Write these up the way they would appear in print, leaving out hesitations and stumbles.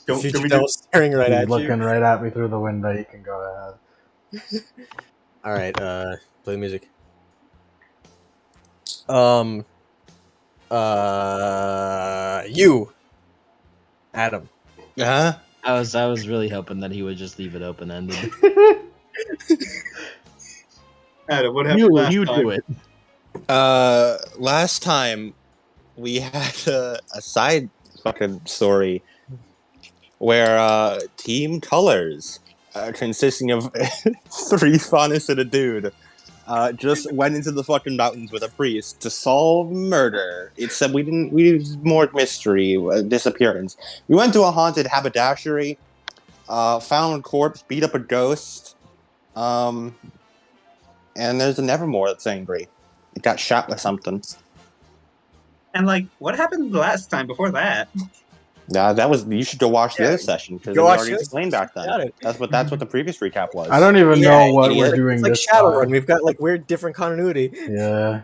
Future we Devil do? staring right He's at looking you. right at me through the window. You can go ahead. All right, play the music. You, Adam. Huh? I was really hoping that he would just leave it open ended. Adam, what happened last You time? do it. Last time we had a side fucking story where Team Colors, consisting of 3 Faunus and a dude, just went into the fucking mountains with a priest to solve murder. It said we did more mystery, disappearance. We went to a haunted haberdashery, found a corpse, beat up a ghost, and there's a Nevermore that's angry. It got shot with something. And like, what happened last time before that? That was, you should go watch the Yeah, other session because it go was watch already the other explained back then. Got it. That's what the previous recap was. I don't even know what idiot. we're doing It's like this Shadowrun. time. We've got like weird different continuity. Yeah.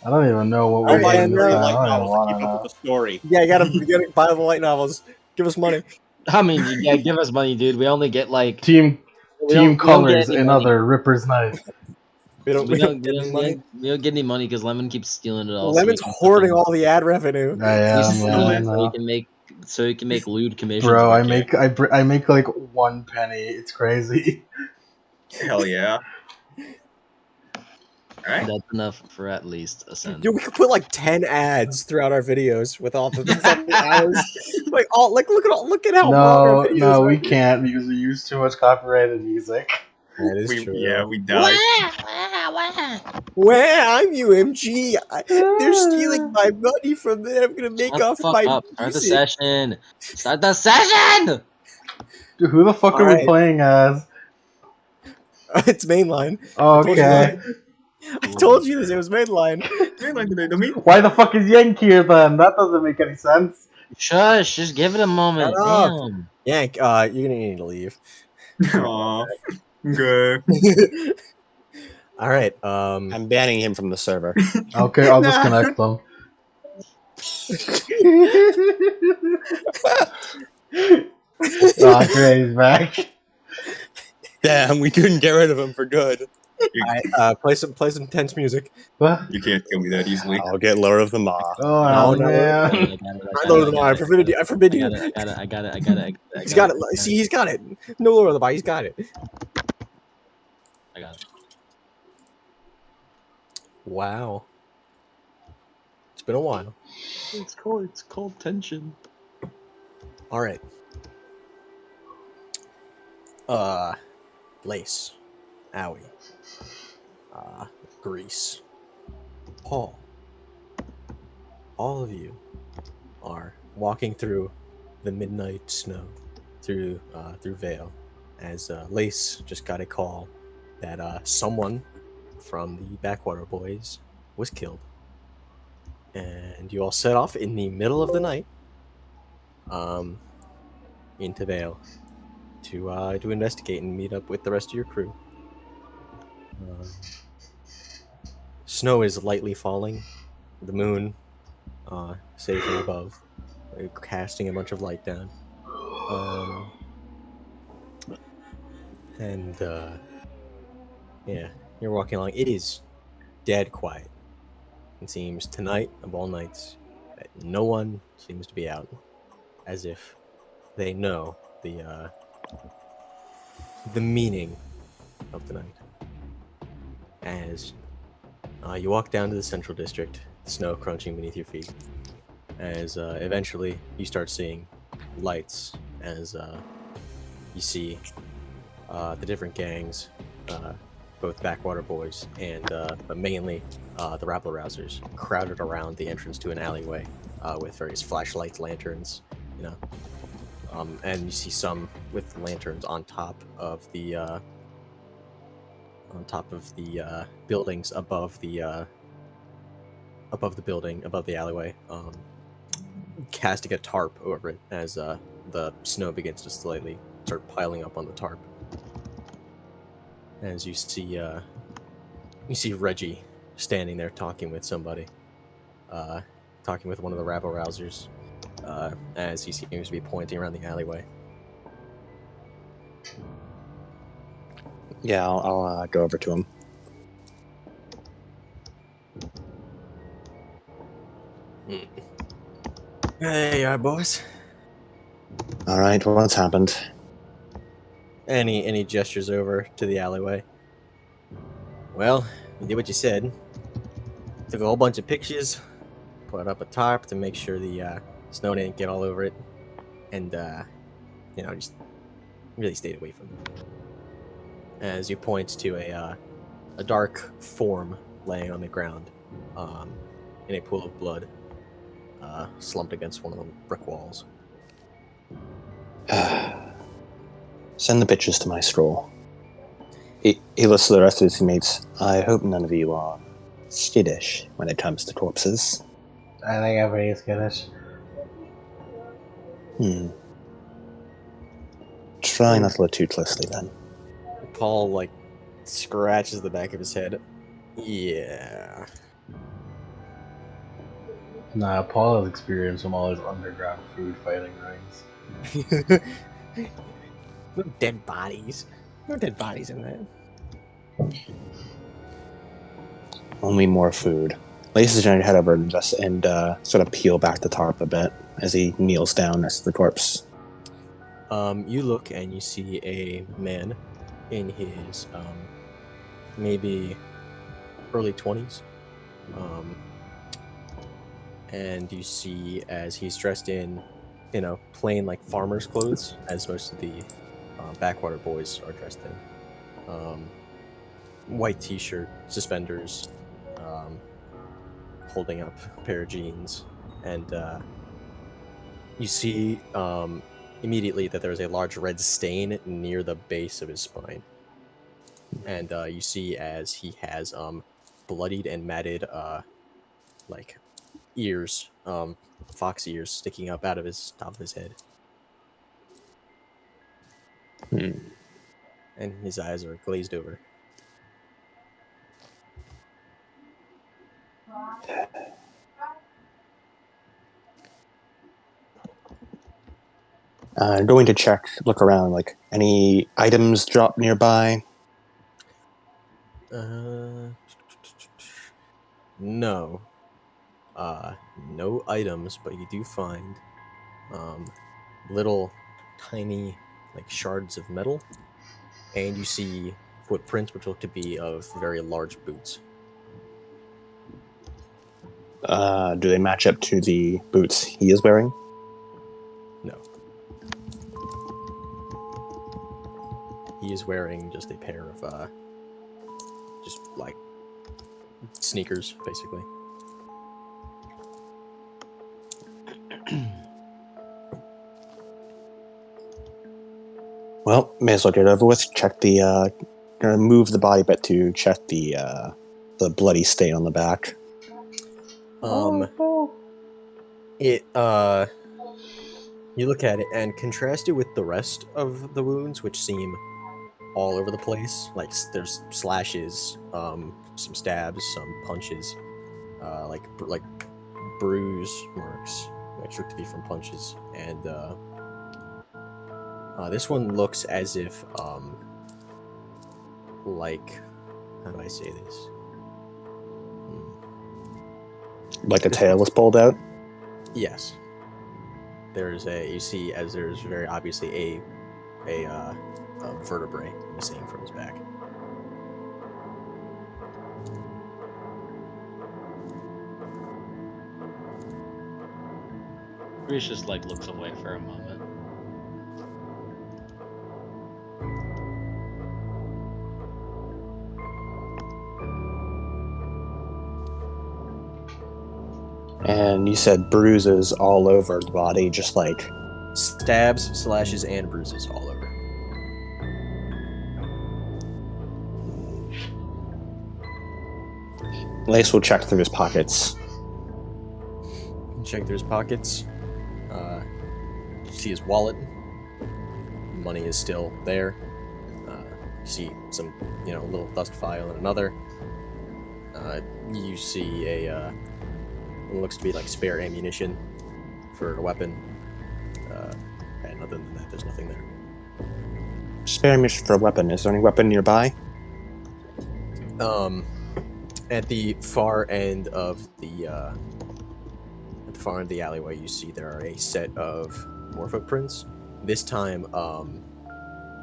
I don't even know what Go we're buy doing this 3 time. light I don't even novels to want keep to up with know. the story. Yeah, you gotta buy the light novels. Give us money. I mean, yeah, give us money, dude. We only get like Team we don't get Colors, any money. another Ripper's Knife. We don't We don't get any money. we don't get any money because Lemon keeps stealing it all. Lemon's hoarding all the ad revenue. I am, so yeah, I he know. can make lewd commissions. Bro, I back make like 1 penny. It's crazy. Hell yeah. here. Alright. That's enough for at least a cent. Dude, we could put like 10 ads throughout our videos with all the fucking hours. Like look at how long our videos No, are. we can't because we use too much copyrighted music. That is true. We died. Where I'm UMG. They're stealing my money from there. I'm gonna make Shut off the fuck my up. Start the music. session. Start the session. Dude, who the fuck are we Alright. playing as? It's mainline. Okay. I told you this. It was mainline. Why the fuck is Yank here then? That doesn't make any sense. Shush. Just give it a moment. Shut up. Damn. Yank, you're gonna need to leave. Aww. Okay. All right. I'm banning him from the server. Okay, I'll disconnect them. Oh, great, he's back. Damn, we couldn't get rid of him for good. All right, play some tense music. What? You can't kill me that easily. I'll get Lord of the Maw. Oh, No, man. I forbid you. I forbid you. I got it. He's got it. See, he's got it. No Lord of the Bar. He's got it. I got it. Wow. It's been a while. It's called tension. All right. Lace, Owie, Grease, Paul. All of you are walking through the midnight snow through Vale, as Lace just got a call that someone from the Backwater Boys was killed, and you all set off in the middle of the night, into Vale to investigate and meet up with the rest of your crew. Snow is lightly falling. The moon, safely above, casting a bunch of light down. Yeah, you're walking along. It is dead quiet. It seems tonight, of all nights, that no one seems to be out, as if they know the meaning of the night. As you walk down to the central district, snow crunching beneath your feet, as eventually you start seeing lights, as you see the different gangs, both Backwater Boys and but mainly the Rabble Rousers, crowded around the entrance to an alleyway with various flashlights, lanterns, you know. And you see some with lanterns on top of the buildings above the building, above the alleyway, casting a tarp over it as the snow begins to slightly start piling up on the tarp. As you see Reggie standing there talking with somebody, talking with one of the rabble rousers. as he seems to be pointing around the alleyway. Yeah, I'll go over to him. Hey, boys. All right, what's happened? And he gestures over to the alleyway. Well, you did what you said. Took a whole bunch of pictures, put up a tarp to make sure the snow didn't get all over it, and just really stayed away from it. As he points to a dark form laying on the ground, in a pool of blood, slumped against one of the brick walls. Send the bitches to my stroll. He looks to the rest of his teammates. I hope none of you are skittish when it comes to corpses. I think everybody is skittish. Try not to look too closely then. Paul scratches the back of his head. Yeah. Nah, Paul has experience from all his underground food fighting rings. No dead bodies. No dead bodies in that. Only more food. Lace is going to head over and sort of peel back the tarp a bit as he kneels down next to the corpse. You look and you see a man in his maybe early 20s. And you see as he's dressed in, plain farmer's clothes, as most of the backwater boys are dressed in. White t-shirt, suspenders, holding up a pair of jeans, and you see immediately that there's a large red stain near the base of his spine. And you see as he has bloodied and matted ears, fox ears sticking up out of his top of his head. And his eyes are glazed over. Going to look around, any items dropped nearby? No. No items, but you do find little tiny shards of metal, and you see footprints which look to be of very large boots. Do they match up to the boots he is wearing? No. He is wearing just a pair of just sneakers, basically. Well, may as well get it over with. Gonna move the body bit to check the bloody stain on the back. You look at it and contrast it with the rest of the wounds, which seem all over the place. There's slashes, some stabs, some punches, bruise marks, which look to be from punches, and this one looks as if how do I say this? Like a tail was pulled out? Yes. You see as there's very obviously a vertebrae missing from his back. Reese just looks away for a moment. And you said bruises all over the body, just stabs, slashes, and bruises all over. Lace will check through his pockets. Check through his pockets. See his wallet. Money is still there. You see some, little dust file in another. You see what looks to be spare ammunition for a weapon. And other than that, there's nothing there. Spare ammunition for a weapon. Is there any weapon nearby? At the far end of the alleyway, you see there are a set of more footprints. This time,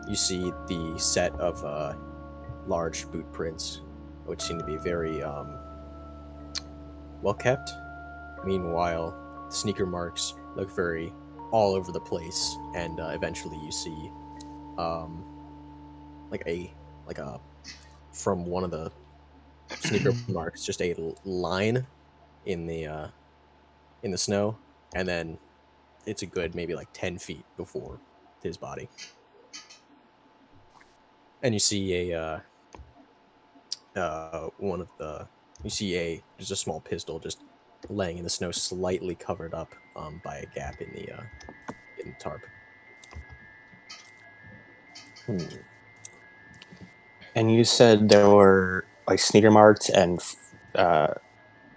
you see the set of large boot prints, which seem to be very well kept. Meanwhile, sneaker marks look very all over the place, and eventually you see like a from one of the sneaker marks, just a line in the snow, and then it's a good maybe like 10 feet before his body, and you see just a small pistol just laying in the snow, slightly covered up by a gap in the tarp. And you said there were like sneaker marks and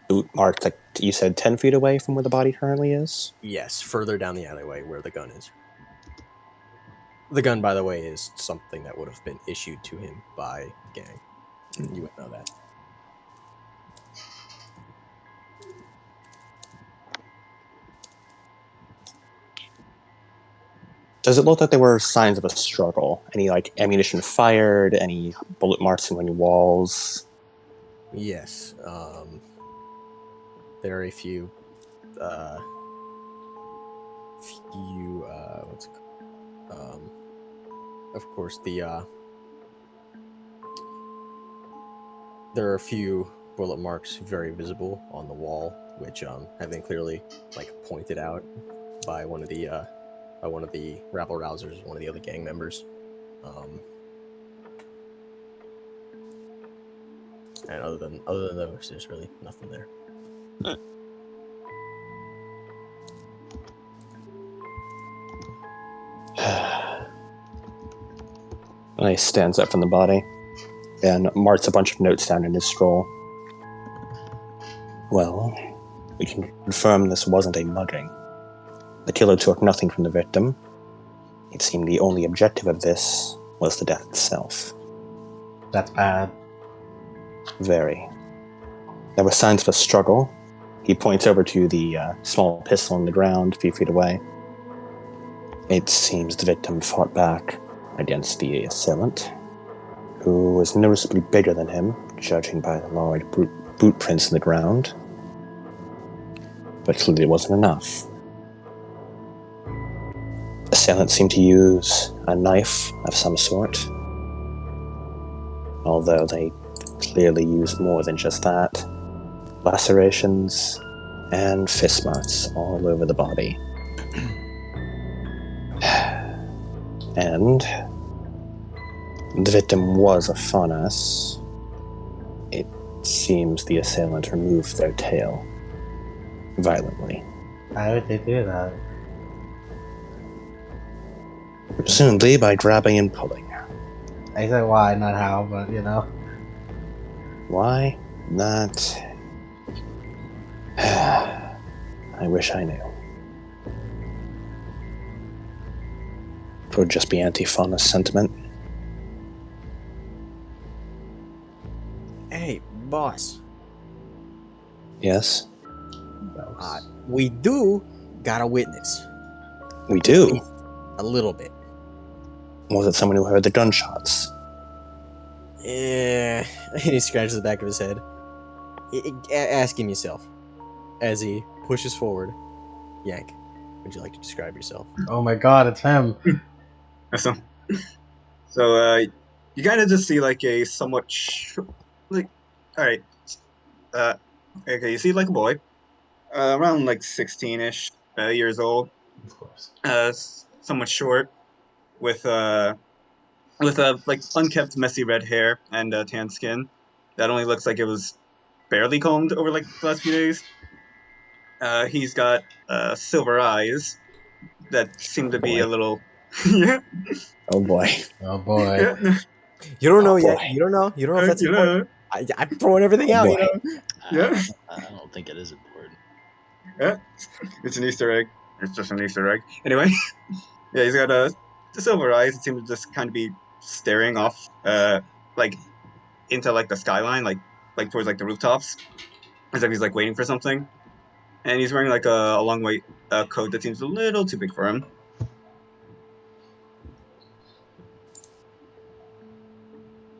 boot marks, like you said, 10 feet away from where the body currently is? Yes, further down the alleyway where the gun is. The gun, by the way, is something that would have been issued to him by the gang. You would know that. Does it look like there were signs of a struggle? Any like ammunition fired? Any bullet marks in any walls? Yes, there are a few what's it called? Of course, there are a few bullet marks very visible on the wall, which have been clearly like pointed out by one of the rabble rousers, one of the other gang members. And other than those, there's really nothing there. He stands up from the body and marks a bunch of notes down in his scroll. Well, we can confirm this wasn't a mugging. The killer took nothing from the victim. It seemed the only objective of this was the death itself. That's bad. Very. There were signs of a struggle. He points over to the small pistol on the ground a few feet away. It seems the victim fought back against the assailant, who was noticeably bigger than him, judging by the large boot prints in the ground. But clearly it wasn't enough. The assailant seemed to use a knife of some sort, although they clearly used more than just that. Lacerations and fist marks all over the body. And the victim was a faunus. It seems the assailant removed their tail violently. Why would they do that? Presumably by grabbing and pulling. I said why, not how, but you know. Why? That... I wish I knew. It would just be anti-faunus sentiment. Hey, boss. Yes? We do got a witness. We do. A little bit. Was it someone who heard the gunshots? Yeah. He scratches the back of his head. Ask him yourself. As he pushes forward. Yank, would you like to describe yourself? Oh my god, it's him. So you kind of just see like a somewhat like, all right, okay, you see like a boy, around like 16-ish years old, Of course. somewhat short, with like unkept messy red hair and tan skin that only looks like it was barely combed over like the last few days. He's got silver eyes that seem to be boy. a little yeah. Oh boy. Oh boy. Yeah. You don't know Oh, yet. boy. You don't know. You don't know if that's You important. know, I'm throwing everything Oh, out, boy. you know? Yeah. I don't think it is important. yeah, it's an Easter egg. It's just an Easter egg. Anyway, yeah, he's got the silver eyes. It seems to just kind of be staring off, like into like the skyline, like towards like the rooftops, as if he's like waiting for something. And he's wearing like a long white coat that seems a little too big for him.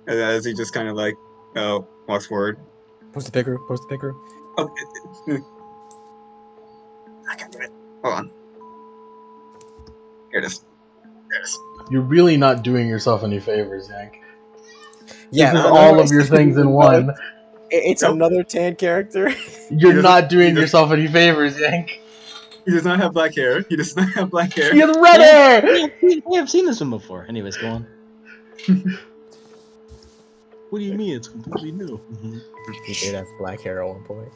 As he just kind of like walks forward. Post the picker. Post the picker. Oh, I can't do it. Hold on. Here it is. There it is. You're really not doing yourself any favors, Yank. Yeah, This is all of your things in one. It's Nope. another tan character. You're doesn't- not doing he doesn't- yourself any favors, Yank. He does not have black hair. He does not have black hair. He has red hair! We have seen this one before. Anyways, go on. What do you mean? It's completely new. He did have black hair at one point.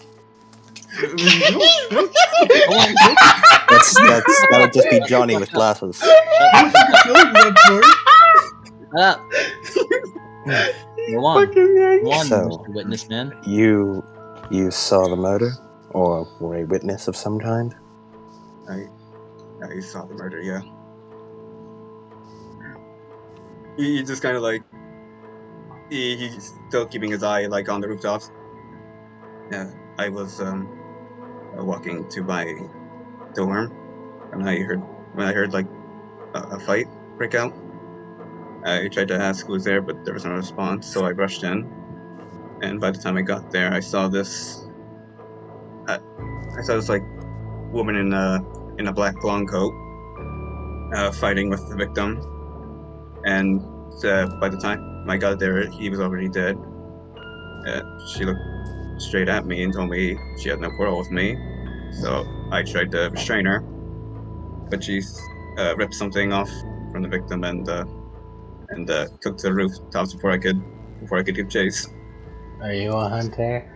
That'll just be Johnny with glasses. Shut up. Go on. Fucking Yank. Go on, So- Mr. Witness Man. You saw the murder, or were a witness of some kind? I saw the murder, yeah. He just kind of like he's still keeping his eye like on the rooftops. Yeah, I was walking to my dorm when I heard like a fight break out. I tried to ask who was there, but there was no response, so I rushed in. And by the time I got there, I saw this like woman in a black long coat fighting with the victim. And by the time I got there, he was already dead. She looked straight at me and told me she had no quarrel with me. So I tried to restrain her, but she ripped something off from the victim and took to the rooftops before I could give chase. Are you a hunter?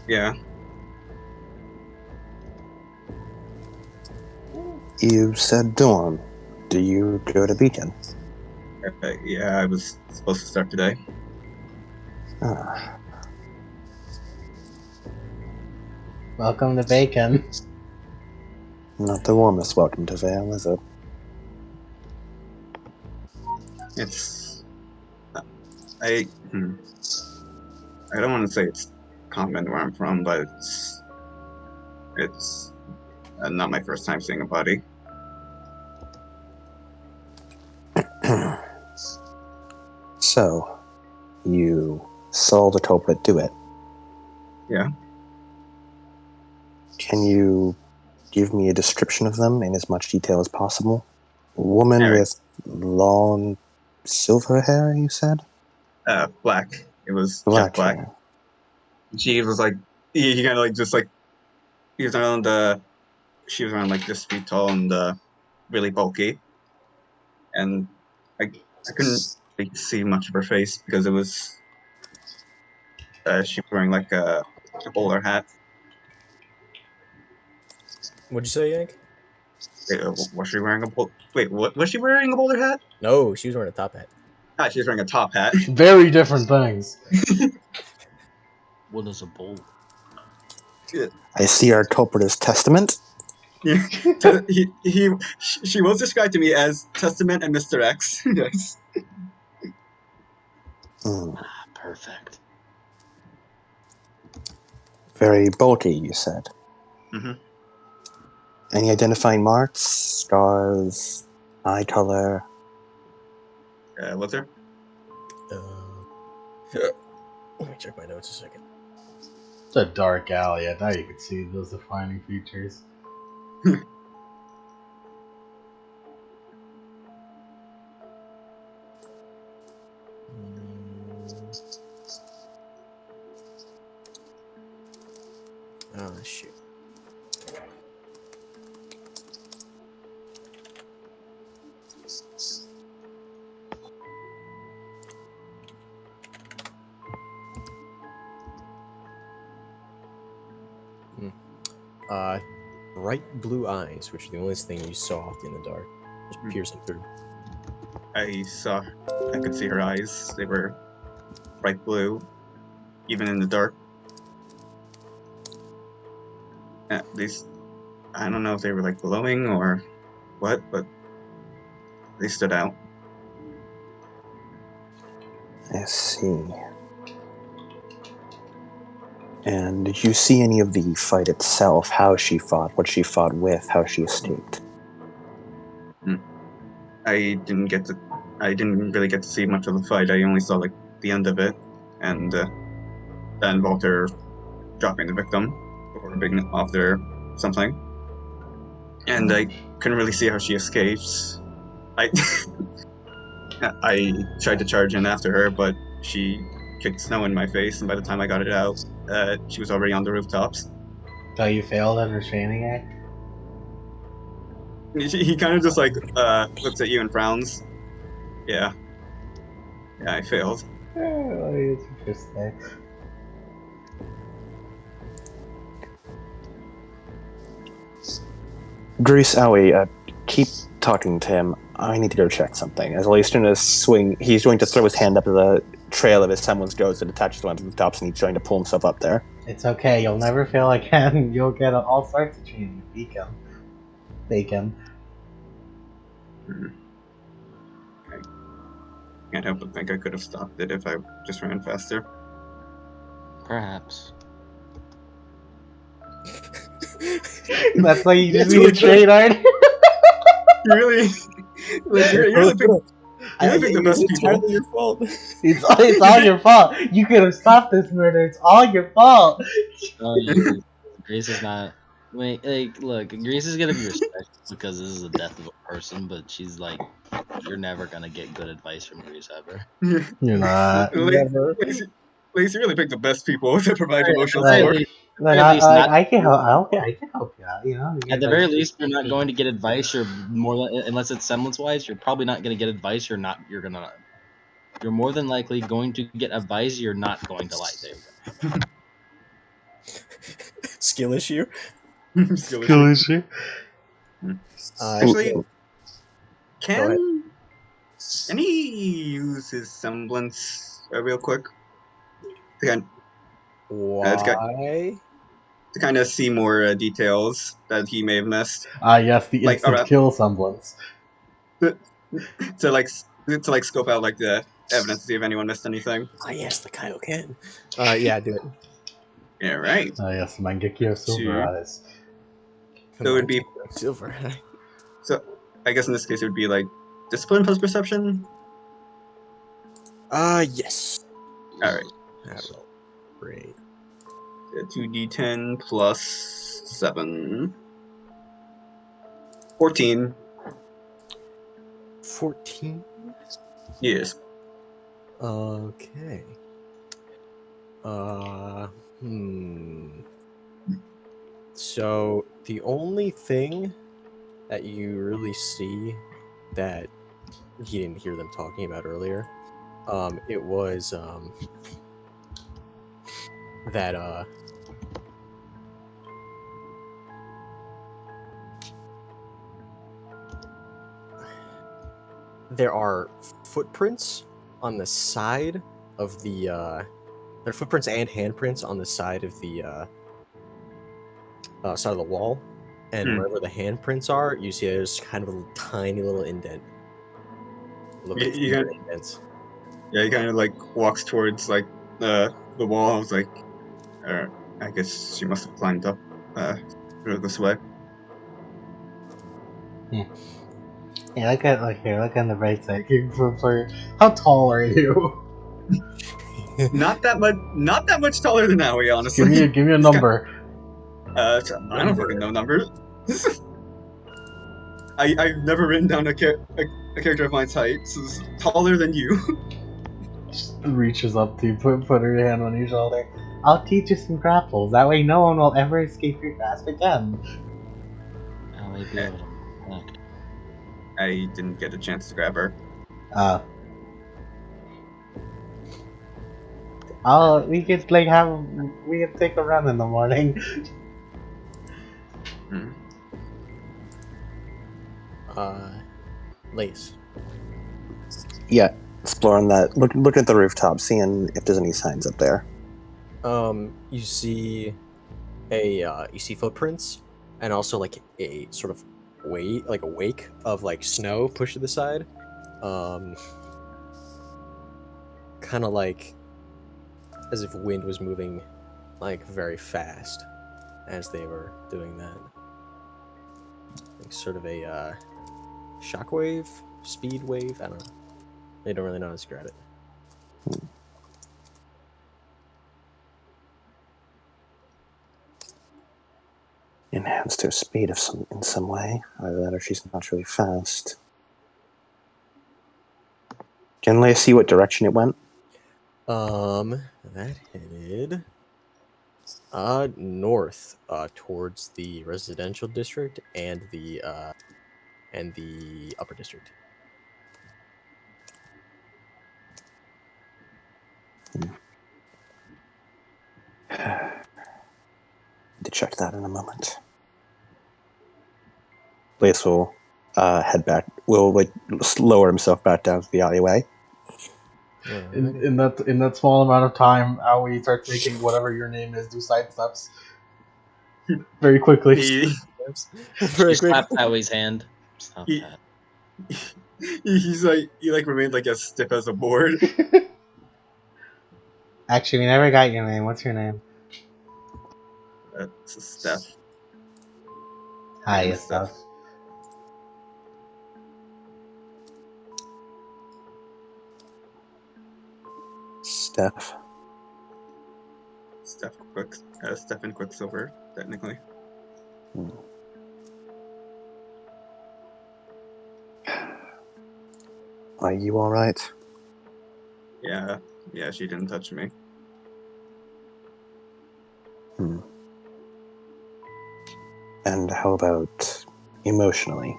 Yeah. You said dawn. Do you go to Beacon? Yeah, I was supposed to start today. Ah, Welcome to Bacon. not the warmest welcome to Vale, is it? It's I don't want to say it's common where I'm from, but it's not my first time seeing a body. So, you saw the culprit do it? Yeah. Can you give me a description of them in as much detail as possible? Woman Alright. with long silver hair, you said? Black. It was Black jet black. hair. She was like he kind of like just like he was around she was around like this feet tall and really bulky, and I couldn't really see much of her face because it was she was wearing like a bowler hat. What'd you say, Yank? Was she wearing wait, what was she wearing a bowler hat? No, she was wearing a top hat. Ah, she was wearing a top hat. Very different things. What is a bowl? I see our culprit is Testament. Yeah. She was described to me as Testament and Mr. X. Yes. Ah, perfect. Very bulky, you said. Mhm. Any identifying marks, scars, eye color? What's her? Let me check my notes a second. It's a dark alley. I thought you could see those defining features. Oh, shoot. Bright blue eyes, which are the only thing you saw in the dark, just piercing through. I could see her eyes. They were bright blue, even in the dark. These, I don't know if they were like glowing or what, but they stood out. I see. And did you see any of the fight itself? How she fought, what she fought with, how she escaped? I didn't really get to see much of the fight. I only saw like the end of it, and that involved her dropping the victim before being off there something. And I couldn't really see how she escaped. I I tried to charge in after her, but she kicked snow in my face, and by the time I got it out, she was already on the rooftops. So you failed at restraining act? He kind of just like looks at you and frowns. Yeah, I failed. Oh, it's interesting. Grease Owie, keep talking to him. I need to go check something. As he's going to swing, he's going to throw his hand up to the trail of his someone's ghost that attaches to one of the tops, and he's trying to pull himself up there. It's okay, you'll never fail again. You'll get all sorts of training. Bacon. I can't help but think I could have stopped it if I just ran faster. Perhaps. That's why you just That's need what to train hard. Really? Like, you really picked the best people. entirely your fault. It's all your fault. You could have stopped this murder. It's all your fault. Grace is not. Wait, like, look, Grace is gonna be respected because this is the death of a person, but she's like, you're never gonna get good advice from Grace ever. You're not. Never. Lacey really picked the best people to provide emotional Right. support. Like, At least not- I can help. I can help you out. You know. At the very least, you're not going to get advice. You're more than, unless it's semblance wise, you're probably not going to get advice. You're more than likely going to get advice. You're not going to like. There we go. Skill issue. Skill issue. Actually, Go can he use his semblance real quick? Why? To kind of see more details that he may have missed. Yes, the Like, instant alright. kill semblance. to scope out like the evidence to see if anyone missed anything. Ah, yes, the Kaioken. Yeah, do it. Yeah, right. Yes, Mangekyo Silver Eyes. So it would be silver. So I guess in this case it would be like discipline plus perception. Yes. All right. That'll great. 2d10 plus 7. 14. 14. Yes. Okay. So the only thing that you really see that he didn't hear them talking about earlier, it was that there are footprints on the side of the there are footprints and handprints on the side of the side of the wall, and wherever the handprints are, you see there's kind of a tiny little indent. Indents. Yeah, he kind of like walks towards like the wall. I was like, I guess she must have climbed up this way. Yeah, look on the right side. How tall are you? Not that much taller than Aoi, honestly. Give me a number. I don't fucking know numbers. I've never written down a character of mine's height, so it's taller than you. Just reaches up to you, put her hand on your shoulder. I'll teach you some grapples. That way no one will ever escape your grasp again. I might be able to. I didn't get a chance to grab her. We could take a run in the morning. Lace. Yeah, exploring that. Look at the rooftop, seeing if there's any signs up there. You see footprints and also like a sort of wake of like snow pushed to the side, kind of like as if wind was moving like very fast as they were doing that. Like sort of a shockwave, speed wave. I don't know. They don't really know how to describe it. Enhanced her speed in some way. Either that or she's naturally fast. Can I see what direction it went? That headed north, towards the residential district and the upper district. To check that in a moment. Blaze will head back. Will like lower himself back down to the alleyway. Alrighty. In that small amount of time, Aoi starts making whatever your name is do side steps very quickly. He, Very She quick. slapped Howie's hand. Stop He- that. he remained like as stiff as a board. Actually, we never got your name. What's your name? That's Steph. Hi, name it's is Steph. Steph. Steph. Stephen Quicksilver, technically. Are you all right? Yeah, she didn't touch me. And how about emotionally?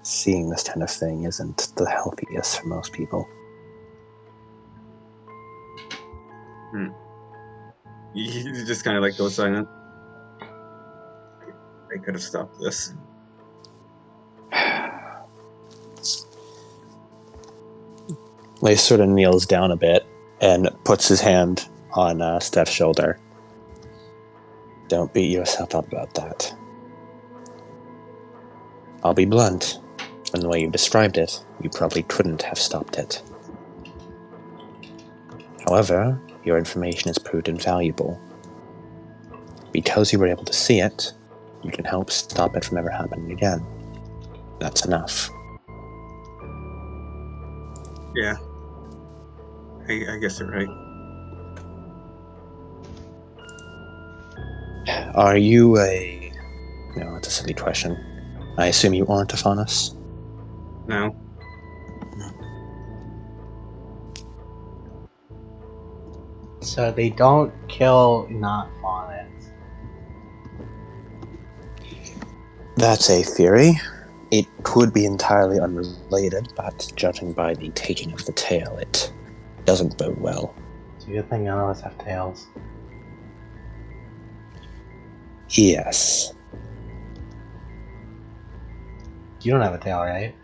Seeing this kind of thing isn't the healthiest for most people. He just kind of like goes silent. I could have stopped this. Lace sort of kneels down a bit and puts his hand on Steph's shoulder. Don't beat yourself up about that. I'll be blunt. From the way you described it, you probably couldn't have stopped it. However, your information has proved invaluable. Because you were able to see it, you can help stop it from ever happening again. That's enough. Yeah. I guess you're right. Are you a... No, that's a silly question. I assume you aren't a Faunus? No. So they don't kill not faunus. That's a theory. It could be entirely unrelated, but judging by the taking of the tail, it doesn't bode well. It's a good thing none of us have tails. Yes. You don't have a tail, right?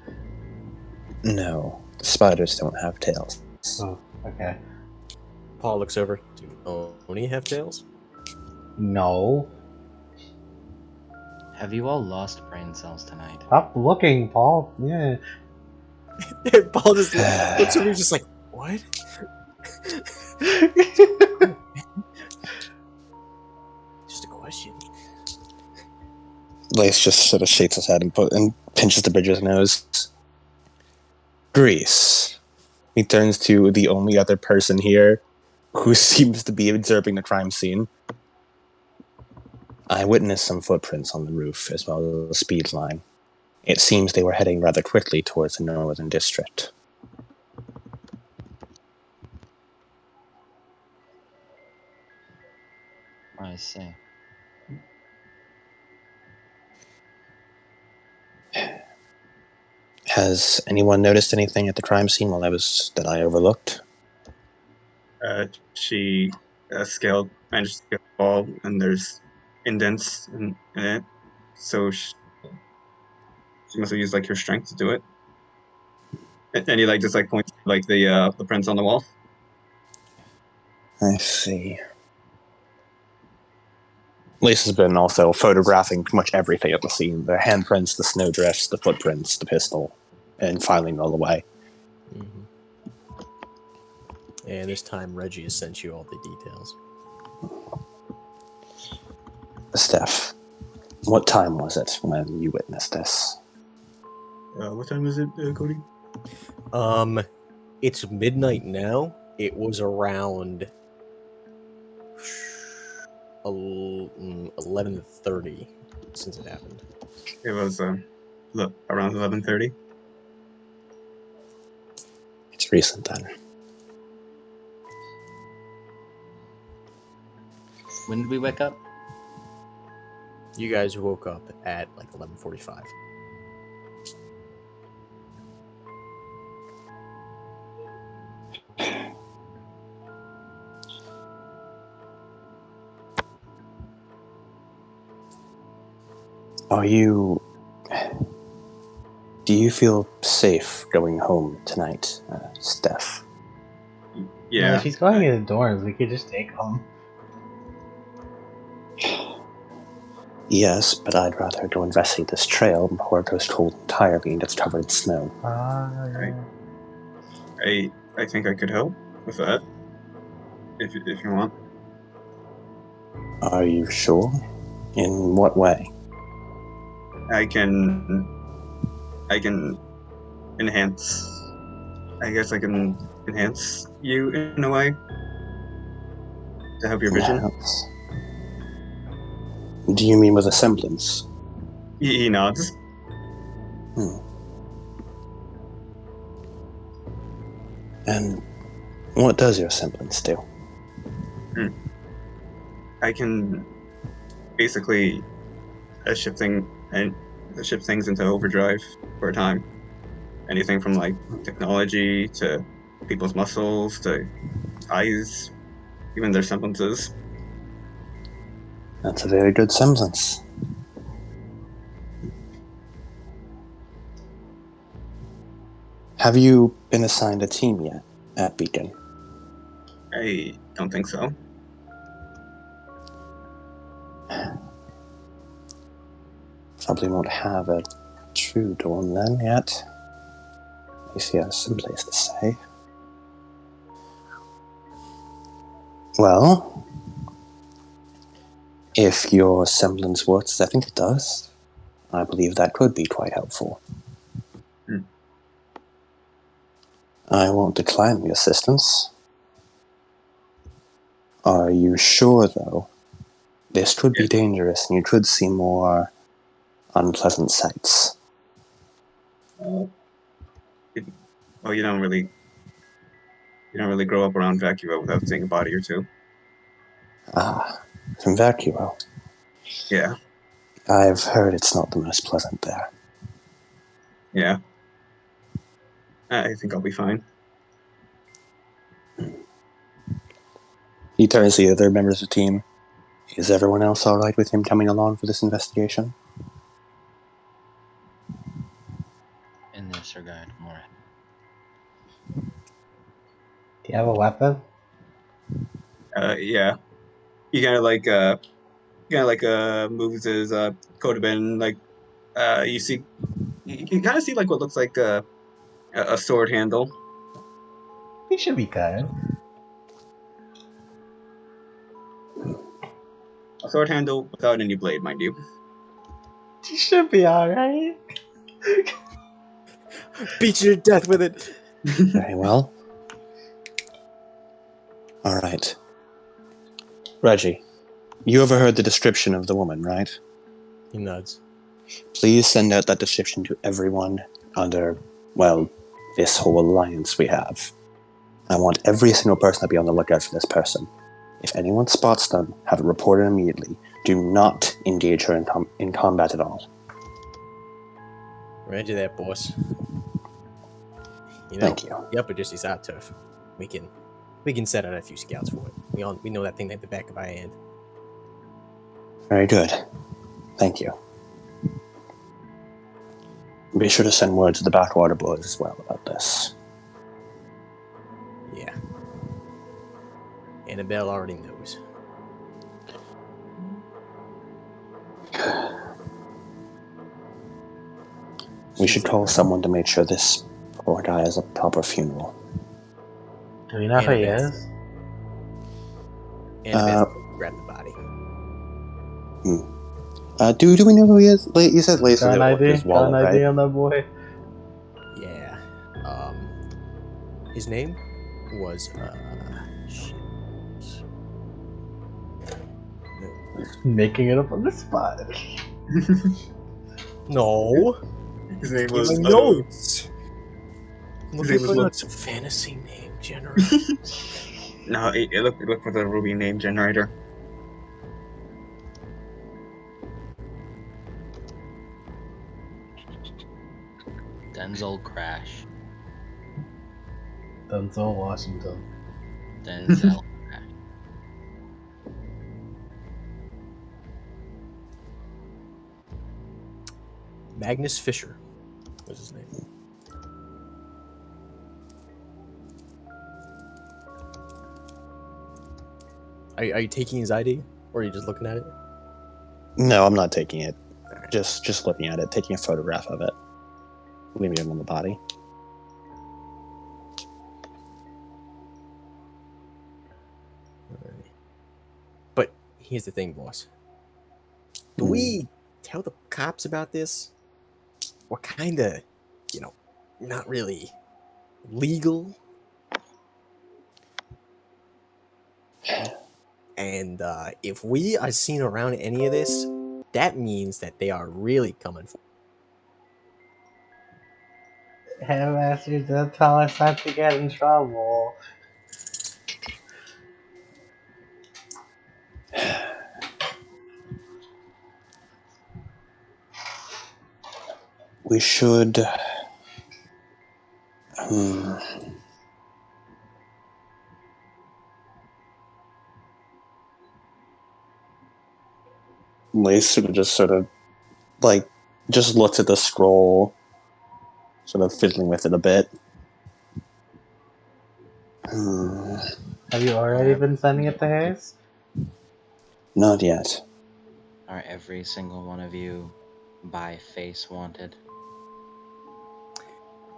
No. The spiders don't have tails. Oh, okay. Paul looks over. Do Oni have tails? No. Have you all lost brain cells tonight? Stop looking, Paul. Yeah. Paul just looks over, just like, what? Just a question. Lace just sort of shakes his head and pinches the bridge of his nose. Grease. He turns to the only other person here who seems to be observing the crime scene. I witnessed some footprints on the roof as well as a speed line. It seems they were heading rather quickly towards the northern district. I see. Has anyone noticed anything at the crime scene that I overlooked? She managed to scale the wall, and there's indents in it. So she must have used like her strength to do it. And he just points to the prints on the wall. I see. Lace has been also photographing pretty much everything at the scene. The handprints, the snowdrifts, the footprints, the pistol, and filing all the way. And this time Reggie has sent you all the details. Steph, what time was it when you witnessed this? What time is it, Cody? It's midnight now. It was around 11:30 since it happened. It was around 11:30. It's recent then. When did we wake up? You guys woke up at like 11:45. Do you feel safe going home tonight, Steph? Yeah. Well, if she's going indoors, we could just take him. Yes, but I'd rather go investigate this trail before it goes cold entirely and gets covered in snow. Right. I think I could help with that. If you want. Are you sure? In what way? I can enhance. I guess I can enhance you in a way to help your vision. Enhance? Do you mean with a semblance? He nods. And what does your semblance do? I can basically shift things into overdrive for a time. Anything from like technology to people's muscles to eyes, even their semblances. That's a very good semblance. Have you been assigned a team yet at Beacon? I don't think so. Probably won't have a true dawn then yet. At least he has some place to stay. Well, if your semblance works as I think it does, I believe that could be quite helpful. I won't decline the assistance. Are you sure, though? This could be dangerous, and you could see more unpleasant sights. You don't really grow up around Vacuo without seeing a body or two. Ah, from Vacuo. Yeah. I've heard it's not the most pleasant there. Yeah. I think I'll be fine. He turns to the other members of the team. Is everyone else alright with him coming along for this investigation? And there's Sir Guide more. Do you have a weapon? Yeah. He kind of moves his coat a bit, and you see, you can kind of see like what looks like a sword handle. We should be good. A sword handle without any blade, mind you. You should be alright. Beat you to death with it. Very well. Alright. Reggie, you overheard the description of the woman, right? He nods. Please send out that description to everyone under, well, this whole alliance we have. I want every single person to be on the lookout for this person. If anyone spots them, have it reported immediately. Do not engage her in combat at all. Roger that, boss. Thank you. The upper district's our turf. We can set out a few scouts for it. We know that thing like the back of our hand. Very good. Thank you. Be sure to send word to the Backwater boys as well about this. Yeah. Annabelle already knows. We should call someone to make sure this poor guy has a proper funeral. Do we know who he Annabeth. is? Annabeth grab the body. Do we know who he is? You said Lace was Gun at ID? his wallet, Gun ID right? on that boy? Yeah. His name was shit. Making it up on the spot. No. His name Give was me notes. I'm his looking name was for Lu- notes. Fantasy name generator. no, look for the Ruby name generator. Denzel Crash. Denzel Washington. Denzel Crash. Magnus Fisher was his name. Are you taking his ID, or are you just looking at it? No, I'm not taking it. Just looking at it, taking a photograph of it. Leaving him on the body. But here's the thing, boss. Do we tell the cops about this? We're kind of, not really legal. And if we are seen around any of this, that means that they are really coming for. Hey, Master, don't tell us not to get in trouble. We should. Lace sort of just looks at the scroll, sort of fiddling with it a bit. Have you already been sending it to Hayes? Not yet. Are every single one of you by face wanted?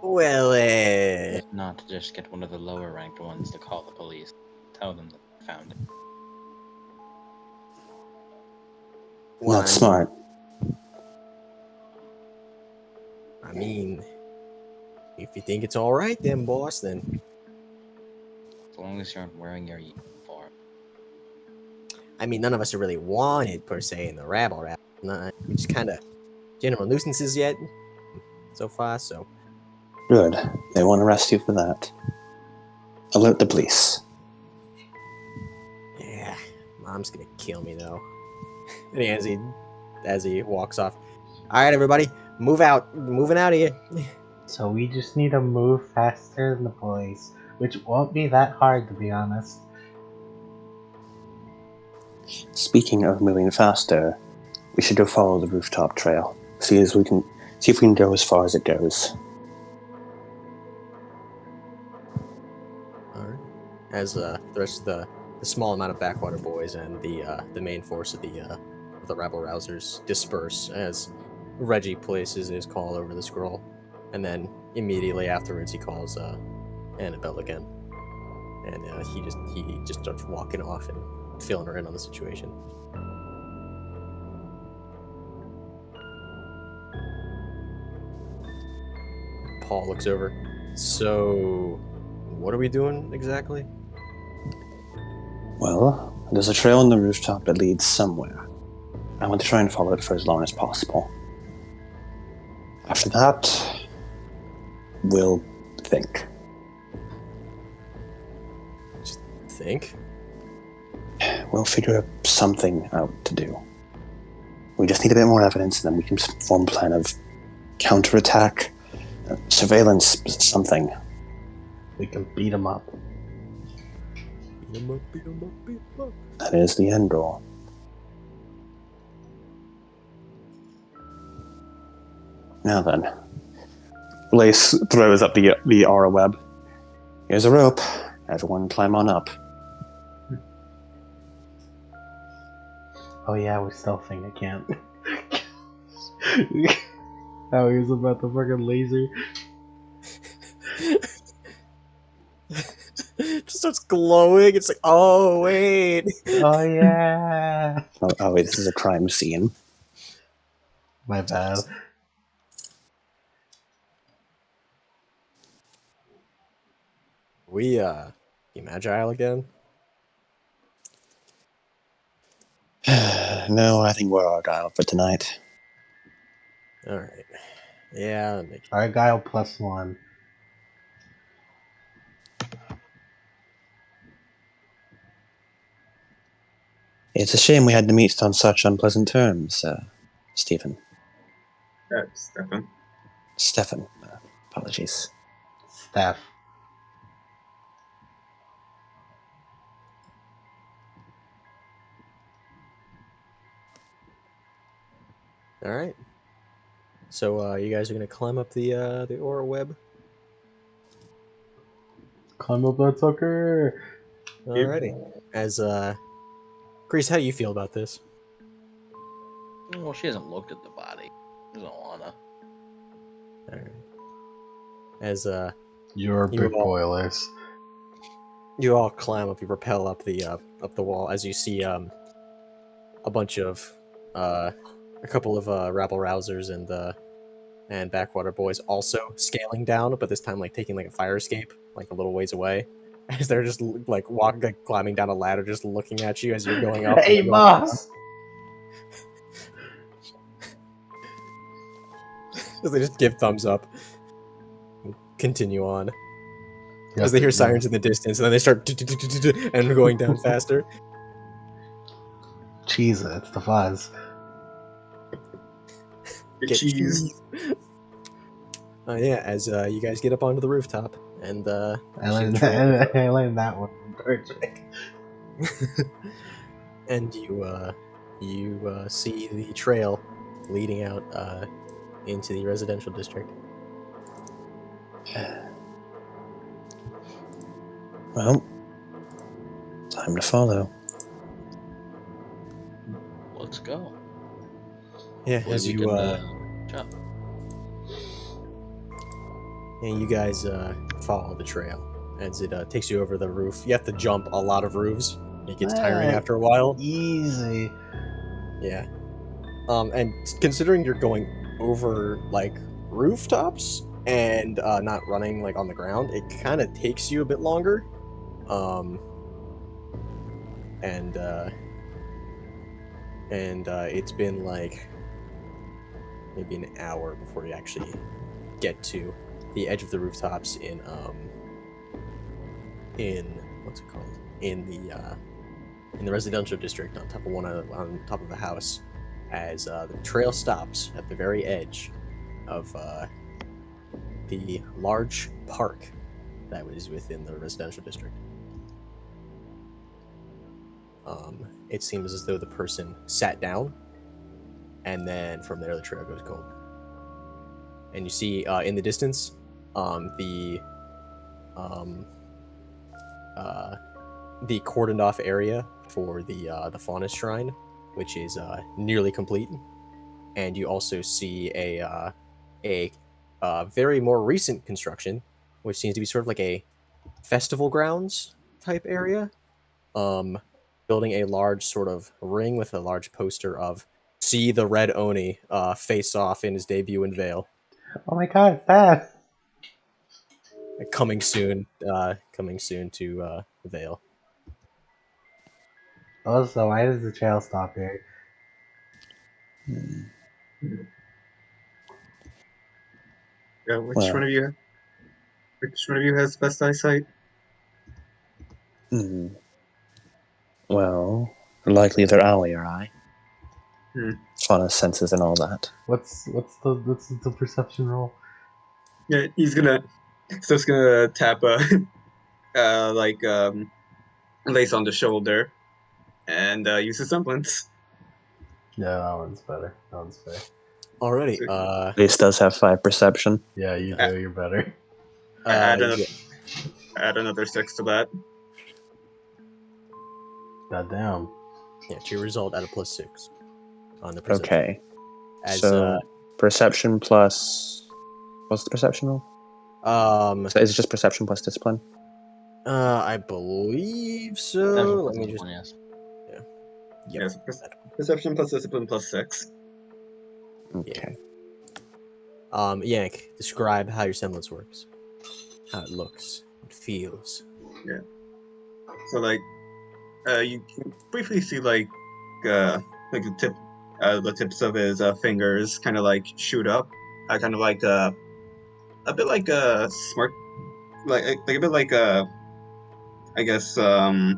Well, If not, just get one of the lower ranked ones to call the police. Tell them that you found it. well, Not smart. I mean, if you think it's all right, then boss, then As long as you aren't wearing your uniform. I mean, none of us are really wanted per se in the rabble. We just kind of general nuisances yet so far. So Good. They won't arrest you for that. Alert the police. yeah, mom's gonna kill me though. And as he walks off. All right, everybody, move out. We're moving out of here. So we just need to move faster than the police, which won't be that hard, to be honest. Speaking of moving faster, we should go follow the rooftop trail. See if we can go as far as it goes. All right. As the rest of the small amount of backwater boys and the main force of the rabble rousers disperse as Reggie places his call over the scroll, and then immediately afterwards he calls Annabelle again, and he just starts walking off and filling her in on the situation. Paul looks over. So, what are we doing exactly? Well, there's a trail on the rooftop that leads somewhere. I want to try and follow it for as long as possible. After that, we'll think. Just think. We'll figure something out to do. We just need a bit more evidence, and then we can form a plan of counterattack, surveillance, something. We can beat them up. Beat 'em up, beat 'em up, beat 'em up. That is the end goal. Now then, Lace throws up the aura web. Here's a rope. Everyone climb on up. Oh yeah, we're stealthing. I can't. How he was about the fucking laser. Just starts glowing. It's like, oh wait. Oh yeah. Oh wait, this is a crime scene. My bad. We team agile again. No, I think we're Argyle for tonight. All right. Yeah, that makes Argyle +1. It's a shame we had to meet on such unpleasant terms, Stephen. Stefan. Stefan. Apologies. Steph. all right. So you guys are gonna climb up the aura web. Climb up that sucker. Alrighty. As Grease, how do you feel about this? Well, she hasn't looked at the body. She doesn't wanna. All right. As You're You big all- boilers. you all climb up, you rappel up the wall as you see a bunch of a couple of rabble rousers and backwater boys also scaling down, but this time like taking like a fire escape like a little ways away. As they're just like climbing down a ladder, just looking at you as you're going up. Hey, and going boss. down. As they just give thumbs up, and continue on. As they hear sirens in the distance, and then they start and going down faster. Cheese it. It's the fuzz. Get Get cheese. Yeah, as you guys get up onto the rooftop, and I you see the learned trail. that. I learned that one from Bertrick. And you see the trail leading out into the residential district. Well, time to follow. Let's go. Yeah, Hopefully as we you can, jump. and you guys follow the trail as it takes you over the roof. You have to jump a lot of roofs. It gets tiring after a while. Easy. Yeah. And considering you're going over like rooftops and not running like on the ground, it kind of takes you a bit longer. And it's been like maybe an hour before you actually get to the edge of the rooftops in what's it called, in the residential district on top of on top of a house, as the trail stops at the very edge of the large park that was within the residential district. It seems as though the person sat down, and then from there the trail goes cold. And you see in the distance the cordoned off area for the Faunus Shrine, which is nearly complete. And you also see a very more recent construction, which seems to be sort of like a festival grounds type area, building a large sort of ring with a large poster of "See the Red Oni face off in his debut in Vale." Oh my god, it's that. Coming soon to Vale. Also, why does the trail stop here? Yeah, which Well. one of you? Which one of you has best eyesight? Well, likely either Owie or I. Hmm. Fun of senses and all that. What's the perception roll? Yeah, he's gonna tap Lace on the shoulder and use his semblance. Yeah, that one's better. That one's fair. Alrighty. Lace does have 5 perception. Yeah, you do. You're better. Add Yeah, another 6 to that. Goddamn. to your result at a +6 on the perception. Okay. As So Perception plus... What's the perception roll? Is it just perception plus discipline? I believe so. Definitely Let me just. one, yes. Yep. Yes, perception plus discipline plus 6. Okay. Yank, describe how your semblance works, how it looks, it feels. Yeah. So like, you can briefly see like the tips of his fingers kind of like shoot up, kind of like a bit like a smart, like a bit like a, I guess like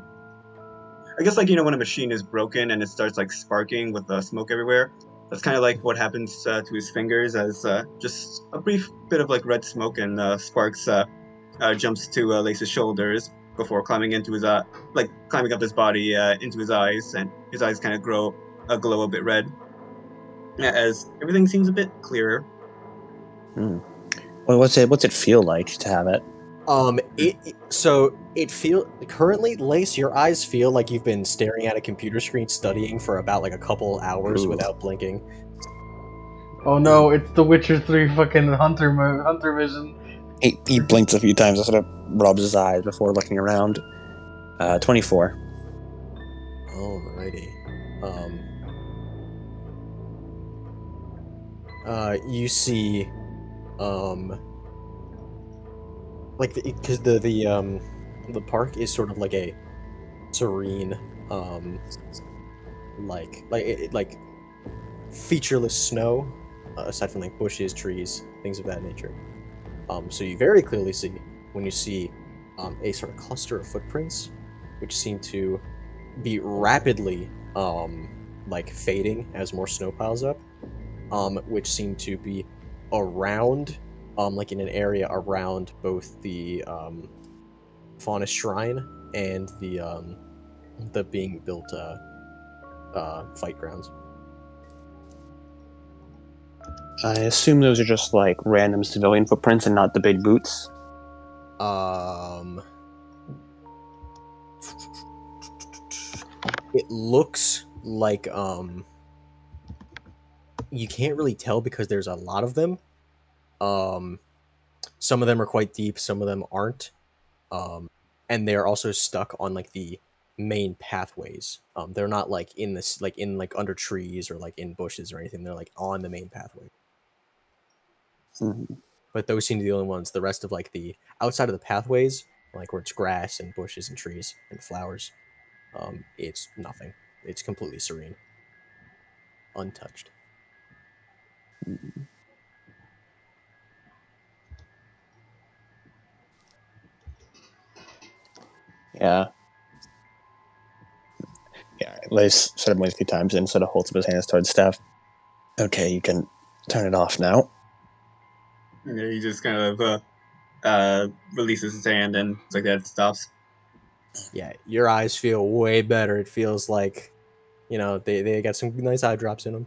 when a machine is broken and it starts like sparking with smoke everywhere. That's kind of like what happens to his fingers as just a brief bit of like red smoke and sparks jumps to Lace's shoulders before climbing into his climbing up his body into his eyes, and his eyes kind of glow a bit red as everything seems a bit clearer. Well, what's it feel like to have it? It feel currently, Lace, your eyes feel like you've been staring at a computer screen studying for about like a couple hours without blinking. Oh no, it's the Witcher 3 fucking hunter vision. He blinks a few times and sort of rubs his eyes before looking around. 24. Alrighty. You see, like because the park is sort of like a serene, like featureless snow, aside from like bushes, trees, things of that nature. So you very clearly see when you see a sort of cluster of footprints, which seem to be rapidly like fading as more snow piles up, which seem to be around like in an area around both the Fauna Shrine and the being built fight grounds. I assume those are just like random civilian footprints and not the big boots. It looks like you can't really tell because there's a lot of them. Some of them are quite deep, some of them aren't. And they're also stuck on like the main pathways. They're not like in this like under trees or like in bushes or anything. They're like on the main pathway. Mm-hmm. But those seem to be the only ones. The rest of like the outside of the pathways, like where it's grass and bushes and trees and flowers, it's nothing. It's completely serene, untouched. Yeah. Yeah, Lace sort of moves a few times and sort of holds up his hands towards Steph. Okay, you can turn it off now. And he just kind of releases his hand, and it's like that, it stops. Yeah, your eyes feel way better. It feels like, they got some nice eye drops in them.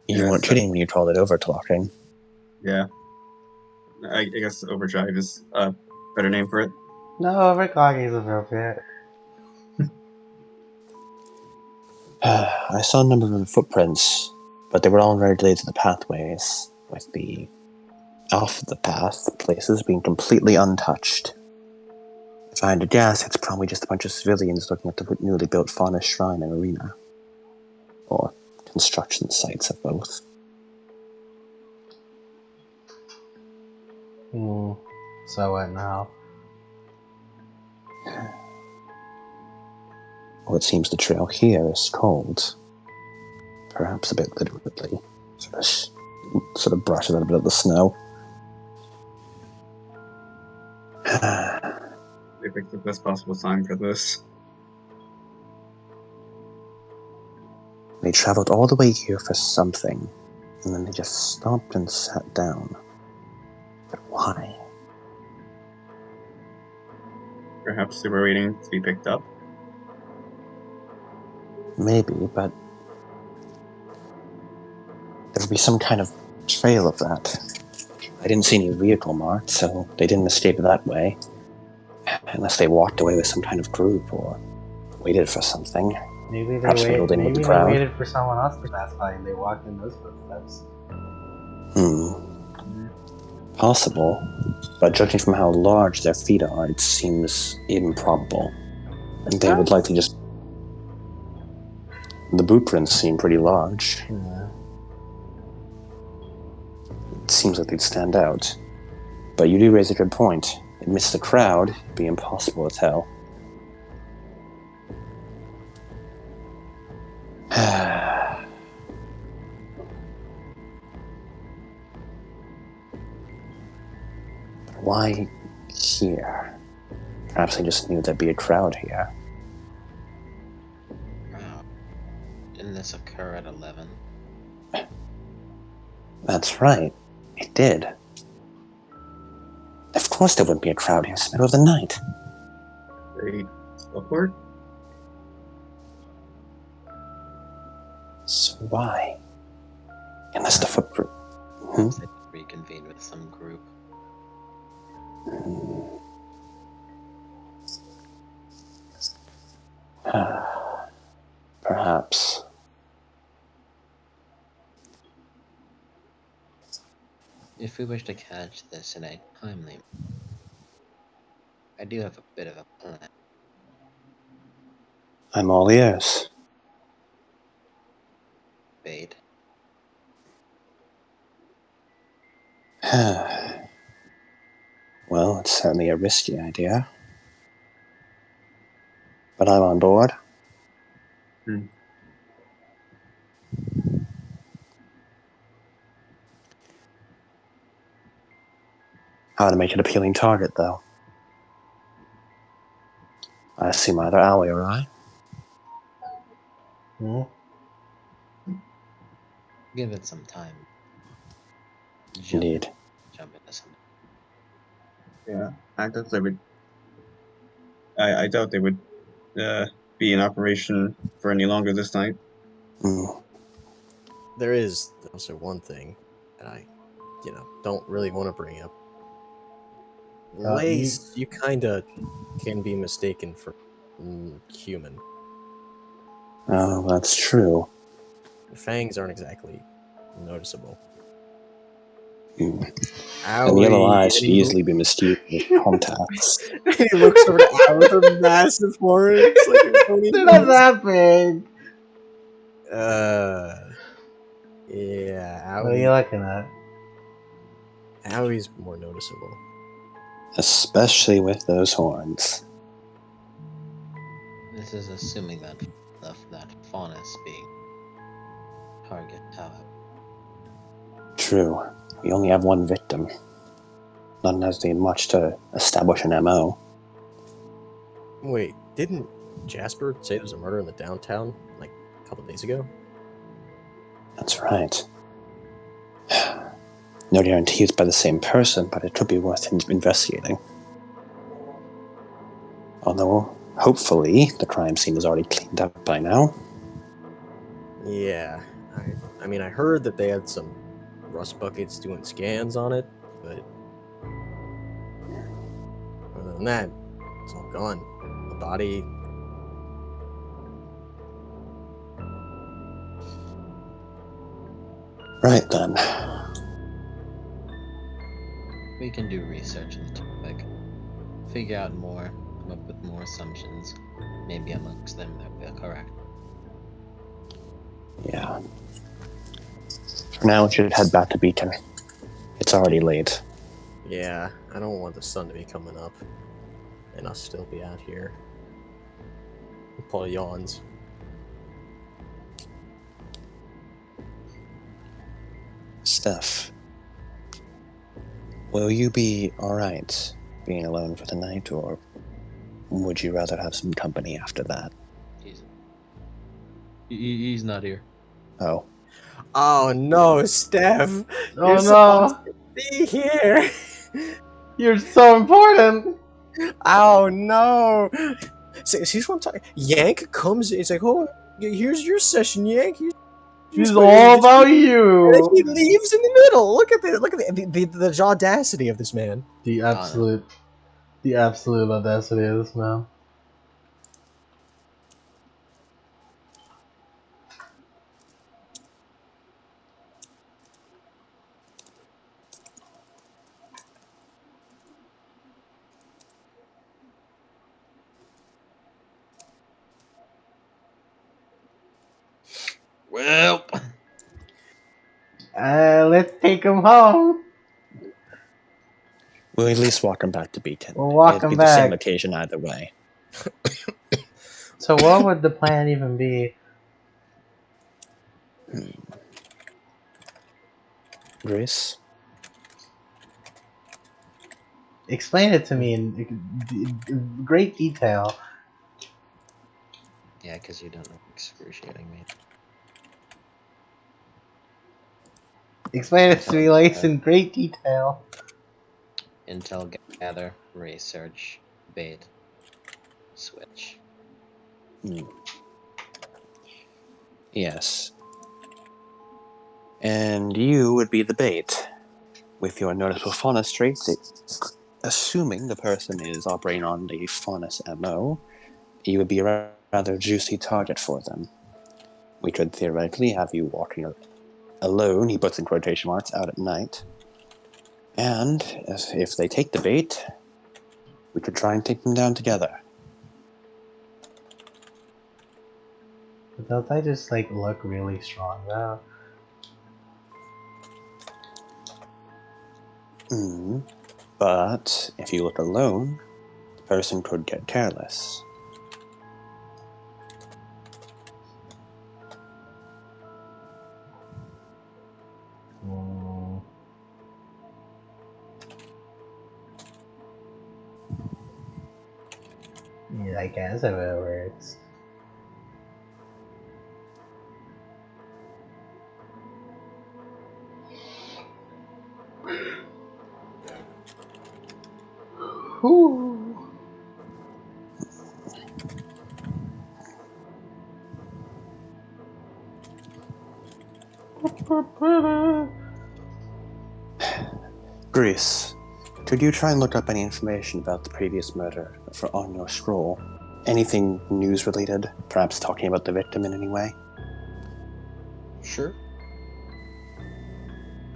You weren't kidding when you called it overclocking. Yeah. I guess overdrive is a better name for it. No, overclocking is appropriate. I saw a number of footprints, but they were all very related to the pathways, with the off the path places being completely untouched. If I had to guess, it's probably just a bunch of civilians looking at the newly built Fauna Shrine and Arena. Or construction sites of both. So what now? Well, it seems the trail here is cold. Perhaps a bit literally. Sort of brushes out a bit of the snow. They picked the best possible time for this. They traveled all the way here for something, and then they just stopped and sat down. But why? Perhaps they were waiting to be picked up. Maybe, but there would be some kind of trail of that. I didn't see any vehicle marked, so they didn't escape that way. Unless they walked away with some kind of group or waited for something. Maybe they Perhaps waited. mingled in with Maybe the they crowd. waited for someone else to pass by and they walked in those footsteps. Possible, but judging from how large their feet are, it seems improbable. And they would likely just... The boot prints seem pretty large. Yeah. It seems like they'd stand out. But you do raise a good point. Amidst the crowd, it'd be impossible to tell. Why here? Perhaps they just knew there'd be a crowd here. Wow. Didn't this occur at 11? That's right. It did. Of course there wouldn't be a crowd here in the middle of the night. They upward? So why? Unless the footprint... They reconvened with some group. Perhaps. If we wish to catch this in a timely manner, I do have a bit of a plan. I'm all ears. Bait. Well, it's certainly a risky idea. But I'm on board. How to make an appealing target, though? I assume either Ally or I. Hmm? Give it some time. Indeed. Jump into something. Yeah, I doubt they would. I doubt they would be in operation for any longer this night. There is also one thing that I, don't really want to bring up. Lace, you kind of can be mistaken for human. Oh, that's true. Fangs aren't exactly noticeable. And Owie, yellow eyes and should easily be mistaken with contacts. he looks over to Owie with a massive horns. Like They're not that big. Yeah, What are you looking at? Owie's more noticeable. Especially with those horns. This is assuming that that faunus being target, however. True. We only have one victim. None has been much to establish an MO. Wait, didn't Jasper say there was a murder in the downtown, like, a couple days ago? That's right. No guarantee it's by the same person, but it could be worth investigating. Although, hopefully, the crime scene is already cleaned up by now. Yeah, I mean, I heard that they had some rust buckets doing scans on it, but other than that, it's all gone. The body... Right then. We can do research on the topic. Figure out more, come up with more assumptions. Maybe amongst them they'll be correct. Yeah. For now, we should head back to Beacon. It's already late. Yeah, I don't want the sun to be coming up, and us still be out here. Paul yawns. Steph, will you be alright being alone for the night, or would you rather have some company after that? He's not here. Oh. Oh no, Steph! Oh You're no! supposed to be here! You're so important! Oh no! See, she's one time. Yank comes. It's like, oh, here's your session, Yank. She's all about you! And he leaves in the middle. Look at the audacity of this man. The absolute audacity of this man. Well, Let's take him home. We'll at least walk him back to Beacon. We'll walk It'd be him the same back. occasion either way. So what would the plan even be? Grace? Explain it to me in great detail. yeah, because you don't know excruciating me. Explain it to me, Lace, in great detail. Intel gather, research, bait, switch. Hmm. Yes. And you would be the bait. With your noticeable faunus traits, assuming the person is operating on the faunus MO, you would be a rather juicy target for them. We could theoretically have you walking alone, he puts in quotation marks, out at night. And if they take the bait, we could try and take them down together. But don't I just like look really strong though? But if you look alone, the person could get careless. Mm. Yeah, I guess if it works. Whew. Greece, could you try and look up any information about the previous murder on your scroll? Anything news related? Perhaps talking about the victim in any way? Sure.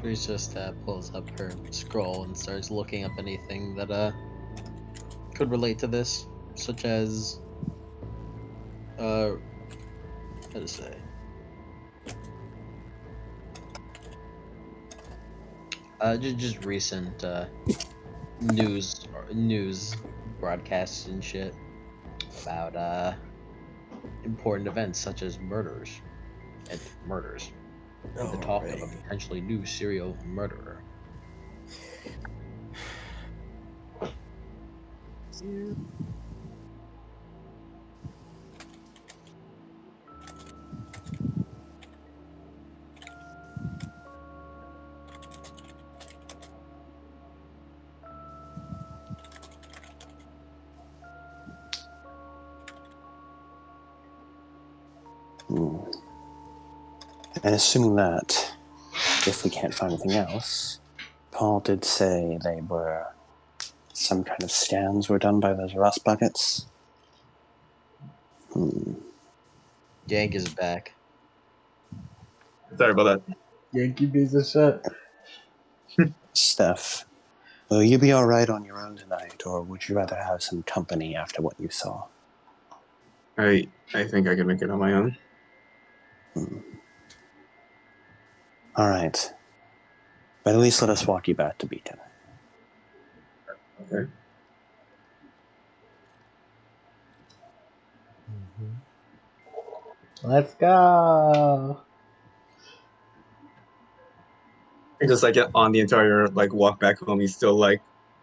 Breeze just pulls up her scroll and starts looking up anything that could relate to this, such as how to say just recent news broadcasts and shit about important events such as murders and the talk of a Alrighty. potentially new serial murderer. And assuming that, if we can't find anything else, Paul did say they were some kind of scans were done by those rust buckets. Yank is back. Sorry about that. Yankee piece of shit. Steph, will you be alright on your own tonight, or would you rather have some company after what you saw? I think I can make it on my own. Alright. But at least let us walk you back to Beacon. Okay. Let's go. And just like on the entire like walk back home, he's still like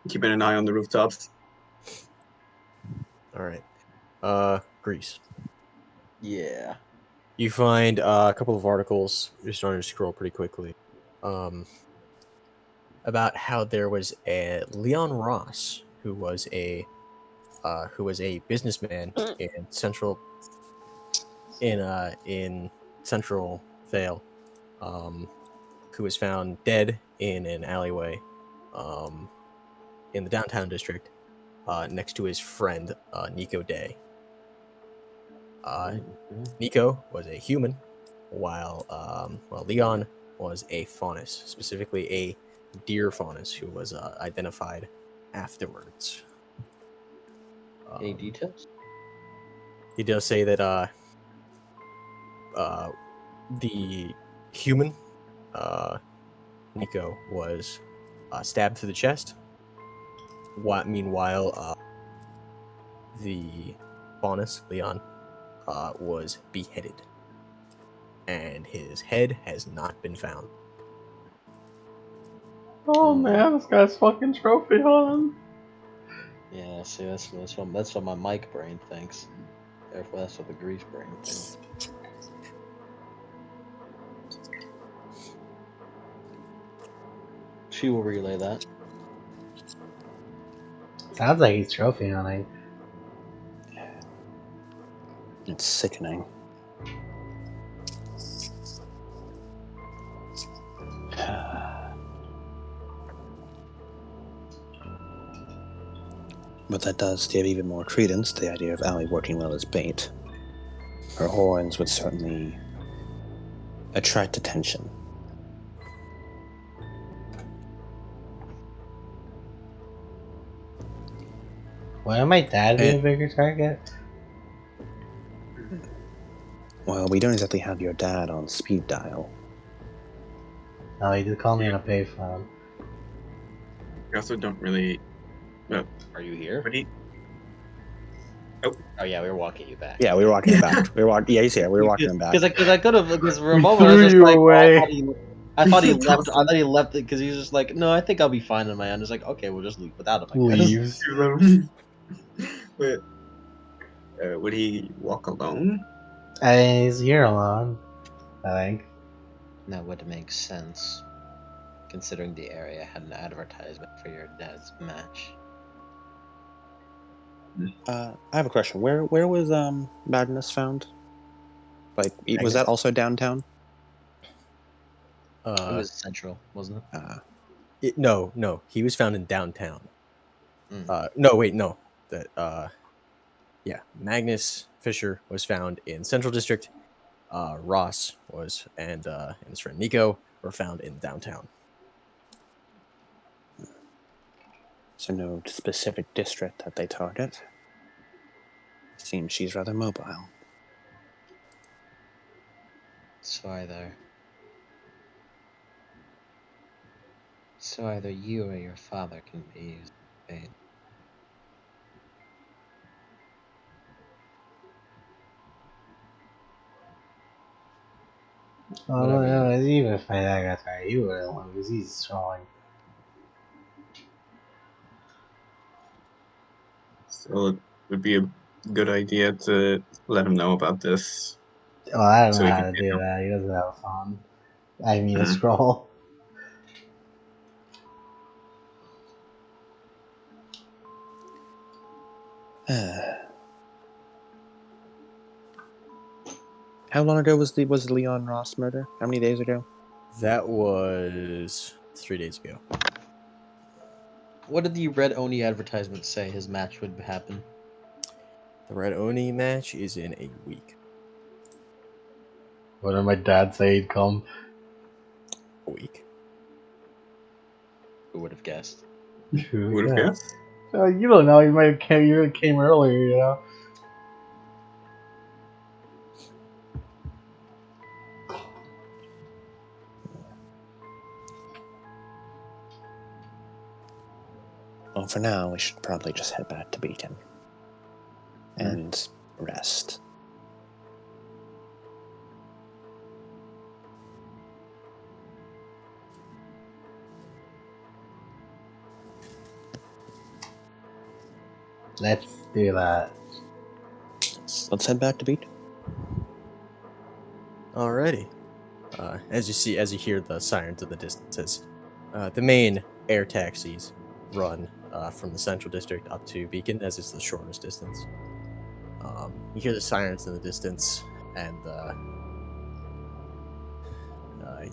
keeping an eye on the rooftops. Alright. Greece. Yeah. You find a couple of articles. You're starting to scroll pretty quickly. About how there was a Leon Ross who was a businessman in central Vale, who was found dead in an alleyway, in the downtown district, next to his friend Nico Day. Nico was a human, while Leon was a faunus, specifically a deer faunus, who was identified afterwards. Any details? He does say that the human, Nico, was stabbed through the chest. Meanwhile, the Faunus, Leon, was beheaded. And his head has not been found. Oh man, this guy's fucking trophy hunting. Yeah, see, that's what my Mike brain thinks. Therefore, that's what the Grease brain thinks. She will relay that. Sounds like he's trophy hunting. It's sickening. But that does give even more credence to the idea of Allie working well as bait. Her horns would certainly attract attention. Why might Dad be a bigger target? Well, we don't exactly have your dad on speed dial. No, he did call me on a payphone. We also don't really. Are you here? But he. Oh yeah, we were walking you back. Yeah, we were walking him back. Yeah, he's here. We were walking him back. Because I could have, because for a We moment I was threw just you like, away. I thought he left. I thought he left it because he was just like, no, I think I'll be fine on my own. It's like, okay, we'll just leave without him. I guess. Leaves. Wait, would he walk alone? He's here alone, I think. That would make sense, considering the area had an advertisement for your dad's match. I have a question. Where was Magnus found? Like, was Magnus? that also downtown? It was central, wasn't it? No. He was found in downtown. Mm. No. Magnus Fisher was found in Central District. Ross and his friend Nico were found in downtown. So no specific district that they target. Seems she's rather mobile. So either you or your father can be used as bait. Oh, Whatever you no, want. even if my dad got tired, he wouldn't lose. He's strong. So it would be a good idea to let him know about this. Well, I don't So know he how can to get do help. that. He doesn't have a phone. I mean, a Mhm. scroll. How long ago was the Leon Ross murder? How many days ago? That was 3 days ago. What did the Red Oni advertisement say his match would happen? The Red Oni match is in a week. What did my dad say he'd come? A week. Who would have guessed? Who would have guessed? You don't know. He might have came earlier, you know? Well, for now, we should probably just head back to Beacon. And rest. Let's do that. Let's head back to Beacon. Alrighty. As you hear the sirens in the distance, the main air taxis run from the Central District up to Beacon, as it's the shortest distance. You hear the sirens in the distance, and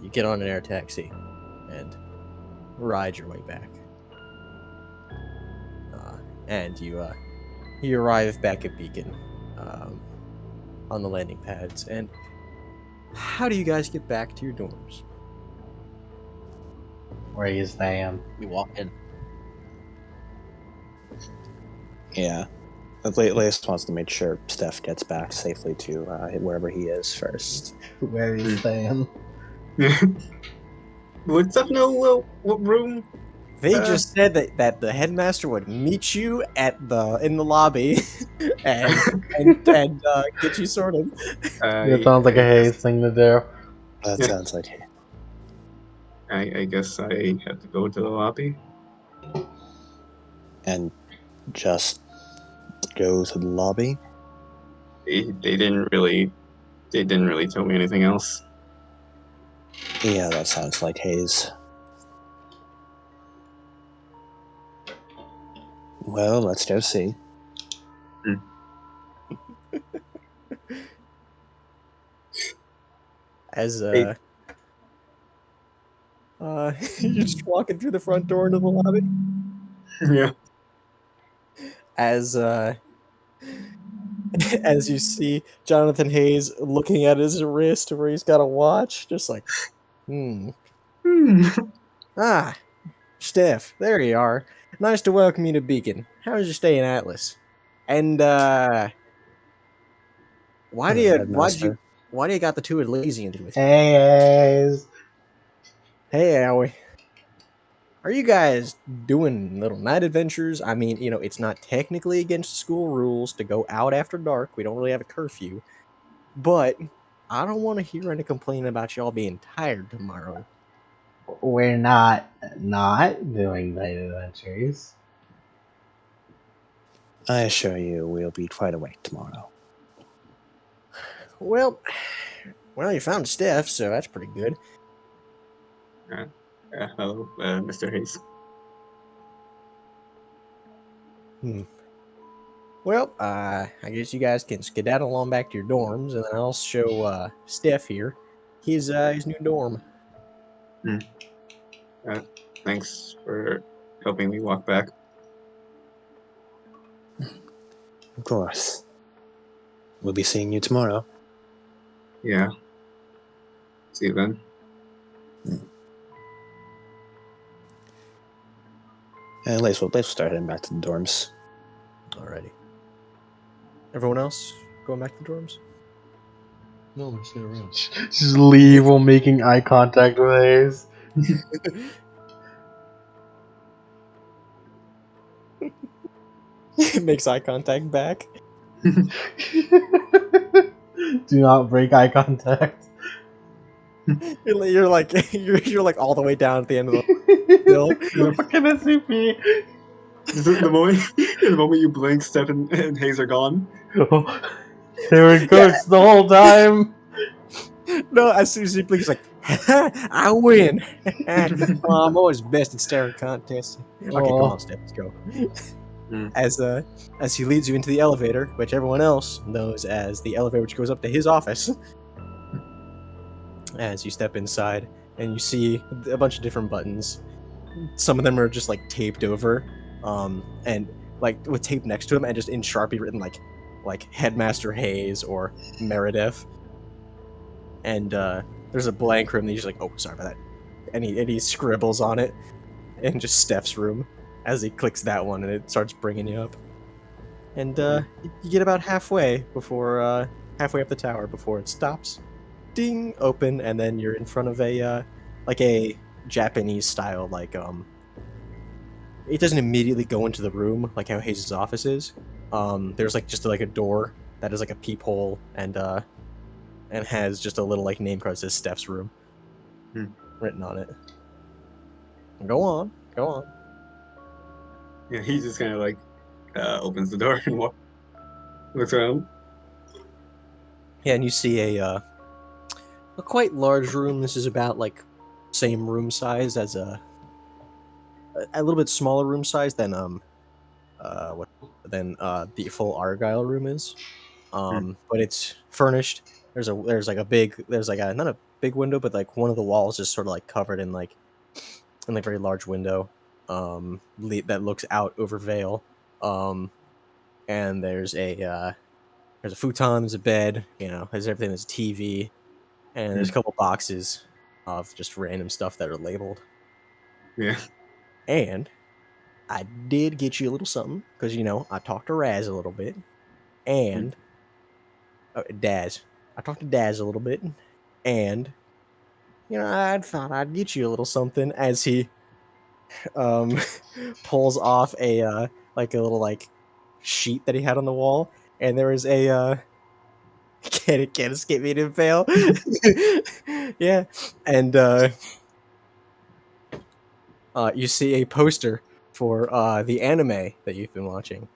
you get on an air taxi and ride your way back. And you arrive back at Beacon on the landing pads. And how do you guys get back to your dorms? Where you staying? We walk in. Yeah. Lace wants to make sure Steph gets back safely to wherever he is first. Where he's staying. Would Steph know what room? They just said that the headmaster would meet you in the lobby and get you sorted. It sounds like a Hayes thing to do. That Yeah. sounds like I guess I have to go to the lobby. and just go to the lobby. They didn't really tell me anything else. Yeah, that sounds like Hayes. Well, let's go see. As Hey. you're just walking through the front door into the lobby. Yeah. As as you see Jonathan Hayes looking at his wrist where he's got a watch, just like, Ah, Steph, there you are. Nice to welcome you to Beacon. How was your stay in Atlas? And why do Headmaster. you got the two Elysians with you? Hayes. Hey, Aoi. Are you guys doing little night adventures? I mean, it's not technically against school rules to go out after dark. We don't really have a curfew. But I don't want to hear any complaint about y'all being tired tomorrow. We're not doing night adventures. I assure you, we'll be quite awake tomorrow. Well, you found Steph, so that's pretty good. Hello, Mr. Hayes. Well, I guess you guys can skedaddle on back to your dorms, and then I'll show Steph here his new dorm. Thanks for helping me walk back. Of course. We'll be seeing you tomorrow. Yeah. See you then. And let's start heading back to the dorms. Alrighty. Everyone else going back to the dorms? No, we're still around. Just leave while making eye contact with Hayes. Makes eye contact back. Do not break eye contact. You're like you're like all the way down at the end of the hill. Fucking SCP. The moment you blink, Steph and Hayes are gone. They were ghosts the whole time. No, as soon as he blinks, like, I win. Oh, I'm always best at staring contests. Okay, come on, Steph, let's go. As he leads you into the elevator, which everyone else knows as the elevator which goes up to his office. As you step inside, and you see a bunch of different buttons. Some of them are just like taped over, and like with tape next to them, and just in Sharpie written like Headmaster Hayes or Meredith. And there's a blank room that he's like, oh, sorry about that. And he scribbles on it in just Steph's room as he clicks that one, and it starts bringing you up. And you get about halfway halfway up the tower before it stops. Ding, open, and then you're in front of a Japanese style, like it doesn't immediately go into the room like how Hayes' office is. There's like just like a door that is like a peephole and has just a little like name card that says Steph's room written on it. Go on. Yeah, he just kind of like opens the door and looks around. Yeah, and you see a quite large room. This is about like same room size as a little bit smaller room size than the full Argyle room is. But it's furnished. There's like a not a big window, but like one of the walls is sort of like covered in like very large window that looks out over Vale. And there's a futon, there's a bed, there's everything, there's a TV, and there's a couple boxes of just random stuff that are labeled. Yeah. And I did get you a little something because I talked to Raz a little bit, and Daz. I talked to Daz a little bit, and I thought I'd get you a little something as he um pulls off a like a little like sheet that he had on the wall, and there was a can't escape me to fail. Yeah, and you see a poster for the anime that you've been watching.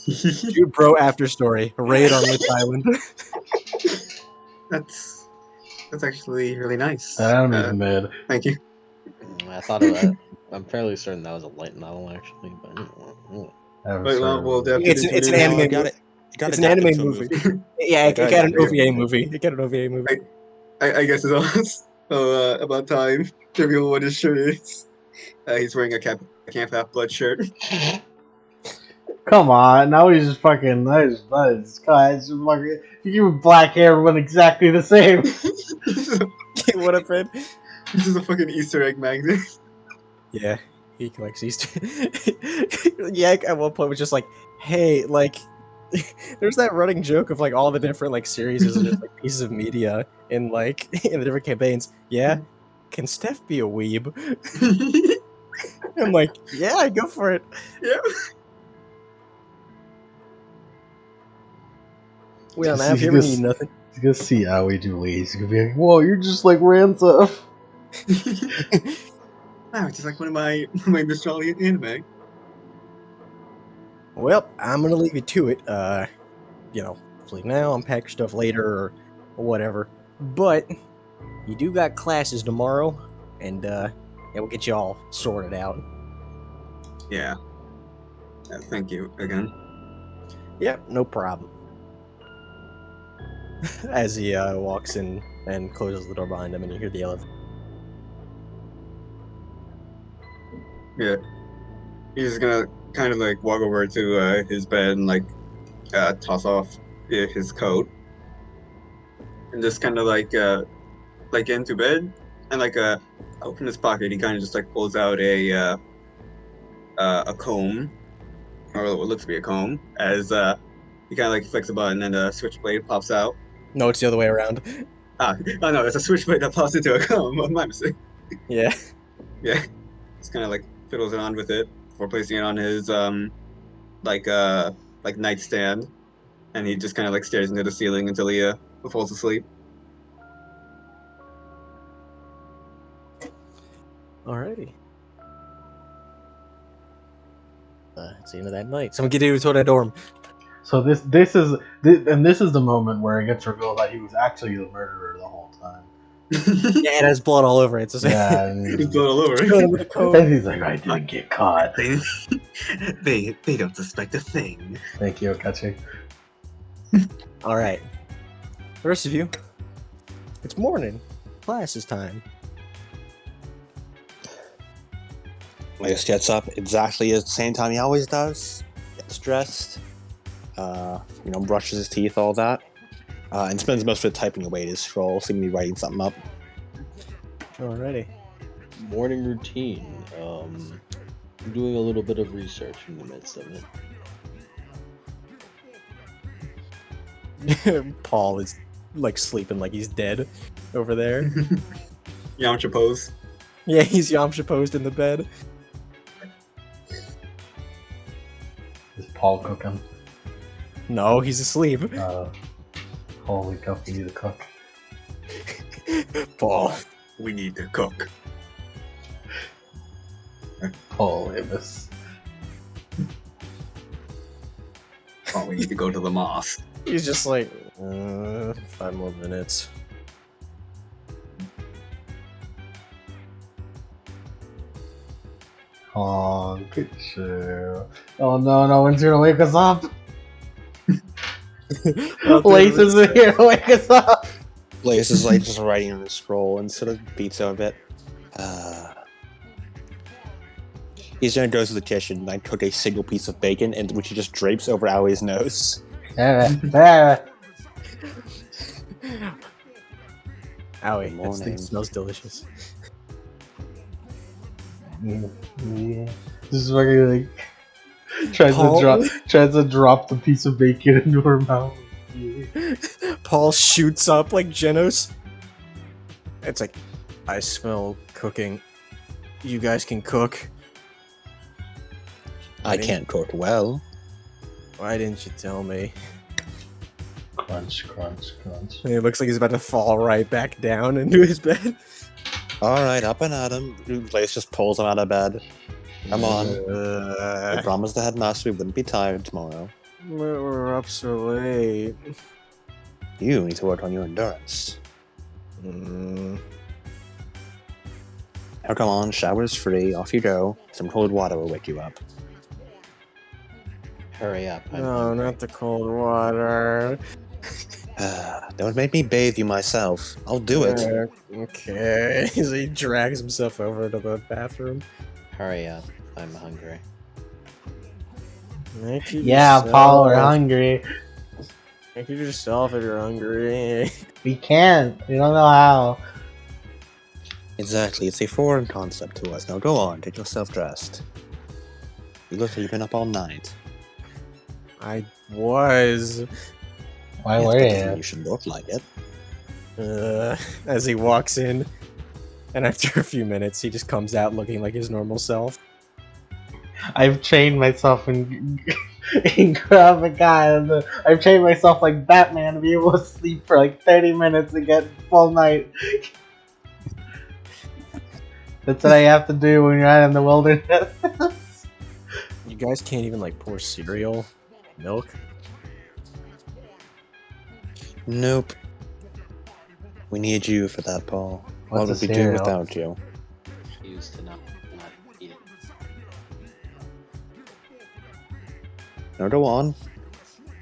Dude Bro After Story, Raid on Lich Island. That's actually really nice. That anime's mid. Thank you. I thought of that. I'm fairly certain that was a light novel, actually. But Wait, well, we'll adapt It's it an into anime. it got It's an adapted anime to a movie. movie. Yeah, it got got an adapted to a OVA movie. movie. It got an OVA movie. I guess it's us. So about time to reveal what his shirt is. He's wearing a Camp Half Blood shirt. Come on, now he's just fucking nice. Guys, you give black hair, everyone exactly the same. What up, Fred? This is a fucking Easter egg magnet. Yeah, he collects Easter. Yank at one point was just like, "Hey, like." There's that running joke of like all the different like series and just like pieces of media in like in the different campaigns. Yeah, can Steph be a weeb? I'm like, yeah, go for it. Yeah. We don't have here. We need nothing. He's gonna see how we do He's gonna be like, whoa, you're just like Ranza. Wow, it's just like one of my nostalgia anime. Well, I'm gonna leave you to it. Sleep now, unpack your stuff later, or whatever. But you do got classes tomorrow, and we'll get you all sorted out. Yeah. Thank you again. Yep, no problem. As he walks in and closes the door behind him, and you hear the elevator. Yeah. He's gonna kind of like walk over to his bed and like toss off his coat, and just kind of like into bed, and like open his pocket. He kind of just like pulls out a comb, or what looks to be a comb, as he kind of like flicks a button and a switchblade pops out. No, it's the other way around. Oh no, it's a switchblade that pops into a comb. My mistake. Yeah. Yeah. Just kind of like fiddles around with it before placing it on his like nightstand, and he just kind of like stares into the ceiling until he falls asleep. Alrighty. It's the end of that night. Someone get into that dorm. So this is the moment where it gets revealed that he was actually the murderer the whole time. Yeah, it has blood all over it. So Yeah, and He's blood all over. and he's like, I didn't get caught. They don't suspect a thing. Thank you, Okachi. All right. The rest of you, it's morning. Class is time. Leos gets up exactly at the same time he always does. Gets dressed. Brushes his teeth, all that. And spends most of it typing away his scroll, seemingly writing something up. Alrighty. morning routine. I'm doing a little bit of research in the midst of it. Paul is like sleeping like he's dead over there. Yamcha pose. Yeah, he's Yamcha posed in the bed. Is Paul cooking? No, he's asleep. Holy cow, we need to cook. Paul. We need to cook. Paul Amos. Oh, we need to go to the mosque. He's just like, 5 more minutes. Oh, good show. Oh no, one's here to wake us up. Lace is here to wake us up. Leos is like just writing on his scroll and sort of beats him a bit. He's gonna go to the kitchen and like, cook a single piece of bacon, and which he just drapes over Aui's nose. Owie, that thing smells delicious. Yeah. Just fucking like Paul? tries to drop the piece of bacon into her mouth. Yeah. Paul shoots up like Genos. It's like, I smell cooking. You guys can cook. I can't cook well. Why didn't you tell me? Crunch, crunch, crunch. And it looks like he's about to fall right back down into his bed. Alright, up and at him. Blaze just pulls him out of bed. Come on. We promised the headmaster we wouldn't be tired tomorrow. We're up so late. You need to work on your endurance. Mm. Now come on, shower's free, off you go. Some cold water will wake you up. Hurry up. I'm No, hungry. not the cold water. Don't make me bathe you myself. I'll do it. Okay. So he drags himself over to the bathroom. Hurry up. I'm hungry. Make it Yeah, yourself. Paul, we're hungry. Make it yourself if you're hungry. We can't. We don't know how. Exactly, it's a foreign concept to us. Now go on, get yourself dressed. You look like you've been up all night. I was. Why Yes, were but doesn't mean you? you should look like it. As he walks in, and after a few minutes, he just comes out looking like his normal self. I've trained myself in Krav Maga. I've trained myself like Batman to be able to sleep for like 30 minutes and get full night. That's what I have to do when you're out in the wilderness. You guys can't even like pour cereal, milk. Nope. We need you for that, Paul. What What's would a we do cereal? without you? Used to not eat it. Now go on.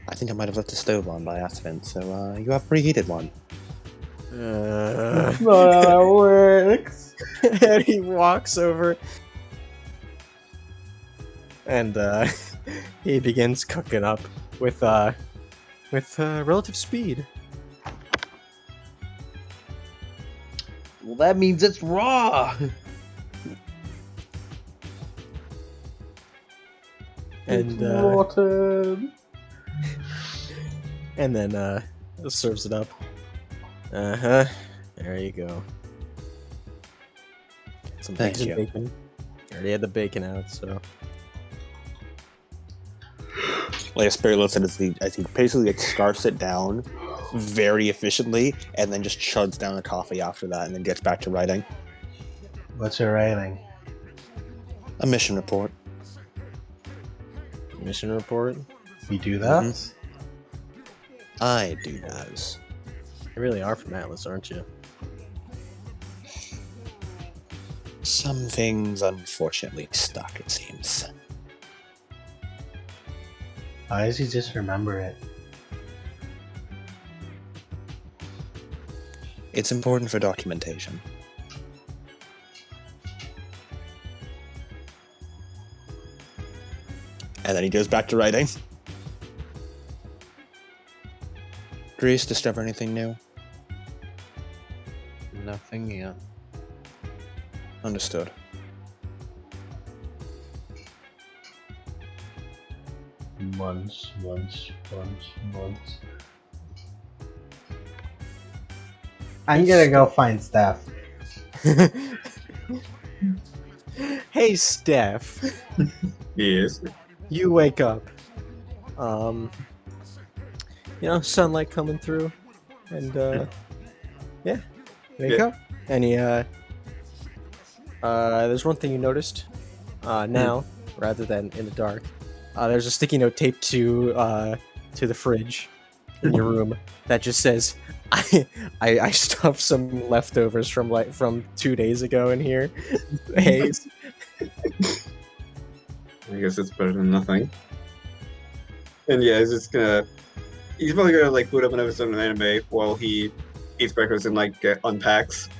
I think I might have left the stove on by accident, so you have preheated one. That's not how that works. And he walks over and he begins cooking up with relative speed. Well, that means it's raw. And rotten. and then serves it up. Uh-huh. There you go. Some Thank eggs and you. bacon. You already had the bacon out, so Like a spirit looks at it as he basically like scarfs it down very efficiently, and then just chugs down the coffee after that, and then gets back to writing What's your rating? a mission report. mission report. You do that? I do those. You really are from Atlas, aren't you? Some things unfortunately stuck, it seems. Why does he just remember it? It's important for documentation. And then he goes back to writing. Grease, discover anything new? Nothing yet. Understood. Munch, munch, munch, munch. I'm gonna go find Steph. Hey, Steph. Yes. You wake up. Sunlight coming through, and yeah, wake Yeah. up. And there's one thing you noticed. Now, rather than in the dark, there's a sticky note taped to the fridge in your room that just says, "I stuffed some leftovers from 2 days ago in here." Hey. I guess it's better than nothing. And yeah, he's probably gonna like boot up an episode of anime while he eats breakfast and like unpacks.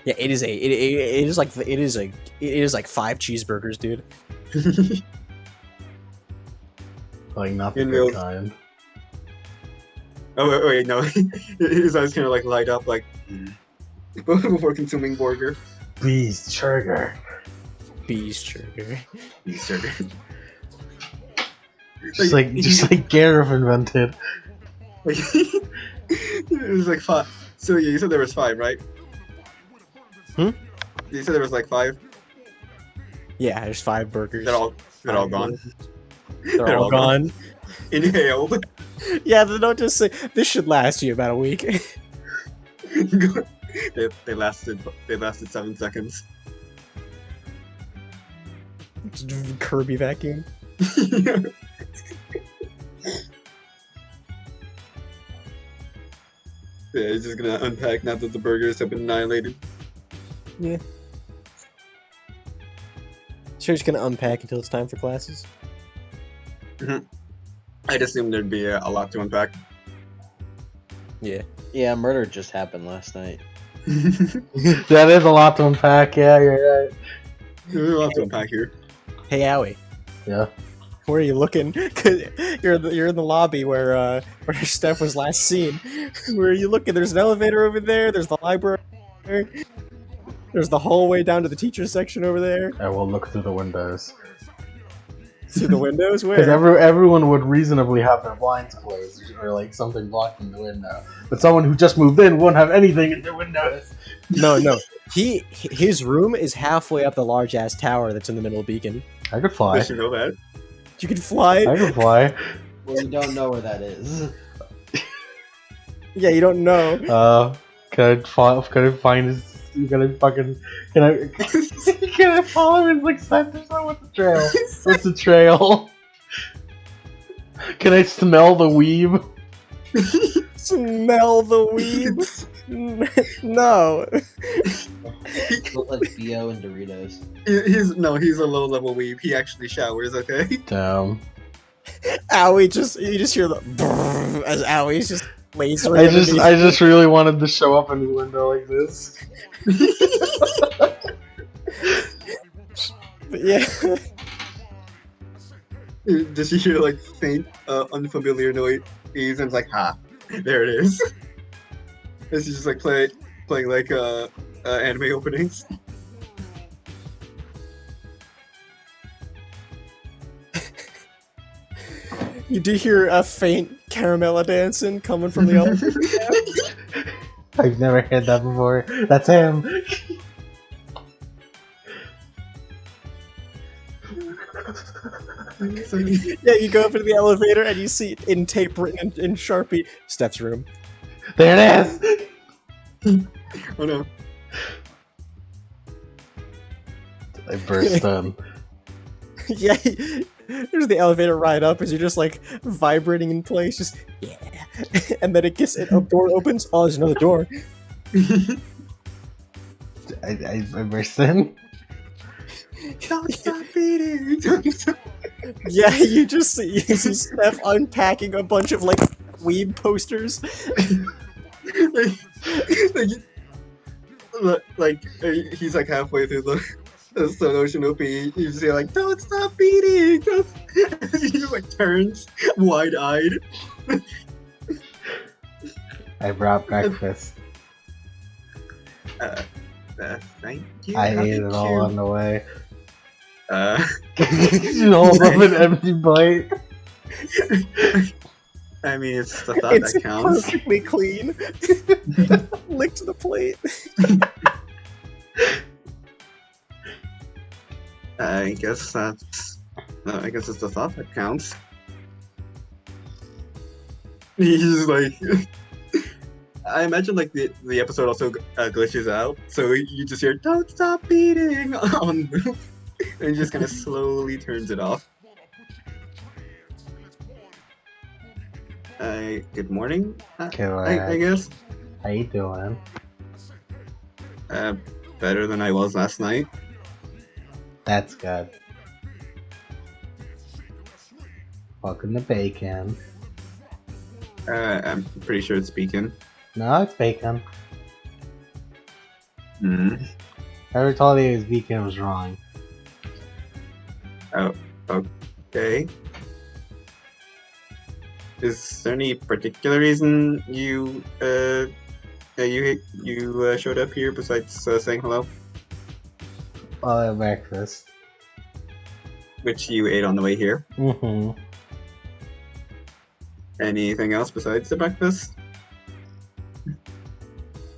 Yeah, it is like 5 cheeseburgers, dude. Like not the In good real- kind. Oh wait, no. His eyes kind of like light up like before consuming burger. Please, sugar. Beast Trigger. Beast Trigger. Just like Gareth invented. Like, it was like 5. So you said there was 5, right? Hmm? You said there was like 5. Yeah, there's 5 burgers. They're all gone. They're all gone. Inhaled. Yeah, they don't just say this should last you about a week. they lasted 7 seconds. Kirby vacuum. Yeah, he's just gonna unpack now that the burgers have been annihilated. Yeah. Sure, just gonna unpack until it's time for classes. I'd assume there'd be a lot to unpack. Yeah. Yeah, murder just happened last night. That is a lot to unpack. Yeah, you're right. There's a lot to unpack here. Hey, Owie. Yeah. Where are you looking? 'Cause you're in the lobby where Steph was last seen. Where are you looking? There's an elevator over there. There's the library. There's the hallway down to the teacher's section over there. I will look through the windows. Through the windows? Because Where? everyone would reasonably have their blinds closed or like something blocking the window. But someone who just moved in wouldn't have anything in their windows. No. His room is halfway up the large ass tower that's in the middle of Beacon. I could fly. Does she know that? You can fly. I could fly. Well, you don't know where that is. Yeah, you don't know. Can I find his? Can I follow him in like steps or something? What's the trail? What's the trail? Can I smell the weeb? Smell the weeds. No. Look like Bio and Doritos. He's a low level weeb. He actually showers, okay? Damn. Owie you just hear the brrrr as Owie's just lasering. I just really wanted to show up in the window like this. But yeah. Does she hear like faint, unfamiliar noise? And it's like, ha, there it is. And she's just like playing like anime openings. You do hear a faint caramella dancing coming from the elevator. I've never heard that before. That's him. Yeah, you go up into the elevator and you see in tape written in Sharpie, Steph's room. There it is. Oh no. I burst in. Yeah, there's the elevator ride up as you're just like vibrating in place, just yeah. And then a door opens. Oh, there's another door. I burst in. Don't stop beating! Don't stop. Yeah, you see Steph unpacking a bunch of like weeb posters. He's like halfway through the Sun Ocean opening. You see like, don't stop beating! He just like turns wide eyed. I brought breakfast. Thank you. I How ate did it all you- on the way. You hold up an empty bite. I mean, it's the thought It's that counts. perfectly clean. Licked the plate. I guess it's the thought that counts. He's like, I imagine like the episode also glitches out, so you just hear "Don't stop beating" on loop, and he just kind of slowly turns it off. Good morning. I guess. How you doing? Better than I was last night. That's good. Welcome to bacon. I'm pretty sure it's Beacon. No, it's bacon. Hmm. Whoever told you it was bacon was wrong. Okay. Is there any particular reason you showed up here besides saying hello? Well, at breakfast. which you ate on the way here. Mm-hmm. Anything else besides the breakfast?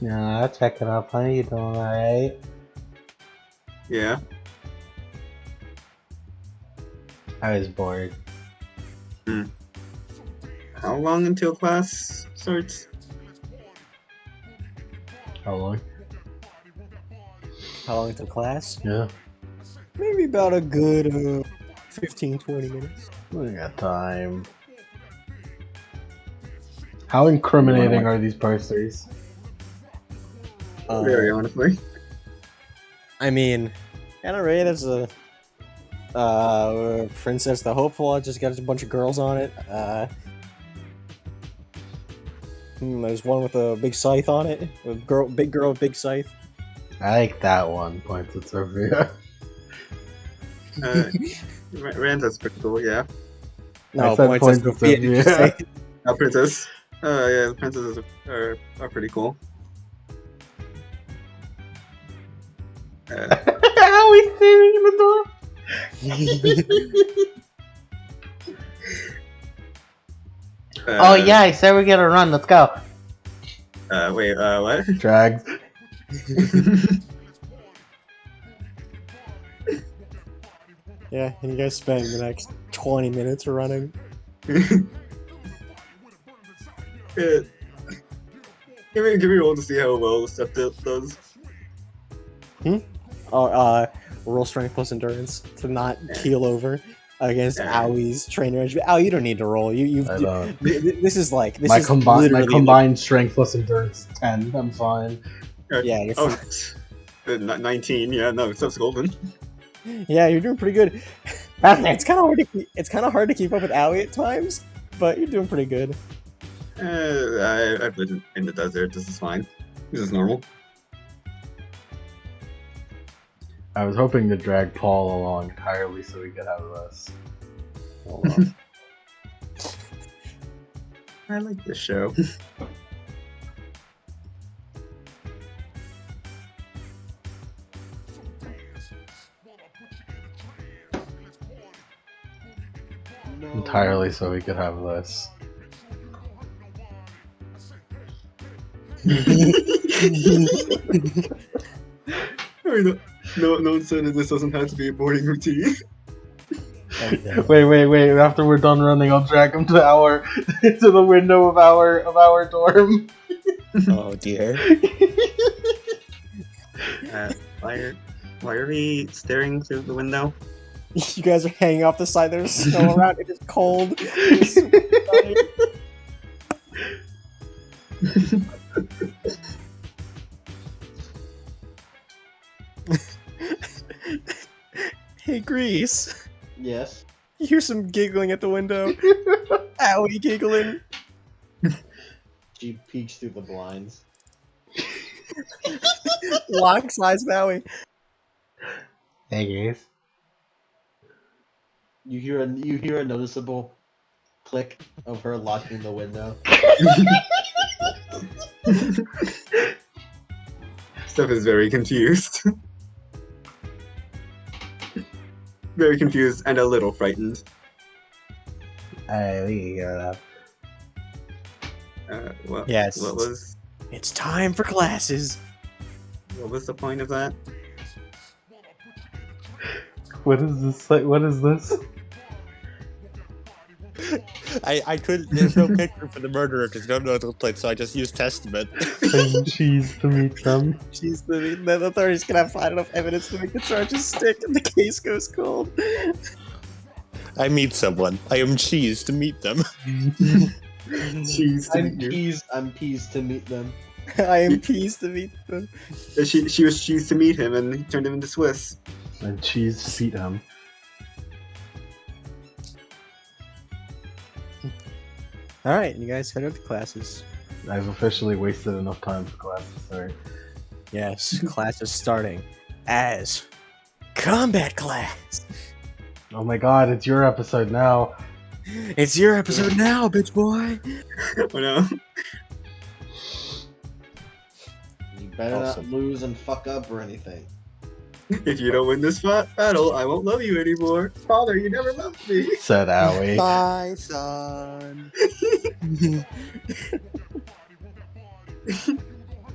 Nah, checking up. How you doing? Alright? Yeah. I was bored. How long until class starts? How long? How long until class? Yeah. Maybe about a good 15, 20 minutes. We got time. How incriminating are these posters? Very honestly. I mean, kind of right as a Princess the Hopeful. I just got a bunch of girls on it. There's one with a big scythe on it. A big girl with big scythe. I like that one. Points at Sophia. Randa's pretty cool, yeah. No, I said points at points at Sophia. Did you Sophia. say? Princess. Yeah, the princesses are pretty cool. How we standing in the door? Oh yeah, I said we're gonna run. Let's go. Wait, what? Drags. Yeah, and you guys spend the next 20 minutes running. Give me a roll to see how well Step does. Roll strength plus endurance to not keel over against Owie's trainer edge. Owie, you don't need to roll. I don't. This is My literally combined strength plus endurance 10. I'm fine. Yeah, you're Oh, 19. Yeah, no, Steph's golden. Yeah, you're doing pretty good. It's kind of hard to keep up with Owie at times, but you're doing pretty good. I've lived in the desert. This is fine. This is normal. I was hoping to drag Paul along entirely so we could have this. Hold on. I like this show. Entirely so we could have this. No one said that this doesn't have to be a boarding routine. Wait. After we're done running, I'll drag him to to the window of our dorm. Oh dear. Why are we staring through the window? You guys are hanging off the side. There's snow around. It is cold. Hey, Grease. Yes. You hear some giggling at the window. Owie giggling. She peeks through the blinds. Locks eyes with Owie. Hey guys. You hear a noticeable click of her locking the window. Steph is very confused. Very confused and a little frightened. Alright, we can go Yes. What was It's time for classes. the point of that? What is this? What is this? I couldn't. There's no picture for the murderer because I don't know what it looks like, so I just used Testament. Plain cheese to meet them. She's the authorities can find enough evidence to make the charges stick, and the case goes cold. I meet someone. I am cheese to meet them. Cheese to meet you. I'm peased to meet them. I am pleased to meet them. She was cheese to meet him and he turned him into Swiss. And cheese to beat him. Alright, you guys head up to classes. I've officially wasted enough time for class to start. Yes, class is starting as combat class. Oh my god, it's your episode now. It's your episode now, bitch boy. Oh no. You better Awesome. not lose and fuck up or anything. If you don't win this battle, I won't love you anymore. Father, you never loved me. Said Owie. My son.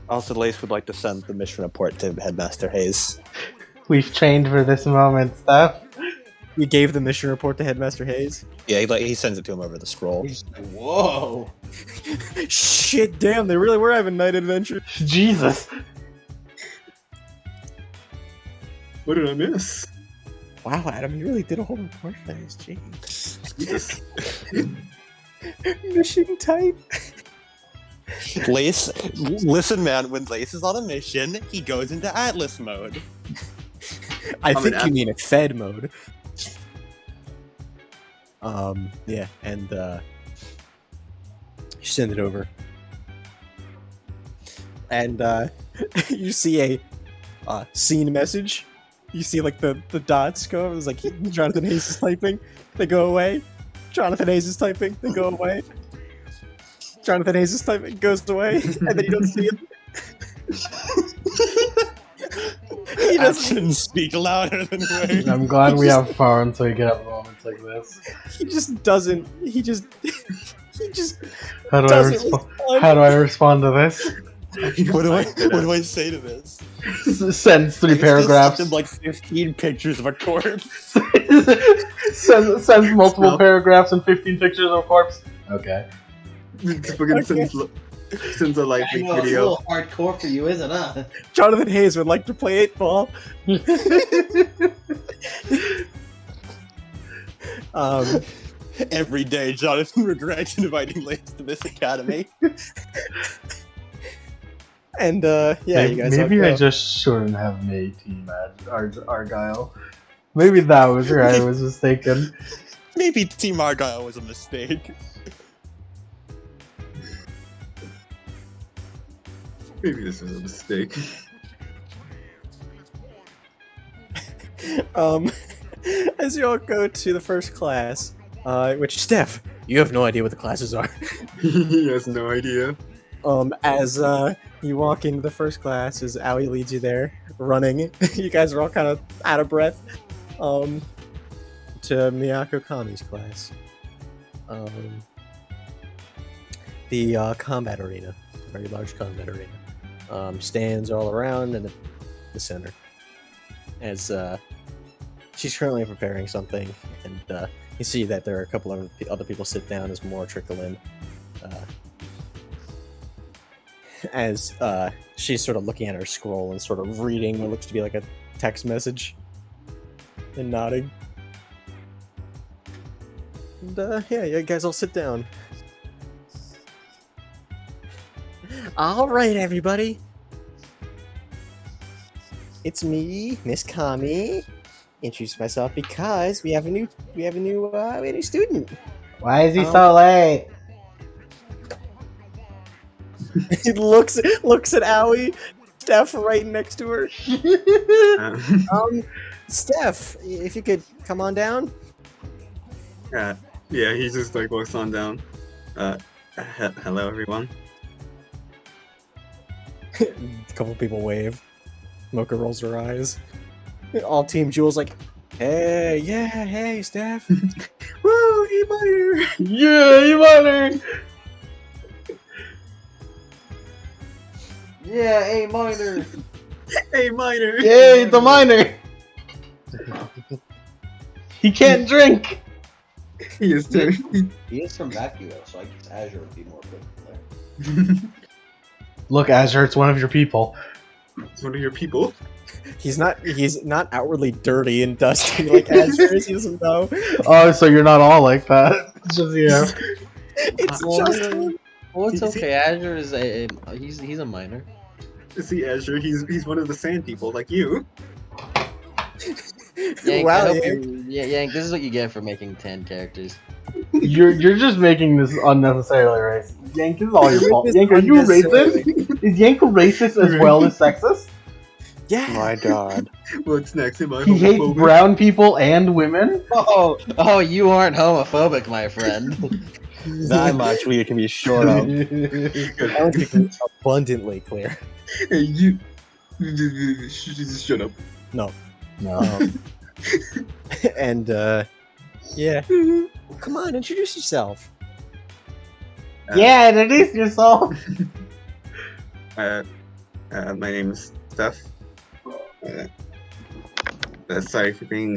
Also, Lace would like to send the mission report to Headmaster Hayes. We've trained for this moment, Steph. You gave the mission report to Headmaster Hayes. Yeah, he sends it to him over the scroll. Whoa. Shit, damn, they really were having night adventure. Jesus. What did I miss? Wow, Adam, you really did a whole report for this, jeez. Jesus. Mission type. Lace, listen, man. When Lace is on a mission, he goes into Atlas mode. I I'm think an you mean a Fed mode. Yeah, and you send it over, and you see a scene message. You see like the dots go. It was like Jonathan Hayes is typing. They go away. Jonathan Hayes is typing. They go away. Jonathan Hayes is typing. Goes away, and then you don't see it. He doesn't. Actions speak louder than words. I'm glad we have fun so we can have moments like this. He just doesn't. He just. How do doesn't respond? How do I respond to this? What do I say to this? Sends 3 paragraphs. Send like 15 pictures of a corpse. Sends multiple No. paragraphs and 15 pictures of a corpse. Okay. Fucking sends a live I know, it's a video. little hardcore for you, isn't it? Jonathan Hayes would like to play 8-ball. Every day, Jonathan regrets inviting Lace to this academy. And yeah, you guys. Maybe all I go. just shouldn't have made Team Argyle. Maybe that was where I was mistaken. Maybe Team Argyle was a mistake. Maybe this was a mistake. As you all go to the first class, which Steph, you have no idea what the classes are. He has no idea. As you walk into the first class, as Aoi leads you there, running, you guys are all kind of out of breath. To Miyako Kami's class. The combat arena, very large combat arena. Stands all around in the center. As she's currently preparing something, and you see that there are a couple of other people sit down as more trickle in. As she's sort of looking at her scroll and sort of reading what looks to be like a text message and nodding. And yeah, you guys all sit down. All right, everybody. It's me, Miss Kami. Introduce myself because we have a new student. Why is he so late? He looks at Aoi, Steph right next to her. Steph, if you could come on down. Yeah, he just like walks on down. Hello everyone. A couple people wave. Mocha rolls her eyes. All Team Jewel's like, hey, yeah, hey, Steph. Woo, E-minor! Yeah, you minor. Yeah, A minor. A-minor! Yay, the minor. He can't drink. He is too. He is from Vacuo, so I guess Azure would be more good there. Look, Azure, it's one of your people. It's one of your people. He's not outwardly dirty and dusty like Azure is. He doesn't know. Oh, so you're not all like that. It's just, you know. It's Well, just well, it's okay. Azure is he's a minor. See, Azure, he's one of the sand people, like you. Yank, Wow, I hope Yank. Yank, this is what you get for making 10 characters. You're just making this unnecessarily racist. Yank, this is all your You're fault. just Yank, are you unnecessarily- racist? Is Yank racist as well as sexist? Yeah. My god. What's next? Am I He hates homophobic? brown people and women? Oh, you aren't homophobic, my friend. That much we can be sure of. I want to be abundantly clear. Hey, you. Just shut up. No. No. And yeah, come on, introduce yourself. Yeah, introduce yourself. My name's Steph. Sorry for being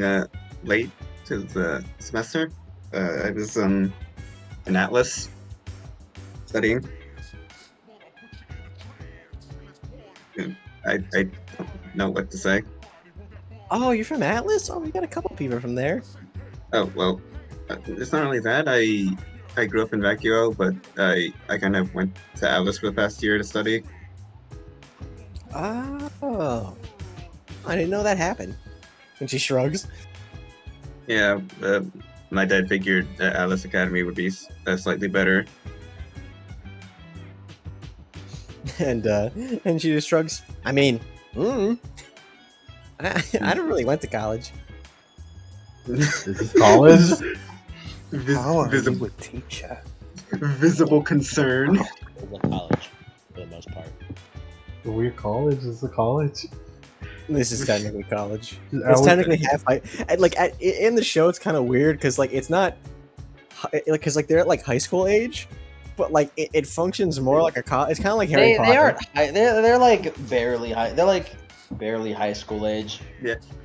late to the semester. I was in Atlas studying. I don't know what to say. Oh, you're from Atlas? Oh, we got a couple people from there. Oh well, it's not only that. I grew up in Vacuo, but I kind of went to Atlas for the past year to study. Oh, I didn't know that happened. And she shrugs. Yeah, my dad figured that Atlas Academy would be slightly better. And she just shrugs. I mean, I don't really went to college. This is college. Visible teacher? visible concern. It was a college for the most part. Weird college is a college. This is technically college. Are It's we- technically half high. In the show, it's kind of weird because like it's not because like they're at like high school age, but like it functions more like a college. It's kind of like Harry Potter. They aren't high. They're like barely high. They're like barely high school age.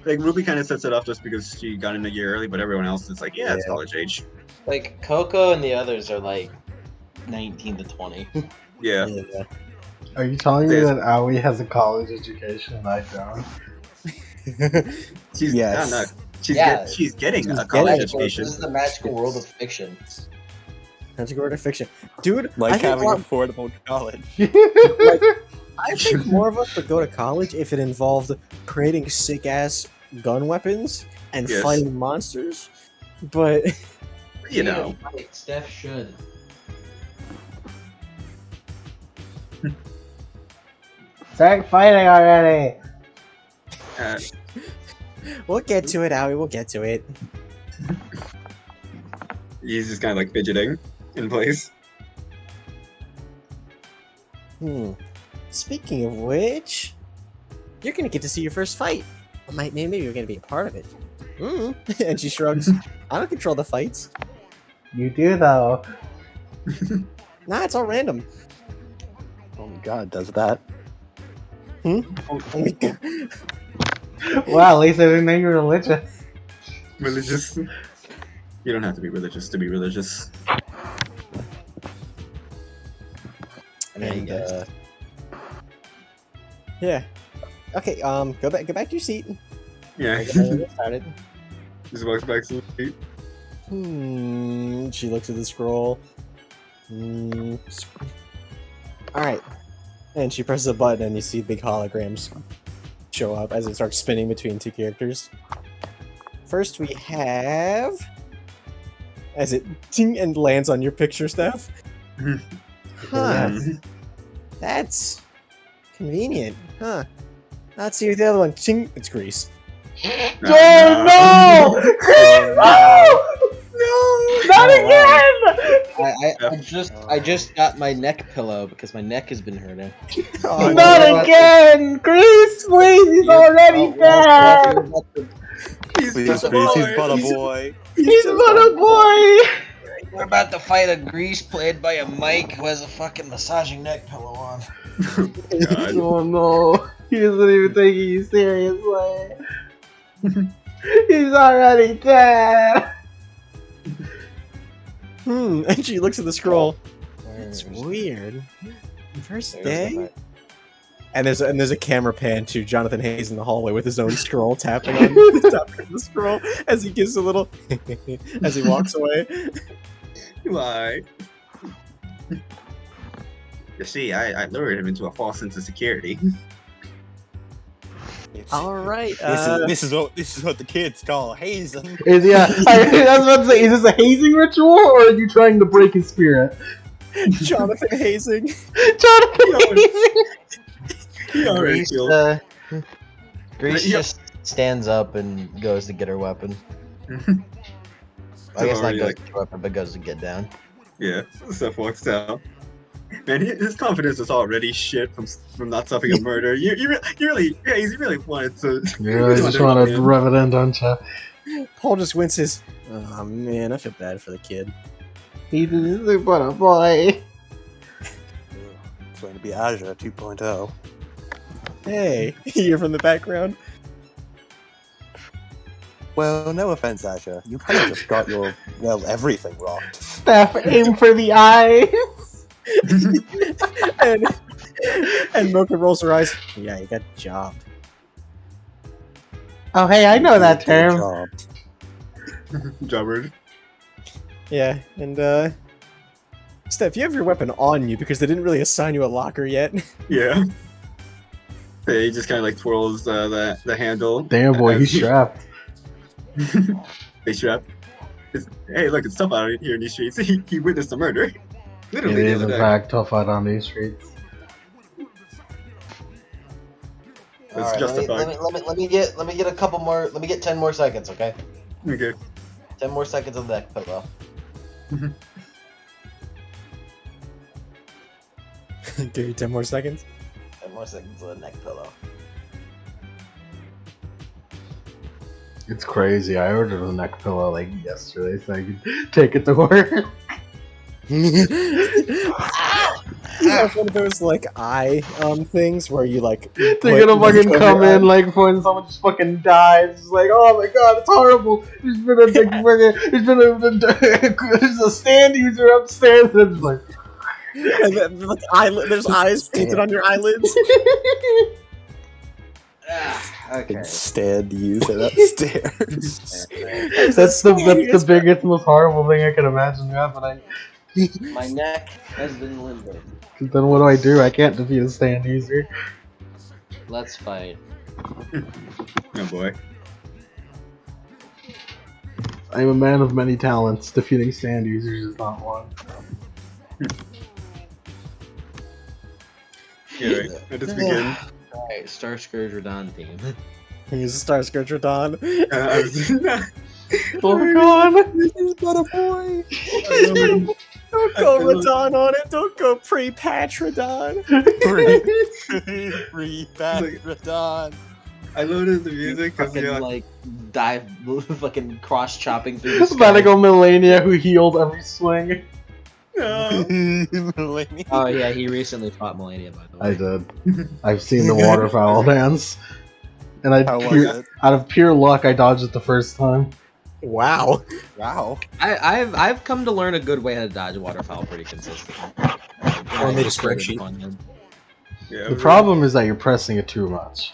Like Ruby kind of sets it off just because she got in a year early, but everyone else is like, yeah, it's Yeah. college age. Like Coco and the others are like 19 to 20. Yeah. Yeah. Are you telling me There's- that Aoi has a college education and I don't? She's Yes. no, she's Yeah. she's getting She's a college getting- education. This is the magical world of fiction. Magic word of fiction, dude. Like I think having more- affordable college. I think more of us would go to college if it involved creating sick ass gun weapons and Yes. fighting monsters. But You know, Steph should. Start fighting already. uh, we'll get to it, Aoi. We'll get to it. he's just kind of like fidgeting in place. Speaking of which, you're gonna get to see your first fight. Or maybe you're gonna be a part of it. And she shrugs. I don't control the fights. You do though. Nah, it's all random. Oh my god, does that? Oh my God. Wow, at least I didn't know you were religious. Religious. You don't have to be religious to be religious. And yeah. Okay. Go back to your seat. Yeah. Get started. Just walks back to the seat. She looks at the scroll. All right. And she presses a button, and you see big holograms show up as it starts spinning between two characters. First, we have as it ting and lands on your picture, Steph. Huh. That's convenient, huh? Let's see the other one. Ting. It's Grease. Oh no! No! Not again! I just got my neck pillow because my neck has been hurting. Oh, Not again! Grease, please! He's already dead! He's Please, just a please, he's boy. but a boy. He's but a boy! We're about to fight a Grease played by a Mike who has a fucking massaging neck pillow on. God. Oh no! He isn't even taking you seriously. He's already dead! And she looks at the scroll. It's weird. First day? And there's a camera pan to Jonathan Hayes in the hallway with his own scroll tapping on the top of the scroll as he gives a little as he walks away. Why? You see, I lured him into a false sense of security. All right. This is what the kids call hazing. Is I was about to say, is this a hazing ritual or are you trying to break his spirit? Jonathan Hazing. Jonathan hazing! He already Grease, killed. Grease Yeah. just stands up and goes to get her weapon. I guess not Already, goes like- to get her weapon, but goes to get down. Yeah, Steph walks out. Man, his confidence is already shit from not stopping a murder. You really, yeah, you really wanted to. You really just want to rub it in, don't you? Paul just winces. Oh man, I feel bad for the kid. He didn't but a boy. It's going to be Aja 2.0. Hey, you're from the background. Well, no offense, Aja. You kind of just got your, well, everything wrong. Steph, aim for the eyes. and Mocha rolls her eyes. Yeah, you got jobbed. Oh, hey, I know that Good term. job. Jobbered. Yeah, and Steph, you have your weapon on you because they didn't really assign you a locker yet. Yeah. Yeah, he just kind of like twirls the handle. Damn, boy, as he's strapped. They strap. Hey, look, it's tough out here in these streets. He witnessed a murder. It Literally the is, other in day. fact, tough out on these streets. It's Alright, justified. let me get a couple more. Let me get 10 more seconds, okay? Okay. 10 more seconds of that pillow. Give you 10 more seconds. 10 more seconds of the neck pillow. It's crazy. I ordered a neck pillow like yesterday so I could take it to work. You have one of those like eye things where you like They're gonna fucking come in like when someone just fucking dies. It's like, oh my god, it's horrible. There's been a big fucking, there's a stand user upstairs. And I'm just like, and then, like, there's eyes painted on your eyelids. Okay. Instead, use it upstairs. that's the biggest, most horrible thing I can imagine happening. My neck has been limbered. Then what do? I can't defeat a stand user. Let's fight. Oh boy. I'm a man of many talents. Defeating stand users is not one. Yeah, right. Let us begin. Alright, Star Scourge Radon team. Use the Star Scourge Radon. Oh my god! He's got a boy. Don't go Radon on it. Don't go pre-patch Radon. Radon. I loaded the music because Fucking like dive, fucking cross chopping through the sky. Medical Melania who healed every swing. Oh yeah, he recently fought Melania, by the way. I did. I've seen the waterfowl dance. And How was it? out of pure luck, I dodged it the first time. Wow. Wow. I've come to learn a good way to dodge waterfowl pretty consistently. I made a spreadsheet. Yeah, The problem is that you're pressing it too much.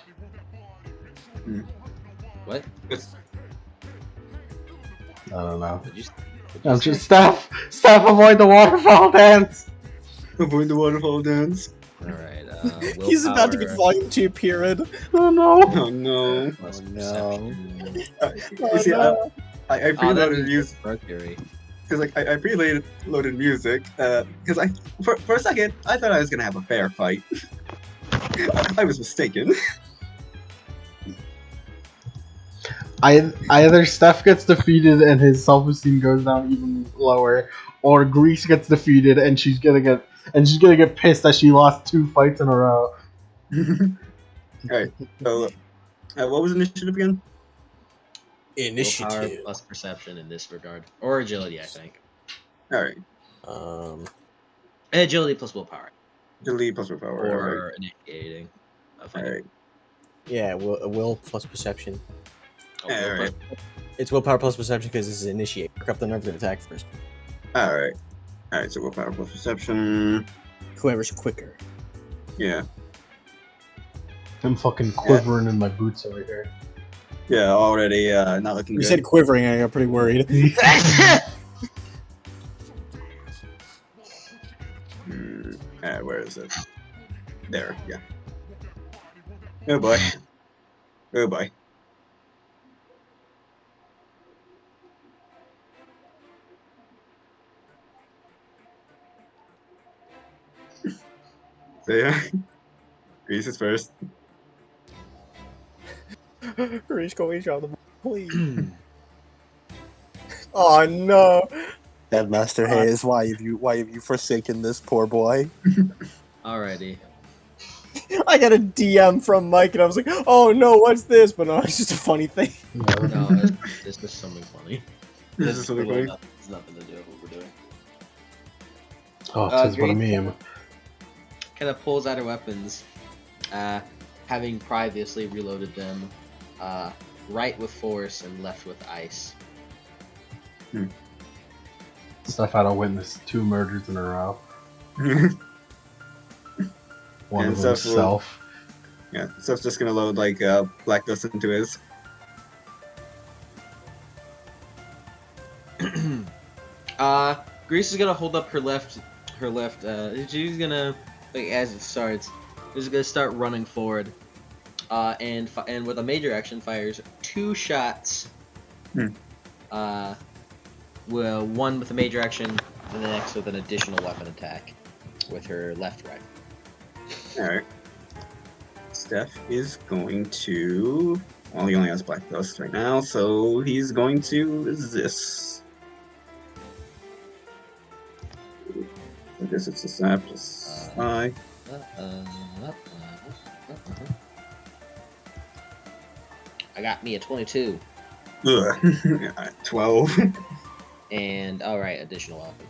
What? I don't know. Did you I'm just stop, avoid the waterfoll dance. avoid the waterfall dance. Alright, He's about to get willpower volume 2 period. Oh no! Oh no. plus Oh, no. perception. You see, no. I Oh, that preloaded means music Mercury. because like I preloaded music because for a second I thought I was gonna have a fair fight. I was mistaken. Either Steph gets defeated and his self-esteem goes down even lower, or Greece gets defeated and she's gonna get pissed that she lost 2 fights in a row. Alright, so what was initiative again? Willpower Initiative. plus perception in this regard. Or agility, I think. Alright, Agility plus willpower. delete plus willpower. Or initiating. Alright. Yeah, will plus perception. Alright. It's willpower plus perception because this is initiate. Look up the number to attack first. Alright. Alright, so willpower plus perception. Whoever's quicker. Yeah. I'm fucking quivering in my boots over here. Yeah, already not looking You good. said quivering, and I got pretty worried. Where is it? There, yeah. Oh boy. Oh boy. So yeah. Grease is first. Reach go each other, please. Oh no! Headmaster Hayes, why have you forsaken this poor boy? Alrighty. I got a DM from Mike, and I was like, "Oh no, what's this?" But no, it's just a funny thing. No, it's just something funny. This is really Literally funny. It's nothing to do with what we're doing. Oh, tis what a meme. Kind of pulls out her weapons, having previously reloaded them, right with force and left with ice. Stuff I don't witness 2 murders in a row. One And of them stuff will- self. Yeah, Steph's just gonna load like black dust into his. Grease is gonna hold up her left. She's gonna, like, as it starts, she's gonna start running forward. And with a major action fires 2 shots. Well, one with a major action, and the next with an additional weapon attack with her left rifle. Alright. Steph is going to. Well, he only has black dust right now, so he's going to resist. I guess it's a snap plus 5. I got me a 22. Ugh. 12. And, alright, additional weapon.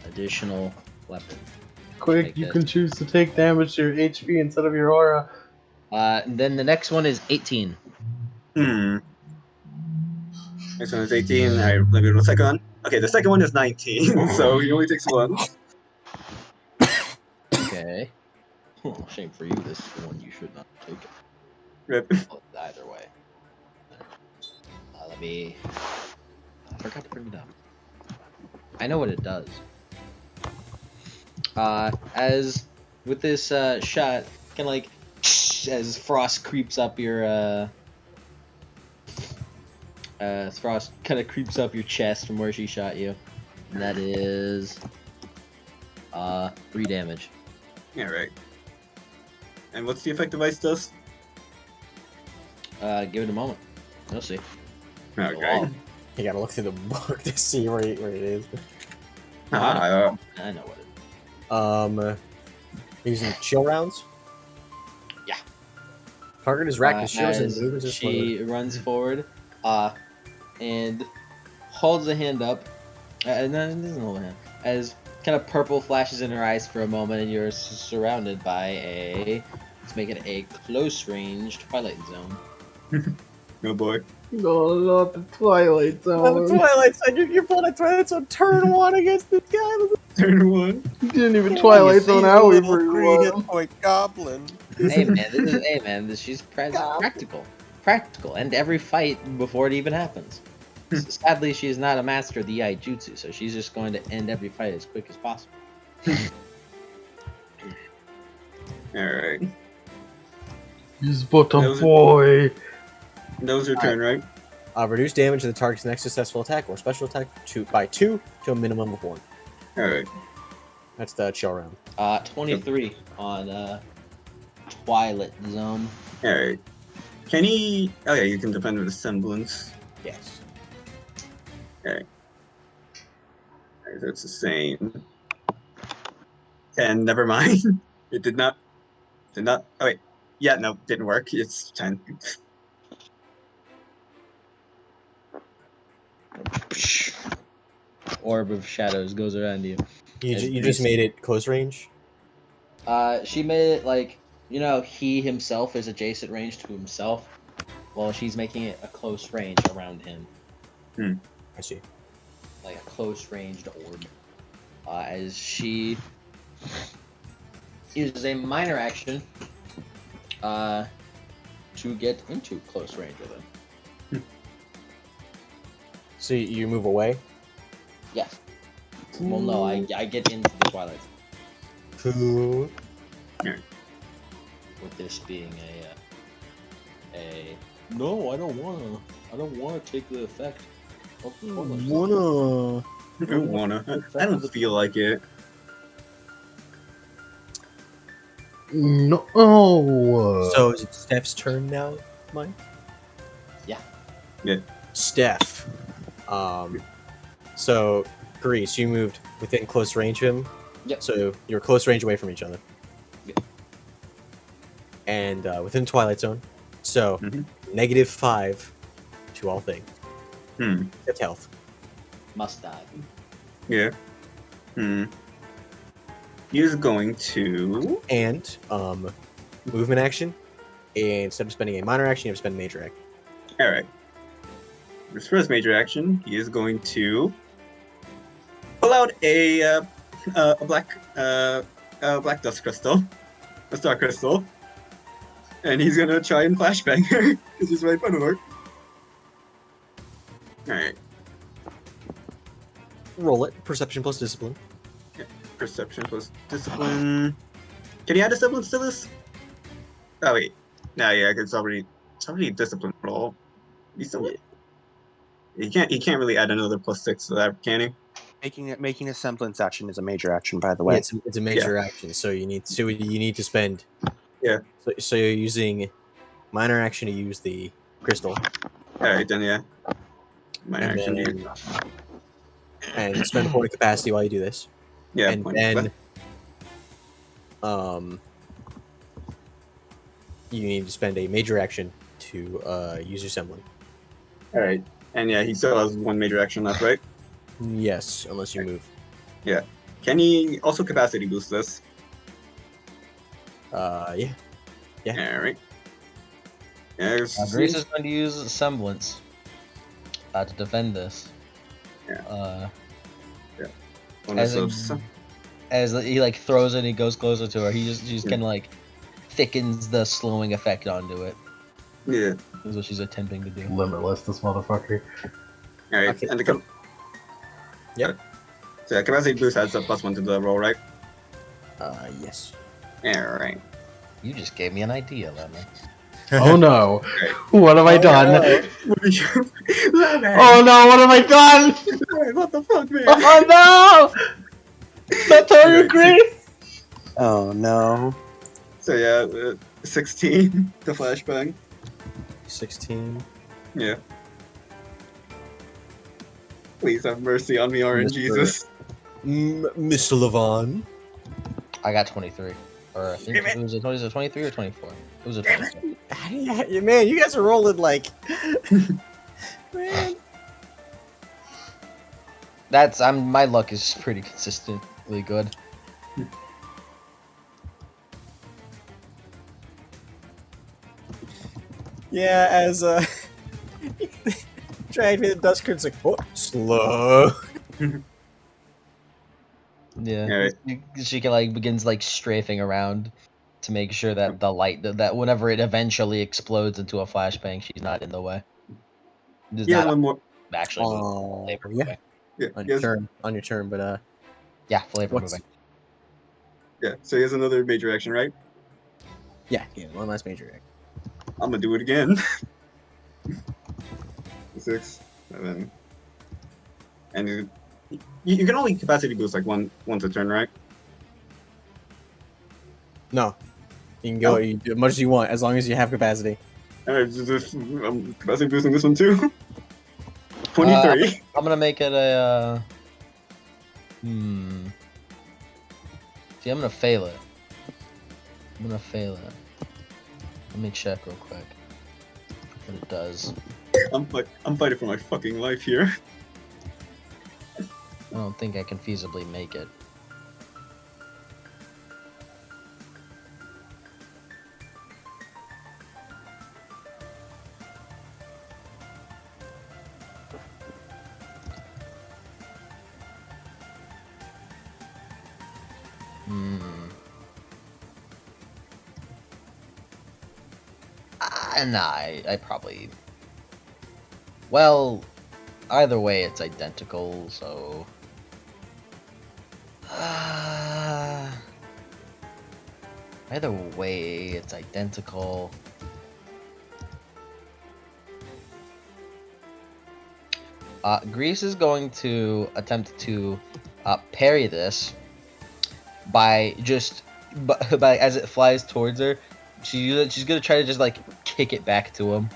Additional weapon. Quick, Take you this. can choose to take damage to your HP instead of your aura. And then the next one is 18. Next one is 18. Alright, let me do the second one. Okay, the second one is 19, so he only takes 1. Okay. Oh, shame for you, this is the one you should not take. Rip. Either way. Let me... I forgot to bring it up. I know what it does. As with this shot, kind of like as frost creeps up your frost kind of creeps up your chest from where she shot you, and that is 3 damage. Yeah, right. And what's the effective ice dust? Give it a moment. You'll see. Okay. You gotta look through the book to see where it is. I know what it is. Using chill rounds. Yeah. Target is racked with shields and As movements. she runs forward, and holds a hand up, and then doesn't hold a hand. As kind of purple flashes in her eyes for a moment, and you're surrounded by a. Let's make it a close range Twilight Zone. Oh boy. No, not the Twilight Zone. Twilight Zone. You're playing a Twilight Zone turn 1 against this guy. Turn 1. You didn't even Twilight Zone out little for 3-hit point goblin. Hey man, she's practical, and every fight before it even happens. Sadly, she is not a master of the Iaijutsu, so she's just going to end every fight as quick as possible. Alright. He's but a Those are- boy. That was your turn, right? Reduce damage to the target's next successful attack or special attack by 2 to a minimum of 1. Alright. That's the chill round. 23 on Twilight Zone. Alright. Can he. Okay, you can defend with a semblance. Yes. Alright. Alright, so it's the same. And never mind. It did not. Oh, wait. Yeah, no, didn't work. It's 10. Orb of shadows goes around you. You just made it close range. She made it like, he himself is adjacent range to himself, while she's making it a close range around him. I see. Like a close ranged orb. As she uses a minor action to get into close range with him. So you move away. Yes. Well, no, I get into the Twilight Zone. Cool. With this being a no, I don't wanna take the effect. Wanna? I don't wanna. I don't feel like it. No. So is it Steph's turn now, Mike? Yeah. Steph. So Grease, you moved within close range of him. Yep. So you're close range away from each other. Yep. And within Twilight Zone. So Mhm. -5 to all things. Hmm. Except health. Must die. Yeah. Hmm. He is going to. And movement action. And instead of spending a minor action, you have to spend a major action. All right. His first major action, he is going to pull out a black dust crystal, a star crystal, and he's gonna try and flashbang her because he's right in front of her. All right. Roll it. Perception plus discipline. Perception plus discipline. Can you add disciplines to this? Oh wait. No, yeah, it's already a discipline roll. He's still. He can't really add another +6 to that, can he? Making a semblance action is a major action, by the way. Yeah, it's a major action, so you need to spend. Yeah. So you're using minor action to use the crystal, All right, then yeah. My and action. then and spend a point of capacity while you do this. Yeah. And point then left. you need to spend a major action to use your semblance. All right. And yeah, he still has one major action left, right? Yes, unless you move. Yeah. Can he also capacity boost this? Yeah. All right. Yeah. Grace is going to use semblance to defend this. Yeah. One as of a- those. As he like throws it and he goes closer to her, he just kind of like thickens the slowing effect onto it. Yeah. Is what she's attempting to do. Limitless, this motherfucker. All right. Okay. And the Yep. So yeah, capacity boost adds a +1 to the roll, right? Yes. All right. You just gave me an idea, Lemon. Oh no! What have I done? Oh Oh no! What have I done? What the fuck, man? Oh no! Notorious Grace! Oh no. So yeah, 16 the flashbang. 16. Yeah. Please have mercy on me, RNG Jesus. Mr. Levon. I got 23. Or I think it was a 23 or 24. It was a 24. Man, you guys are rolling like. Man. My luck is pretty consistently good. Yeah, as drag me the dust curtain's like, oh, slow. Yeah. Alright. She can like begins like strafing around to make sure that the light that whenever it eventually explodes into a flashbang, she's not in the way. Does He has not one more. actually move. Oh, Flavor yeah. moving. Yeah, On he your has, turn, but Yeah, flavor what's- moving. yeah. So he has another major action, right? yeah, one last major act. I'm gonna do it again. 6, 7, and you can only capacity boost like once a turn, right? No, you can go Oh. you do as much as you want as long as you have capacity. Alright, I'm capacity boosting this one too. 23. I'm gonna make it a. See, I'm gonna fail it. Let me check real quick what it does. I'm fighting for my fucking life here. I don't think I can feasibly make it. Nah, I probably. Well, either way, it's identical, so. Either way, it's identical. Grease is going to attempt to parry this by just by as it flies towards her. She's gonna try to just like kick it back to him.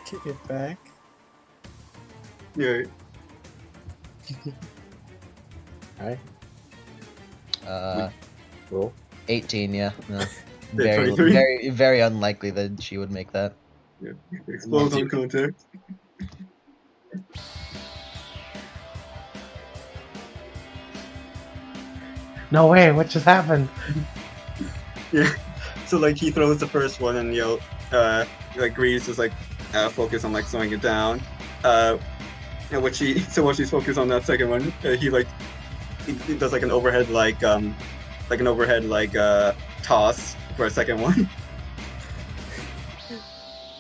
Kick it back. Yeah. Alright, Uh, roll. 18. Yeah, no. Yeah, Very, 23. very, very unlikely that she would make that. Yeah. Explodes on contact. No way! What just happened? Yeah. So like he throws the first one and like Grease is like focus on like slowing it down. And what she's focused on that second one, he does like an overhead toss for a second one.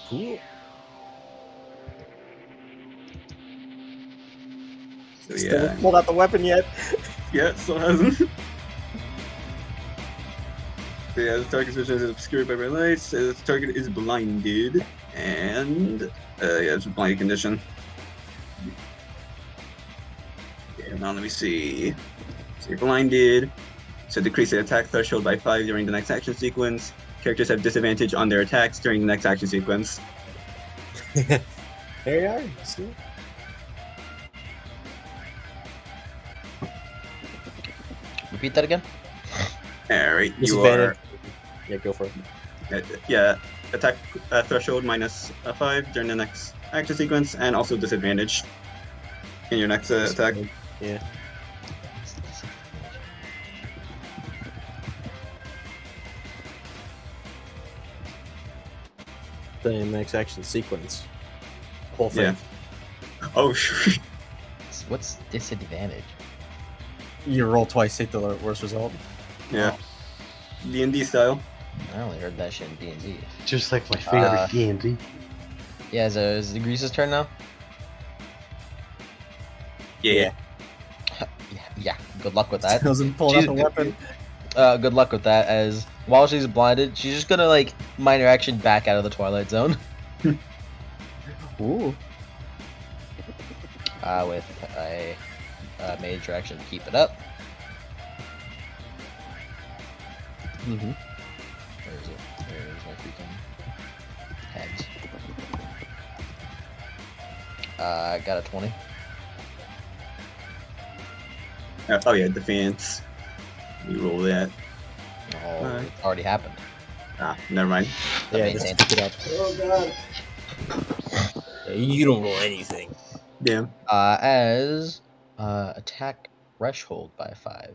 Cool. So Still yeah. haven't pulled out the weapon yet. Yeah, it still hasn't. So yeah, the target's vision is obscured by bright lights. The target is blinded, and yeah, it's a blinded condition. Okay, now let me see. So you're blinded. So decrease the attack threshold by 5 during the next action sequence. Characters have disadvantage on their attacks during the next action sequence. There you are. See? Repeat that again. Alright, you Disadvantage. are. Yeah, go for it. Yeah, attack threshold minus 5 during the next action sequence, and also disadvantage in your next attack. Yeah. The next action sequence. Whole thing. Yeah. Oh, sure. What's disadvantage? You roll twice, take the worst result. Yeah. D&D style. I only heard that shit in D&D. Just like my favorite D&D. Yeah, is the Grease's turn now? Yeah. Yeah. Good luck with that. Doesn't pull out the weapon. Good luck with that. As while she's blinded, she's just gonna like minor action back out of the Twilight Zone. Ooh. With a major action to keep it up. Mm-hmm. Where is it? Where's my freaking tags? I got a 20. Oh yeah, defense. You roll that. Oh, Alright. it already happened. Ah, never mind. Yeah, Amazing. just pick it up. Oh god. Yeah, you don't roll anything. Damn. As attack threshold by 5.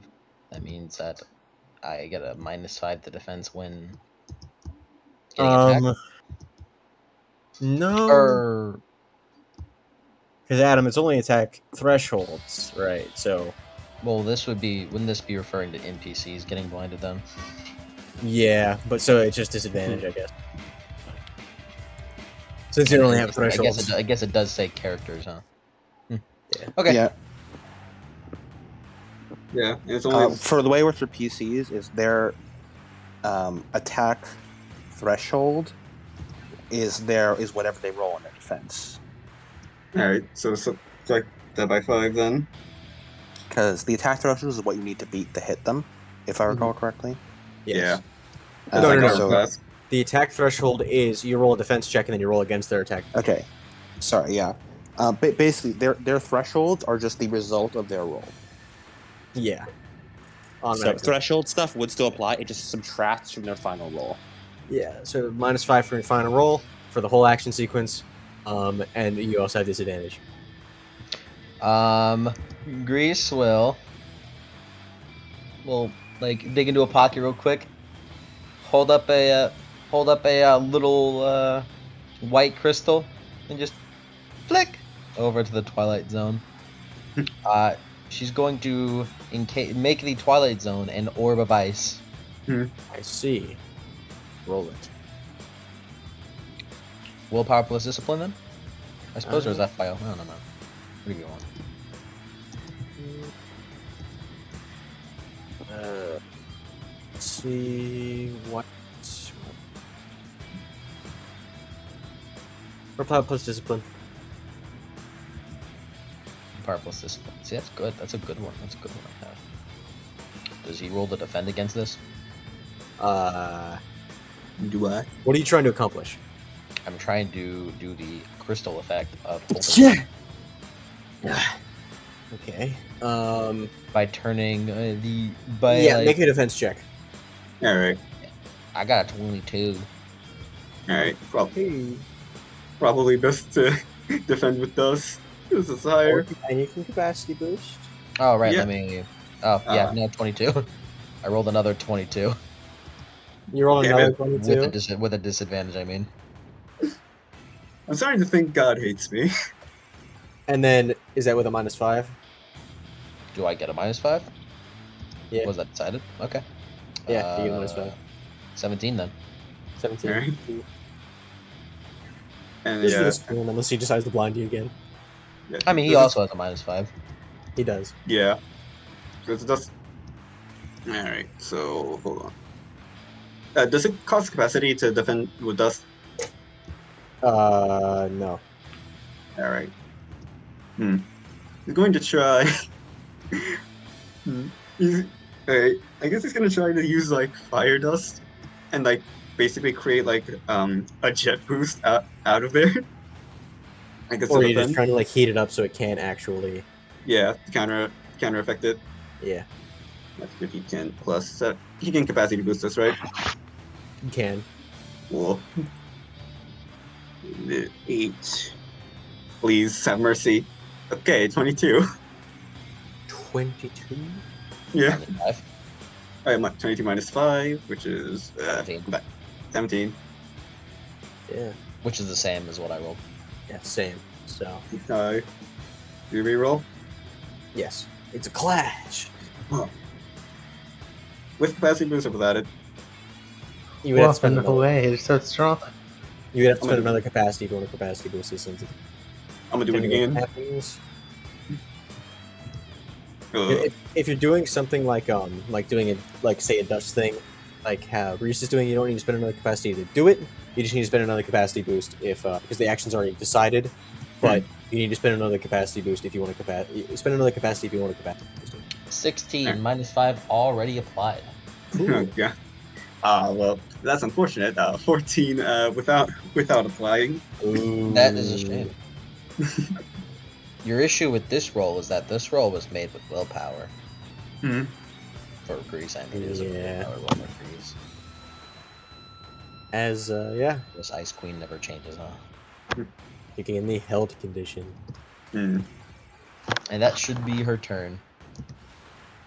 That means that I get a -5 to defense when getting attacked. No. Or Because Adam, it's only attack thresholds, right? So well, wouldn't this be referring to NPCs getting blinded then? yeah, but so it's just disadvantage, I guess. Since you only have thresholds. I guess it does say characters, huh? Yeah. Okay. Yeah. Yeah, and it's only For the way it works for PCs is their attack threshold is whatever they roll in their defense. alright, so like that by 5 then. Because the attack threshold is what you need to beat to hit them, if I recall correctly. Yes. Yeah. No, Like no, armor no. class. The attack threshold is you roll a defense check and then you roll against their attack. Okay. Sorry, yeah. Basically, their thresholds are just the result of their roll. Yeah. So Automatically. threshold stuff would still apply. It just subtracts from their final roll. Yeah, so -5 for your final roll for the whole action sequence, and you also have disadvantage. Grease will like dig into a pocket real quick, hold up a little white crystal, and just flick over to the Twilight Zone. She's going to make the Twilight Zone an orb of ice. I see. Roll it. Willpower plus discipline then? I suppose, or is that file? I don't know. What do you want? Let's see what. Willpower plus discipline. Willpower plus discipline. See, that's good. That's a good one. That's a good one I have. Does he roll to defend against this? Do I? What are you trying to accomplish? I'm trying to do the crystal effect of holding Okay. by turning Yeah, make a defense check. All right. I got a 22. All right. Probably best to defend with dust. This is higher. And you can capacity boost. Oh right, Yeah. let me. Oh yeah, Uh, no 22. I rolled another 22 You roll Damn another it. 22. with a disadvantage. I mean, I'm starting to think God hates me. And then, is that with a -5? do I get a -5? Yeah. Was that decided? Okay. Yeah, you get a -5. 17 then. 17. All right. And Just yeah, gonna scream unless he decides to blind you again. yeah. I mean, he This is- also has a -5. He does. yeah. It's just. All right. So hold on. Does it cost capacity to defend with dust? No. All right. He's going to try. He's. Alright. I guess he's gonna try to use like fire dust, and like basically create like a jet boost out of there. I guess to Or you're just defend. trying to like heat it up so it can't actually. Yeah, to counter effect it. Yeah, That's good. He can plus. He can capacity boost this, right? you can. Cool. 8. Please have mercy. Okay, 22. 22. Yeah. 25. Alright, 22 minus 5, which is 17. 17. Yeah. Which is the same as what I rolled. Yeah, same. So, Do you reroll? yes. It's a clash. With capacity boost or without it? You would have to spend no another, way, it's so strong. you would have to I'm spend gonna- another capacity if you want to capacity boost this into I'm gonna do it again. happens. Ugh. If you're doing something like doing it like say a Dutch thing, like how Reese is doing, you don't need to spend another capacity to do it. You just need to spend another capacity boost if because the action's already decided. But you need to spend another capacity boost if you want to spend another capacity if you want to capacity boost it. 16 -5 already applied. Oh, yeah. Well, that's unfortunate. 14 without applying. That is a shame. Your issue with this roll is that this roll was made with willpower. Hmm. For Grease, I mean, it was a Yeah. willpower roll for Grease. As yeah, This Ice Queen never changes, huh? kicking in the held condition. Hmm. And that should be her turn.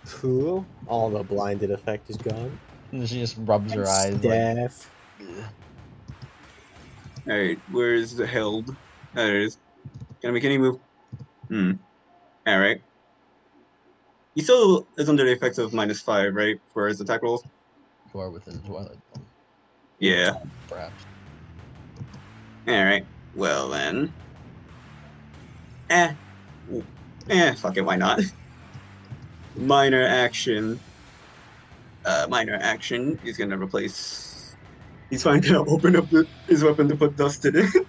Cool. All the blinded effect is gone. And she just rubs her eyes like. Staff. Alright, where's the held? There it is. Can I make any move? Alright. He still is under the effects of -5, right? For his attack rolls? You are within the Twilight Zone, Yeah. perhaps. Alright. Well then. Fuck it, why not? Minor action. Minor action. He's gonna replace. He's finally gonna open up his weapon to put dust in it.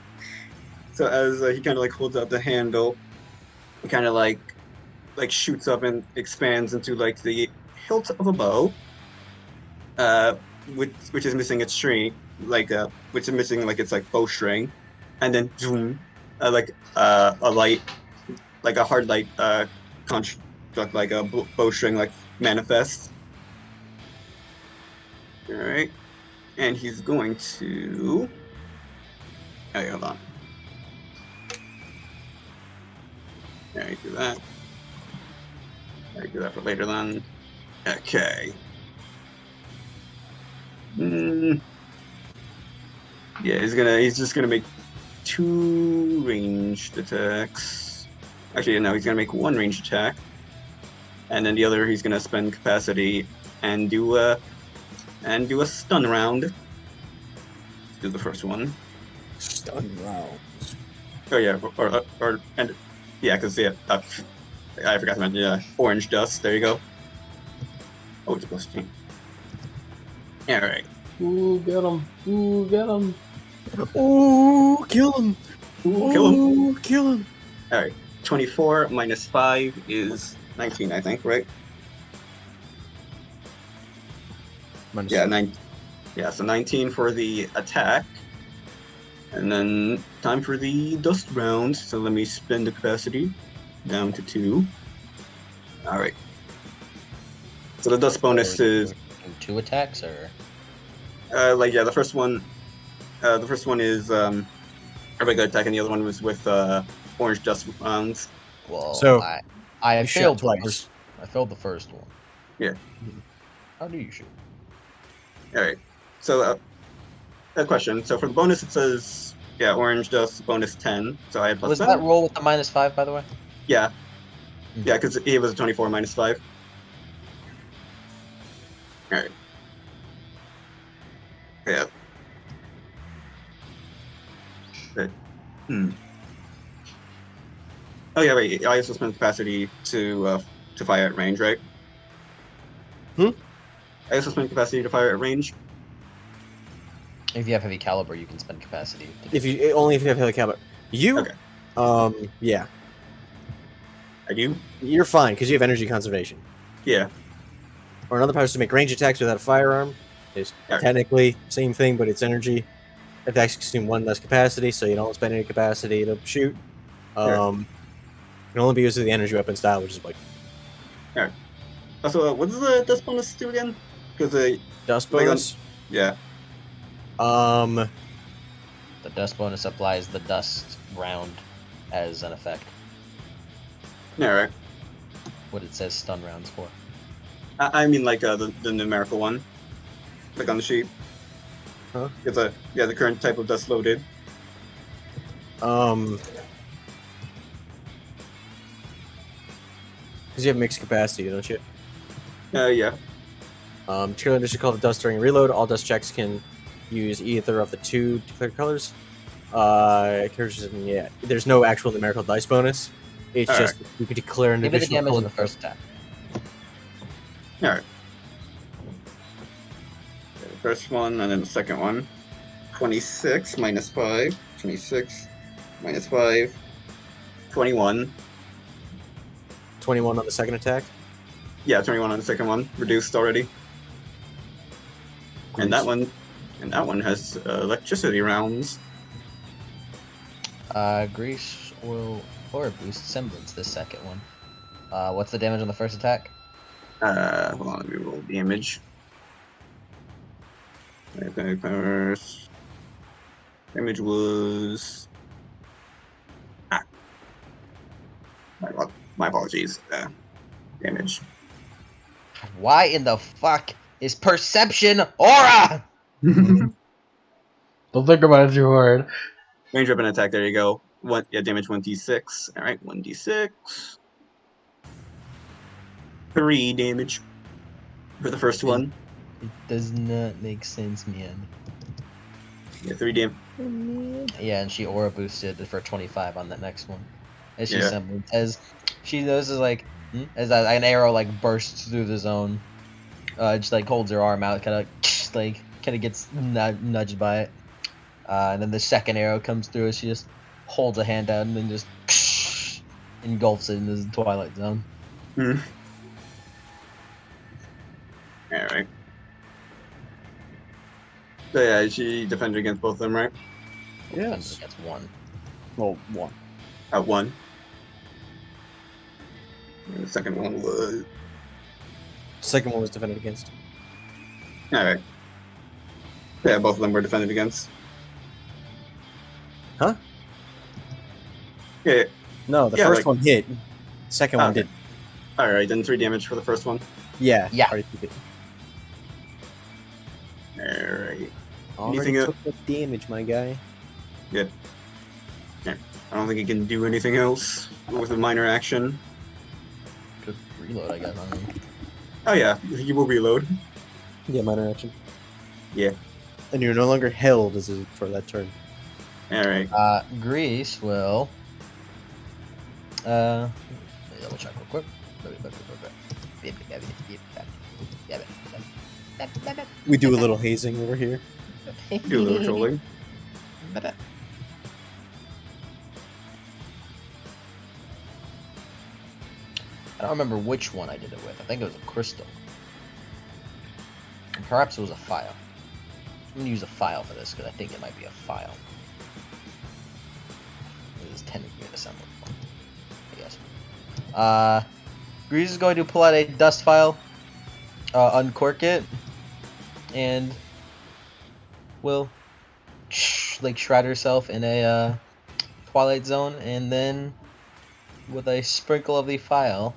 So as he kind of like holds out the handle, it kind of like shoots up and expands into like the hilt of a bow. Which is missing its string, which is missing like its like bowstring, and then zoom, a light, like a hard light construct, like a bowstring like manifests. All right, and he's going to. Okay, hold on. All right, do that. All right, do that for later then. Okay. Yeah, he's just gonna make 2 ranged attacks. Actually, no, he's gonna make 1 ranged attack, and then the other he's gonna spend capacity and do a stun round. Let's do the first one. Stun round. Oh yeah, and yeah, because I forgot to mention orange dust. There you go. Oh, it's a +2. All right. Ooh, get him. Ooh, get him. Ooh, kill him! Ooh, kill him. Ooh, kill him! All right. 24 minus 5 is 19, I think, right? Minus Yeah, 9. Yeah, so 19 for the attack. And then time for the dust round. So let me spin the capacity down to 2. All right. So the dust bonus is 2 attacks, or the first one. The first one is a regular attack, and the other one was with orange dust rounds. well, So, I you shot failed the twice. first. I failed the first one. Yeah. How do you shoot? All right. So a question. So for the bonus, it says orange dust bonus 10. So I had plus Was 5. that roll with the -5, by the way? Yeah. Mhm. Yeah, because he was a 24 minus 5. All right. Yeah. But, Oh yeah, right. I also spent capacity to fire at range, right? Hmm? I also spent capacity to fire at range. If you have heavy caliber, you can spend capacity. To do only if you have heavy caliber. You, Okay. yeah, I do. you're fine because you have energy conservation. Yeah. Or another power is to make range attacks without a firearm. It's Alright. technically same thing, but it's energy. Attacks consume 1 less capacity, so you don't spend any capacity to shoot. Can only be used with the energy weapon style, which is like Also, what does the dust bonus do again? Because dust like bonus. yeah. Um, The dust bonus applies the dust round as an effect. Yeah, right. What it says stun rounds for. I mean like the numerical one, like on the sheet. Huh? It's the current type of dust loaded. because you have mixed capacity, don't you? Yeah. Cheerleader should call the dust during reload. All dust checks can use either of the 2 declared colors. There's no actual numerical dice bonus. It's All just you can declare an Give me the additional damage color on the first attack. All right. The first one and then the second one. 26 minus 5. 26 minus 5. 21. 21 on the second attack. Yeah, 21 on the second one. Reduced already. And that one has electricity rounds. Grease will or boost semblance this second one. What's the damage on the first attack? Hold on, let me roll damage. Damage was. My apologies. Damage. Why in the fuck is perception aura? Don't think about it too hard. Range weapon attack. There you go. Damage 1d6. All right, 1d6. 3 damage for the first one. It does not make sense, man. Yeah, 3 damage. Yeah, and she aura boosted for 25 on that next one. As she Yeah. semblance, as she notices as an arrow like bursts through the zone, just like holds her arm out, kind of gets nudged by it, and then the second arrow comes through as she just holds a hand out and then just engulfs it in the twilight zone. All right. So yeah, she defended against both of them, right? Yes. That's one. Well, 1. At 1. And the second one was. Second one was defended against. All right. Yeah, both of them were defended against. Huh? Yeah. No, the first one hit. Second one Okay. did. All right, then 3 damage for the first one. Yeah. Yeah. Already took it. All right. Already Anything took the damage, my guy. I don't think he can do anything else with a minor action. Good reload, I guess. I don't know. Oh yeah, he will reload. Yeah, minor action. Yeah. And you're no longer held for that turn. All right. Grease will. Let me double check real quick. We do a little hazing over here. Do a little trolling. I don't remember which one I did it with. I think it was a crystal. And perhaps it was a file. I'm gonna use a file for this because I think it might be a file. This is technically a semblant one, I guess. Grease is going to pull out a dust file, uncork it, and will like shroud herself in a twilight zone, and then with a sprinkle of the file,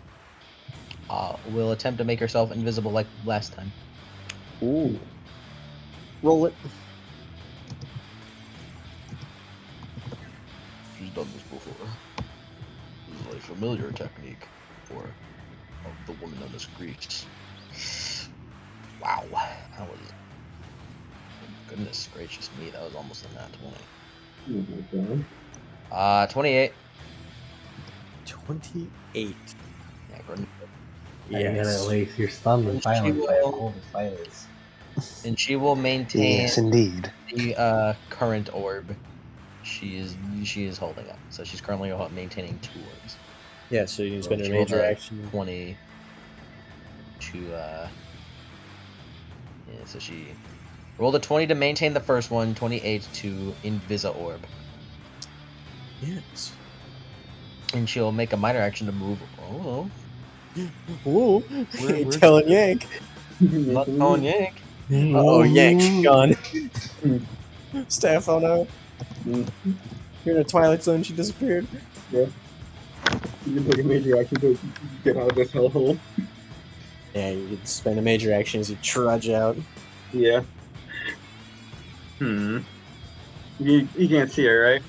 will attempt to make herself invisible like last time. Ooh. Roll it. She's done this before. This is a familiar technique for the woman known as Grease. Wow, that was. Goodness gracious me, that was almost a nat 20. Oh my god. 28. 28. Yeah, good. And then Yes. at least you're stunned and And silent she by will- all the fighters. And she will maintain Yes, indeed. the current orb she is holding up. So she's currently maintaining 2 orbs. Yeah, so you can spend a She rolled major a action. 20 to yeah, so she rolled a 20 to maintain the first one, 28 to Invisa Orb. Yes. And she'll make a minor action to move. Oh, Whoa. Where- where's Telling Yank. not on Yank. Uh-oh, Yank, she's gone. Staff, oh no. You're in a twilight zone, she disappeared. You can take a major action to get out of this hellhole. Yeah, you can spend a major action as you trudge out. Yeah. You can't see her, right?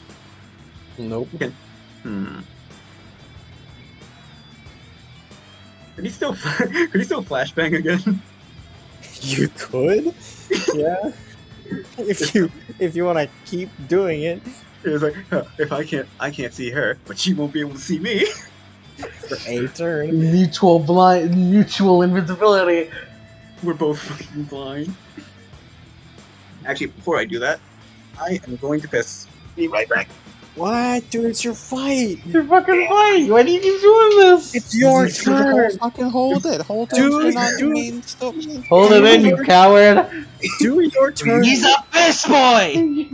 Nope. Could he still flashbang again? You could? Yeah. if you want to keep doing it. It was like, if I can't see her, but she won't be able to see me. For a turn. Mutual invisibility. We're both fucking blind. Actually, before I do that, I am going to piss. Be right back. What? Dude, it's your fight. You're fucking right. Why do you keep doing this? It's your Just turn. Fucking hold it. Hold it. Dude, You're not dude. mean. Stop mean. Hold it in, you coward. Do your turn. He's a fist boy.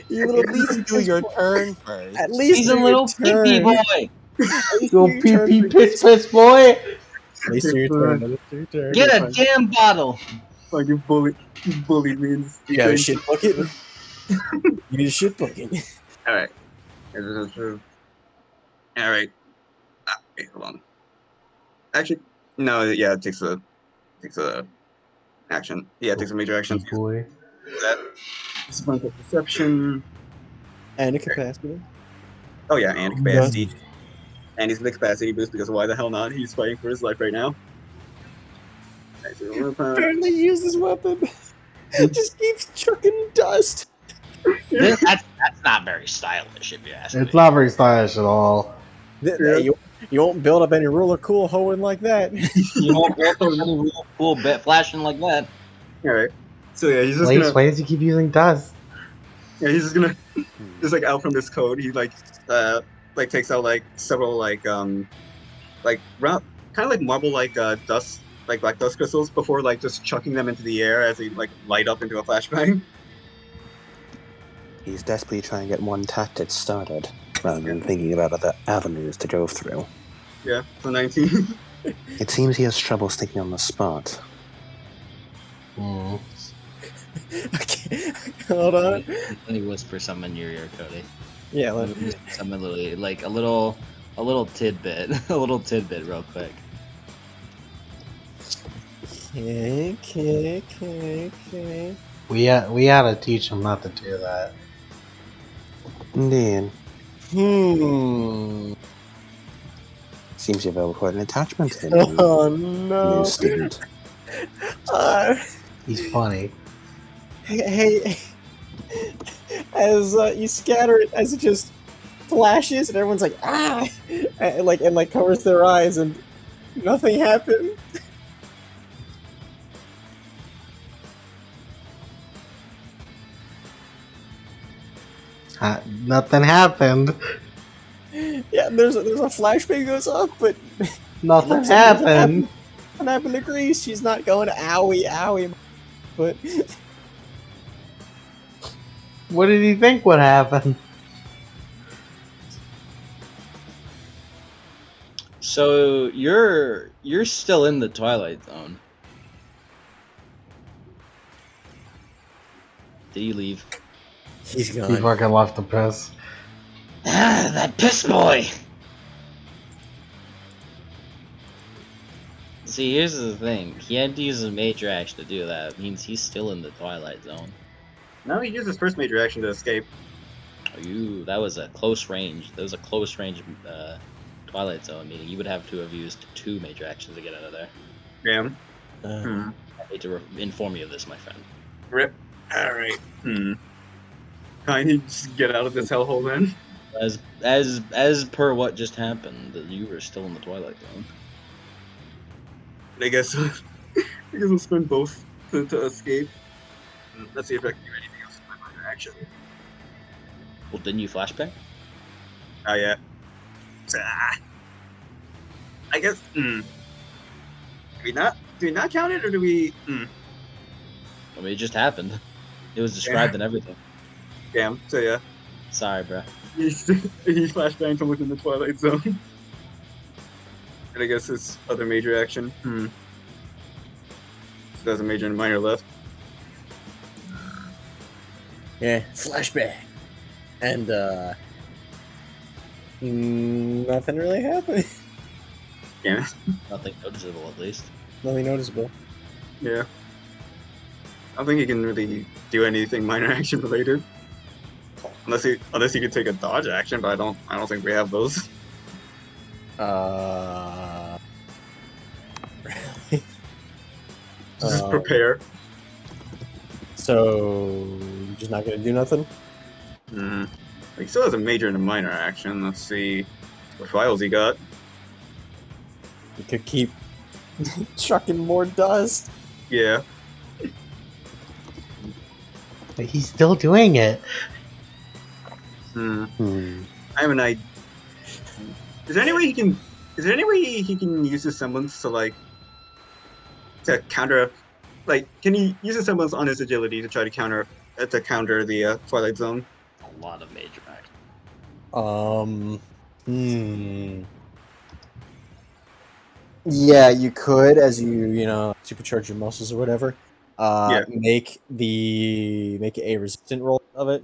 You little At least do your turn first. At least He's do a your little turn. pee boy. At least Go do your pee turn pee first. piss boy. At least do your turn. At least do your turn. Get a damn bottle. Like you bullied me. You got a shit bucket? You need a shit bucket. All right. All right. Wait, hold on. Actually, no. Yeah, it takes a action. Yeah, it takes a major action. Boy. That sprinkle perception. And a capacity. Oh yeah, and capacity. And he's the capacity boost because why the hell not? He's fighting for his life right now. Barely use his weapon. Just keeps chucking dust. That's not very stylish, if you ask me. It's not very stylish at all. You won't build up any ruler cool hoeing like that. You won't build up any real cool bit flashing like that. All right. So yeah, he's just Blaze, gonna. why does he keep using dust? Yeah, he's just gonna. Just like out from this code, he takes out like several round, kind of like marble dust, like black dust crystals before like just chucking them into the air as they like light up into a flashbang. He's desperately trying to get one tactic started, rather than thinking about other avenues to go through. Yeah, so 19. It seems he has trouble sticking on the spot. Okay, hold on. Let me whisper something in your ear, Cody. Yeah, Let me whisper something literally, like a little tidbit, a little tidbit, real quick. Okay. We had to teach him not to do that. Indeed. Hmm. Seems you've held quite an attachment to him, Oh new no. student. He's funny. Hey, as you scatter it, as it just flashes, and everyone's like, ah, and like covers their eyes, and nothing happened. Nothing happened. Yeah, there's a flashbang goes off, but Nothing looks like happened. what happened to Grease? She's not going owie, but What did he think would happen? So you're still in the Twilight Zone. Did he leave? He's He gone. fucking left the piss. Ah, that piss boy. See, here's the thing. He had to use a major action to do that. It means he's still in the Twilight Zone. No, he used his first major action to escape. Ooh, that was a close range. That was a close range Twilight Zone meeting. You would have to have used 2 major actions to get out of there. Damn. Uh, I hate to inform you of this, my friend. Rip. Alright. I need to just get out of this hellhole then. As per what just happened, that you were still in the Twilight Zone. I guess we'll spend both to escape. Let's see if I can do anything else with my minor action. Well, didn't you flashback? Oh yeah. I guess. Do we not count it, or do we? I mean, it just happened. It was described in everything. Damn. So yeah, Sorry, bro. he flashbanged from within the Twilight Zone. And I guess his other major action. So there's a major and minor left. yeah, flashback. And nothing really happened. Yeah. Nothing noticeable, at least. Nothing noticeable. Yeah. I don't think he can really do anything minor action related. Unless he could take a dodge action, but I don't think we have those. Really? Just prepare. So you're just not gonna do nothing? He still has a major and a minor action. Let's see what files he got. You could keep chucking more dust. Yeah. But he's still doing it. I have an idea. Is there any way he can use his semblance to counter? Can he use his semblance on his agility to try to counter the Twilight Zone? A lot of major action. Yeah, you could, as you supercharge your muscles or whatever. Yeah. Make a resistant roll of it.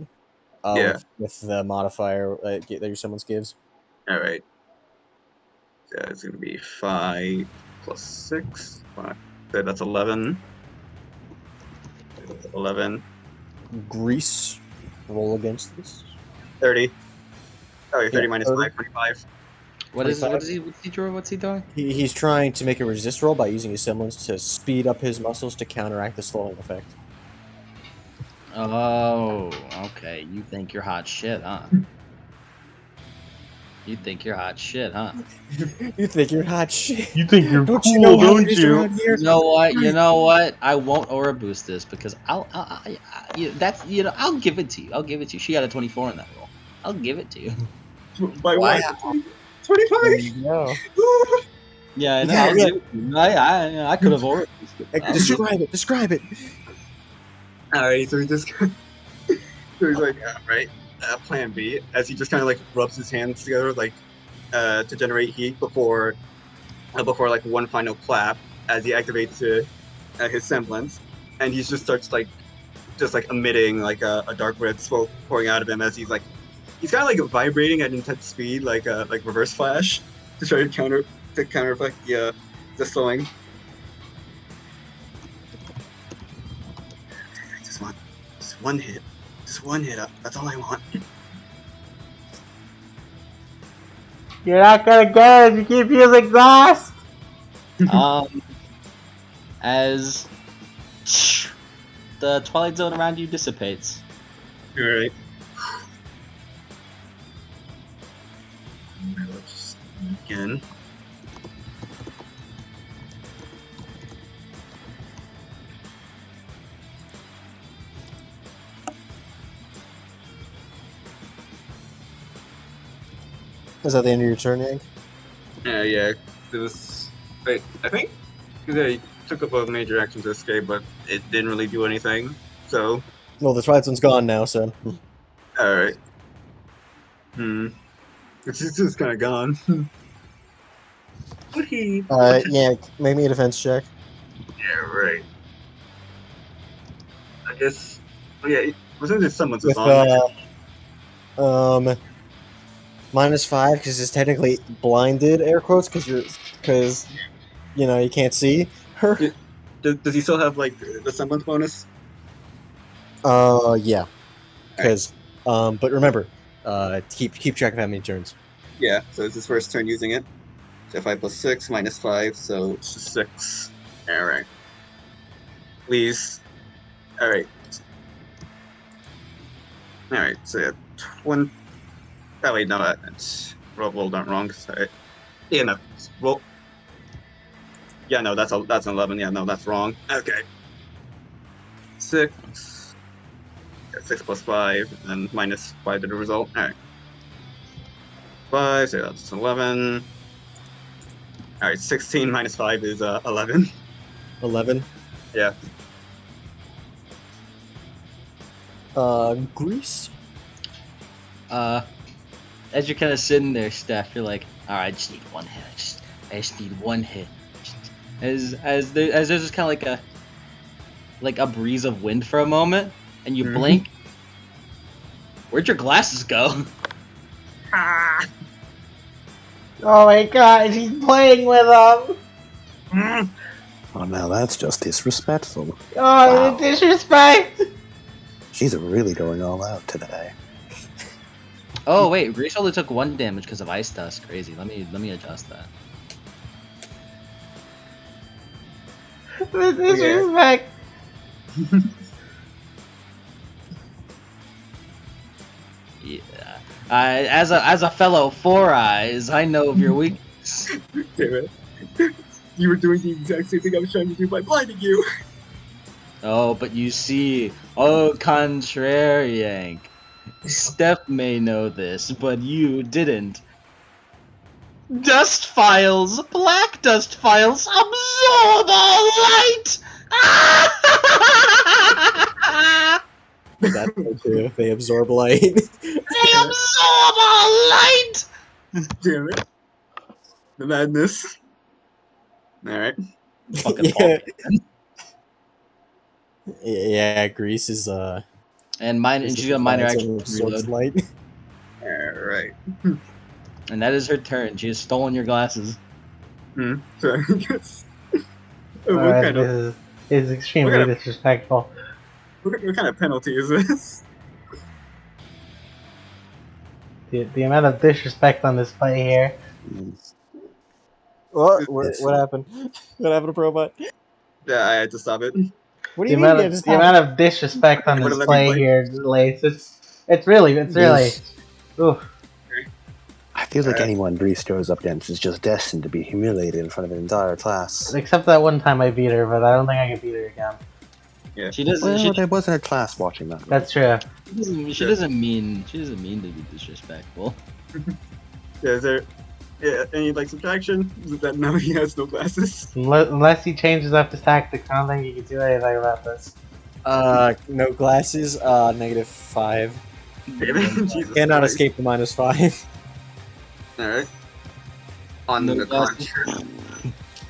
Yeah. With the modifier that your someone's gives. All right. So it's gonna be 5 plus 6. 5. So that's 11. 11. Grease. Roll against this. 30. Oh, 30 Yeah, minus 30. 5, 25. What's 25? what's he doing? He's trying to make a resist roll by using his semblance to speed up his muscles to counteract the slowing effect. Oh, okay. You think you're hot shit, huh? You think you're hot shit, huh? You think you're hot shit? You think you're Don't cool, you know how don't it is you? around here? You know what? You know what? I won't aura boost this because I'll give it to you. I'll give it to you. She got a 24 in that roll. I'll give it to you. By what? Wow. 25? There you go. Yeah, I know. Yeah, I'll yeah. give it to you. I could have aura boosted. I'll give it. Describe it. Alright, so he's like, alright, plan B, as he just kind of rubs his hands together to generate heat before one final clap as he activates his semblance, and he just starts emitting a dark red smoke pouring out of him as he's kind of vibrating at intense speed like reverse flash to try to counter the slowing. I just want one hit up. That's all I want. You're not gonna get it if you keep using blast. As the Twilight Zone around you dissipates. Alright. Let's begin. Is that the end of your turn, Yank? Yeah. It was. Wait, I think because I took up a major action to escape, but it didn't really do anything. So Well, the Twilight Zone's gone now, so. Alright. It's just kind of gone. Would he? Yank, make me a defense check. Yeah, right. I guess. Oh yeah, wasn't it someone's With, on? -5, because it's technically blinded, air quotes, because you know, you can't see her. Does he still have, like, the semblance bonus? Yeah. Because, but remember, keep track of how many turns. Yeah, so it's his first turn using it. So 5 plus 6 minus 5, so it's just 6. Alright. Please. Alright. Alright, so yeah, 20. Oh, wait, no, that's rolled not wrong. Sorry. Yeah, no. Roll. Yeah, no, that's an 11. Yeah, no, that's wrong. Okay. 6. Yeah, 6 plus 5, and minus 5 to the result. Alright. 5, so that's 11. Alright, 16 minus 5 is 11. 11. Yeah. Grease. As you're kind of sitting there, Steph, you're like, all right, I just need one hit. I just need one hit. As there's just kind of like a breeze of wind for a moment, and you blink. Where'd your glasses go? Ah! Oh my god, she's playing with them! Oh, now that's just disrespectful. Oh, Wow. the disrespect! She's really going all out today. Oh wait, Grace only took 1 damage because of Ice Dust. Crazy. Let me adjust that. The disrespect! Yeah. As a fellow Four Eyes, I know of your weakness. Damn it. You were doing the exact same thing I was trying to do by blinding you. Oh, but you see, au contraire, Yank. Steph may know this, but you didn't. Dust files, black dust files, absorb all light. That's true. They absorb light. They absorb all light. Damn it. The madness. Alright. Fucking Yeah. Yeah, Grease is And mine, and she's got minor action absorbs reload. light. Alright. And that is her turn. She has stolen your glasses. So I guess. Alright, this is extremely disrespectful. What kind of penalty is this? The amount of disrespect on display here. What happened? What happened to Probot? Yeah, I had to stop it. What do The you mean? amount of disrespect on It wouldn't let me display blink. here, Lace. It's really. Oof. I feel like anyone Breeze goes up against is just destined to be humiliated in front of an entire class. Except that one time I beat her, but I don't think I can beat her again. Yeah. She doesn't. Well, there wasn't a class watching that. That's true. She doesn't mean to be disrespectful. Yeah, is there any like subtraction? That now he has no glasses. Unless he changes up his tactics, I don't think he can do anything about this. No glasses. -5. Damn it. Jesus Cannot Christ. escape the -5. Alright. On No the glasses.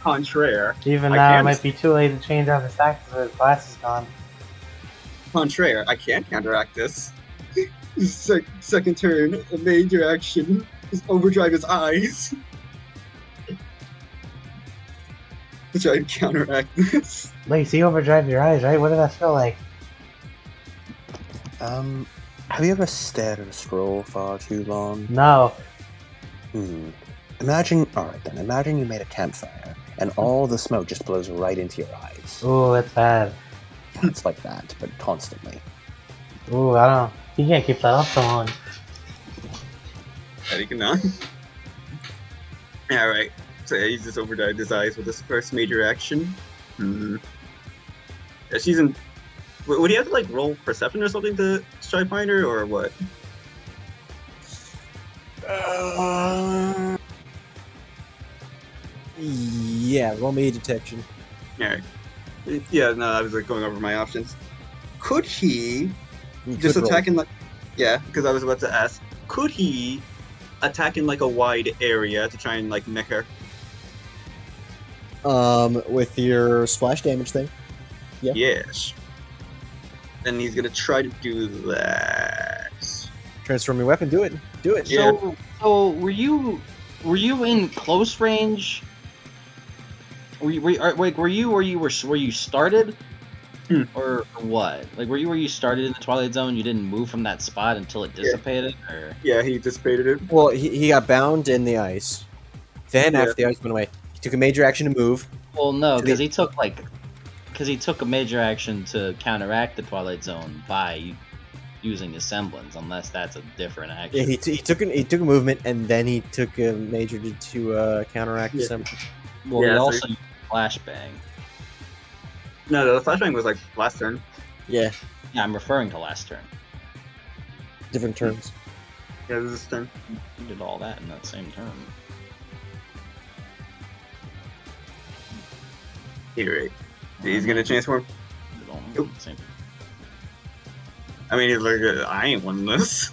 contraire. Even I now, it can- might be too late to change up his tactics if his glass is gone. Contraire, I can't counteract this. Second turn, a major action is overdrive his eyes. To try and counteract this. Lacey, overdrive your eyes, right? What did that feel like? Have you ever stared at a scroll far too long? No. Imagine you made a campfire, and all the smoke just blows right into your eyes. Ooh, that's bad. It's like that, but constantly. Ooh, I don't. You can't keep that up so long. Yeah, you cannot. Alright. So yeah, he's just overdrive his eyes with his first major action. Yeah, she's in. Would he have to like roll perception or something to try to find her, or what? Yeah, roll me detection. Alright. Yeah, no, I was like going over my options. could he You just could roll. attack in like? Yeah, because I was about to ask. Could he attack in like a wide area to try and like mech her? With your splash damage thing. Yeah. Yes. Then he's gonna try to do that. Transform your weapon. Do it. Do it. Yeah. So were you in close range? Were you started? Or what? Like were you started in the Twilight Zone? You didn't move from that spot until it dissipated, or Yeah, he dissipated it. Well, he got bound in the ice. Then Yeah. after the ice went away, he took a major action to move. well, no, To because the- he took a major action to counteract the Twilight Zone by using his semblance, unless that's a different action. Yeah, he took a movement and then he took a major to counteract Yeah. some. Well, Yeah, he so- also used flashbang. No, the flashbang was like last turn. Yeah, Yeah, I'm referring to last turn. different turns. Yeah, this is this turn. He did all that in that same turn. Here, right. He's gonna transform. He did all that Nope. in the same. I mean, he's like, I ain't winning this.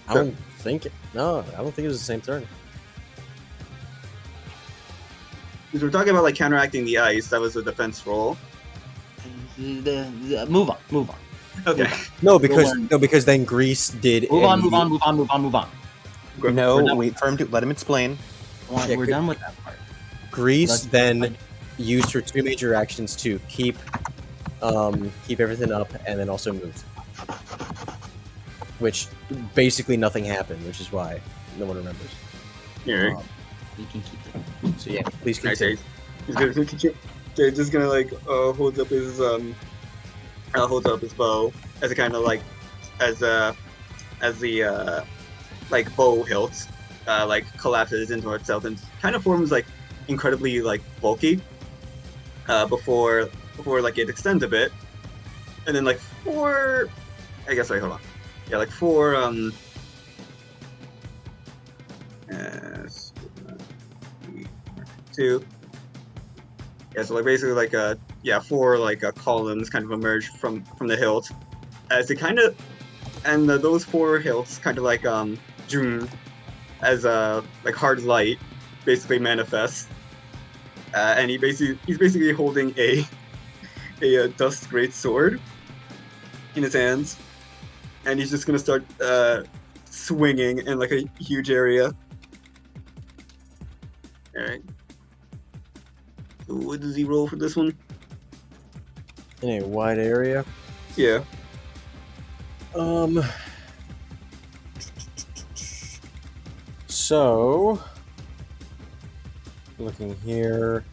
I don't think it. No, I don't think it was the same turn. Because we're talking about like counteracting the ice. That was a defense roll. Move on. Okay. No, Roll because then Grease did. Move on. No, We're not- wait for him to let him explain. Yeah, We're good. done with that part. Grease Let's- then used her two major actions to keep everything up and then also moved. Which basically nothing happened, which is why no one remembers. Here. We can keep it. So yeah, please Okay. continue. He's gonna continue. They're just gonna like hold up his bow as a kind of like as the like bow hilt like collapses into itself and kind of forms like incredibly like bulky before like it extends a bit, and then like four, I guess, hold on, yeah, like four two. Yeah, so like basically like four like columns kind of emerge from the hilt, as it kind of, and those four hilts kind of like zoom as like hard light basically manifests, and he's basically holding a dust great sword in his hands, and he's just gonna start swinging in like a huge area. All right. What does he roll for this one? In a wide area. Yeah. So looking here.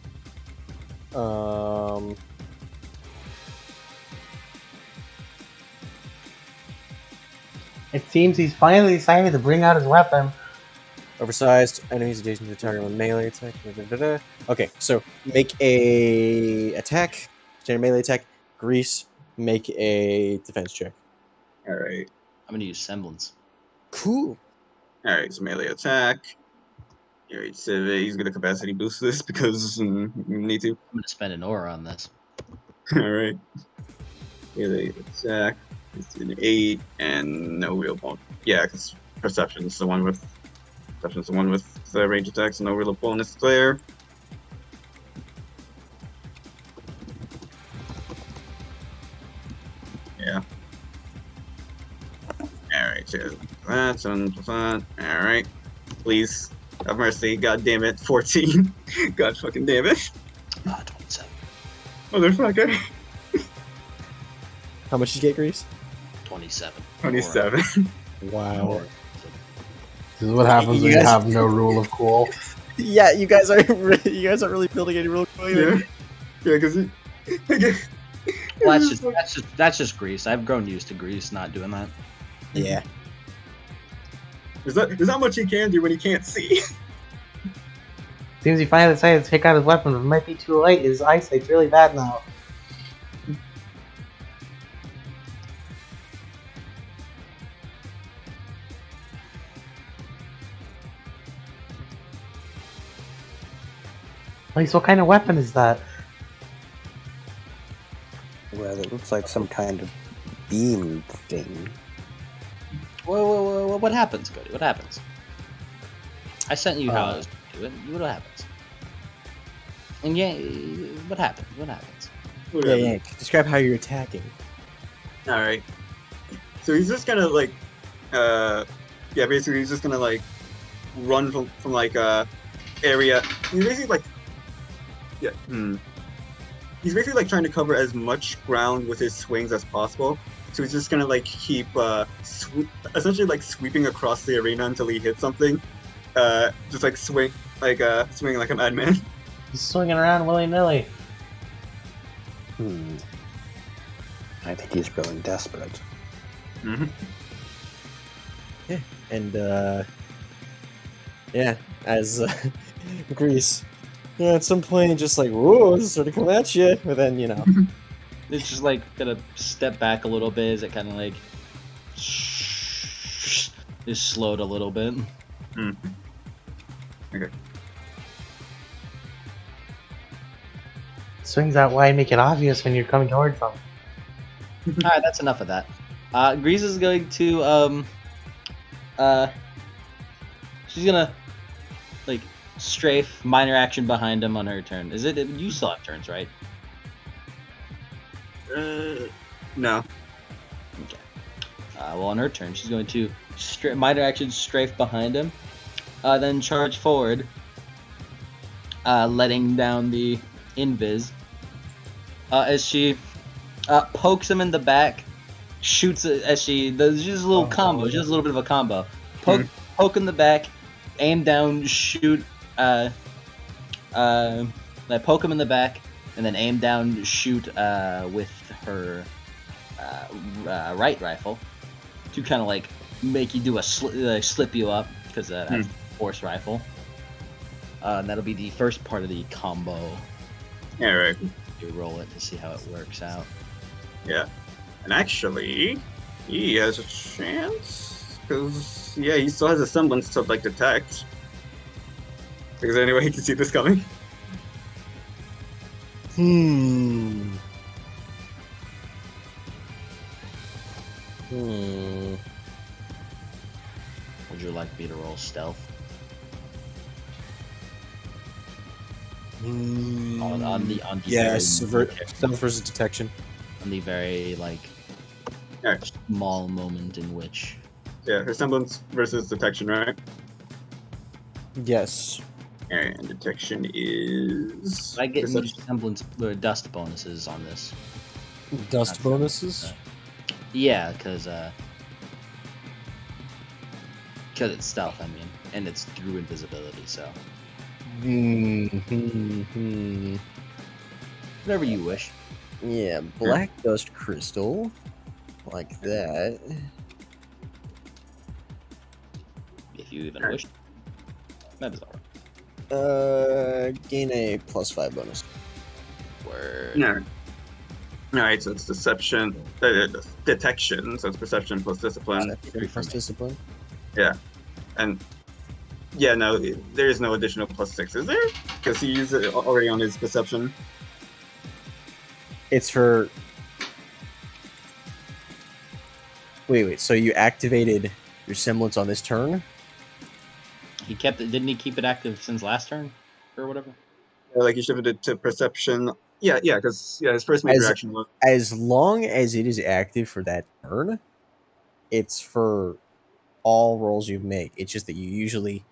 It seems he's finally decided to bring out his weapon. Oversized enemies adjacent to the target with melee attack. Okay, so make a attack, standard melee attack. Grease, make a defense check. All right. I'm gonna use semblance. Cool. All right. So melee attack. All right. So he's gonna capacity boost this because need to. I'm gonna spend an aura on this. All right. Melee attack. It's an 8 and no real bonus. Yeah, because perception's the one with the range attacks, no real bonus there. Yeah. Alright, so that's on that. Alright. Please. Have mercy. God damn it. 14. God fucking damn it. 27. Motherfucker. How much did you get, Grease? 27. 27. Wow. This is what happens You when you guys- have no rule of cool. Yeah, you guys aren't really building any real cool. Yeah. Yeah, because Well, that's just Grease. I've grown used to Grease not doing that. Yeah. there's not much he can do when he can't see. Seems he finally decided to take out his weapon, but it might be too late. His eyesight's really bad now. Wait, so what kind of weapon is that? Well, let's looks like some kind of beam thing. Whoa, what happens, Cody? What happens? I sent you how I was going to do it. What happens? And yeah, what happens? What happens? Yeah, Yank. Describe how you're attacking. All right. So he's just gonna like, basically he's just gonna like run from like area. He's basically like, He's basically like trying to cover as much ground with his swings as possible. So he's just gonna like keep essentially like sweeping across the arena until he hits something. Just like swinging like a madman. He's swinging around willy-nilly. I think he's growing desperate. Mm-hmm. Yeah, and as Grease, at some point, just like whoa, sort of come at you, but then It's just like gonna step back a little bit as it kind of like is slowed a little bit. Okay. Swings out wide, make it obvious when you're coming towards them. All right, that's enough of that. Grease is going to she's gonna like strafe minor action behind him on her turn. Is it you still have turns, right? No. Okay. Well, on her turn, she's going to minor action strafe behind him, then charge forward, letting down the invis. As she pokes him in the back, shoots it as she does just a little combo, just a little bit of a combo. Poke in the back, aim down, shoot. Like poke him in the back, and then aim down, shoot with her right rifle to kind of like make you do a slip you up because that's a force rifle. And that'll be the first part of the combo. Yeah, right. You roll it to see how it works out. Yeah. And actually, he has a chance because he still has a semblance to like detect. Is there any way he can see this coming? Would you like me to roll stealth? On the yes, very, stealth versus detection. on the very like Alright. small moment in which Yeah, her semblance versus detection, right? Yes. And detection is. I get perception. semblance or dust bonuses on this. Dust bonuses. Yeah, because it's stealth. I mean, and it's through invisibility. So whatever you wish. Yeah, black dust crystal, like that. If you even wish. That is alright. Gain a +5 bonus. Word. No. Alright, so it's deception, detection, so it's perception plus discipline. Plus discipline. And no, there is no additional +6, is there? Because he used it already on his perception. It's for. Wait. So you activated your semblance on this turn? He kept it. Didn't he keep it active since last turn, or whatever? Like he shifted it to perception. Yeah, because his first major action was. As long as it is active for that turn, it's for all rolls you make. It's just that you usually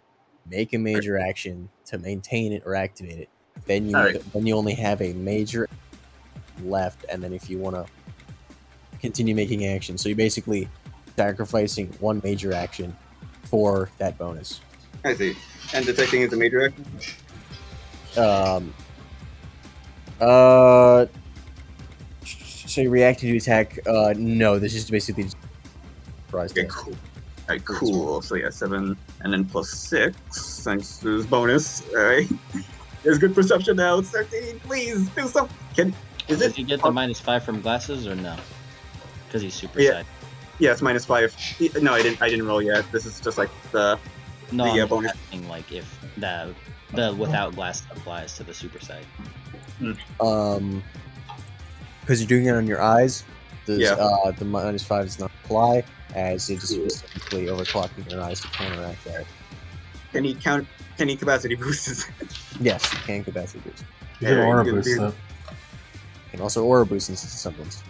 make a major action to maintain it or activate it. Then you only have a major left, and then if you want to continue making action, so you're basically sacrificing one major action for that bonus. I see. And detecting is a major action? So you react to attack. No, this is basically surprise. Okay, cool. Alright, cool. So 7, and then +6, thanks to his bonus. Alright. There's good perception now. It's 13. Please do something. Did you get the -5 from glasses or no? Because he's super side. Yeah, it's -5. No, I didn't roll yet. This is just like the I'm bonus. asking, like if the without glass applies to the super side. because you're doing it on your eyes, the Yeah. the -5 does not apply, as it is specifically overclocking your eyes to counteract that. Can he capacity boost his? Yes, you can capacity boost. You can aura good boost dude. it. You can also aura boost into semblance.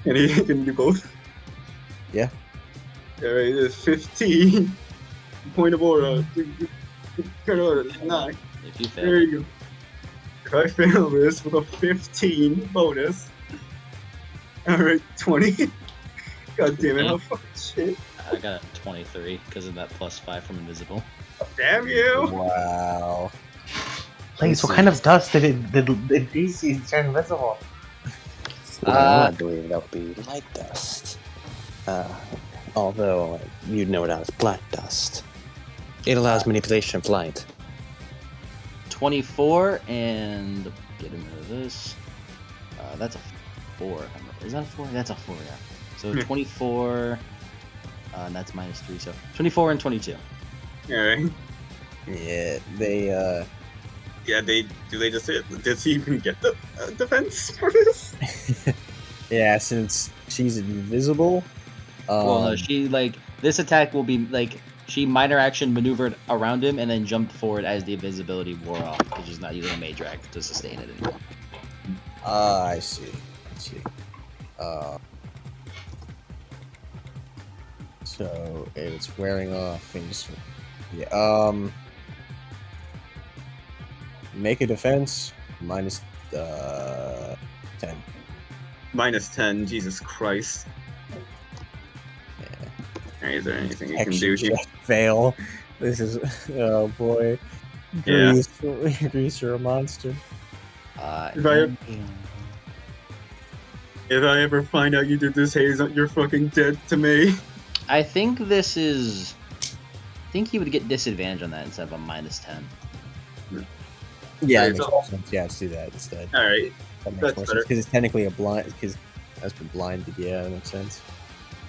Can he do both? Yeah. Alright, it's 15. Point of aura. Kind of 9. If you There fail, you go. If I fail this with a 15 bonus. Alright, 20. God damn it, how fucking shit. I got a 23 because of that +5 from invisible. Damn you! Wow. Please, what kind of dust did DC turn invisible? I believe that would be light dust. Although you'd know it as black dust. It allows manipulation of light. 24 and get rid of this. That's a 4. Is that a 4? That's a 4, yeah. So 24, and that's -3, so 24 and 22. Alright. Yeah, they Yeah, they just hit. Does he even get the defense for this? yeah, since she's invisible. Well, no, she this attack will be she minor action maneuvered around him and then jumped forward as the invisibility wore off because she's not using a major act to sustain it anymore. I see. I see. So it's wearing off and just yeah. Make a defense minus 10. -10. Jesus Christ. Yeah. Alright, is there anything you can Action do here? check fail. This is oh boy. Yeah. Grease, you're a monster. If I ever find out you did this, Hayes, you're fucking dead to me. I think this is. I think he would get disadvantage on that instead of a -10. Yeah, Right, that makes so- more sense. Yeah, let's do that instead. Alright. That makes That's more better. sense because it's technically a blind. Because as for blinded, yeah, that makes sense.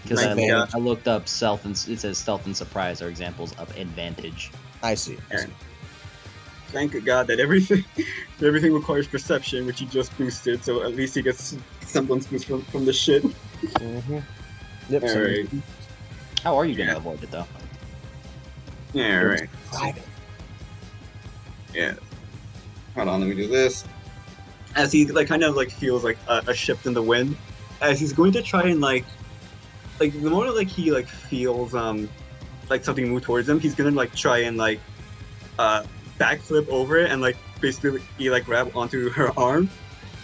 Because I, Yeah. I looked up stealth and it says stealth and surprise are examples of advantage. I see. I see. Thank God that everything requires perception, which he just boosted, so at least he gets semblance boost from the shit. Mm-hmm. Yep. so- Alright. How are you gonna Yeah. avoid it though? Yeah, alright. Private. Yeah. Hold on, let me do this. As he kind of feels like a shift in the wind, as he's going to try and the more he feels something move towards him, he's gonna try and backflip over it and basically grab onto her arm.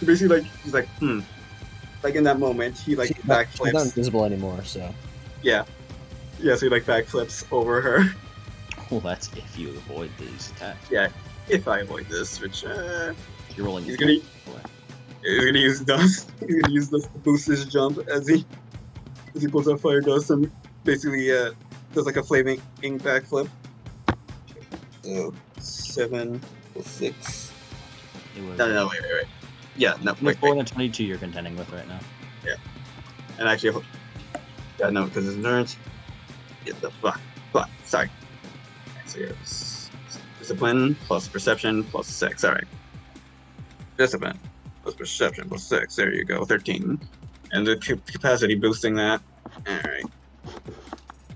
Basically he's in that moment he She's not backflips. invisible anymore, so. Yeah, so he backflips over her. Well, that's if you avoid these attacks. Yeah, if I avoid this, which You're rolling. He's gonna- he's gonna use dust. He's gonna use dust to boost his jump as he pulls out fire dust and basically does a flaming backflip. So 7 plus 6. It was No, wait. Yeah, no, wait. 24 and 22 you're contending with right now. And actually, yeah, no, because it's endurance. Yeah, the fuck. Sorry. So it's discipline plus perception plus 6. All right. Discipline plus perception plus 6. There you go. 13. And the capacity boosting that. All right.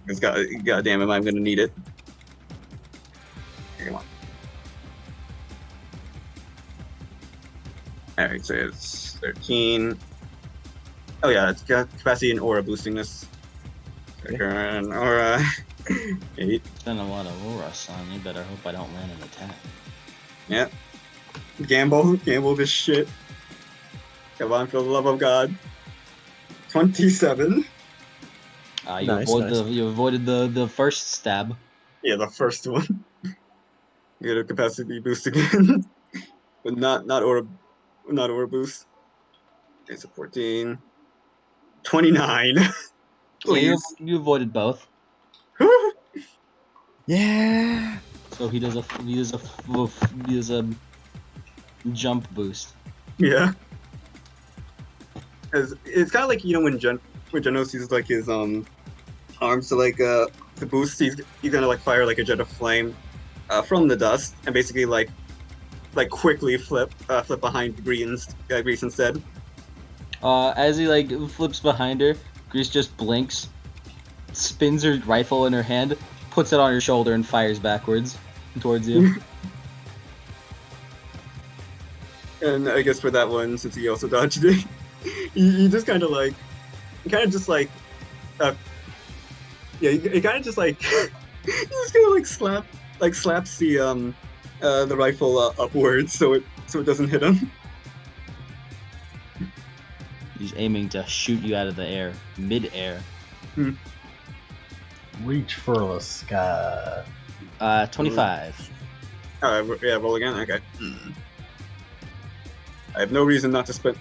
It's God damn it, I'm gonna need it. Come on. All right, so it's 13. Oh yeah, it's got capacity and aura boosting this. And aura 8. Spend a lot of aura, son. You better hope I don't land an attack. Yeah. Gamble this shit. Come on, for the love of God. 27. Nice. You avoided the first stab. Yeah, the first one. Get a capacity boost again, but not aura boost. Okay, so 14. 29. Yeah, Please. you avoided both. Yeah. So he does a jump boost. Yeah. It's kind of when Genos uses his arms to boost, he's gonna fire a jet of flame from the dust and basically quickly flip behind Grease instead. As he like flips behind her, Grease just blinks, spins her rifle in her hand, puts it on her shoulder, and fires backwards towards you. And I guess for that one, since he also dodged it, he just kind of like, yeah, he kind of just like, he just kind of like slaps the rifle upwards so it doesn't hit him. He's aiming to shoot you out of the air, mid-air. Reach for the sky. 25. Yeah, roll again. Okay. I have no reason not to spend.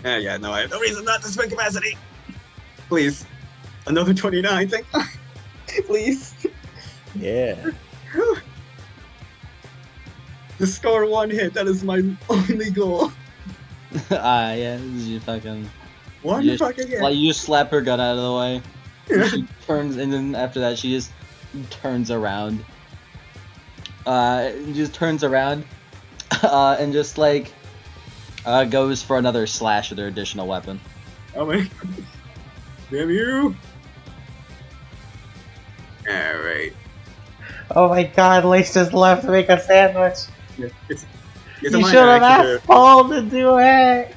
Yeah, no, I have no reason not to spend capacity. Please, another 29. Thank. Please. Yeah. Just score one hit. That is my only goal. Yeah, this is your fucking. One You just, fucking hit. like, you just slap her gun out of the way. Yeah. She turns, and then after that, she just turns around. Just turns around, and just like goes for another slash with her additional weapon. Oh my. Damn you. Alright. Oh my god, Lace just left to make a sandwich. It's You a should minor have action asked Paul to do it.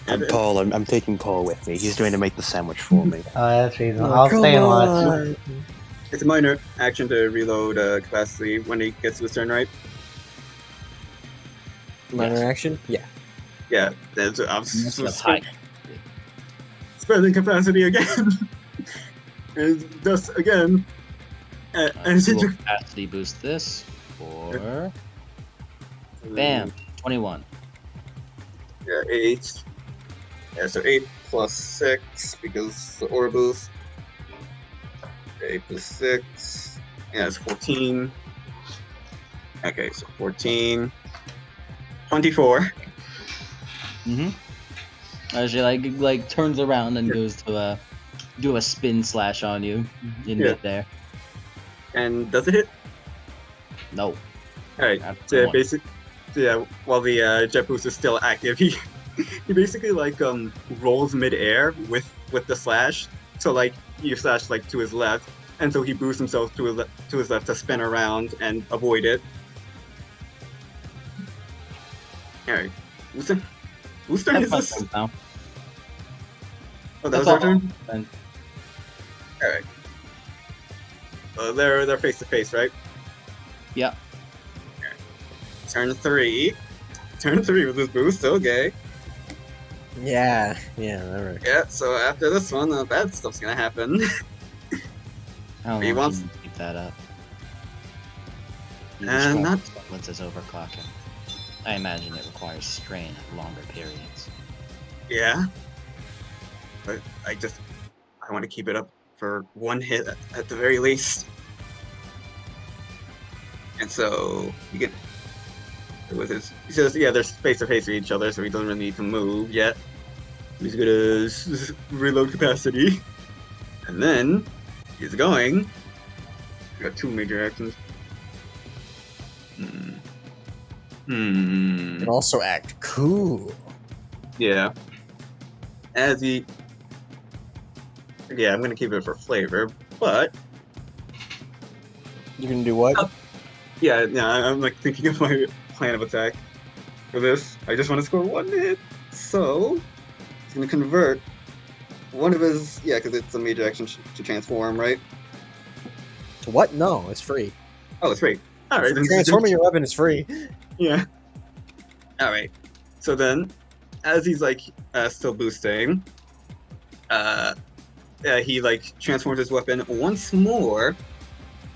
I'm Paul. I'm taking Paul with me. He's going to make the sandwich for me. Oh, that's reasonable. I'll stay and watch. It's a minor action to reload capacity when he gets to his turn, right? Minor action? Yeah. Yeah, that's I'm That's high. spending capacity again. And thus again, and So we'll capacity boost this for bam 21. Yeah, 8. Yeah, so 8 plus 6 because the aura boost. 8 plus 6. Yeah, it's 14. Okay, so 14. 24. As she like turns around and goes to do a spin slash on you in Yeah. midair. And does it hit? No. Alright, After so one. yeah, while the jet boost is still active, he basically like rolls midair with the slash. So like you slash like to his left, and so he boosts himself to his left to spin around and avoid it. Alright, whose turn That's is my this? turn now. Oh, that That's was our all. turn. Then. Alright. They're face to face, right? Yeah. Turn 3. Turn 3 with this boost. Okay. Yeah. Yeah, alright. Yeah. So after this one, bad stuff's gonna happen. How He long wants- can you keep that up? You And describe not- semblance as overclocking. I imagine it requires strain at longer periods. Yeah. But I want to keep it up for one hit at the very least. And so you get with his. He says, "Yeah, they're face to face with each other, so he doesn't really need to move yet. He's gonna reload capacity, and then he's going. We got 2 major actions. And also act cool. Yeah. As he. Yeah, I'm gonna keep it for flavor, but You can do what? yeah, I'm like thinking of my plan of attack for this. I just want to score 1 hit, so he's gonna convert one of his because it's a major action to transform, right? What? No, it's free. Oh, it's free. All right, then Transforming your weapon is free. Yeah. All right. So then, as he's like still boosting, he like transforms his weapon once more,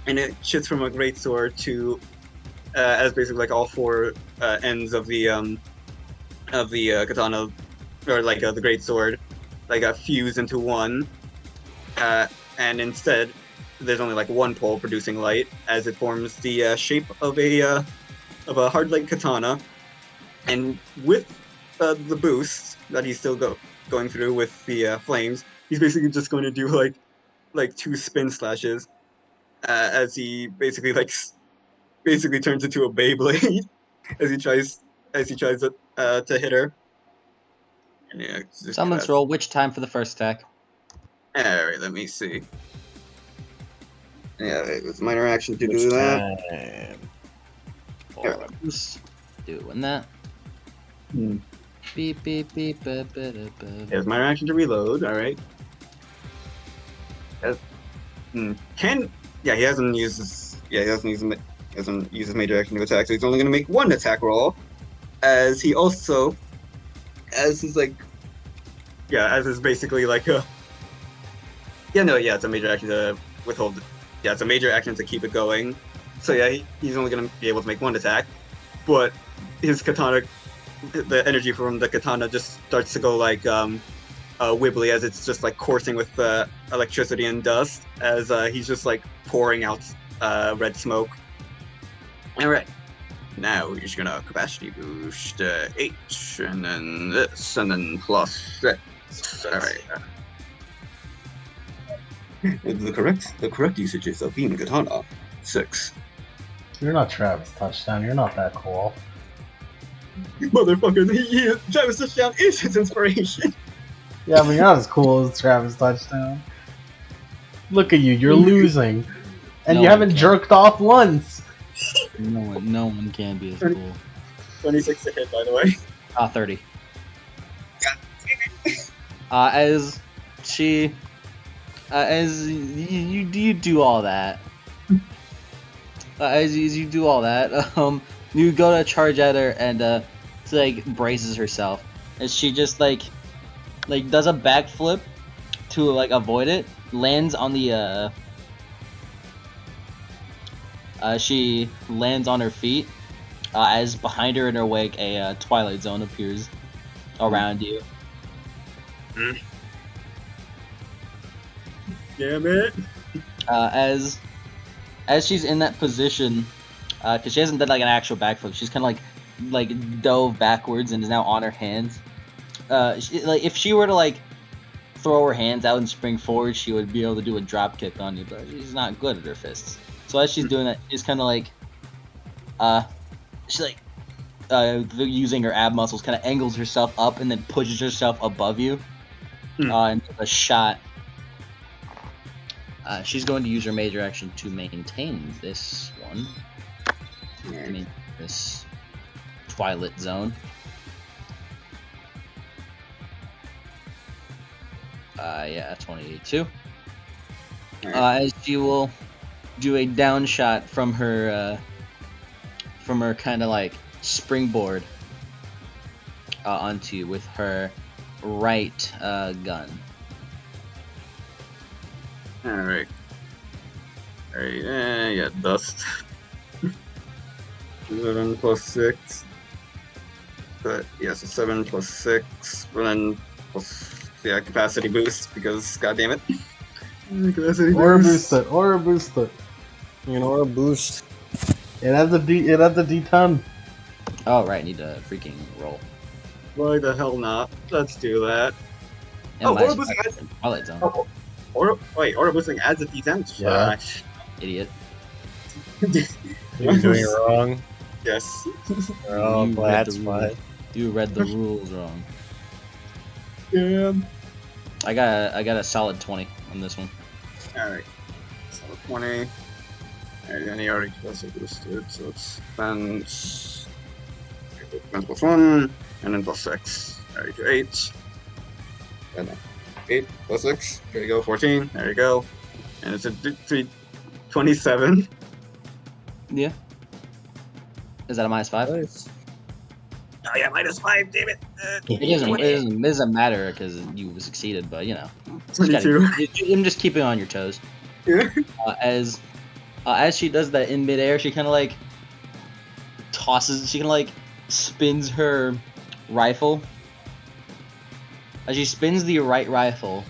and it shifts from a greatsword to as basically like all 4 ends of the katana, or like the greatsword, like fuse into one, and instead there's only like one pole producing light as it forms the shape of a hard light katana, and with the boost that he's still going through with the flames, he's basically just going to do like 2 spin slashes as he basically basically turns into a Beyblade as he tries to hit her. Yeah, Summons roll. Which time for the first attack? Alright, let me see. Yeah, it was minor action to Which do that. time? Or boost. Doing that. Hmm. Beep beep beep. It was minor action to reload. Alright. He hasn't used his. Yeah, he hasn't used his major action to attack, so he's only going to make one attack roll. As he also, as is like, yeah, as is basically like a. It's a major action to withhold. Yeah, it's a major action to keep it going. So yeah, he's only going to be able to make one attack, but his katana, the energy from the katana just starts to go like wibbly as it's just like coursing with electricity and dust as he's just like pouring out red smoke. Alright. Now he's gonna capacity boost 8, and then this, and then plus 6. Alright. The correct usage is a beam katana. 6. You're not Travis Touchdown. You're not that cool. Motherfucker, Travis Touchdown is his inspiration. Yeah, but you're not as cool as Travis Touchdown. Look at you. You're losing, and No you one haven't can. jerked off once. No one can be as cool. 26 to hit, by the way. 30. As she, as you do all that, as you do all that, you go to charge at her and she like braces herself, as she just like does a backflip to like avoid it, lands on the she lands on her feet, as behind her in her wake a twilight zone appears around you. Damn it. As she's in that position, because she hasn't done like an actual backflip, she's kind of like dove backwards and is now on her hands. Like if she were to like throw her hands out and spring forward, she would be able to do a drop kick on you, but she's not good at her fists. So as she's doing that, she's kind of like, she's like, using her ab muscles, kind of angles herself up and then pushes herself above you, and with a shot. She's going to use her major action to maintain this one. This twilight zone. Yeah, 22. As she will do a down shot from her kind of like springboard onto you with her right gun. Alright. Yeah, dust. 7 plus 6. But yeah, so 7 plus 6, and then plus capacity boost because goddamn it. Capacity Or boost. boost it. Or boost it. You know, or a boost. It has a D10. Oh right, need to freaking roll. Why the hell not? Let's do that. And Oh, minus Aura boosting 5 adds. from Twilight Zone. Oh, Aura boosting adds a D10. Yeah. Idiot. You're doing it wrong. Yes. Oh, You well, read that's the why. rules. You read the rules wrong. Yeah. I got a solid 20 on this one. Alright. So 20. Alright, and he already capacity boosted, so it's defense. Defense plus 1, and then plus 6. There you go, 8. And then 8 plus 6. There you go, 14. There you go. And it's a 27. Yeah. Is that a minus 5? Nice. Oh yeah, minus 5, damn it! It doesn't matter because you succeeded, but you know. 22. I'm just keeping on your toes. Yeah. As she does that in midair, she kind of like tosses. She kind of like spins her rifle. As she spins the right rifle,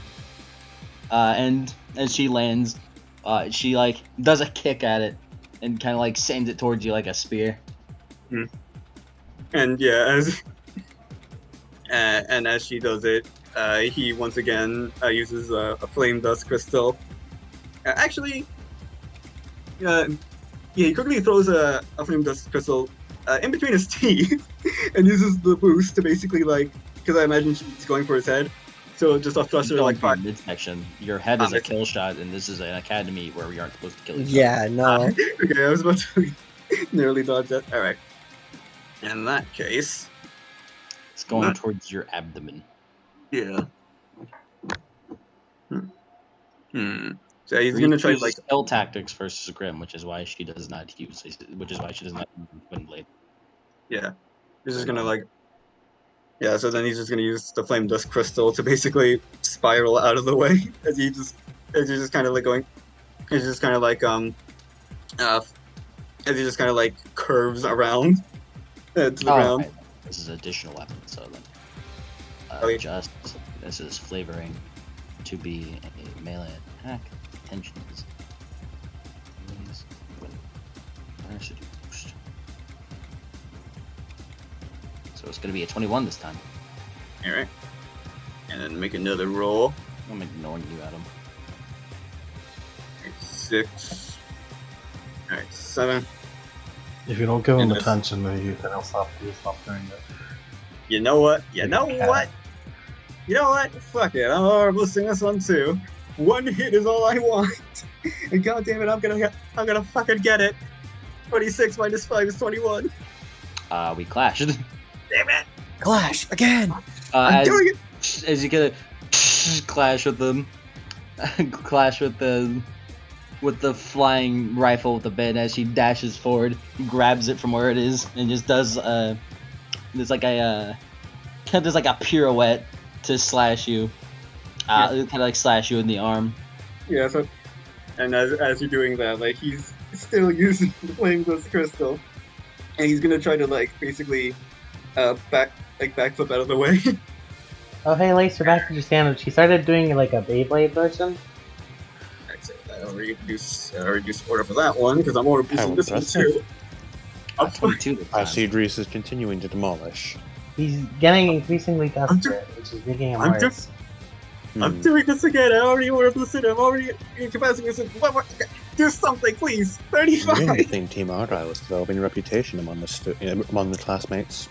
and as she lands, she like does a kick at it and kind of like sends it towards you like a spear. And yeah, as she does it, he once again uses a flame dust crystal. He quickly throws a flame dust crystal in between his teeth and uses the boost to basically like because I imagine she's going for his head. So just a thruster Going like for your 5. midsection. Your head is a mid- kill shot, and this is an academy where we aren't supposed to kill each other. Yeah, no. Okay, I was about to nearly dodge that. All right. In that case, It's going towards your abdomen. yeah. So he's gonna Reese try uses like skill tactics versus Grim, which is why she does not use. Which is why she does not use Wind Blade. yeah. He's just gonna like yeah. So then he's just gonna use the flame dust crystal to basically spiral out of the way as he's just kind of like going. He's just kind of like as he just kind of like curves around to the ground. Right. This is additional weapon, so then Okay. just this is flavoring to be a melee attack. Tensions. So it's gonna be a 21 this time. All right. And then make another roll. I'm ignoring you, Adam. 6. All right, 7. If you don't give him And this- attention, then he'll stop doing it. You know what? You know Cat. what? You know what? Fuck it. I'm listing this one too. One hit is all I want. And god damn it, I'm gonna fucking get it. 26 minus 5 is 21. We clashed. Damn it! Clash again. I'm doing it! As you get a clash with them, clash with the flying rifle with the bed as she dashes forward, grabs it from where it is, and just does there's like a pirouette to slash you, kind of like slash you in the arm. Yeah, so and as you're doing that, like he's still using the flame dust crystal. And he's gonna try to like basically backflip out of the way. Oh hey Lacer, back to your sandwich. She started doing like a Beyblade version. I'll reduce order for that one because I'm order boosting this one too. 22 this time. Seed Reese is continuing to demolish. He's getting increasingly desperate, which is making him worse. I'm doing this again. I already ordered boosted. I'm already incapacitated. What? Do something, please. 35. I think Team ARGYLE is developing a reputation among the classmates.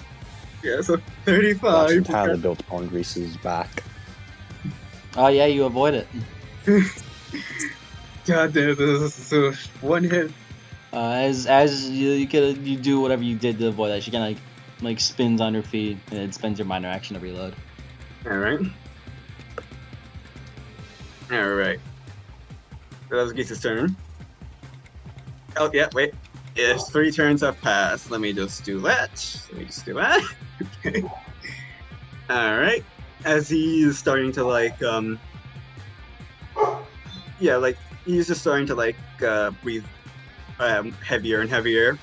Yeah, so That's 35. entirely built upon Reese's back. Oh yeah, you avoid it. God damn, this is one hit. As you do whatever you did to avoid that, she kind of like spins on her feet and it spends your minor action to reload. Alright. Alright. So that was Geese's turn. Oh, yeah, wait. Yes, 3 turns have passed. Let me just do that. Okay. Alright. As he is starting to, like, yeah, like, he's just starting to, like, breathe heavier and heavier.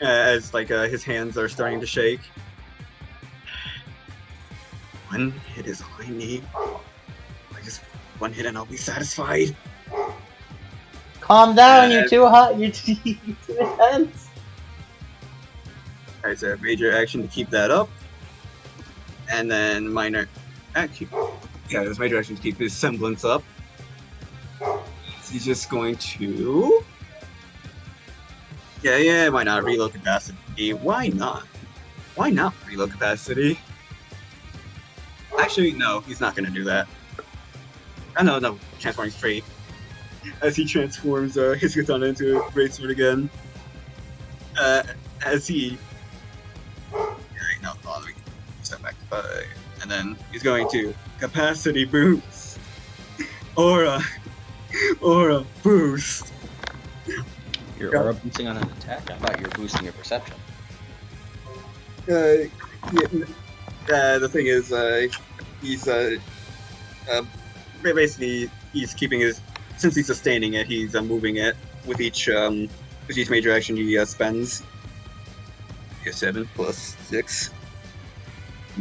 As, like, his hands are starting to shake. One hit is all I need. Just one hit and I'll be satisfied. Calm down, you're too hot, you're too intense. Alright, so major action to keep that up. And then minor action. Yeah, there's major action to keep his semblance up. He's just going to... Yeah, why not? Reload capacity. Why not? Why not reload capacity? Actually, no, he's not going to do that. Oh, no, transforming free. As he transforms his katana into a greatsword again. As he... Alright, no, hold on, let me step back. And then he's going to capacity boost. Aura boost. You're aura boosting on an attack? I thought you were boosting your perception. The thing is, he's basically he's keeping his, since he's sustaining it, he's moving it with each major action he spends. 7 plus 6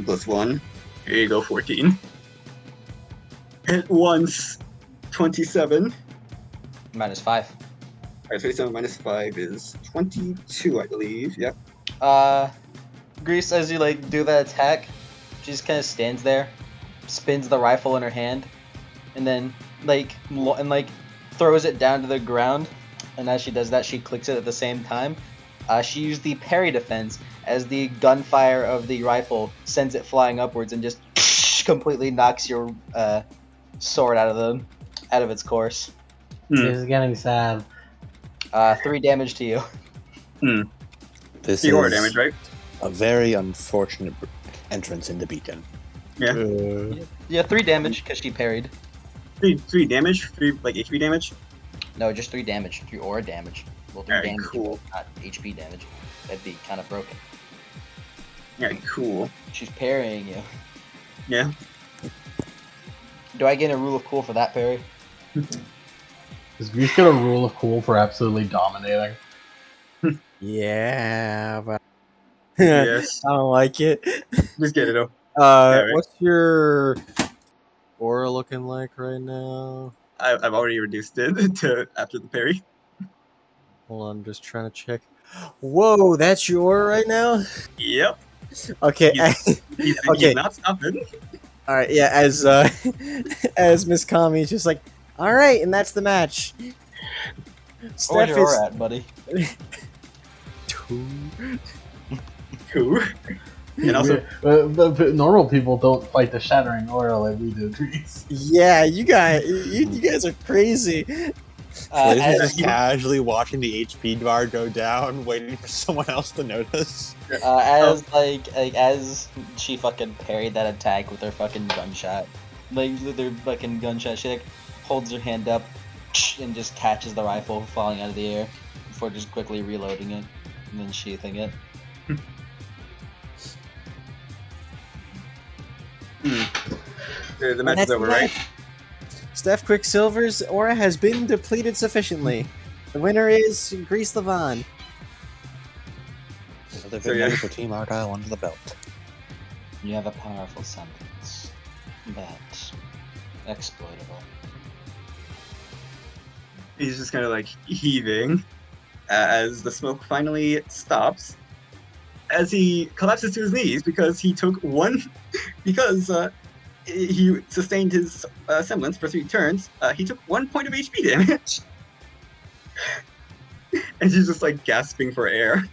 plus 1. Here you go, 14. Hit once, 27. -5. Alright, 27 minus 5 is 22, I believe. Yep. Grease, as you like do that attack, she just kind of stands there, spins the rifle in her hand, and then throws it down to the ground. And as she does that, she clicks it at the same time. She used the parry defense as the gunfire of the rifle sends it flying upwards and just completely knocks your sword out of its course. This is getting sad. 3 damage to you. This The aura is damage, right? a very unfortunate entrance into Beacon. Yeah. Yeah, 3 damage because she parried. 3 damage? 3 like HP damage? No, just 3 damage. 3 aura damage. Well, 3 Alright, damage, cool. not HP damage. That'd be kind of broken. Yeah, cool. She's parrying you. Yeah. Do I get a rule of cool for that parry? Does Grease get a rule of cool for absolutely dominating? Yeah, but Yes. I don't like it. Just get it though. right. What's your aura looking like right now? I've already reduced it to after the parry. Hold on, I'm just trying to check. Whoa, that's your aura right now? Yep. Okay. He's Okay. not stopping. All right. Yeah. As as Miss Kami is just like, all right, and that's the match. Where's Steph your is aura at, buddy? 2. Cool. And also, but normal people don't fight the shattering aura like we do, Grease. Yeah, you guys are crazy. Blaze is As, just casually watching the HP bar go down, waiting for someone else to notice. as she fucking parried that attack with her fucking gunshot, like with her fucking gunshot, she like holds her hand up and just catches the rifle falling out of the air before just quickly reloading it and then sheathing it. the match is over, right? Steph Quicksilver's aura has been depleted sufficiently. The winner is Grease Levon. Another So, big yeah. win for Team Argyle under the belt. You have a powerful semblance, but exploitable. He's just kind of like heaving as the smoke finally stops. As he collapses to his knees because he took one, because he sustained his semblance for 3 turns. He took 1 point of HP damage, and he's just like gasping for air.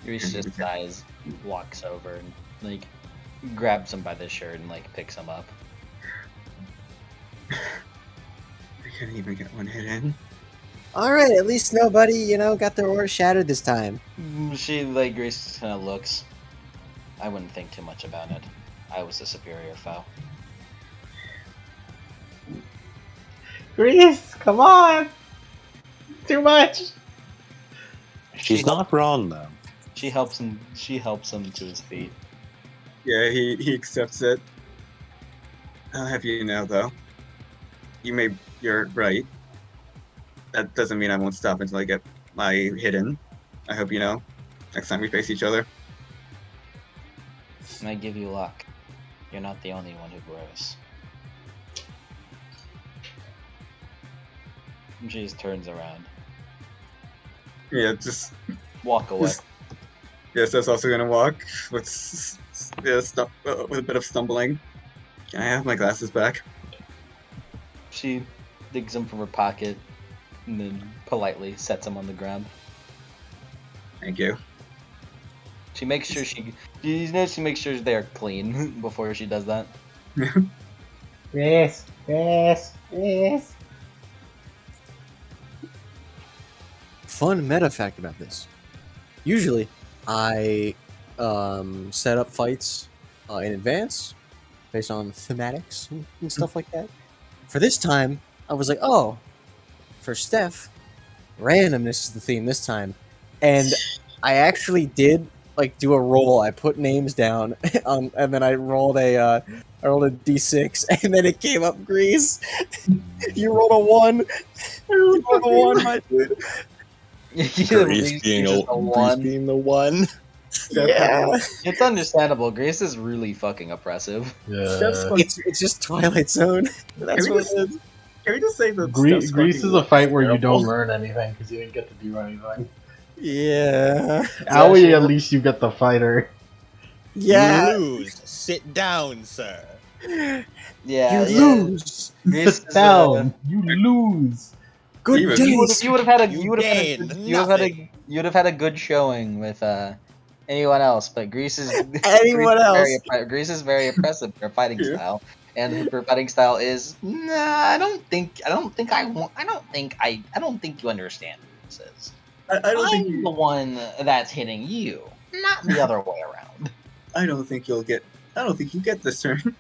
Reese just sighs, walks over and like grabs him by the shirt and like picks him up. I couldn't even get 1 hit in. All right, at least nobody, got their aura shattered this time. She like Grace kind of looks. I wouldn't think too much about it. I was the superior foe. Grease, come on! Too much! She's not wrong, though. She helps him. She helps him to his feet. Yeah, he accepts it. I'll have you know, though. You're right. That doesn't mean I won't stop until I get my hit in. I hope you know. Next time we face each other. And I give you luck. You're not the only one who grows. And she just turns around. Yeah, just Walk away. yes, that's also gonna walk with with a bit of stumbling. Can I have my glasses back? She digs them from her pocket and then politely sets them on the ground. Thank you. She makes sure she makes sure they're clean before she does that. Yes, yes, yes. Fun meta fact about this. Usually, I set up fights in advance based on thematics and stuff like that. For this time, I was like, oh, for Steph, randomness is the theme this time. And I actually did do a roll. I put names down, and then I rolled a d6, and then it came up Grease. You rolled a 1. You rolled a 1, my dude. Grease being the one. Yeah. It's understandable. Grace is really fucking oppressive. Yeah. It's just Twilight Zone. That's we what just- it is. Can we just say that Grease Steph's is fucking a fight where you terrible? don't learn anything because you didn't get to do anything. Yeah. Owie, at least you get the fighter. Yeah. You lose. Sit down, sir. Yeah, You yeah. lose. Greece Sit is, down. You lose. Good Even- day. you would have had a You you would have had a gained good, you would have had a nothing. you would have had a good showing with anyone else, but Anyone else? Greece is very oppressive for fighting Yeah. style, and her fighting style is nah. I don't think you understand what this is. I don't think I'm you. the one that's hitting you, not the other way around. I don't think you'll get. I don't think you get this turn.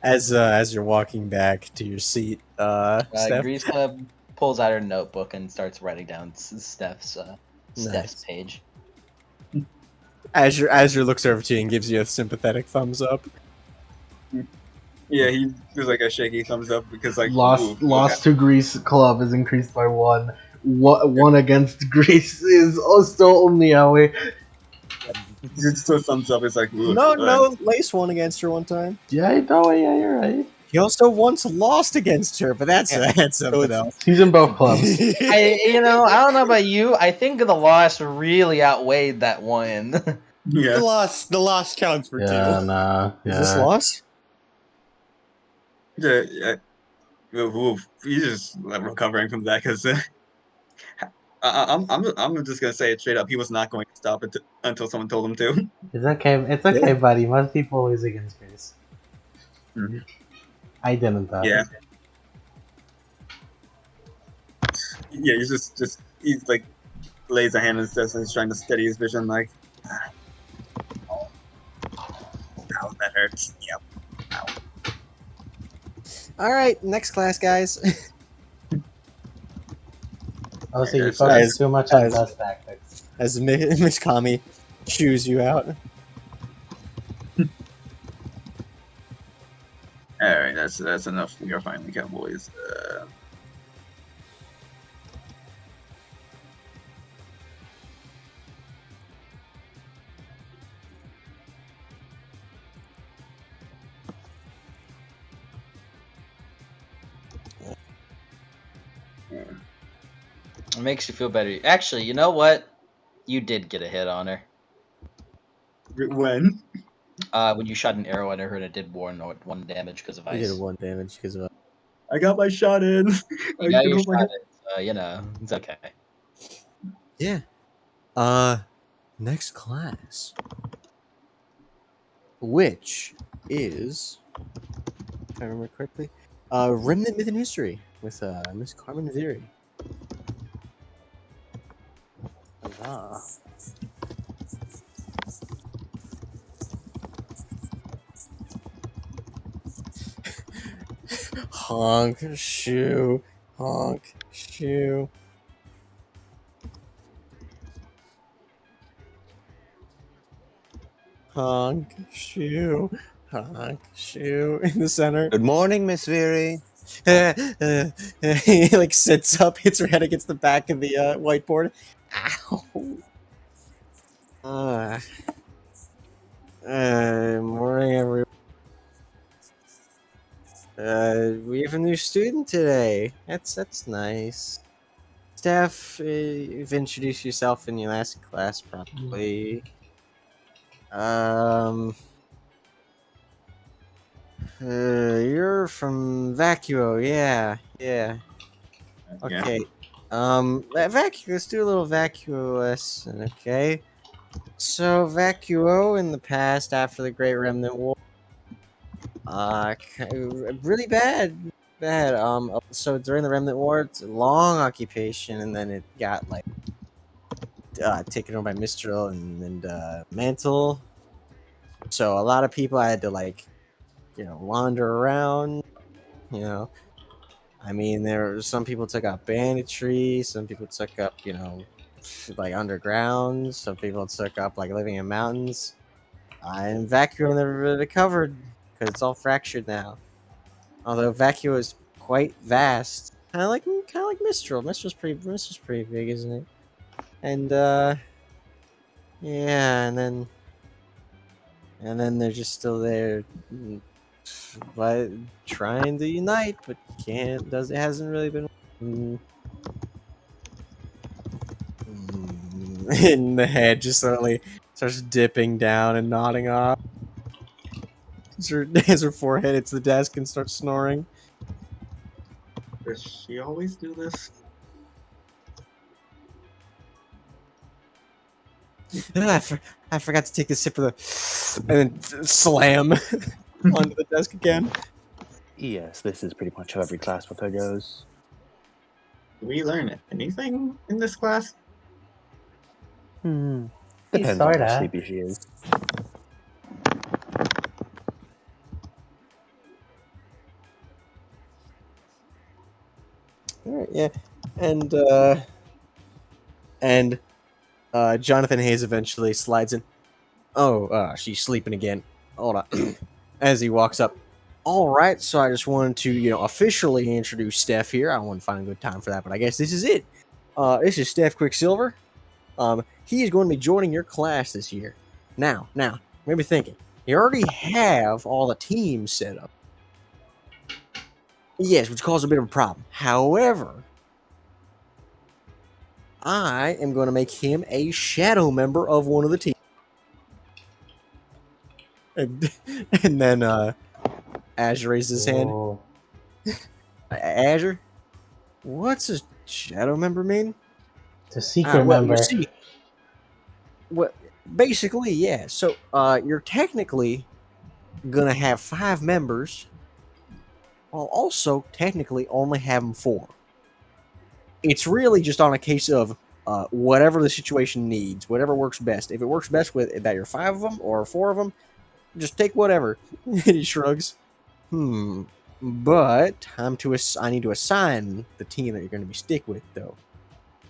As you're walking back to your seat, Steph. Greece kind of pulls out her notebook and starts writing down Steph's Nice. page. Azure looks over to you and gives you a sympathetic thumbs up. Yeah, he was like a shaky thumbs up because like Lost ooh, lost to Greece club is increased by 1. One against Greece is still only away. just a thumbs up. It's like ooh, No, Lace won against her one time. Yeah, I know. Yeah, you're right. He also once lost against her, but that's Yeah. that's something it's- else. He's in both clubs. I don't know about you. I think the loss really outweighed that win. yeah. the loss counts for Yeah, two. nah. Is this Yeah. loss? Yeah. Ooh, he's just like, recovering from that because I'm just gonna say it straight up. He was not going to stop it until someone told him to. It's okay. It's okay, buddy. Most people lose against Greece. Mhm. I didn't though. Yeah. Yeah, he's just he's like lays a hand on his chest and he's trying to steady his vision. Like, oh, that hurts. Yep. All right, next class, guys. Oh, so you Yes, focus as- too much on as- dust tactics. As Miss Kami chews you out. All right, that's enough. We are finally Cowboys. It makes you feel better. Actually, you know what? You did get a hit on her. When? When you shot an arrow at her and it did one damage because of You did ice. 1 damage because of. I got my shot in. I You got can your hold my shot head. in, it's okay. Yeah. Next class, which is, if I remember correctly, Remnant Myth and History with Miss Carmen Viri. Ah. Honk shoe, honk shoe. Honk shoe, honk shoe in the center. Good morning, Miss Veery. He like sits up, hits her head against the back of the whiteboard. Ow. Morning, everyone. We have a new student today. That's nice. Steph, you've introduced yourself in your last class, probably. You're from Vacuo, yeah. Yeah. Okay. Let's do a little Vacuo lesson, okay? So, Vacuo in the past, after the Great Remnant War, really bad. So during the Remnant War, it's a long occupation, and then it got, like, taken over by Mistral and Mantle. So a lot of people had to, like, wander around, you know. I mean, some people took up banditry, some people took up, like underground, some people took up like living in mountains. And Vacuo never really recovered because it's all fractured now. Although Vacuo is quite vast, kind of like Mistral. Mistral's pretty big, isn't it? And yeah, and then they're just still there, but trying to unite, but can't. It hasn't really been. And the head just suddenly starts dipping down and nodding off. as her forehead hits the desk and starts snoring. Does she always do this? I forgot to take a sip of the, and then slam onto the desk again. Yes, this is pretty much how every class with her goes. Do we learn anything in this class? Depends on how sleepy she is. All right, yeah, and Jonathan Hayes eventually slides in. Oh, she's sleeping again. Hold on. As he walks up. All right, so I just wanted to, officially introduce Steph here. I don't want to find a good time for that, but I guess this is it. This is Steph Quicksilver. He is going to be joining your class this year. Now, maybe thinking, you already have all the teams set up. Yes, which caused a bit of a problem. However, I am going to make him a shadow member of one of the teams. And then Azure raises his hand. Whoa. Azure? What's a shadow member mean? It's a secret Well, member. you see, basically, yeah. So, you're technically gonna have 5 members, while also technically only having 4. It's really just on a case of whatever the situation needs, whatever works best. If it works best with that you're 5 of them or 4 of them, just take whatever. And he shrugs. But I need to assign the team that you're going to be stick with, though.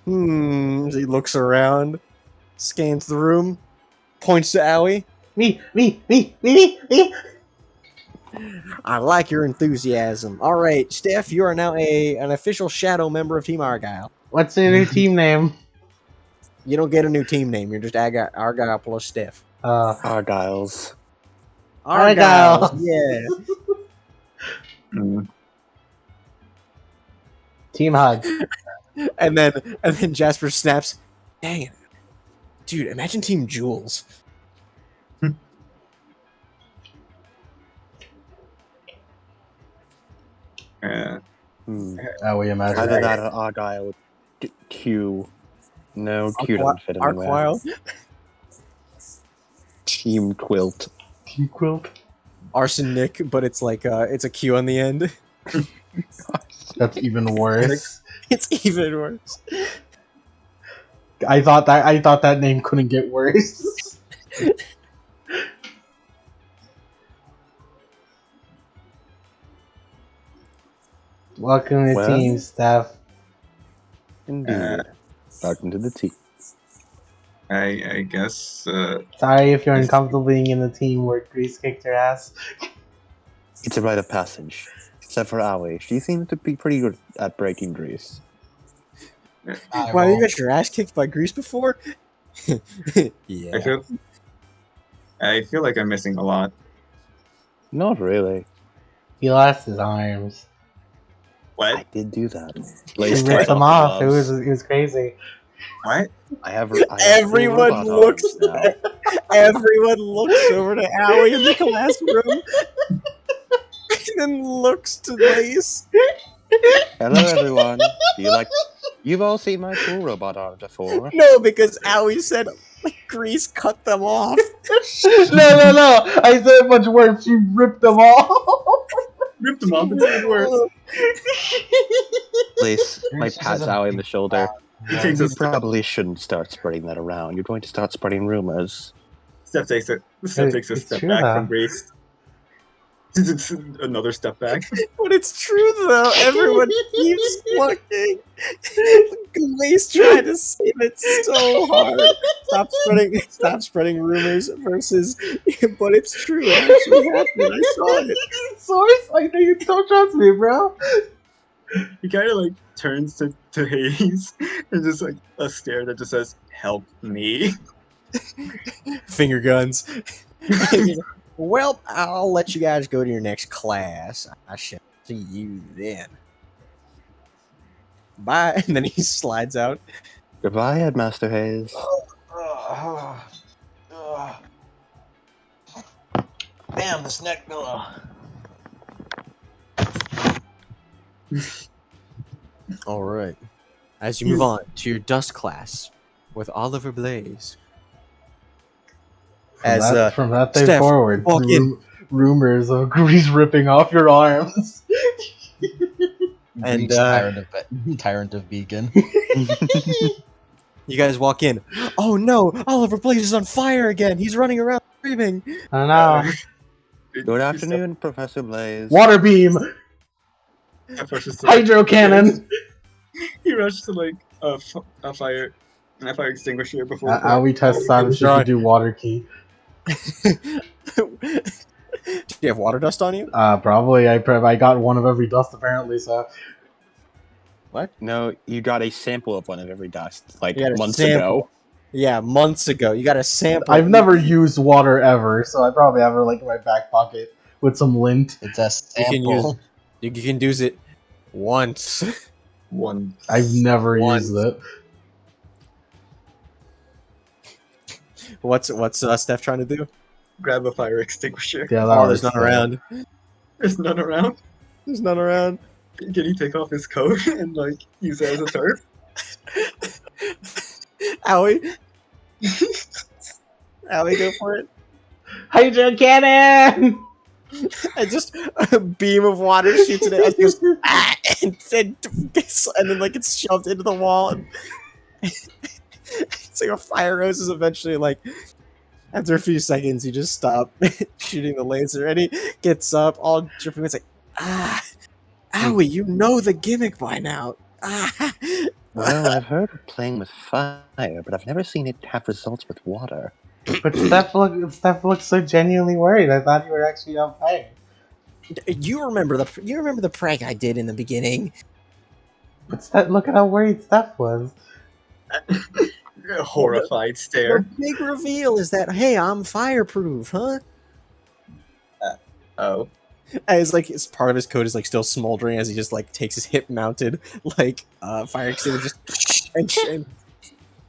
He looks around, scans the room, points to Owie. Me. I like your enthusiasm. All right, Steph, you are now an official shadow member of Team Argyle. What's the new team name? You don't get a new team name. You're just Argyle plus Steph. Argyles. Argyle. Argyle. Yeah. Team Hug. And then Jasper snaps. Dang it. Dude, imagine Team Jules. Oh, we imagine. Either that or Argyle with Q. No, Q doesn't fit anywhere. Argyle. Team Quilt. Team Quilt. Arsenic, but it's like it's a Q on the end. That's even worse. It's even worse. I thought that name couldn't get worse. Welcome to the team, Steph. Indeed. Welcome to the team. I guess. Sorry if you're uncomfortable being in the team where Grease kicked her ass. It's a rite of passage. Except for Aoi. She seems to be pretty good at breaking grease. Wow, you got your ass kicked by Grease before? Yeah. I feel like I'm missing a lot. Not really. He lost his arms. What? I did do that. He ripped them off. It was crazy. What? I have Everyone robot looks arms now. Everyone looks over to Owie in the classroom. And then looks to Lace. Hello, everyone. You've all seen my cool robot arms before. No, because Owie said Grease cut them off. No. I said much worse. She ripped them off. Ripped them off. It's even worse. Lace, my pat's Aoi in the shoulder. He takes You a step. probably shouldn't start spreading that around. You're going to start spreading rumors. Step takes a It's step true, back though. from Grace. Another step back. But it's true though. Everyone keeps looking. Lace tried to save it so hard. Stop spreading rumors versus. But it's true. It actually happened. I saw it. Source? I know you don't trust me, bro. He kind of like turns to Hayes and just like a stare that just says, "Help me." Finger guns. Well, I'll let you guys go to your next class. I shall see you then. Bye. And then he slides out. Goodbye, Headmaster Hayes. Bam, the snack pillow. All right. As you move on to your dust class with Oliver Blaze. From that day Steph, forward, walk in. rumors of Grease ripping off your arms. And, Grease tyrant of Beacon. You guys walk in. Oh no! Oliver Blaze is on fire again! He's running around screaming! I know. Good afternoon, Professor Blaze. Water beam, Steph rushes to, hydro cannon. He rushes to like a fire extinguisher before. We test out if she Right. could do water key. Do you have water dust on you? Probably. I got one of every dust apparently. So What? No, you got a sample of one of every dust, like You got a months sample. ago. Yeah, months ago. You got a sample. I've never used water ever, so I probably have it like in my back pocket with some lint. It's a You can use- sample. You can use it once. One. I've never Once. used it. What's Steph trying to do? Grab a fire extinguisher. Yeah, that Oh, there's works, none though. around. There's none around. There's none around. Can he take off his coat and like use it as a turf? Owie. Owie, go for it. Hydro cannon. And just a beam of water shoots at it. And goes, ah, and then like it's shoved into the wall. And it's like a fire hose is eventually like. After a few seconds, you just stop shooting the laser, and he gets up, all dripping. It's like, Owie, you know the gimmick by now. Well, I've heard of playing with fire, but I've never seen it have results with water. But Steph looked so genuinely worried. I thought you were actually on fire. You remember the prank I did in the beginning? But look at how worried Steph was. A horrified stare. The big reveal is that, hey, I'm fireproof, huh? Oh. As like his part of his coat is like still smoldering as he just like takes his hip mounted like fire extinguisher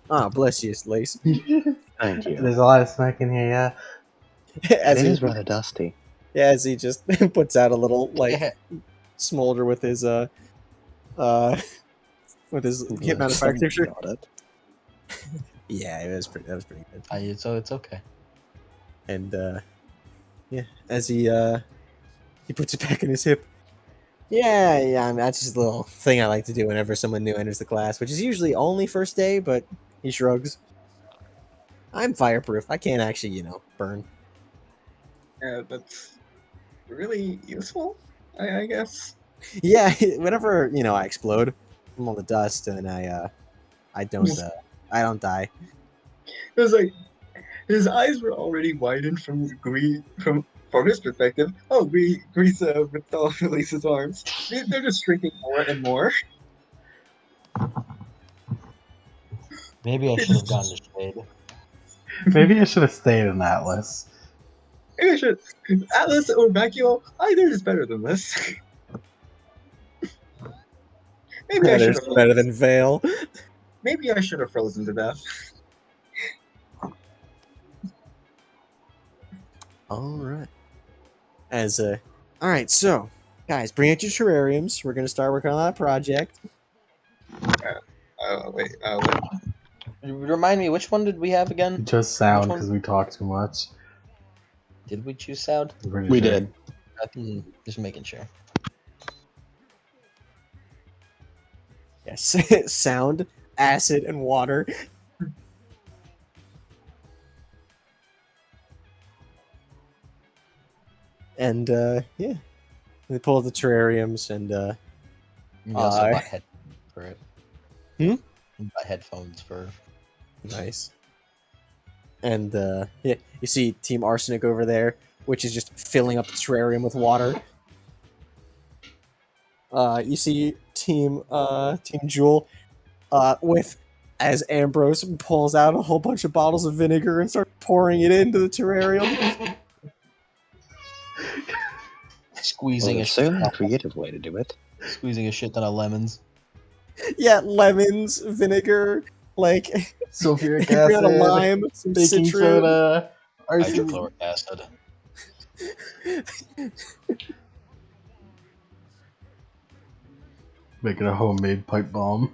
and bless you, Lace. Thank you. There's a lot of smoke in here, yeah. As It he, is rather dusty. yeah, as he just puts out a little like Yeah. smolder with his hip mounted fire extinguisher. Got it. Yeah, that was pretty good. So it's okay. And yeah, as he puts it back in his hip. Yeah, I mean, that's just a little thing I like to do whenever someone new enters the class, which is usually only first day, but he shrugs. I'm fireproof. I can't actually, burn. Yeah, that's really useful, I guess. Yeah, whenever, I explode, I'm on the dust and I don't die. It was like his eyes were already widened from his perspective. Oh, Grease ripped off Elise's arms. They're just shrinking more and more. Maybe I should have gone to Shade. Maybe I should have stayed in Atlas. Maybe I should. Atlas or Vacuole, either is better than this. Maybe I should Better, better than Veil. Maybe I should have frozen to death. Alright. Alright, so, guys, bring out your terrariums. We're gonna start working on that project. Wait. Remind me, which one did we have again? Just sound Which one? because we talk too much. Did we choose sound? I'm pretty We sure. did. Just making sure. Yes. Sound, acid, and water. And, yeah. They pull out the terrariums and, We also I- bought headphones for it. Hmm? We bought headphones for. nice. And, yeah, you see Team Arsenic over there, which is just filling up the terrarium with water. You see Team Jewel, with, as Ambrose pulls out a whole bunch of bottles of vinegar and starts pouring it into the terrarium. Squeezing Well, a it's shit certainly a creative way to do it. squeezing a shit ton of lemons. Yeah, lemons, vinegar, like Sulfuric bring out a acid, lime, some baking citron. soda, Hydrochloric acid. Making a homemade pipe bomb.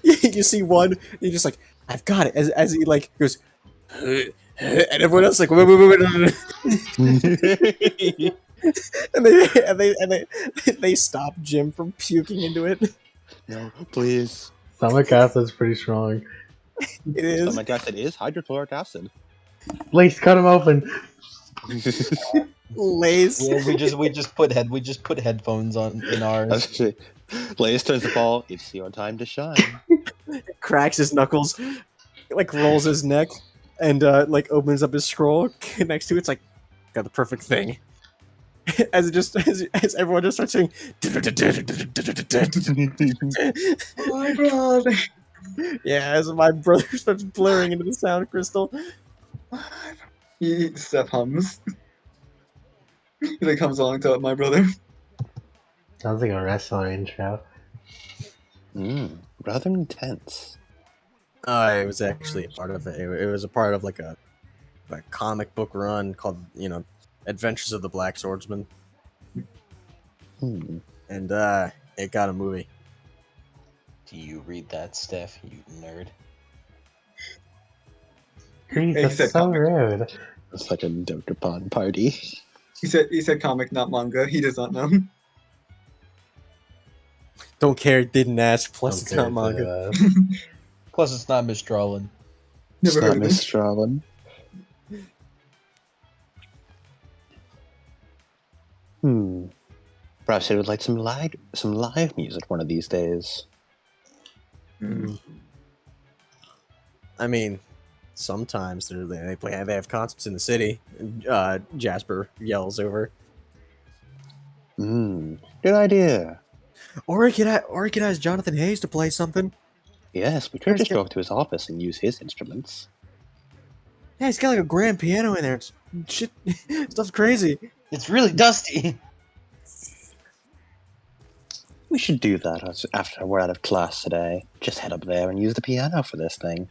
You see one, you're just like, I've got it. As he like goes, and everyone else like, wait, and they stop Jim from puking into it. No, please. Stomach acid's pretty strong. It is. Stomach acid is hydrochloric acid. Lace, cut him open. Lace. Yeah, we just put headphones on in ours. Actually, Lace turns the ball. It's your time to shine. Cracks his knuckles, like rolls his neck, and like opens up his scroll. Next to it's like, got the perfect thing. As everyone just starts saying, Oh my god. yeah, as my brother starts blaring into the sound crystal. Steph hums. He like comes along to my brother. Sounds like a wrestler intro. Rather intense. It was actually a part of it. It was a part of like a comic book run called, Adventures of the Black Swordsman, and it got a movie. Do you read that, Steph? You nerd. Grease, He that's said so comic. rude. It's like a Dokapon party. He said comic, not manga. He does not know. Don't care, didn't ask. Plus, Don't it's care not if they, manga. Plus, it's not Miss Drawlin. Never It's heard not of Miss it. Strawlin. Perhaps I would like some live music one of these days. I mean, sometimes they have concerts in the city. Jasper yells over. Good idea. Or he could ask Jonathan Hayes to play something. Yes, we could just go up to his office and use his instruments. Yeah, he's got like a grand piano in there. It's, shit, stuff's crazy. It's really dusty. We should do that after we're out of class today. Just head up there and use the piano for this thing.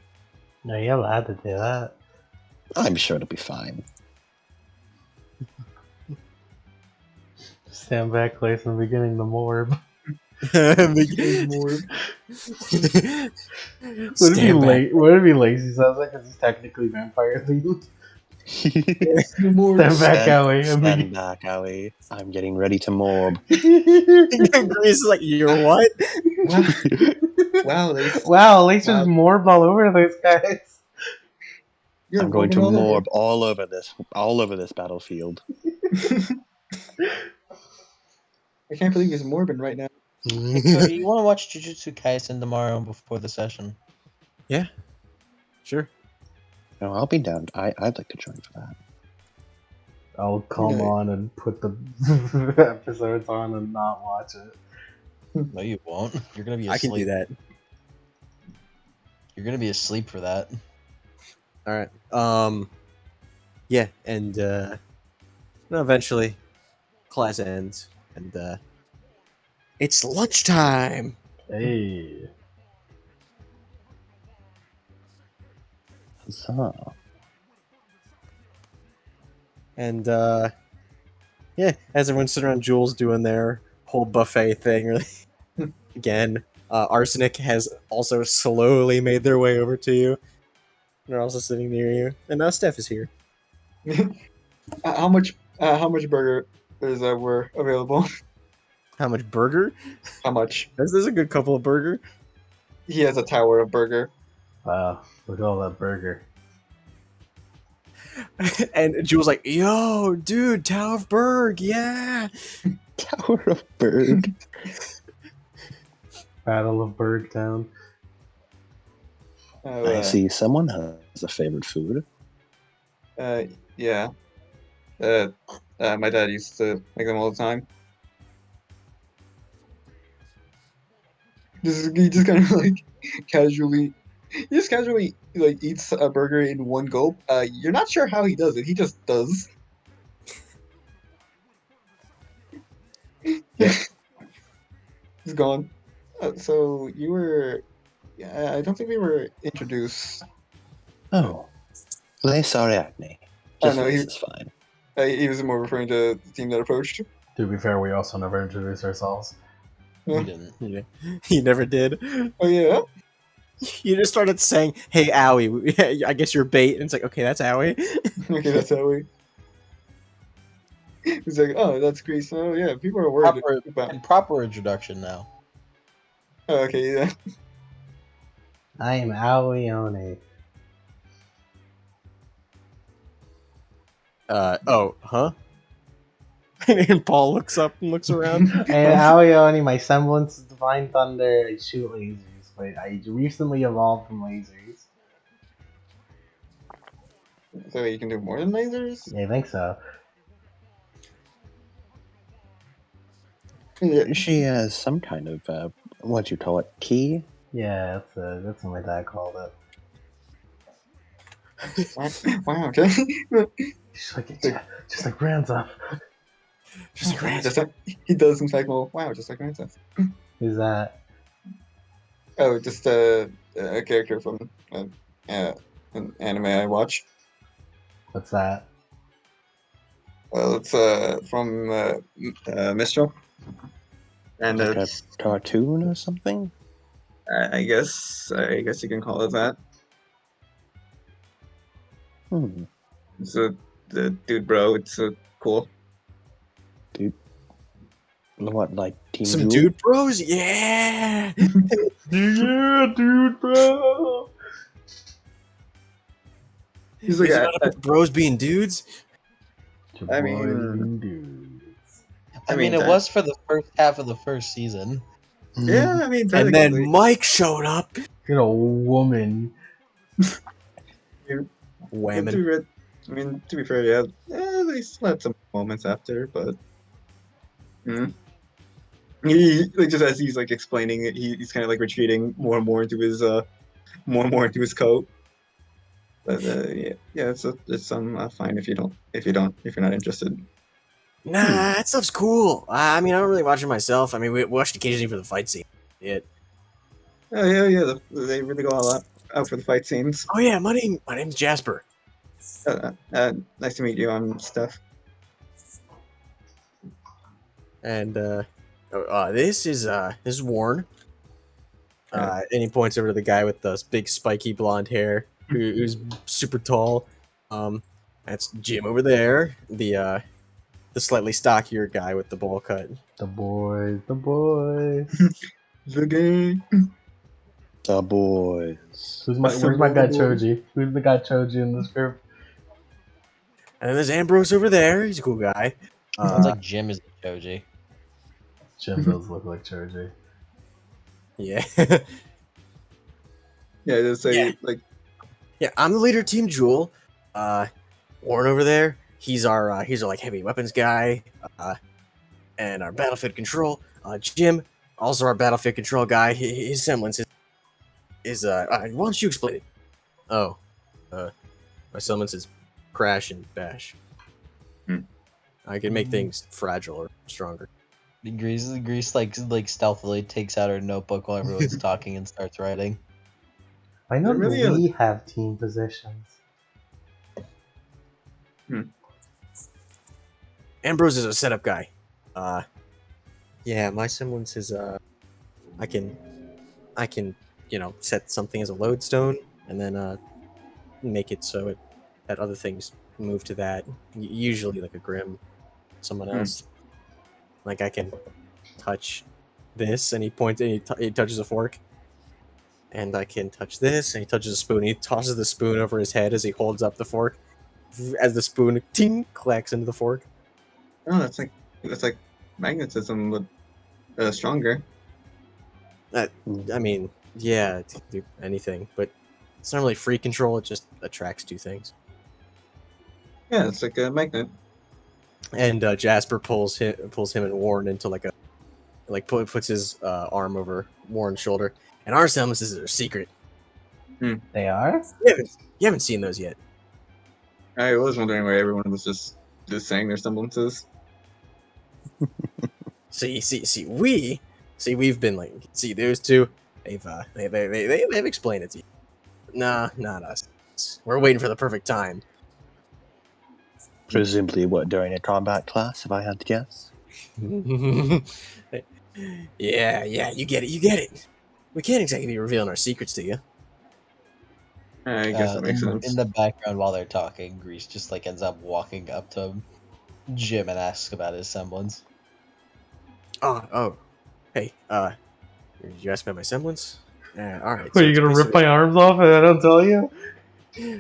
No, you're allowed to do that. I'm sure it'll be fine. Stand back, place in the beginning, the morb. What if he lazy sounds like because he's technically vampire themed? Stand back, Howie. Stand back, Howie. I'm getting ready to morb. Grease is like, you're what? Wow, Wow, Lace just morb all over those guys. you're I'm going to morbing all morb all over this battlefield. I can't believe he's morbing right now. So you want to watch Jujutsu Kaisen tomorrow before the session? Yeah, sure. No, I'll be down. I'd like to join for that. I'll come Okay. on and put the episodes on and not watch it. No, you won't. You're gonna be I asleep. can do that. You're gonna be asleep for that. All right. Yeah, and eventually, class ends, and it's lunchtime. Hey. So, And yeah, as everyone's sitting around, Jules doing their whole buffet thing. Again, Arsenic has also slowly made their way over to you. They're also sitting near you, and now Steph is here. How much burger were available? How much burger? How much? There's a good couple of burger. He has a tower of burger. Wow, look at all that burger. And Jules like, yo, dude, Tower of Berg, yeah. Tower of Bird. Battle of Bergtown. I see someone has a favorite food. Yeah. My dad used to make them all the time. He just kind of like casually like eats a burger in one gulp. You're not sure how he does it. He just does. He's gone. So you were. Yeah, I don't think we were introduced. Oh, Les Ariadne. Just know, race is fine. he was more referring to the team that approached. To be fair, we also never introduced ourselves. Yeah. We didn't. Yeah. He never did. Oh yeah. You just started saying, "Hey, Owie, I guess you're bait," and it's like, okay, that's Owie. Okay, that's how we. He's like, oh, that's Greece. Oh yeah, people are worried Proper, about. proper introduction now. Oh, okay, yeah. I am Aoione. Oh, huh? And Paul looks up and looks around. And Aoione, my semblance is Divine Thunder. I shoot lasers, but I recently evolved from lasers. So you can do more than lasers. Yeah, I think so. Yeah. She has some kind of what you call it, key. Yeah, that's what my dad called it. Wow. Okay. Just like brands up. Just like, "Rats." Just like, he does in fact. Well, wow, just like Francis. Who's that? Oh, just a character from an anime I watch. What's that? Well, it's from Mistral, and Like a it's cartoon or something? I guess you can call it that. Hmm. It's the dude, bro. It's cool. What, like Team Some Jewel? dude bros, yeah. Yeah, dude, bro. He's like, Is it not about bros being dudes? I mean- Dudes. I mean, it was for the first half of the first season. yeah, I mean, And then technically, Mike showed up. You're a woman. Whammon. to be fair, yeah, they still had some moments after, but he like just as he's like explaining it, he's kind of like retreating more and more into his coat. But yeah, it's fine if you're not interested. Nah, that stuff's cool. I mean, I don't really watch it myself. I mean, we watched occasionally for the fight scene. Oh yeah, they really go all out for the fight scenes. Oh yeah, my name's Jasper. Nice to meet you. I'm Steph. And this is Warren. And he points over to the guy with the big spiky blonde hair, who's super tall. That's Jim over there. The slightly stockier guy with the bowl cut. The boys. The game. The boys. Where's my guy Choji? Who's the guy Choji in this group? And then there's Ambrose over there. He's a cool guy. Sounds like Jim is the Choji. Jim does look like Choji. Yeah. Yeah, just say like Yeah, I'm the leader of Team Jewel. Warren over there, he's our like heavy weapons guy. And our battlefield control. Jim, also our battlefield control guy. His semblance is why don't you explain it? Oh, my semblance is crash and bash. I can make things fragile or stronger. Grease like stealthily takes out her notebook while everyone's talking and starts writing. I know really we have team positions. Ambrose is a setup guy. Yeah, my semblance is I can set something as a lodestone and then make it so that other things move to that. Usually like a Grim, someone else. Like I can touch this, and he points and he touches a fork. And I can touch this, and he touches a spoon. He tosses the spoon over his head as he holds up the fork. As the spoon ting clacks into the fork. oh, that's like magnetism, but stronger. I mean, yeah, it can do anything, but it's not really free control. It just attracts two things. Yeah, it's like a magnet. And Jasper pulls him and Warren into puts his arm over Warren's shoulder. And our semblances are secret. They are? You haven't seen those yet. I was wondering why everyone was just saying their semblances. We've been those two. They've explained it to you. Nah, not us. We're waiting for the perfect time. Presumably, what, during a combat class, if I had to guess? Yeah, you get it. We can't exactly be revealing our secrets to you. I guess that makes in sense. the background while they're talking, Grease just like ends up walking up to Jim and asks about his semblance. Oh, hey, you asked about my semblance? All right. Are So you it's gonna rip basically- my arms off and I don't tell you?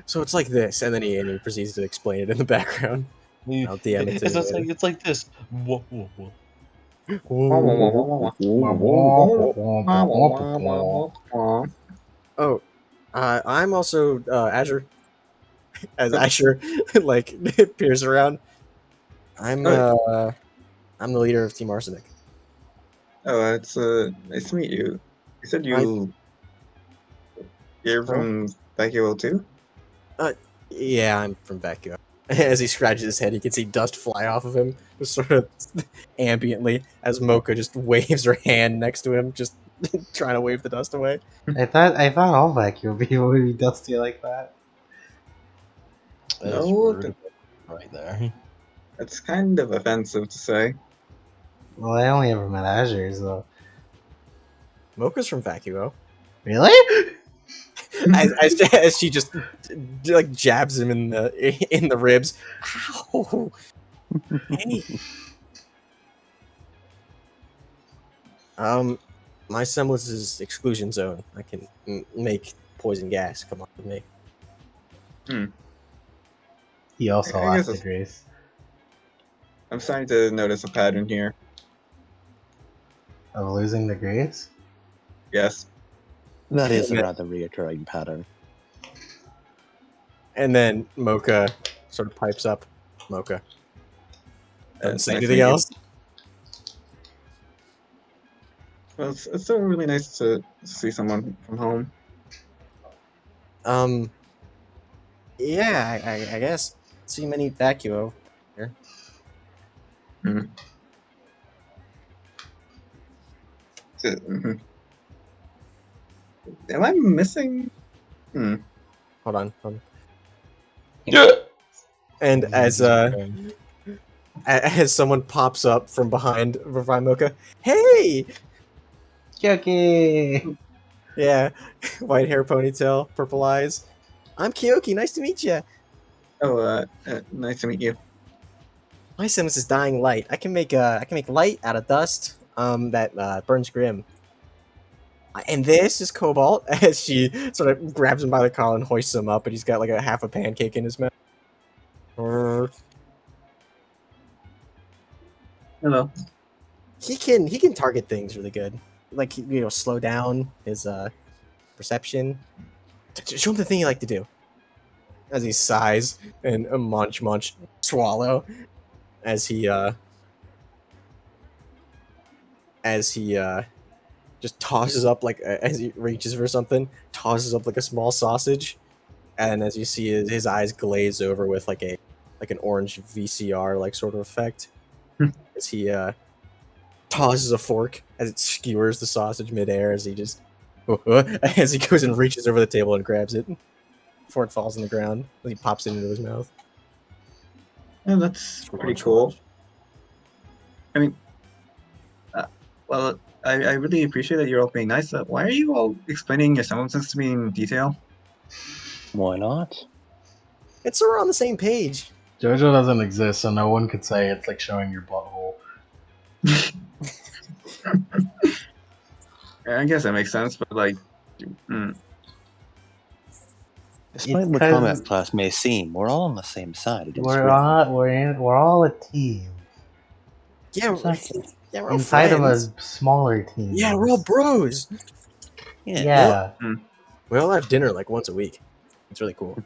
So it's like this, and then he proceeds to explain it in the background. I'll DM it to you later. It's like this. Whoa, whoa, whoa. Oh, I'm also Azure. As Azure like peers around. I'm the leader of Team Arsenic. Oh, it's nice to meet you. You said you're from Vacuo too? Yeah, I'm from Vacuo. As he scratches his head, you can see dust fly off of him, just sort of ambiently, as Mocha just waves her hand next to him, just trying to wave the dust away. I thought all vacuum people would be dusty like that. That is No, rude right there. that's kind of offensive to say. Well, I only ever met Azure, so Mocha's from Vacuo. really? As she just like jabs him in the ribs. Ow! Hey. My semblance is exclusion zone. I can make poison gas come up with me. He also I guess lost the it's- grace. I'm starting to notice a pattern here. Of losing the grace? Yes. That is a rather reoccurring pattern. And then Mocha sort of pipes up. Mocha. Doesn't say Nice to anything meet you. else. Well, it's still really nice to see someone from home. Yeah, I guess. See many Vacuo here. Mhm. Am I missing? Hold on. Yeah. And as someone pops up from behind Mocha, hey! Kyoki! Yeah, white hair, ponytail, purple eyes. I'm Kyoki. Nice to meet you. Oh, nice to meet you. My semblance is dying light. I can make light out of dust. That burns grim. And this is Cobalt. As she sort of grabs him by the collar and hoists him up, and he's got like a half a pancake in his mouth. Hello. He can target things really good. Like slow down his perception. Show him the thing you like to do. As he sighs and munch swallow. As he just tosses up like as he reaches for something, tosses up like a small sausage, and as you see his eyes glaze over with like an orange VCR like sort of effect, as he tosses a fork as it skewers the sausage midair as he just as he goes and reaches over the table and grabs it before it falls on the ground. As he pops it into his mouth. Yeah, that's pretty cool. I mean, well, I really appreciate that you're all being nice. Why are you all explaining your semblances to me in detail? Why not? It's so we're on the same page. JoJo doesn't exist, so no one could say it's like showing your butthole. I guess that makes sense, but like, Despite It's what 'cause- combat class may seem, we're all on the same side. It is We're real. we're all a team. Yeah, Exactly. yeah, we're all Inside friends. of a smaller team. Yeah, we're all bros. Yeah. We all have dinner like once a week. It's really cool. oh,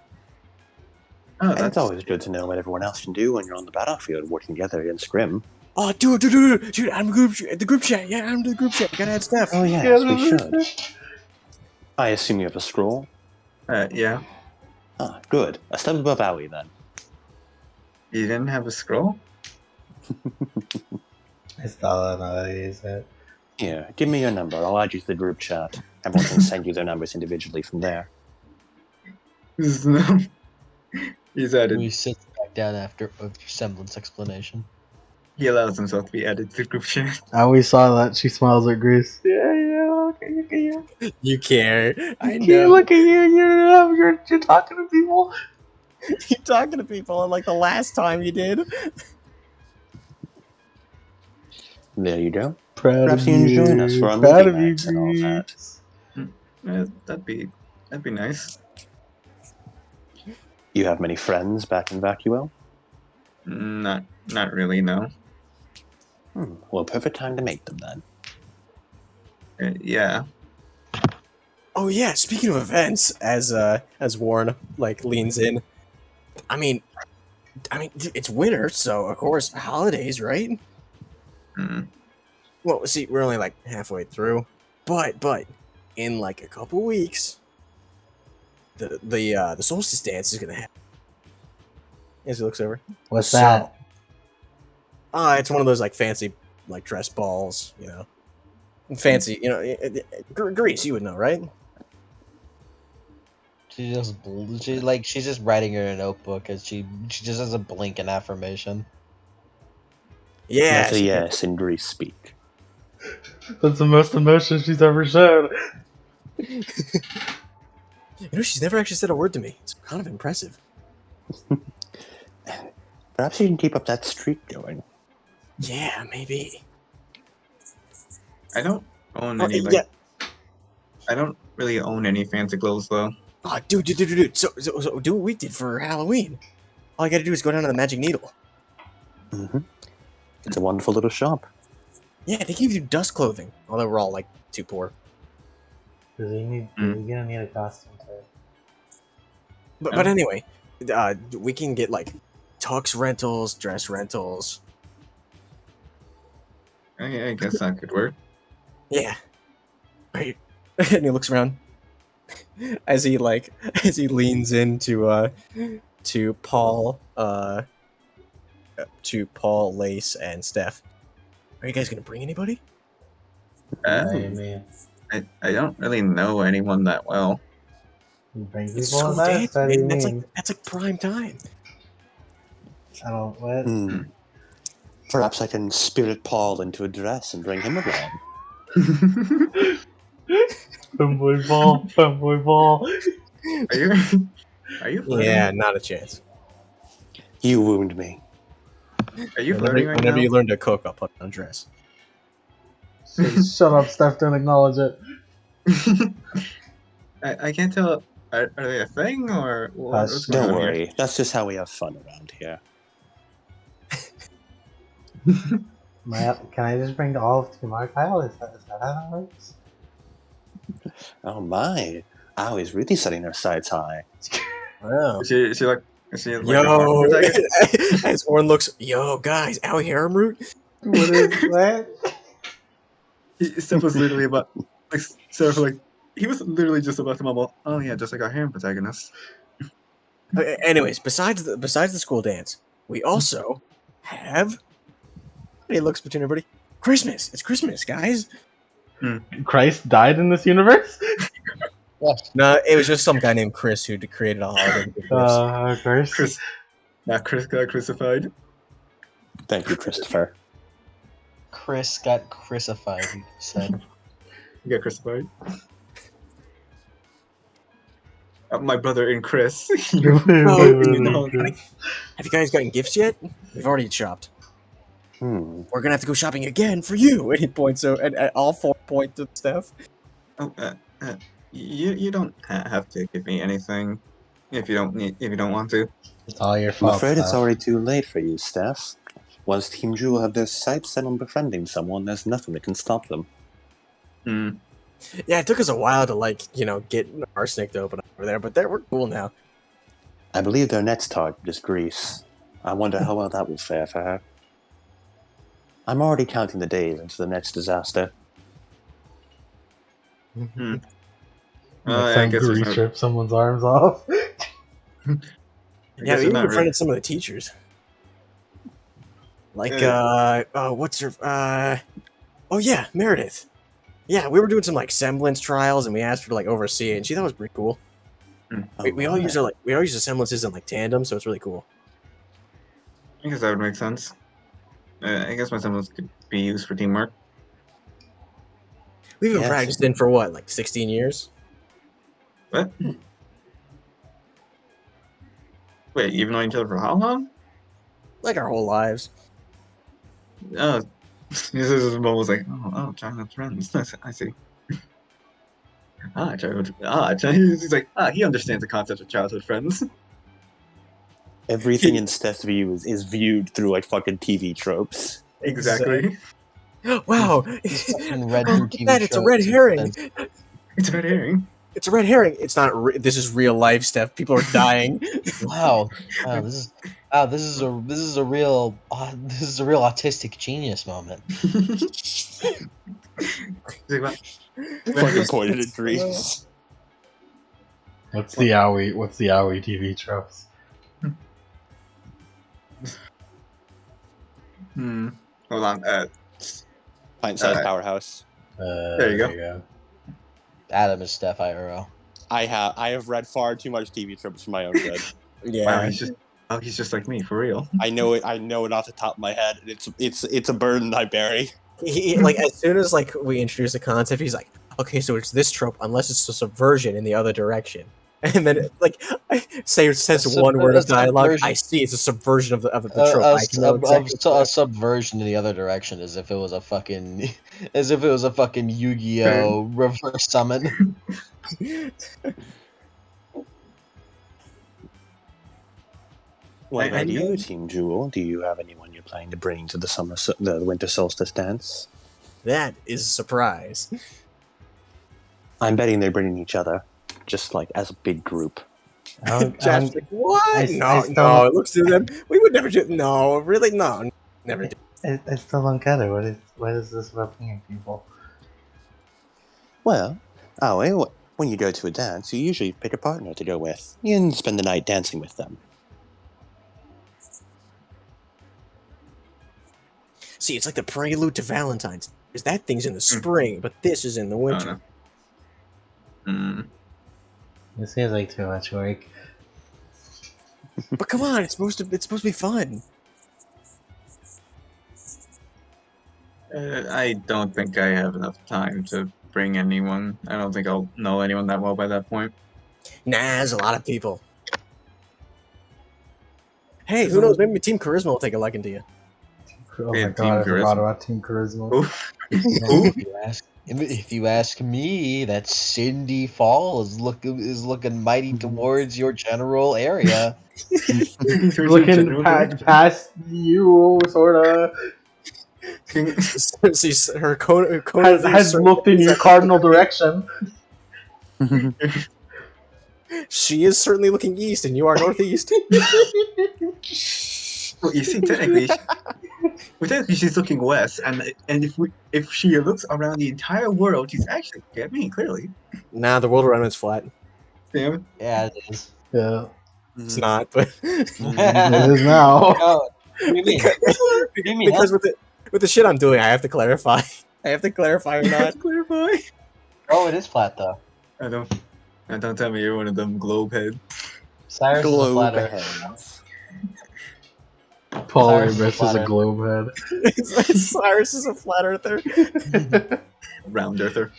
And that's it's always good to know what everyone else can do when you're on the battlefield working together against Grim. Oh, dude, I'm the group chat. Yeah, I'm the group chat. Gotta add stuff. Oh yes, we should. I assume you have a scroll? yeah. Ah, good. A step above Owie then. You didn't have a scroll? I still don't know how to use it. Here, give me your number. I'll add you to the group chat. Everyone can send you their numbers individually from there. He's added. We sit back breakdown after of your semblance explanation. He allows himself to be added to the group chat. I always saw that. She smiles at Grease. Yeah, look at you. You care. I You know. look at you. You're talking to people. You're talking to people like the last time you did. There you go. Proud Perhaps of you can join us for our Proud movie of you, nights and all that. Grease. That'd be nice. You have many friends back in Vacuo? Not really. No. Well, perfect time to make them then. Yeah. Oh yeah, speaking of events, as Warren like leans in, I mean, it's winter, so of course holidays, right? Mm. Well, see, we're only like halfway through, but in like a couple weeks, the solstice dance is gonna happen. As he looks over, What's So- that? it's one of those like fancy like dress balls, fancy, Greece, you would know, right? She's just writing in a notebook as she just doesn't blink in affirmation. Yeah, That's a yes in Greece speak. That's the most emotion she's ever shown. she's never actually said a word to me. It's kind of impressive. Perhaps you can keep up that streak going. Yeah, maybe. I don't own Oh, any. yeah. I don't really own any fancy clothes though. Oh, dude. So do what we did for Halloween. All I gotta do is go down to the Magic Needle. Mm-hmm. It's a wonderful little shop. Yeah, they give you dust clothing. Although we're all like too poor. Does he gonna need a costume too? But anyway, we can get like tux rentals, dress rentals. I guess that could work. Yeah. Right. And he looks around as he leans into to Paul Lace and Steph. Are you guys gonna bring anybody? Man, I don't really know anyone that well. you bring It's people school in dance, What do you man. mean? That's like prime time. I don't. What? Perhaps I can spirit Paul into a dress and bring him along. Femboy ball. Are you flirting? Yeah, not a chance. You wound me. Are you flirting right Whenever now? you learn to cook, I'll put on a dress. Shut up, Steph. Don't acknowledge it. I can't tell. Are they a thing or what's going Don't on here? worry. That's just how we have fun around here. Can I just bring all of Team ARGYLE? Is that how that works? Oh my. Ow, he's really setting their sights high. Wow. Is she like a Yo, market protagonist? as Warren looks, yo, guys, Owie Harem root? What is that? Steph was literally about he was literally just about to mumble, "Oh yeah, just like our harem protagonist." Anyways, besides the school dance, we also have. He looks between everybody. Christmas. It's Christmas, guys. Christ died in this universe? No, it was just some guy named Chris who created a holiday. Of course. Chris got crucified. Thank you, Christopher. Chris got crucified, you said. He got crucified. My brother and Chris. Have you guys gotten gifts yet? We've already shopped. We're gonna have to go shopping again for you. And he points and all 4 point to Steph. Oh, you don't have to give me anything if you don't want to. It's all your I'm fault. afraid it's Steph. already too late for you, Steph. Once Team Jewel have their sights set on befriending someone, there's nothing that can stop them. Yeah, it took us a while to get arsenic to open up over there, but we're cool now. I believe their next target is Greece. I wonder how well that will fare for her. I'm already counting the days into the next disaster. Next I time guess there's Grease no- rips someone's arms off. Yeah, guess we there's even not befriended really- some of the teachers. Like, what's her, oh yeah, Meredith. Yeah, we were doing some, semblance trials, and we asked her to, oversee it, and she thought it was pretty cool. We all use our semblances in, tandem, so it's really cool. I guess that would make sense. I guess my symbols could be used for teamwork. We've been Yes. practicing for what, like 16 years? What? Wait, you've known each other for how long? Like our whole lives. Oh, this is almost like, oh, childhood friends. I see. He's like, he understands the concept of childhood friends. Everything in Steph's view is viewed through like fucking TV tropes. Exactly. Wow. These fucking red Oh, new look at TV that, it's a shows red and herring. sense- It's a red herring. It's a red herring. It's not. This is real life, Steph. People are dying. Wow, this is a real autistic genius moment. He's like, "What?" Fucking pointed at dreams. What's the Aoi TV tropes? Hmm. Hold on. Pint-sized powerhouse. There you go. Adam is Steph IRL. I have read far too much TV tropes for my own good. Yeah. Wow, he's just like me, for real. I know it off the top of my head. It's a burden I bury. He like as soon as like we introduce a concept, he's like, okay, so it's this trope unless it's a subversion in the other direction. And then like says one word of dialogue. I see it's a subversion of the trope. I can know exactly A subversion in the other direction, as if it was a fucking Yu-Gi-Oh reverse summon. What I about know- you, Team Jewel? Do you have anyone you're planning to bring to the winter solstice dance? that is a surprise. I'm betting they're bringing each other, just like as a big group. Josh's like, what? I No, still- it looks to them. We would never do. No, really, no, never do. I still don't get it. What is this about bringing people? Well, when you go to a dance, you usually pick a partner to go with and spend the night dancing with them. See, it's like the prelude to Valentine's. Because that thing's in the Hmm. spring, but this is in the Oh, winter. no. Hmm. It seems like too much work. But come on, it's supposed to be fun. I don't think I have enough time to bring anyone. I don't think I'll know anyone that well by that point. Nah, there's a lot of people. Hey, who knows? Maybe Team Charisma will take a liking to you. Oh my Yeah, Team god, I forgot Charisma. about Team Charisma. Oof. If you ask me, that Cindy Fall is looking mighty towards your general area. Looking past you, sorta. She's her cone Has looked in your cardinal direction. She is certainly looking east, and you are northeast. Well, you see, technically she's looking west, and if she looks around the entire world, she's actually looking at me clearly. Nah, the world around it's flat. Damn it. Yeah, it is. Yeah, It's not, but it is now. Oh, what do you mean? What do you mean? because with the shit I'm doing, I have to clarify. I have to clarify or not. Clarify. Oh, it is flat though. Don't tell me you're one of them globe heads. Cyrus is a flat earther. heads. Polar Cyrus is a versus flat a earther. globe Cyrus is a flat earther. Round earther.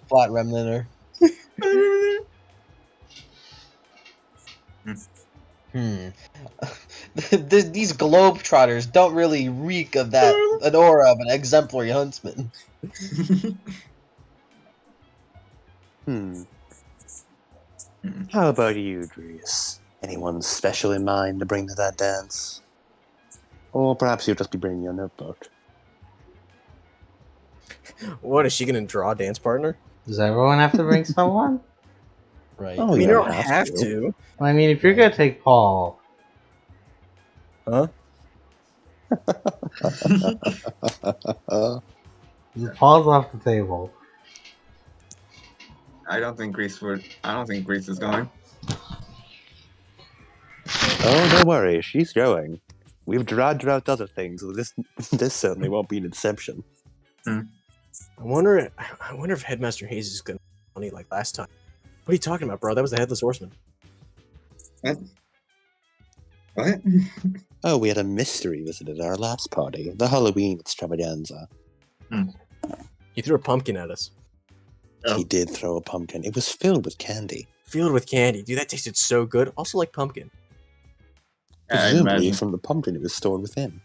Flat remnanter. These globetrotters don't really reek of an aura of an exemplary huntsman. How about you, Dries? Anyone special in mind to bring to that dance? Or perhaps you'll just be bringing your notebook. What is she gonna draw a dance partner? Does everyone have to bring someone? Right. Oh, I mean, you you don't have to. to. I mean, if you're gonna take Paul, Huh? Paul's off the table. I don't think Greece is going. Oh, don't worry, she's going. We've dragged her out to other things, so this certainly won't be an exception. I wonder if Headmaster Hayes is gonna be funny like last time. What are you talking about, bro? That was the Headless Horseman. What? Oh, we had a mystery visit at our last party, the Halloween extravaganza. He threw a pumpkin at us. Oh. He did throw a pumpkin. It was filled with candy. Filled with candy. Dude, that tasted so good. Also like pumpkin. I'd Presumably imagine. from the pumpkin it was stored within.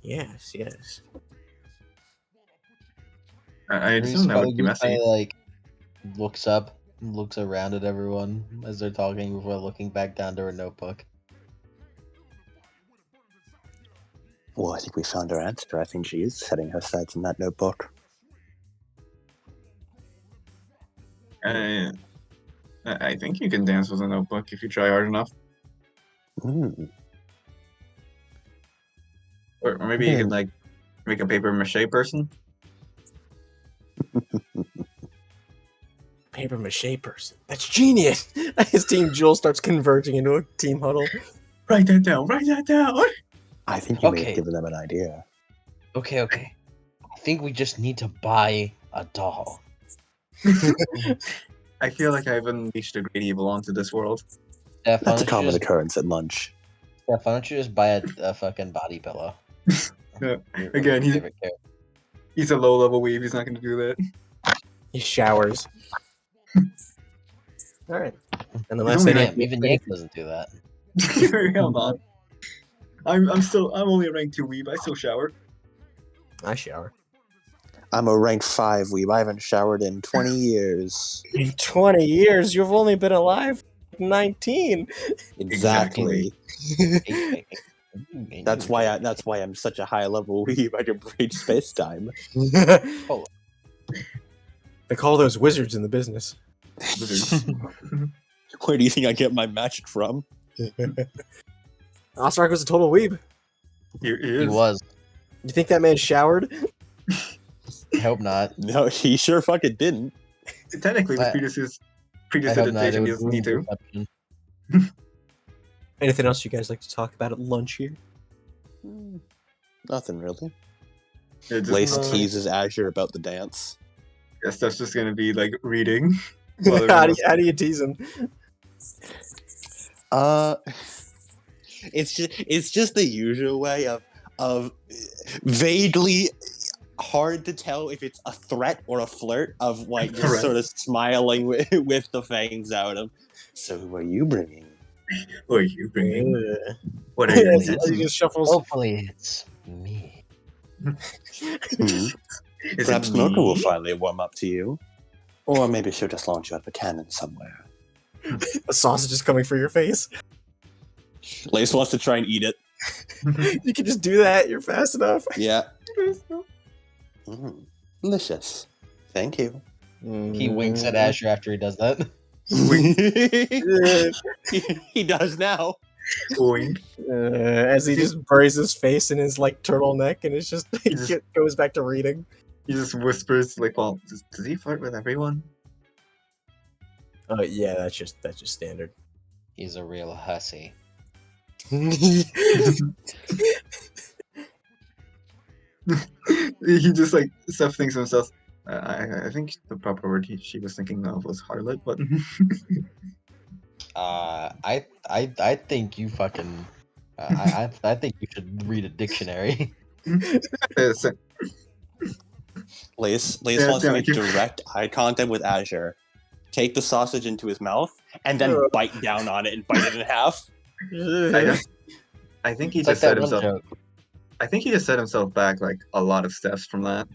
Yes, yes. I Bruce assume that would be Bruce messy. kinda, like, looks up, looks around at everyone as they're talking before looking back down to her notebook. Well, I think we found her answer. I think she is setting her sights in that notebook. I think you can dance with a notebook if you try hard enough. Hmm. Or maybe you could, like, make a paper mache person. Paper mache person. That's genius. His team Jewel starts converging into a team huddle. Write that down. Write that down. I think you may Okay. have given them an idea. Okay. I think we just need to buy a doll. I feel like I've unleashed a great evil onto this world. Steph, That's a common occurrence at lunch. why don't you just buy a fucking body pillow? Yeah. Your Again, he's- favorite character. He's a low-level weeb. He's not going to do that. He showers. Alright. And the last only thing rank- Damn, even Yank doesn't do that. Hell not. I'm only a rank 2 weeb. I still shower. I shower. I'm a rank 5 weeb. I haven't showered in 20 years. In 20 years, you've only been alive 19. Exactly. Hey, That's why I'm such a high level weeb. I can breach space time. They call those wizards in the business. Where do you think I get my magic from? Osrock was a total weeb. He He is. was. You think that man showered? I hope not. No, he sure fucking didn't. Technically, with I- previous I hope not. It edition, he would doesn't ruin need to. perception. Anything else you guys like to talk about at lunch here? Nothing really. It just- Lace No. teases Azure about the dance. Yeah, Steph's just going to be, like, reading. while how, everyone do you tease him? It's just the usual way of vaguely hard to tell if it's a threat or a flirt of like just Right. sort of smiling with the fangs out of. So who are you bringing? else- What are you bringing? Ugh. What are your As he intentions? just shuffles. Hopefully it's me. Hmm. Is Perhaps it Milka will me? finally warm up to you. Or maybe she'll just launch you out of a cannon somewhere. A sausage is coming for your face. Lace wants to try and eat it. You can just do that. You're fast enough. Yeah. Delicious. Thank you. He winks at Asher after he does that. He does now. Oink. As he just buries his face in his like turtleneck, and it's just he just- goes back to reading. He just whispers, like, well, does he flirt with everyone? Yeah, that's just standard. He's a real hussy. He just, like, Steph thinks to himself, I think the proper word she was thinking of was harlot, but I think you fucking. I think you should read a dictionary. It's- Lace Yeah, wants to damn make it. direct eye contact with Azure, take the sausage into his mouth, and then bite down on it and bite it in half. I think he It's like just set that one himself. joke. I think he just set himself back like a lot of steps from that.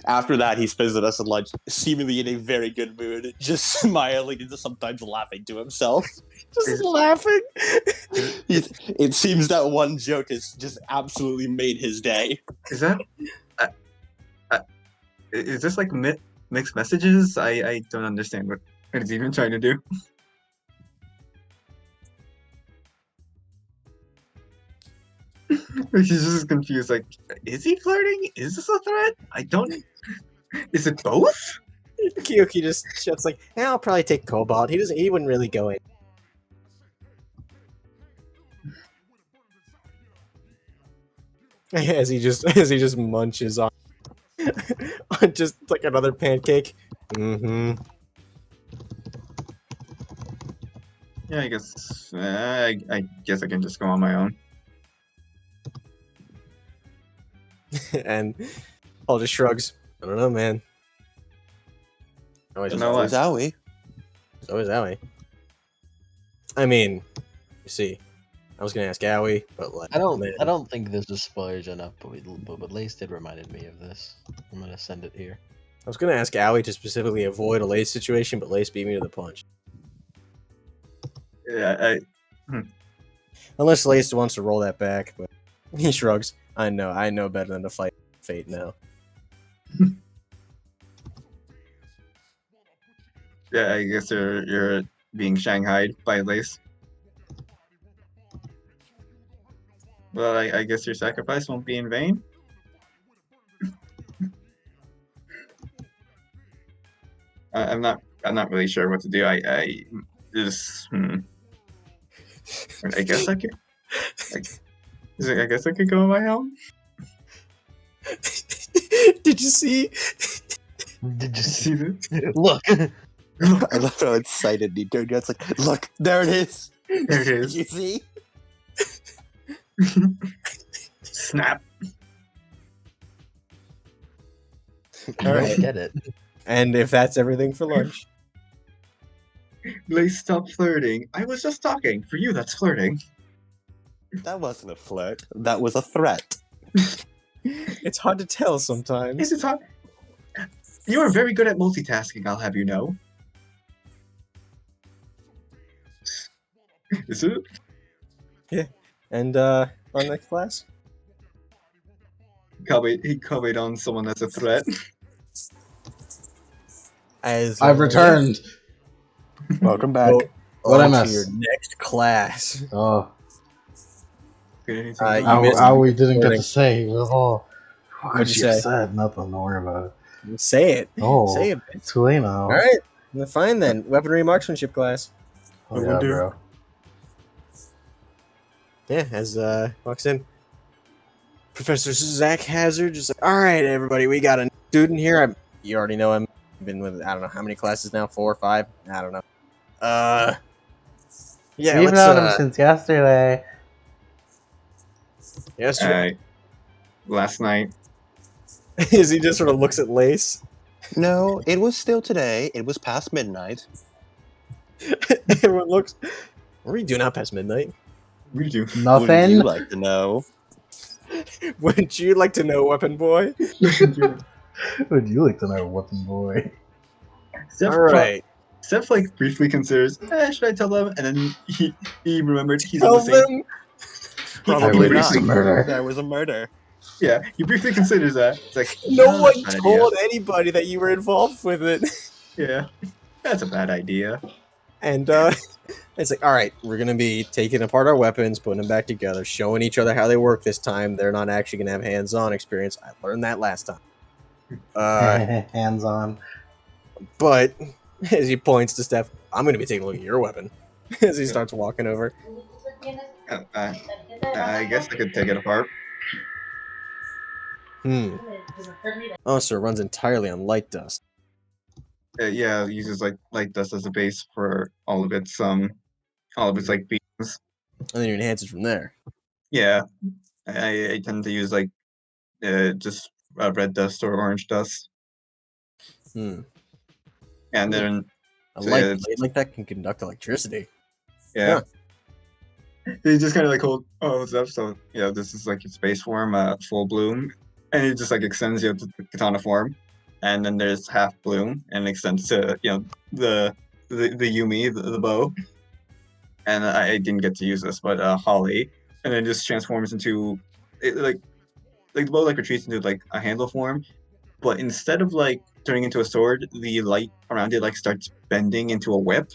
After that, he spends the rest of lunch seemingly in a very good mood, just smiling and just sometimes laughing to himself. Just laughing. It seems that one joke has just absolutely made his day. Is that? Is this like mixed messages? I don't understand what he's even trying to do. He's just confused. Like, is he flirting? Is this a threat? I don't. Is it both? Kyoki just shuts like, I'll probably take Cobalt. He wouldn't really go in. As he just munches on on just like another pancake. Mm-hmm. Yeah, I guess I can just go on my own. And Paul just shrugs. I don't know, man. Always, You know Always what? Owie. It's always Owie. I mean, you see, I was gonna ask Owie, but like, I don't. man, I don't think this is spoilers enough, but Lace did reminded me of this. I'm gonna send it here. I was gonna ask Owie to specifically avoid a Lace situation, but Lace beat me to the punch. Yeah, Unless Lace wants to roll that back, but he shrugs. I know better than to fight fate now. yeah, I guess you're being shanghaied by Lace. Well, I guess your sacrifice won't be in vain. I'm not really sure what to do. I just I guess I could. I guess I could go on my own. Did you see? Did you See this? Look? I love how excited he turned. It's like, look, there it is. There it Did is. you see? Snap. You All don't right. get it. And if that's everything for lunch, Lace, stop flirting. I was just talking. For you, that's flirting. That wasn't a flirt. That was a threat. it's hard to tell sometimes. Is it hot? You are very good at multitasking, I'll have you know. Is it? And our next class, He copied on someone as a threat. as I've returned. Welcome back. Go What'd I on to miss? your next class. Oh, You You missed- we didn't get morning. to say. Oh, what What'd could you you have say? said? Nothing. Don't worry about it. Say it. Oh, Say it. it's too late now. All right. Well, fine then. Weaponry marksmanship class. Oh, I yeah, wonder- bro. Yeah, as walks in. Professor Zach Hazard just like, all right, everybody, we got a student here. You already know him. Been with I don't know how many classes now, 4 or 5. I don't know. Yeah, We've let's. known him since yesterday. Yes, Last night. as he just sort of looks at Lace. No, it was still today. It was past midnight. Everyone looks. What are you doing out past midnight? We do. Wouldn't Nothing. you like to know? Wouldn't you like to know, Weapon Boy? Would you like to know, weapon boy? Steph, All right. Steph like briefly considers, should I tell them? And then he remembered he's Tell on the same. them. Probably I witnessed not. a murder. There was a murder. Yeah, he briefly considers that. It's like No that's one a bad told anybody that you were involved with it. idea. Yeah, that's a bad idea. And it's like, all right, we're gonna be taking apart our weapons, putting them back together, showing each other how they work this time. They're not actually gonna have hands-on experience. I learned that last time. Hands on. But as he points to Steph, I'm gonna be taking a look at your weapon. As he starts walking over. I guess I could take it apart. Oh, so it runs entirely on light dust. Yeah, it uses like light dust as a base for all of its like beams. And then you enhance it from there. Yeah, I tend to use like just red dust or orange dust, Hmm. and then A So, light yeah, blade like that can conduct electricity. yeah. They just kind of like hold up. So this is like its base form, full bloom, and it just like extends to the katana form, and then there's half bloom and it extends to the Yumi, the bow. And I didn't get to use this, but Holly, and then it just transforms into like the bow like retreats into like a handle form, but instead of like turning into a sword, the light around it like starts bending into a whip.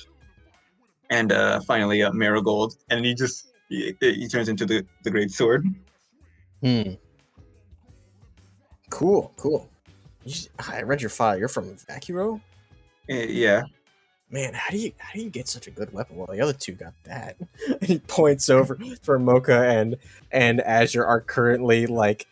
And finally, Marigold, and he turns into the great sword. Hmm. Cool. I read your file. You're from Vakuro? Yeah, Man, how do you get such a good weapon? Well, the other two got that. And he points over for Mocha and Azure are currently like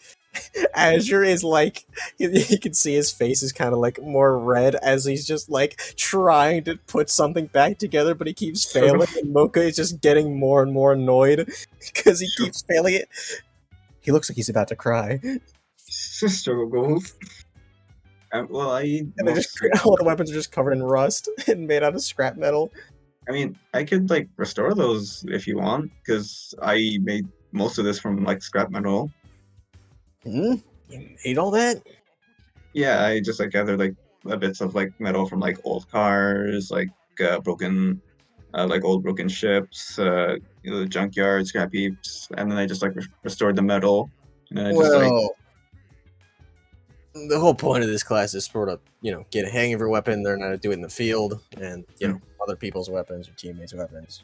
Azure is like, you can see his face is kind of like more red as he's just like trying to put something back together, but he keeps failing. And Mocha is just getting more and more annoyed because he keeps failing it. He looks like he's about to cry. Struggle goals. Well, I And they're just, all the weapons are just covered in rust and made out of scrap metal. I mean, I could like restore those if you want, because I made most of this from like scrap metal. You made all that? Yeah, I just like gathered like bits of like metal from like old cars, like broken, like old broken ships, junkyard, scrap heaps, and then I just like restored the metal. And then I just like Well, the whole point of this class is sort of, get a hang of your weapon, learn how to do it in the field, and, other people's weapons or teammates' weapons,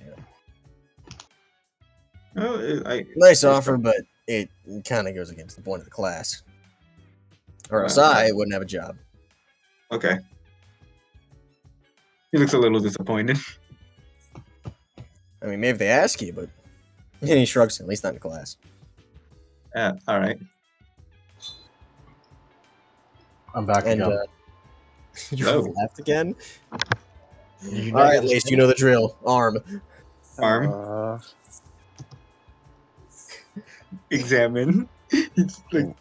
Nice offer, but it kind of goes against the point of the class. Or else I wouldn't have a job. Okay. He looks a little disappointed. I mean, maybe if they ask you, but he shrugs, at least not in class. Yeah, all right. I'm back And again. you Oh. left again? You All right, at least you know the drill. Arm. Arm. Examine. It's like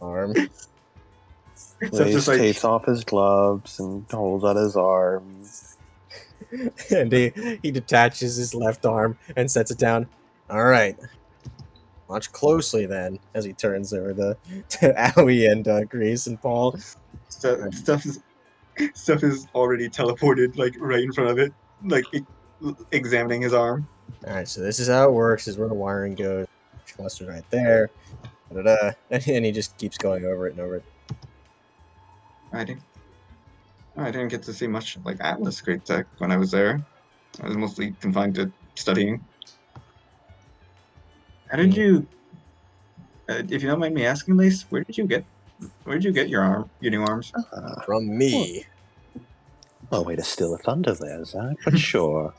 Arm. Stuff just like takes off his gloves and holds out his arms. And he detaches his left arm and sets it down. All right. Watch closely then, as he turns over to Owie and Grace and Paul. stuff is already teleported like right in front of it, like examining his arm. All right, so this is how it works. This is where the wiring goes. Cluster's right there. Da-da-da. And he just keeps going over it and over it. I didn't get to see much like Atlas Great Tech when I was there. I was mostly confined to studying. How did you? If you don't mind me asking, Lace, where did you get your new arms? From me. Oh, way to steal the thunder there, Zach. But sure,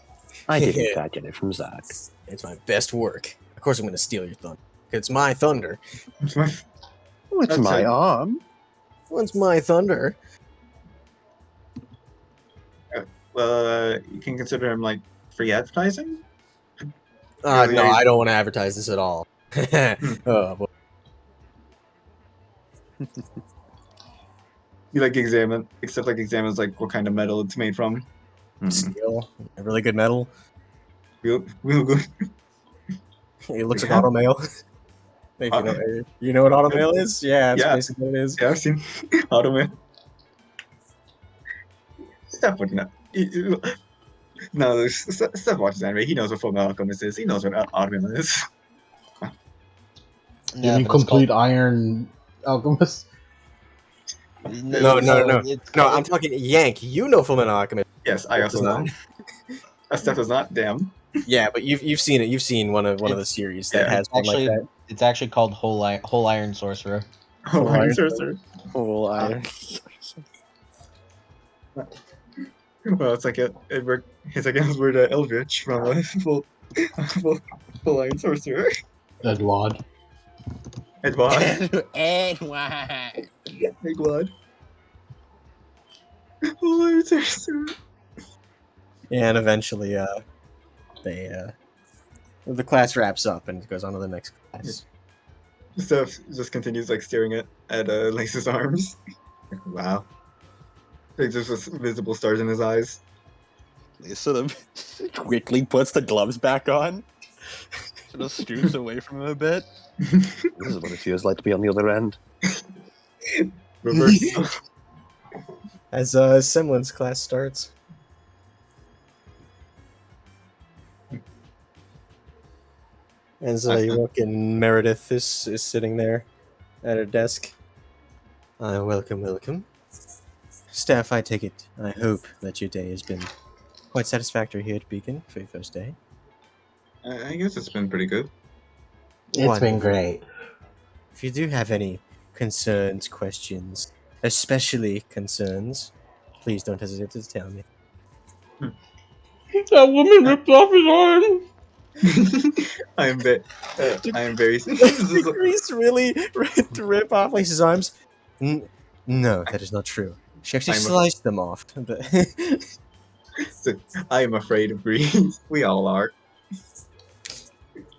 I did in fact get it from Zach. It's my best work. Of course I'm going to steal your thunder. It's my thunder. It's my Oh, it's That's my it. arm. Well, it's my thunder. you can consider him like free advertising. No, Really? I don't want to advertise this at all. Oh, boy. You like examines like what kind of metal it's made from. Steel. Really good metal. Real good. It looks like Yeah. automail. If you know what automail is? Yeah, that's Yeah. basically what it is. Yeah, I've seen Automail. Steph would not. No, Steph watches anime. He knows what Full Metal Alchemist is. He knows what Automail is. Give me complete Iron Alchemist. No. No, I'm talking Yank. You know Fullmetal Alchemist. Yes, I also know. Steph does not. Damn. Yeah, but you've seen it. You've seen one of the series that has one like that. It's actually called Whole Iron Sorcerer. Oh, Iron Sorcerer. Full iron. Well, it's like Edward Eldritch from Full Iron Sorcerer. Edward. Edward. Edward. Edward. Full Iron Sorcerer. Yeah, and eventually, the class wraps up and goes on to the next class. Steph just continues like staring at Lace's arms. Wow. Like just with visible stars in his eyes. He sort of quickly puts the gloves back on. Sort of scoots away from him a bit. This is what it feels like to be on the other end. Reverse. As Semblance class starts. As you walk in, Meredith is sitting there at her desk. Welcome. Staff, I take it. I hope that your day has been quite satisfactory here at Beacon for your first day. I guess it's been pretty good. It's been Wonderful. great. If you do have any concerns, questions, especially concerns, please don't hesitate to tell me. That woman ripped off his arm. I am very. I am very. Did Grease really rip off Lacey's arms? No, that is not true. She actually I'm a- sliced them off. I am afraid of Grease. We all are.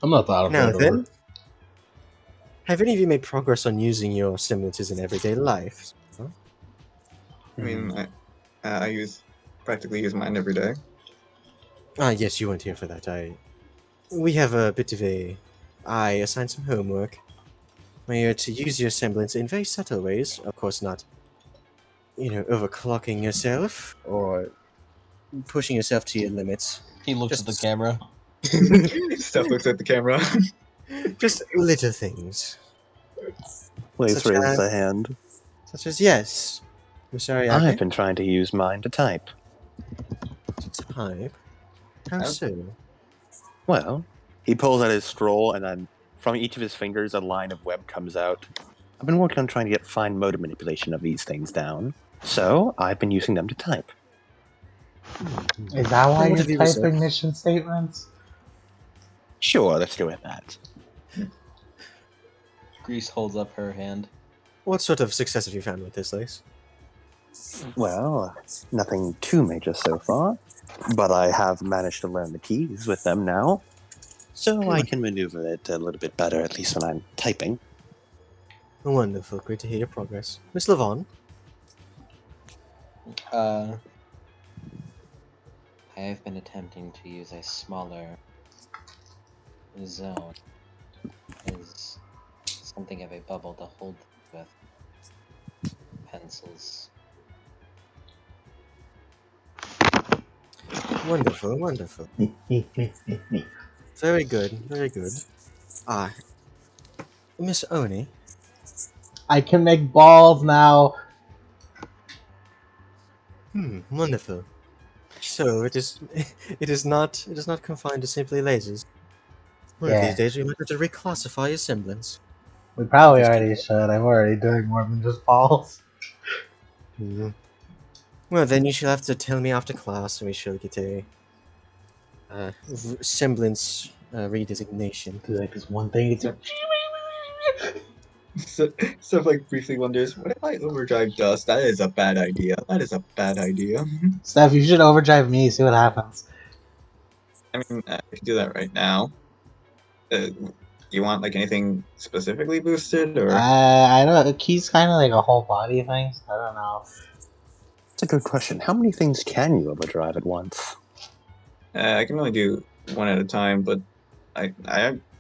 I'm not that Now afraid of her. then, have any of you made progress on using your semblances in everyday life? Huh? I mean, I practically use mine every day. Ah, yes, you weren't here for that. We have a bit of I assigned some homework. Where you're to use your semblance in very subtle ways. Of course, not, overclocking yourself or pushing yourself to your limits. He looks at the camera. Steph looks at the camera. Just little things. Blaze Such raises as- a hand. Such as, yes. I'm sorry, I've I been trying to use mine to type. type. How Oh. so? Well, he pulls out his scroll, and then from each of his fingers, a line of web comes out. I've been working on trying to get fine motor manipulation of these things down, so I've been using them to type. Is that why And what you're have you researched? typing mission statements? Sure, let's go with that. Grease holds up her hand. What sort of success have you found with this, Lace? Well, nothing too major so far, but I have managed to learn the keys with them now, so I can maneuver it a little bit better, at least when I'm typing. Wonderful. Great to hear your progress. Miss Levon? I have been attempting to use a smaller zone as something of a bubble to hold with pencils. Wonderful, wonderful. Very good, very good. Ah, Miss Oni, I can make balls now. wonderful. So it is not confined to simply lasers. One of Yeah. these days we might have to reclassify your semblance. We probably Just already should. I'm already doing more than just balls. Well, then you shall have to tell me after class, and we shall get a semblance redesignation. Do like this one thing. It's Steph like briefly wonders, what if I overdrive dust? That is a bad idea. That is a bad idea. Steph, you should overdrive me. See what happens. I mean, I can do that right now. You want like anything specifically boosted, or I don't. Key's kind of like a whole body thing. So I don't know. That's a good question. How many things can you overdrive at once? I can only do one at a time. But I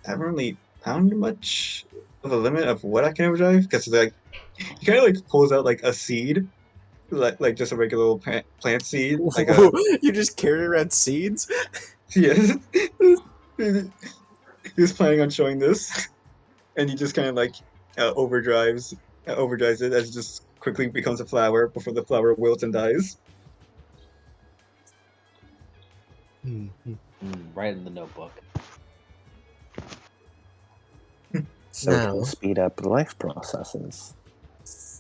haven't really found much of a limit of what I can overdrive because like he kind of like pulls out like a seed, like just a regular little plant seed, like a You just carry around seeds? yes. He was planning on showing this, and he just kind of like overdrives it as it just quickly becomes a flower before the flower wilts and dies. Right in the notebook. So it No. can speed up life processes.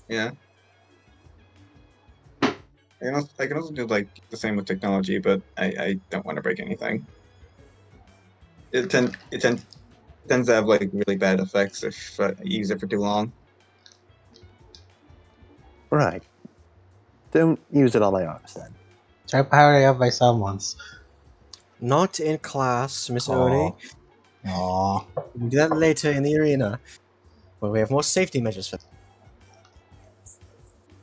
Yeah. I can also do like the same with technology, but I don't want to break anything. It tends to have like really bad effects if I use it for too long. Right. Don't use it on my arms then. Try powering up my son once. Not in class, Miss Oni. Aw. We can do that later in the arena, where we have more safety measures for.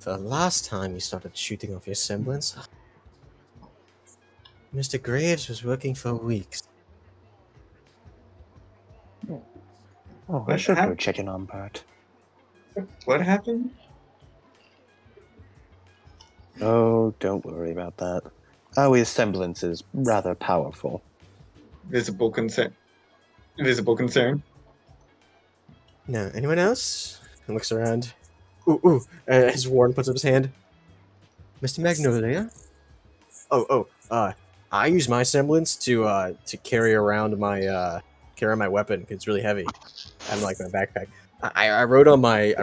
The last time you started shooting off your semblance, Mr. Graves was working for weeks. Oh, I What should go hap- check in on Bart. What happened? Oh, don't worry about that. Oh, his semblance is rather powerful. Visible concern. Visible concern. No, anyone else? He looks around. Ooh. As Warren puts up his hand. Mr. Magnolia? I use my semblance to carry around my weapon 'cause it's really heavy. I have like my backpack. I rode on my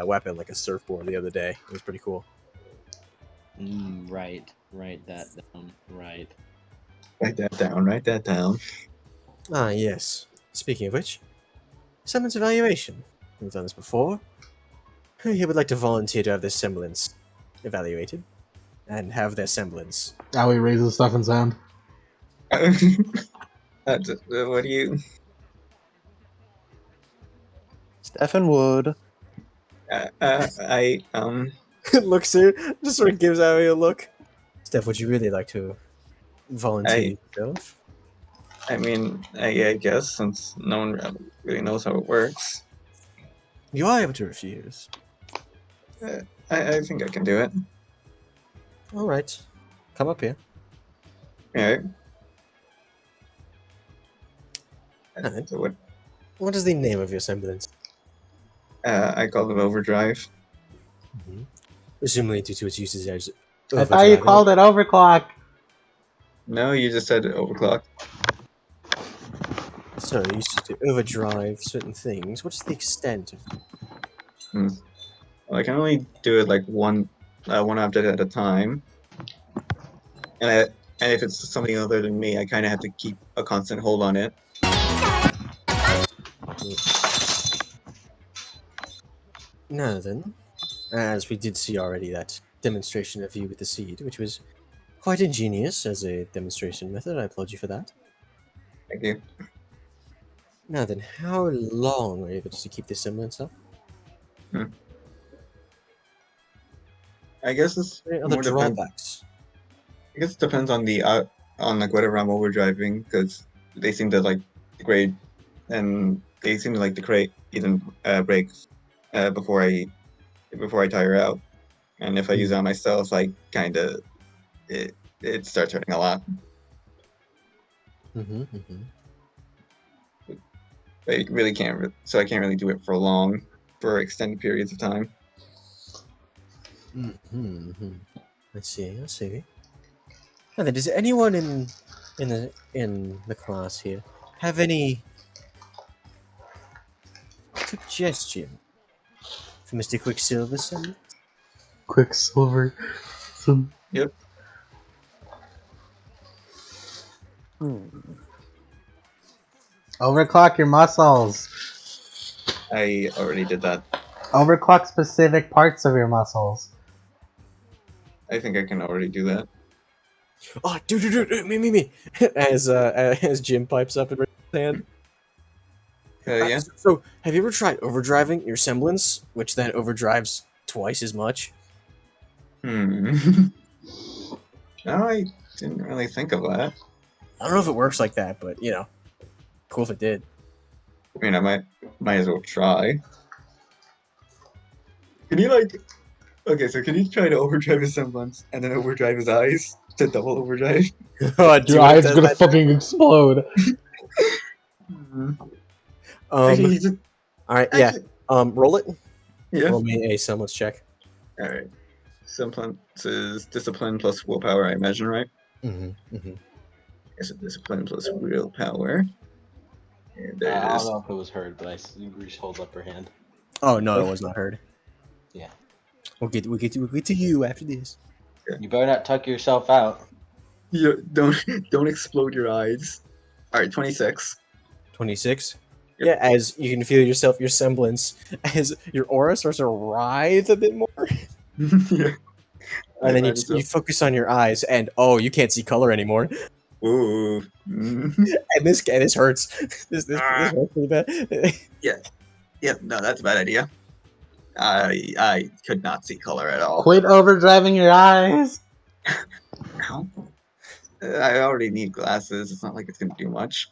weapon like a surfboard the other day. It was pretty cool. Right. Write that down. Right. Write that down. Write that down. Ah, yes. Speaking of which, semblance evaluation. We've done this before. Who here would like to volunteer to have their semblance evaluated? And have their semblance. Owie raises stuff and sound. What do you? Stefan would. I Looks here, just sort of gives Abby a look. Steph, would you really like to volunteer yourself? I mean, I guess since no one really knows how it works, You are able to refuse. I think I can do it. Alright. Come up here. Alright. Alright. So what? What is the name of your semblance? I call it overdrive. Presumably due to its usage as I thought you overdriving. called it overclock. No, you just said overclock. So, you used to overdrive certain things. What's the extent of Well, I can only do it like one object at a time, and if it's something other than me, I kind of have to keep a constant hold on it. Now then, as we did see already that demonstration of you with the seed, which was quite ingenious as a demonstration method, I applaud you for that. Thank you. Now then, how long are you able to keep this semblance up? I guess it's Any other more depends. drawbacks? I guess it depends on the on like whatever I'm overdriving, because they seem to like degrade, and they seem to like degrade even break before I tire out, and if I use it on myself, I kind of it starts hurting a lot. I really can't, so I can't really do it for extended periods of time. I see. Now then, does anyone in the class here have any suggestion for Mr. Quicksilver's semblance? Quicksilver. Yep. Overclock your muscles. I already did that. Overclock specific parts of your muscles. I think I can already do that. Oh, dude, me. As Jim pipes up and raises his hand. Yeah. So, have you ever tried overdriving your semblance, which then overdrives twice as much? No, I didn't really think of that. I don't know if it works like that, but you know, cool if it did. I mean, I might as well try. Can you okay, so can you try to overdrive his semblance and then overdrive his eyes to double overdrive? Your eyes gonna fucking explode. Actually, just, all right, yeah. Roll it. yeah. Roll me a semblance check. All right. Semblance is discipline plus willpower, I imagine, right? It's a discipline plus willpower. And there I it don't is. know if it was heard, but I see Grease holds up her hand. Oh no, it was not heard. Yeah. We'll get to you after this. You better not tuck yourself out. Yeah, don't explode your eyes. All right, 26. 26. Yep. Yeah, as you can feel your semblance, as your aura starts to writhe a bit more, Yeah. and then Might as well. you focus on your eyes, and oh, you can't see color anymore, Ooh. and this hurts. This hurts pretty bad. Yeah, no, that's a bad idea. I could not see color at all. Quit overdriving your eyes. Ow. I already need glasses. It's not like it's gonna do much.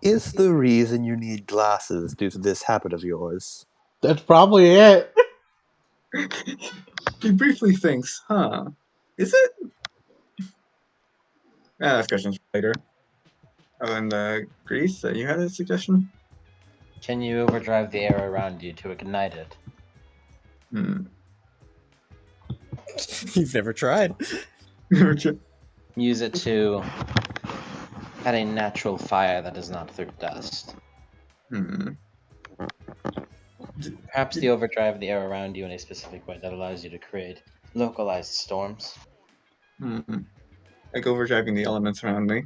Is the reason you need glasses due to this habit of yours? That's probably it. He briefly thinks, huh? Is it? That's questions for later. Oh, and Grease, you had a suggestion? Can you overdrive the air around you to ignite it? You've never tried. Use it to add a natural fire that is not through dust. Perhaps the overdrive the air around you in a specific way that allows you to create localized storms. like overdriving the elements around me.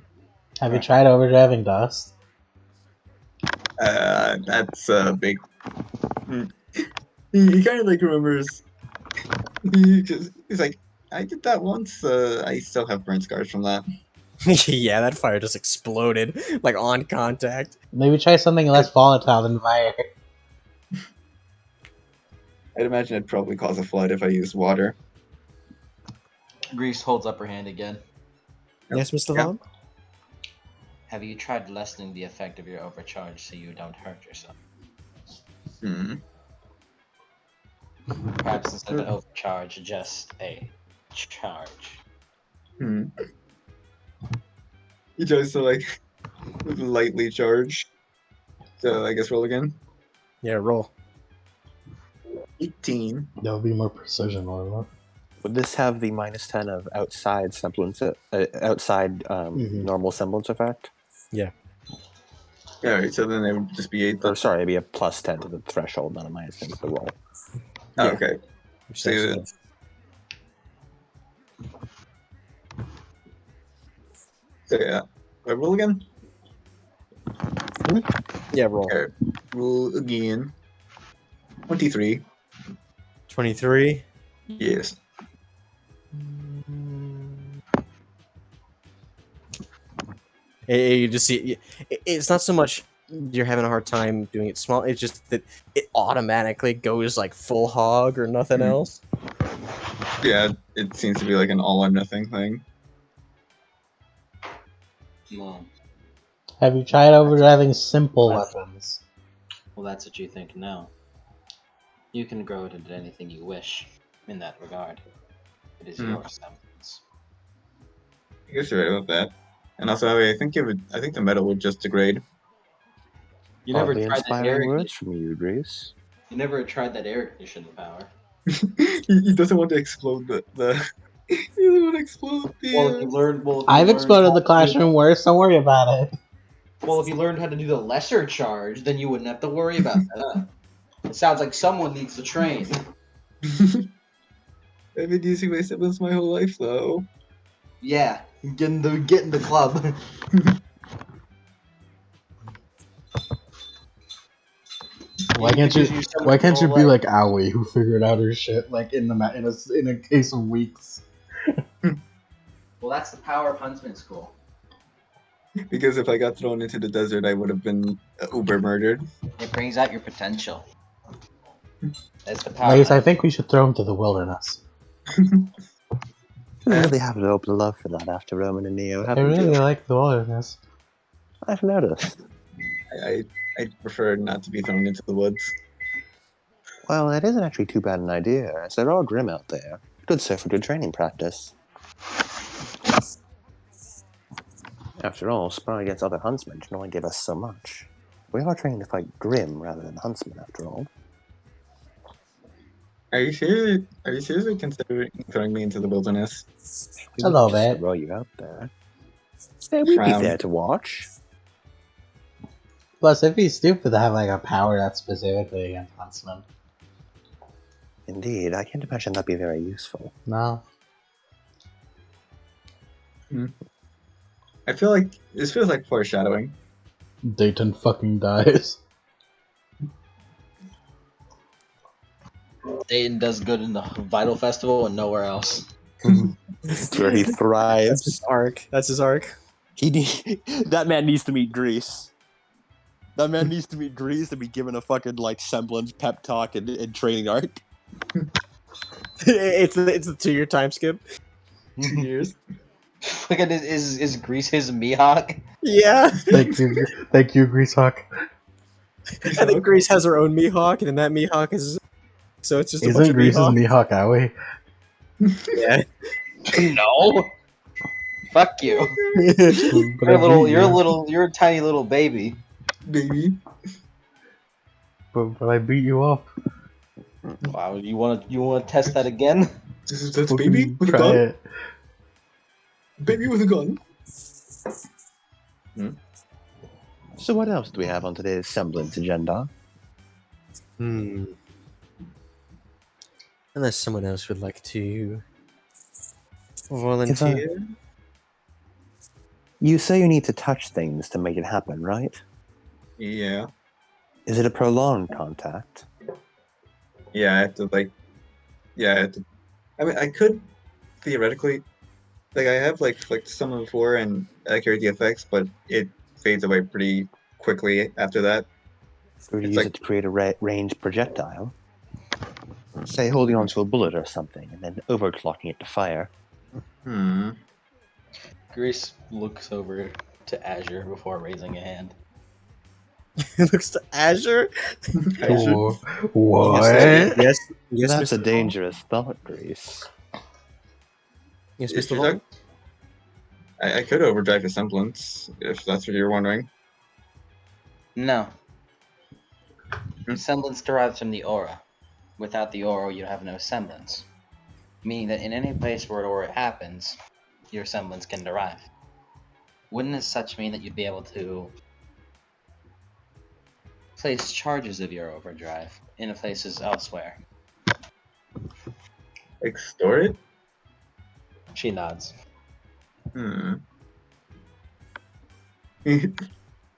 Have you tried overdriving dust? That's a big. He kind of like remembers. He's like, I did that once. I still have burn scars from that. Yeah, that fire just exploded, like on contact. Maybe try something less volatile than fire. I'd imagine it'd probably cause a flood if I used water. Grease holds up her hand again. Yes, Mr. Yeah. Vaughn? Have you tried lessening the effect of your overcharge so you don't hurt yourself? Hmm. Perhaps instead of overcharge, just a charge. Hmm. He tries to like lightly charge. So I guess roll again. Yeah, roll. 18. That would be more precision, wouldn't Would this have the -10 of outside semblance, normal semblance effect? Alright, so then it would just be 8. Or sorry, it'd be a +10 to the threshold, not a -10 to the roll. Oh, Yeah. okay. Which So, is actually- So yeah. I roll again? yeah, roll. Okay. Roll again. 23. 23. Yes. You just see, it's not so much you're having a hard time doing it small, it's just that it automatically goes like full hog or nothing else. Yeah, it seems to be like an all or nothing thing. Well, it? Have you tried overdriving simple weapons? well, that's what you think now. You can grow it into anything you wish in that regard. It is your semblance. I guess you're right about that. And also, I think the metal would just degrade. You never Oddly tried that air inspiring words ignition. from you, Grease. You never tried that air ignition power. He doesn't want to explode the he doesn't want to explode the. Well, if you learned, well, if you I've learned exploded how the to do- classroom worse, don't worry about it. Well, if you learned how to do the lesser charge, then you wouldn't have to worry about that. It sounds like someone needs to train. I've been using my semblance my whole life, though. Yeah, get in the club. Why can't you be like Aoi, who figured out her shit like in a case of weeks? Well, that's the power of Huntsman School. Because if I got thrown into the desert, I would have been uber murdered. It brings out your potential. That's the power. Ladies, I think we should throw him to the wilderness. You really have an open love for that after Roman and Neo, I haven't really you? like the wilderness. I've noticed. I prefer not to be thrown into the woods. Well, that isn't actually too bad an idea, as they're all grim out there. Good so for good training practice. After all, sparring against other huntsmen can only give us so much. We are trained to fight grim rather than huntsmen, after all. Are you seriously considering throwing me into the wilderness? We A wouldn't little just bit. throw you out there. Yeah, we'd be Frown. there to watch. Plus, it'd be stupid to have like a power that's specifically against huntsmen. Indeed, I can't imagine that'd be very useful. No. I feel like this feels like foreshadowing. Dayton fucking dies. Dayton does good in the Vital Festival and nowhere else. It's where he That's thrives. his arc. That's his arc. That man needs to meet Grease. That man needs to meet Grease to be given a fucking like semblance pep talk and training arc. it's the 2-year time skip. 2 years. Look at is Grease his Mihawk? Yeah. Thank you, Greasehawk. I think Grease has her own Mihawk, and then that Mihawk is. So it's just a bunch Isn't of Grease's Mihawk. Mihawk Aoi? Yeah. No. Fuck you. But I beat You're a tiny little baby. Baby. But I beat you up. Wow, you wanna test that again? That's baby with a Try gun. it. Baby with a gun. So what else do we have on today's semblance agenda? Unless someone else would like to volunteer. You say you need to touch things to make it happen, right? Yeah. Is it a prolonged contact? Yeah, I have to I have to. I mean, I could theoretically, I have like summon before and accurate the effects, but it fades away pretty quickly after that. Or do you It's use like, it to create a ranged projectile? Say holding onto a bullet or something, and then overclocking it to fire. Grace looks over to Azure before raising a hand. It looks to Azure. Azure. What? Yes, yes, That's Mr. a dangerous thought, Grease. Yes, If Mr. you're Vaughn. I could overdrive a semblance if that's what you're wondering. No. Hmm? Semblance derives from the aura. Without the aura, you have no semblance. Meaning that in any place where an aura happens, your semblance can derive. Wouldn't as such mean that you'd be able to place charges of your overdrive in places elsewhere? Extort it? She nods. Hmm.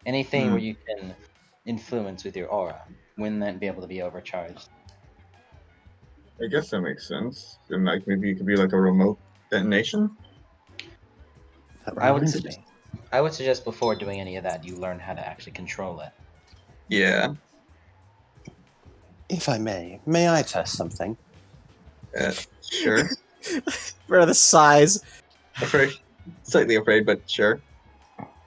Anything Hmm. where you can influence with your aura, wouldn't that be able to be overcharged? I guess that makes sense. And like maybe it could be like a remote detonation? That I would reminds me. suggest before doing any of that, you learn how to actually control it. Yeah. If I may I test something? Sure. For the size. Afraid. Slightly afraid, but sure.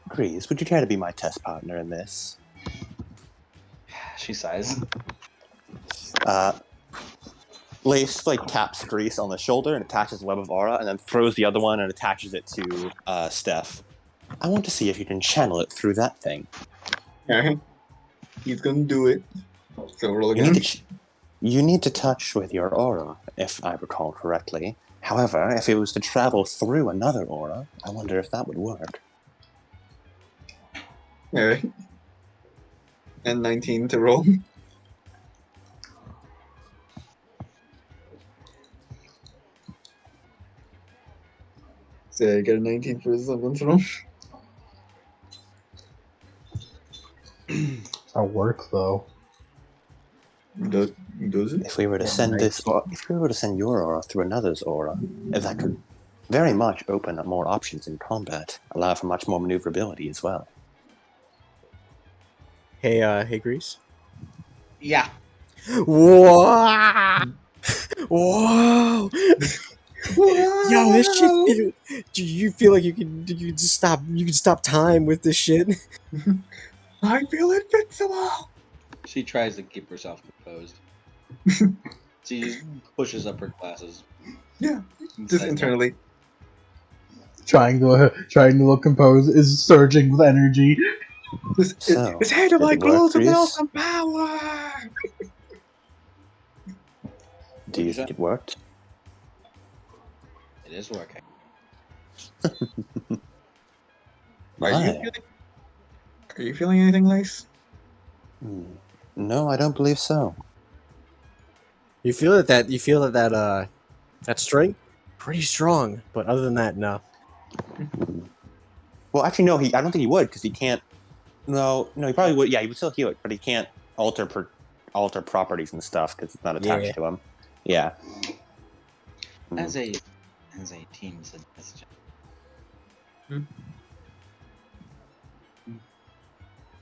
Grease, would you care to be my test partner in this? She sighs. Lace taps Grease on the shoulder and attaches a web of aura, and then throws the other one and attaches it to Steph. I want to see if you can channel it through that thing. Alright. He's gonna do it. So roll You again. need to touch with your aura, if I recall correctly. However, if it was to travel through another aura, I wonder if that would work. Alright. And 19 to roll. So I get a 19 for someone's roll. That works though. Does it? If we were to send your aura through another's aura, that could very much open up more options in combat, allow for much more maneuverability as well. Hey, Grease. Yeah. Whoa! Whoa! Yo, this shit. Do you feel like you can just stop? You can stop time with this shit. I feel invincible. She tries to keep herself composed. She just pushes up her glasses. Yeah, and just says, internally. Trying to look composed is surging with energy. So, His hand of does like it work, blows him out Grease? some power. Do you think it worked? It is working. Why? Are you feeling anything, Lace? No, I don't believe so. You feel that strength pretty strong, but other than that, no. Well, actually, no. I don't think he would because he can't. No, he probably would. Yeah, he would still heal it, but he can't alter properties and stuff because it's not attached Yeah. to him. Yeah. As a team suggestion.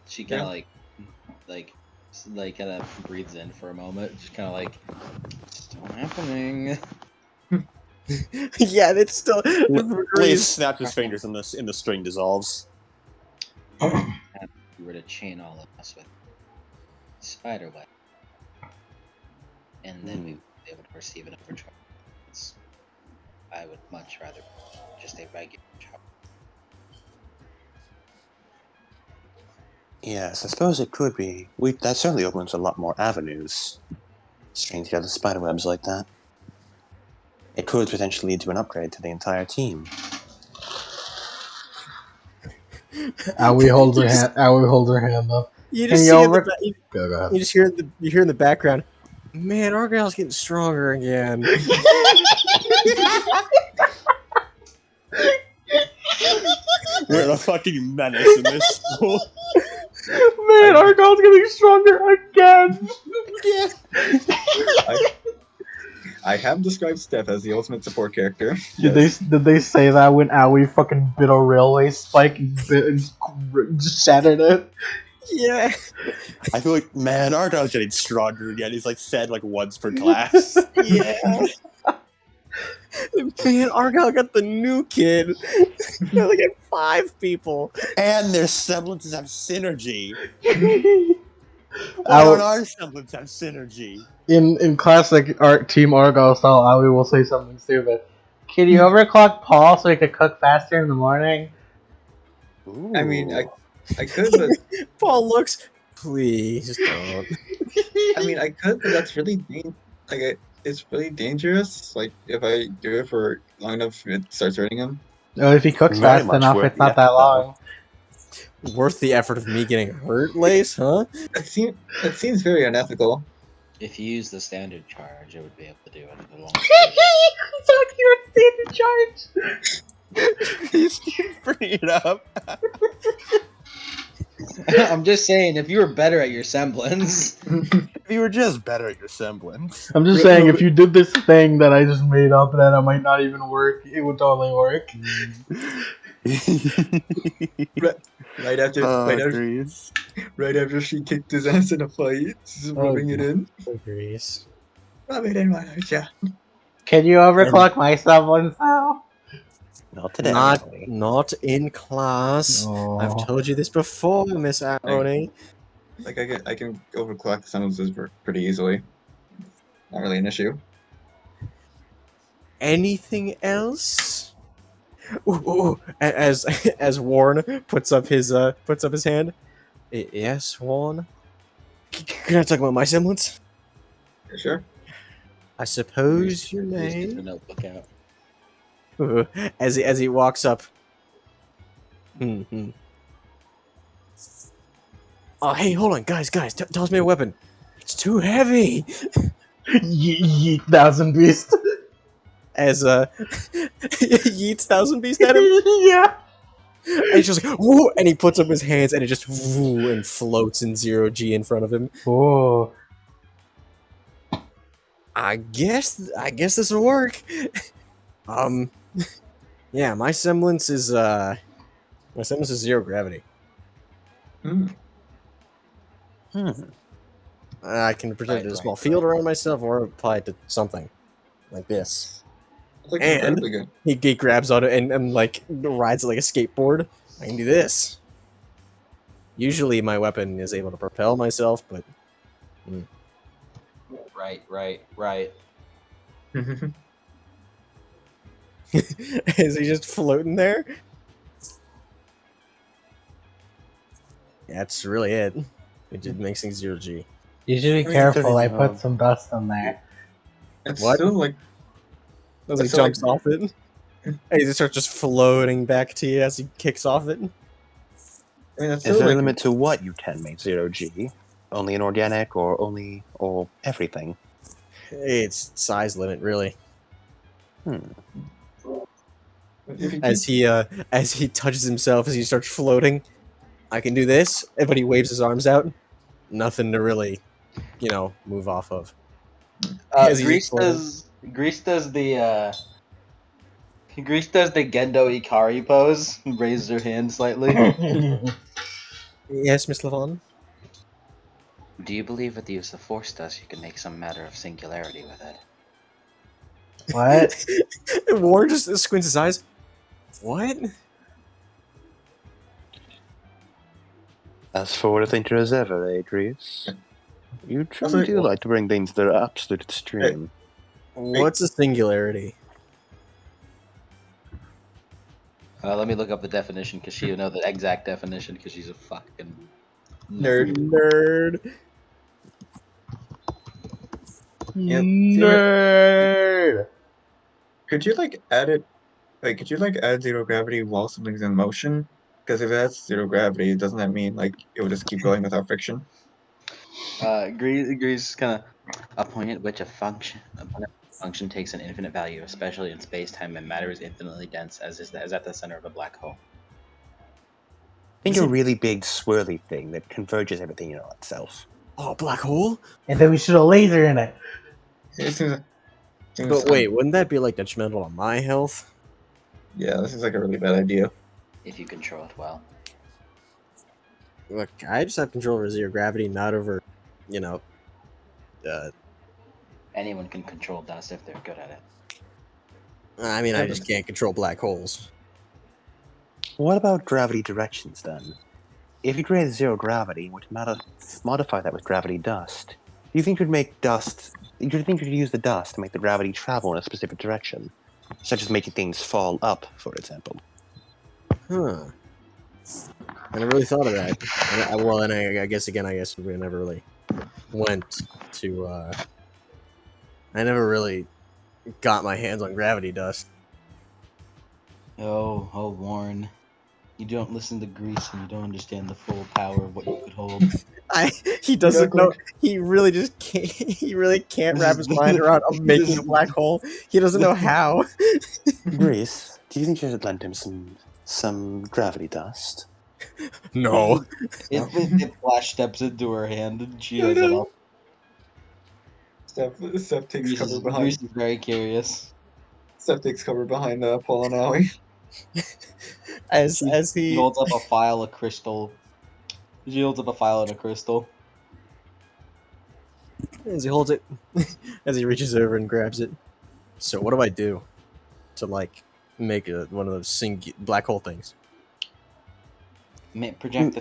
She kind of kind of breathes in for a moment. Just kind of like, still happening. Yeah, it's still. Blaze snaps his fingers and the string dissolves. If you were to chain all of us with spider web, and then we would be able to receive an overdrive. I would much rather just a regular charge. Yes, I suppose it could be. That certainly opens a lot more avenues. String together spiderwebs like that. It could potentially lead to an upgrade to the entire team. Owie holds her hand. Owie holds her hand up. You Can just you see over- Go ahead. you just hear in the background. Man, Argyle's getting stronger again. We're a fucking menace in this school. Man, Argyle's getting stronger again. Yeah. I have described Steph as the ultimate support character. Did they say that when Aoi fucking bit a railway spike and just shattered it? Yeah. I feel like, man, Argyle's getting stronger again. He's like fed like once per class. Yeah. Man, Argyle got the new kid. They only got 5 people. And their semblances have synergy. Why Ao- don't our semblances have synergy? in classic Team Argyle style, Aoi will say something stupid. Can you overclock Paul so he could cook faster in the morning? Ooh. I mean, I could, but Paul looks. Please don't. I mean, I could, but that's really it's really dangerous. Like if I do it for long enough, it starts hurting him. Oh, if he cooks Very fast much enough, worth it's the not that effort, long. Worth the effort of me getting hurt, Lace, huh? That seems very unethical. If you use the standard charge, it would be able to do it in the long Talking about standard charge. He's bringing it up. I'm just saying, if you were better at your semblance, If you were just better at your semblance. I'm just saying, if you did this thing that I just made up that I might not even work, it would totally work. Right after she kicked his ass in a fight, just rubbing it in. Agrees. Rub it in, why don't ya? Can you overclock my semblance now? Not today. Not in class. Oh. I've told you this before, Miss Aoni. Like I can overclock sentences pretty easily. Not really an issue. Anything else? Ooh. As Warren puts up his hand. Yes, Warren. Can I talk about my semblance? Sure. I suppose you Reese gets may. the notebook out. Ooh, as he walks up. Oh, hey, hold on, guys, toss me a weapon. It's too heavy. Yeet, thousand beast. As yeets Thousand Beast at him. Yeah. And he's just like, whoa, and he puts up his hands and it just whoo, and floats in 0G in front of him. Oh. I guess this will work. Yeah, my semblance is 0 gravity. I can project a small field around myself or apply it to something like this. Like And incredibly good. he grabs on it and like rides it like a skateboard. I can do this. Usually my weapon is able to propel myself, but Right. is he just floating there? That's really it. It just makes things 0G. You should be careful, I put some dust on there. It's What? still like As he So, jumps off it, and he starts just floating back to you as he kicks off it. I mean that's Is still there a like limit to what you can make 0G? Only inorganic or everything? It's size limit, really. if you As he touches himself, as he starts floating, I can do this. But he waves his arms out. Nothing to really, move off of. As he Grease floats. does the Gendo Ikari pose. Raises her hand slightly. Yes, Miss Levon. Do you believe with the use of force dust you can make some matter of singularity with it? What? Warren just squints his eyes. What? As forward a thinker as ever, Adrius. You truly like- do like to bring things to their absolute extreme. What's a singularity? Let me look up the definition because she'll know the exact definition because she's a fucking Nerd. Nerd. could you add 0 gravity while something's in motion? Because if that's 0 gravity, doesn't that mean it will just keep going without friction? Grease kind of a point at which a function takes an infinite value, especially in space-time, and matter is infinitely dense, as at the center of a black hole. Think Is a it- really big swirly thing that converges everything in on itself. Oh, black hole? And then we shoot a laser in it. It seems But wait, wouldn't that be like detrimental to my health? yeah, this is like a really bad idea. If you control it well. Look, I just have control over zero gravity, not over, you know, Anyone can control dust if they're good at it. I mean, I just can't control black holes. What about gravity directions then? If you create zero gravity, would modify that with gravity dust. Do you think you'd make dust? Do you think you could use the dust to make the gravity travel in a specific direction, such as making things fall up, for example? Huh. I never really thought of that. I guess we never really went to. I never really got my hands on gravity dust. Oh, Warren. You don't listen to Grease and you don't understand the full power of what you could hold. He doesn't know. He really just can't. He really can't wrap his mind around making a black hole. He doesn't know how. Grease, do you think you should lend him some gravity dust? No. It flash steps into her hand and she has it up. Steph takes cover behind. Grease is very curious. Steph takes cover behind Paul and Ollie. As He he holds up a file of crystal. She holds up a file and a crystal. as he holds it, as he reaches over and grabs it. So what do I do to like make one of those black hole things? Project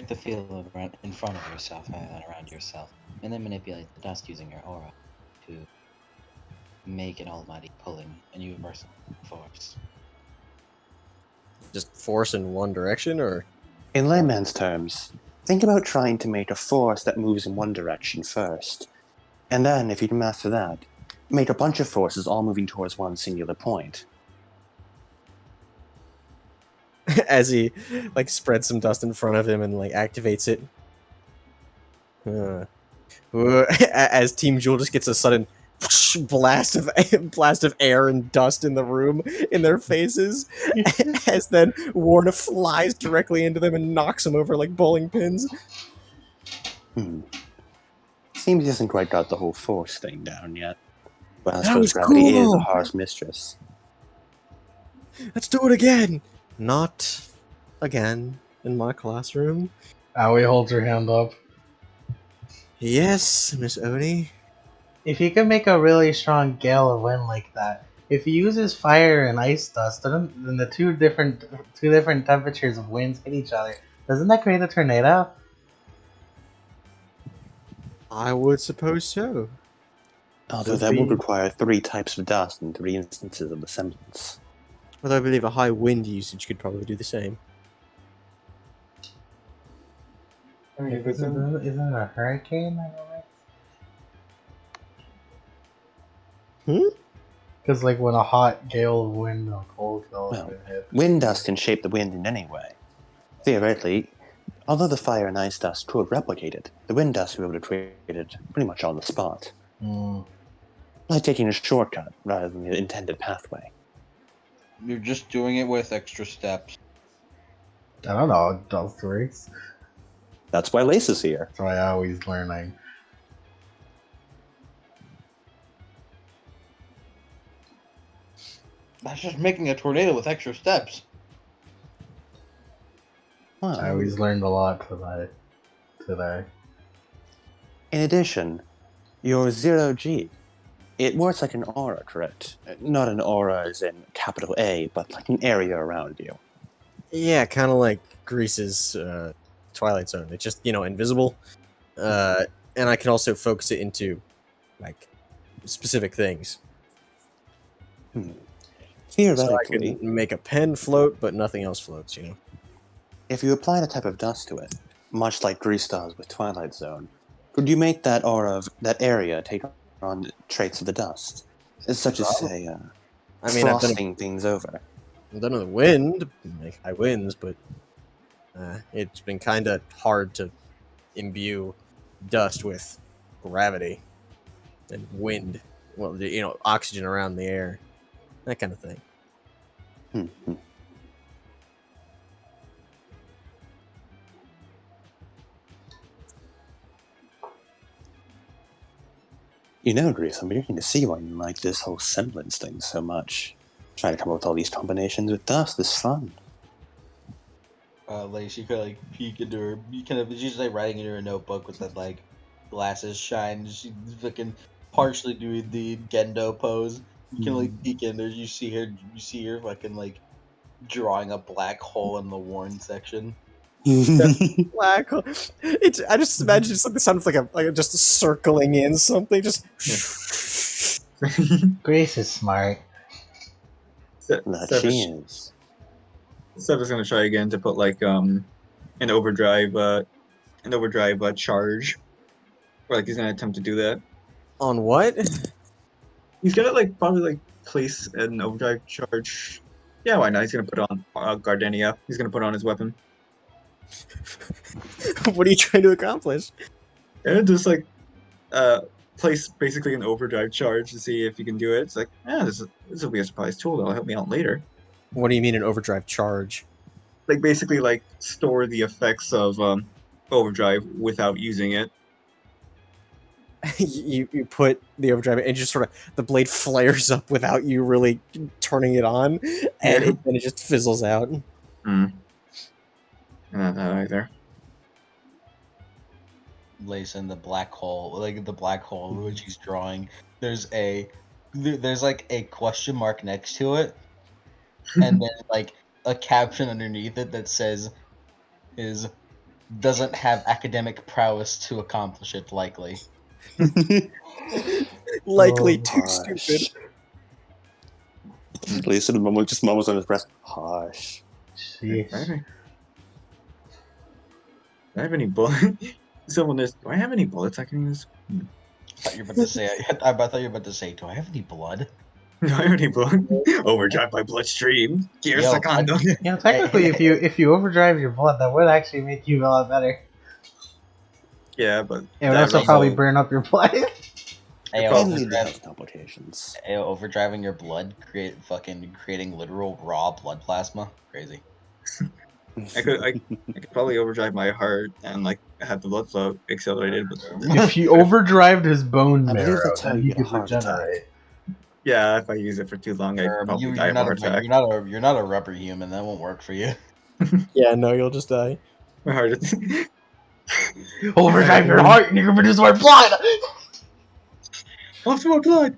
the field around in front of yourself and around yourself, and then manipulate the dust using your aura to make an almighty pulling and universal force. Just force in one direction, or In layman's terms, think about trying to make a force that moves in one direction first, and then, if you can master that, make a bunch of forces all moving towards one singular point. as he like spreads some dust in front of him and like activates it. As Team Jewel just gets a sudden blast of air and dust in the room in their faces, as then Warner flies directly into them and knocks them over like bowling pins. Seems he hasn't quite got the whole force thing down yet. But I That suppose was gravity cool, is a though. harsh mistress. Let's do it again. Not again in my classroom. Aoi holds her hand up. Yes, Miss Oni. If he could make a really strong gale of wind like that, if he uses fire and ice dust, then the two different temperatures of winds hit each other, doesn't that create a tornado? I would suppose so. Although Would that would be- require 3 types of dust and 3 instances of the semblance. Although I believe a high wind usage could probably do the same. I mean, if it's Isn't in, it a hurricane? I don't Hmm? Because like when a hot gale of wind and a cold gale Well, of wind hit. Wind dust can shape the wind in any way. Theoretically, although the fire and ice dust could replicate it, the wind dust would be able to create it pretty much on the spot. Like taking a shortcut rather than the intended pathway. You're just doing it with extra steps. I don't know, dust works. That's why Lace is here. That's why I always learning. That's just making a tornado with extra steps. Well, I always learned a lot today. in addition, your 0G, it works like an aura, correct? Not an aura as in capital A, but like an area around you. Yeah, kind of like Grease's Twilight Zone. It's just, invisible. And I can also focus it into, like, specific things. So I Theoretically, can make a pen float, but nothing else floats, if you applied a type of dust to it, much like Grease does with Twilight Zone, could you make that aura of that area take on traits of the dust? Such as, say, I mean, I've frosting things over. done with the wind, make high winds, but it's been kind of hard to imbue dust with gravity and wind. Well, oxygen around the air, that kind of thing. You know, Grease, I'm beginning to see why you like this whole semblance thing so much. Trying to come up with all these combinations with dust is fun. Like she could like peek into her. She's like writing in her notebook with that like glasses shine. She's fucking partially doing the Gendo pose. You can like peek in there. You see her. You see her fucking like drawing a black hole in the worn section. Black hole. I just imagine something sounds like just circling in something. Just. Grace is smart. That she is. Seth is gonna try again to put like an overdrive charge, or like he's gonna attempt to do that. On what? He's gonna like probably like place an overdrive charge. Yeah, why not? He's gonna put on Gardenia. He's gonna put on his weapon. What are you trying to accomplish? And just like place basically an overdrive charge to see if you can do it. It's like, this will be a surprise tool that'll help me out later. What do you mean an overdrive charge? Like basically like store the effects of overdrive without using it. you put the overdrive and just sort of the blade flares up without you really turning it on, and it just fizzles out. Not that either. Lace in the black hole, like the black hole which he's drawing. There's like a question mark next to it, and then like a caption underneath it that says, doesn't have academic prowess to accomplish it likely. Likely Oh, too Hush. stupid. Lisa just mumbles on his breath. Hush. Sheesh. Do I have any bullets? Someone is. Do I have any bullets I can use? I thought you were about to say. I thought you were about to say, "Do I have any blood?" Do I have any blood? Overdrive my bloodstream. Gear Yo, Secondo. You know, technically, if you overdrive your blood, that would actually make you a lot better. Yeah, but It would that also also- probably burn up your blood. Hey, Only the health complications. overdriving your blood, creating literal raw blood plasma. Crazy. I could probably overdrive my heart and like have the blood flow accelerated, but If you overdrived his bone I believe marrow, that's how then you he get a could heart attack. regenerate. yeah, if I use it for too long, I'd probably die of a heart attack. You're not a rubber human. That won't work for you. Yeah, no, you'll just die. My heart is. Overdrive your heart, and you can produce more blood. Lots more blood.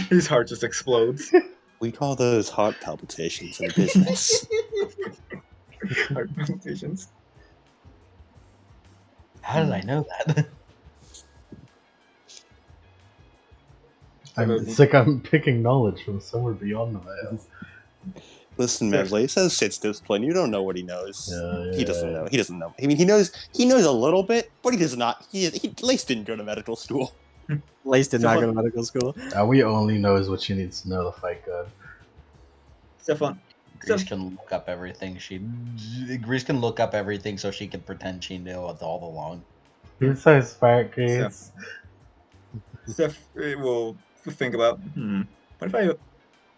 His heart just explodes. We call those heart palpitations in business. Heart palpitations. How did I know that? It's like I'm picking knowledge from somewhere beyond the veil. Listen, man, Lay says sits discipline. You don't know what he knows. Yeah, He doesn't know. He doesn't know. I mean, he knows a little bit, but he does not. Lace didn't go to medical school. Lace did not go to medical school. We only knows what she needs to know to fight good. Stefan. Grease can look up everything. Grease can look up everything so she can pretend she knew it all along. You're so smart, Grace. Steph will think about, what if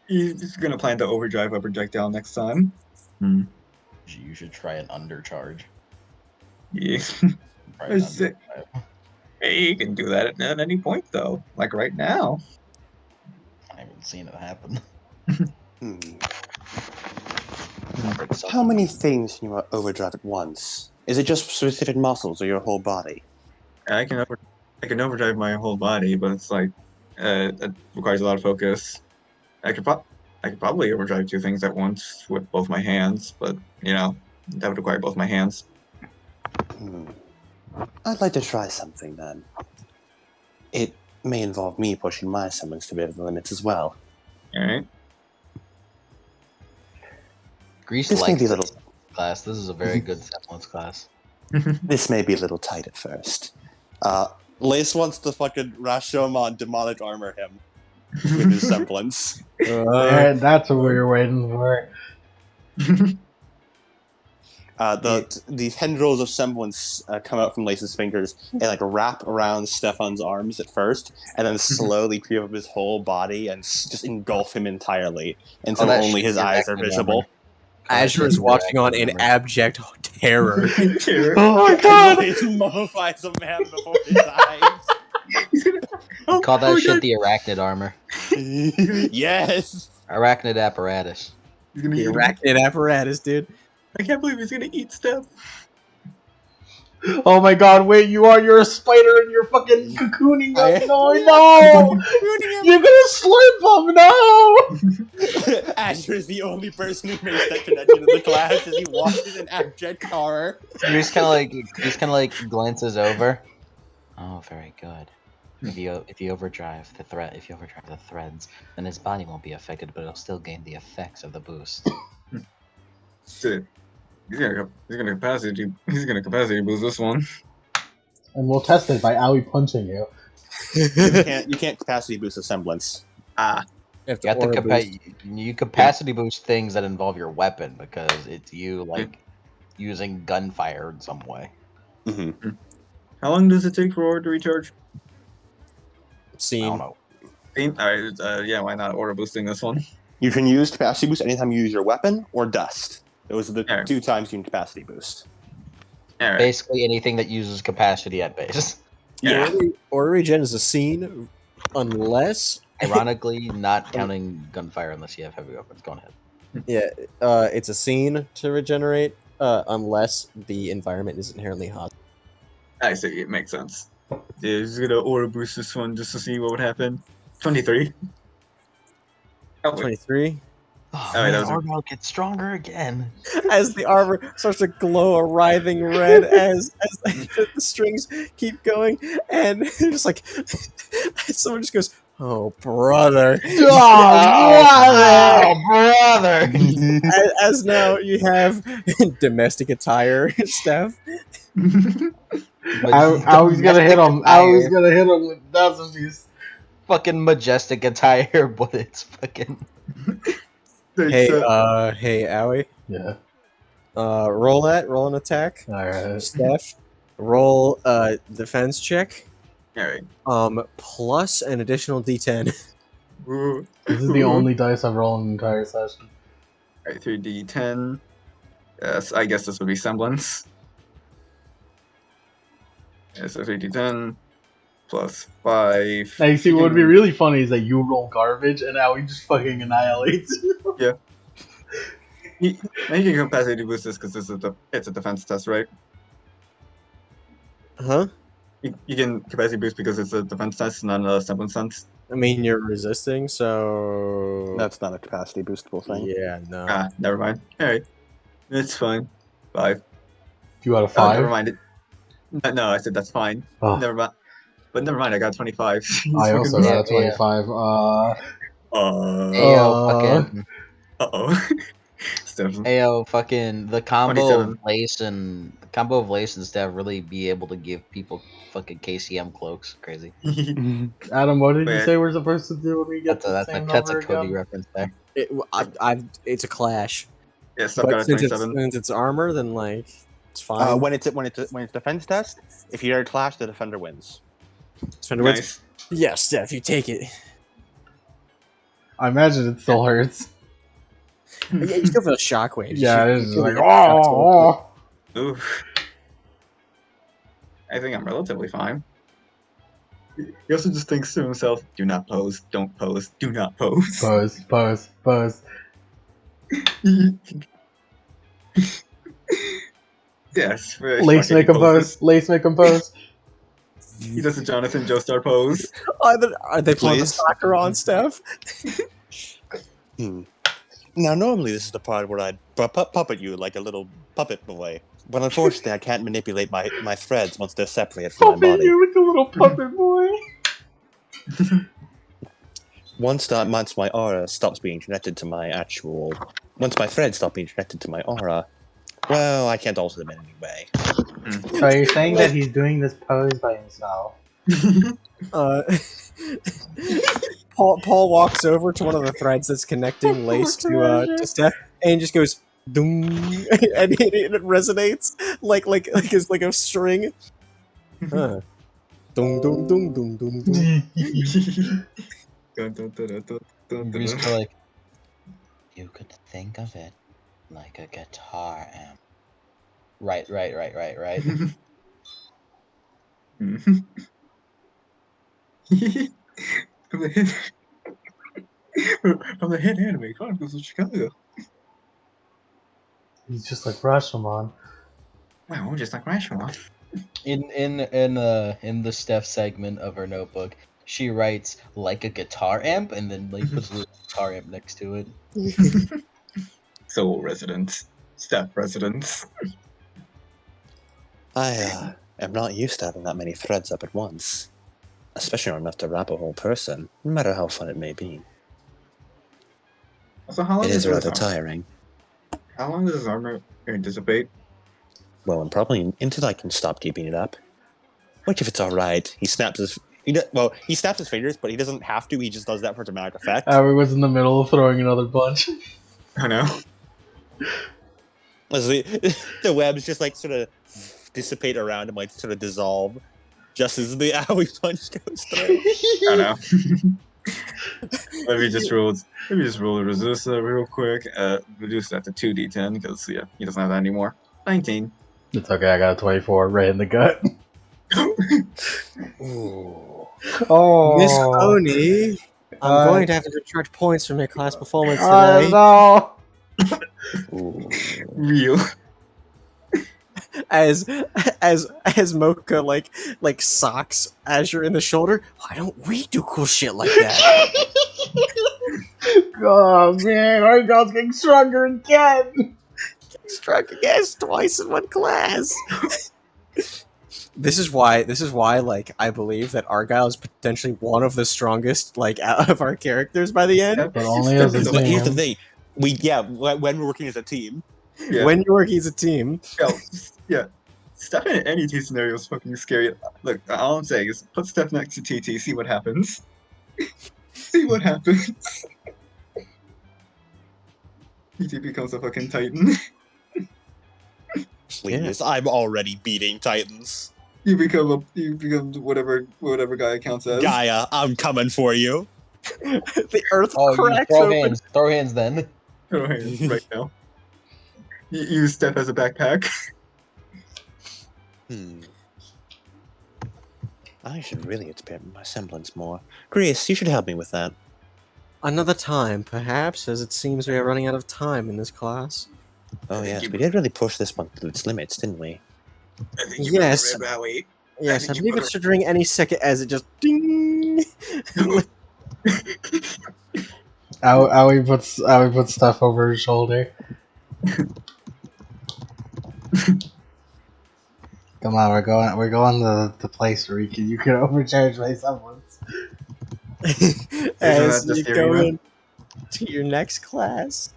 he's gonna plan to overdrive a projectile next time? You should try an undercharge. Yeah. Try an Is it- undercharge. Hey, you can do that at any point, though. Like right now. I haven't seen it happen. Hmm. How many things can you overdrive at once? Is it just specific muscles or your whole body? I can overdrive my whole body, but it's like it requires a lot of focus. I could probably overdrive two things at once with both my hands, but that would require both my hands. I'd like to try something then. It may involve me pushing my semblance to a bit of the limits as well. All right. Grease This may likes be a this little. class. This is a very good semblance class. This may be a little tight at first. Lace wants to fucking Rashomon demonic armor him with his semblance. That's what we were waiting for. The tendrils of semblance come out from Lace's fingers and like wrap around Stefan's arms at first, and then slowly creep up his whole body and just engulf him entirely until that only shit his you're eyes are acting visible. Azure is watching on in abject terror. Oh my god! Lace mummifies a man before his eyes. He's Oh, Call that my shit God. the arachnid armor. Yes. Arachnid apparatus. He's gonna The eat him. arachnid apparatus, dude. I can't believe he's gonna eat Steph. Oh my god, wait, you're a spider and you're fucking cocooning them. I- No, yeah. no! Ruining him. You're gonna slurp them, no! Asher is the only person who makes that connection in the class as he watches in abject horror. He just kind of like glances over. Oh, very good. If you overdrive the threads, then his body won't be affected, but it'll still gain the effects of the boost. Dude, he's gonna capacity boost this one. And we'll test it by Owie punching you. You can't capacity boost a semblance. Ah, You have You have to aura boost. you capacity boost things that involve your weapon because it's you like using gunfire in some way. Mm-hmm. how long does it take for Aura to recharge? I don't Scene. know. Alright, yeah, why not Aura boosting this one? You can use capacity boost anytime you use your weapon or dust. Those are the Alright. 2 times you can capacity boost. Alright. Basically anything that uses capacity at base. Yeah. Aura regen is a scene, unless Ironically, not counting gunfire unless you have heavy weapons. Go ahead. it's a scene to regenerate, unless the environment is inherently hot. I see, it makes sense. Yeah, he's gonna Aura boost this one just to see what would happen. 23. Oh, wait. 23. Oh, Alright, that man, was a- Argyle gets stronger again. As the armor starts to glow a writhing red as the strings keep going, and just like someone just goes, "Oh, brother!" Oh, brother! as now you have domestic attire stuff. Owie's gonna hit him. Owie's gonna hit him with dozens of these. Fucking majestic attire, but it's fucking. Hey, hey, Owie. Yeah. Roll an attack. Alright. Steph, roll defense check. Alright. Plus an additional D10. Ooh. This is the only dice I've rolled in the entire session. Alright, 3d10. Yes, I guess this would be semblance. Yeah, so 3d10 plus 5. Now you see what would be really funny is that you roll garbage and Owie just fucking annihilates you. Now you can capacity boost this because it's a defense test, right? Huh? You can capacity boost because it's a defense test, not a semblance test. I mean, you're resisting, so That's not a capacity boostable thing. yeah, no. Ah, never mind. Alright. It's fine. 5. 2 out of Oh, 5. never mind. No, I said that's fine. Oh, Never mind. But never mind, I got 25. I also Yeah, got a 25. Ayo, fucking. Uh-oh. Stephen. Ayo, fucking the combo 27. of lace and Steph really be able to give people fucking KCM cloaks. Crazy. Adam, what did you Wait. say we're supposed to do when we get the That's same a number Cody again? reference there. It's a clash. Yeah, Steph got But a since 27. it's armor, then like it's fine. When it's defense test, if you're a clash, the defender wins. Defender wins. Nice. Yes, Steph, you take it. I imagine it still hurts. Yeah, you still feel shockwaves. Yeah, You it's just feel like, the aftershocks oh. Oof. I think I'm relatively fine. He also just thinks to himself, do not pose, don't pose, do not pose. Pose. Yes. very Lace shocking make him poses. pose. Lace make him pose. He does a Jonathan Joestar pose. Are they pulling the Please? soccer on, Steph? Now, normally this is the part where I'd puppet you like a little puppet boy, but unfortunately, I can't manipulate my threads once they're separated from my Puppet body. you like a little puppet boy. Once my aura stops being connected to my actual, once my threads stop being connected to my aura, well, I can't alter them in any way. So you're saying that he's doing this pose by himself? Uh, Paul walks over to one of the threads that's connecting Lace to Steph, and just goes doom, and it resonates like it's like a string. Huh. Dum dum dum dum dum dum. You're just kinda like, you could think of it like a guitar amp. Right. from the hit from the hit anime Chronicles of Chicago. He's just like Rashomon. Wow, just like Rashomon. In the Steph segment of her notebook, she writes like a guitar amp and then like puts a little guitar amp next to it. Soul residence, Steph residence. I am not used to having that many threads up at once, especially not enough to wrap a whole person, no matter how fun it may be. So how long It is does rather his- tiring. How long does his armor dissipate? Well, and probably until I can stop keeping it up. Which, if it's all right, he snaps his. He snaps his fingers, but he doesn't have to. He just does that for dramatic effect. Albert was in the middle of throwing another punch. I know. As the webs just like sort of dissipate around him, like sort of dissolve, just as the owie punch goes through. I know. Let me just roll the resistor real quick. Reduce that to 2d10 because he doesn't have that anymore. 19. It's okay, I got a 24 right in the gut. Ooh. Oh, Miss Oni, I'm Uh, going to have to subtract points from your class performance oh today. no! Ooh. Real. As Mocha like socks Azure in the shoulder. Why don't we do cool shit like that? Oh man, our girl's getting stronger again! Struck against twice in one class. This is why like I believe that Argyle is potentially one of the strongest like out of our characters by the end. But only as a Steph But here's the team. thing. When we're working as a team, Yeah. When you're working as a team, Yeah. Steph in any T scenario is fucking scary. Look, all I'm saying is put Steph next to TT, see what happens. See what happens. TT becomes a fucking titan. please, I'm already beating Titans. You become whatever guy counts as. Gaia, I'm coming for you. the earth Oh, you cracks throw open. hands. Throw hands then. Oh, hey, right now. You use Steph as a backpack. I should really expand my semblance more. Grace, you should help me with that. Another time, perhaps, as it seems we are running out of time in this class. Oh think yes, you- we did really push this one to its limits, didn't we? I think Yes. better grab Howie. Yes, I think you believe it better- should ring any second as it just ding. Owie puts stuff over his shoulder. Come on, we're going to the place where you can overcharge my semblance. As that you just the go arena? in to your next class.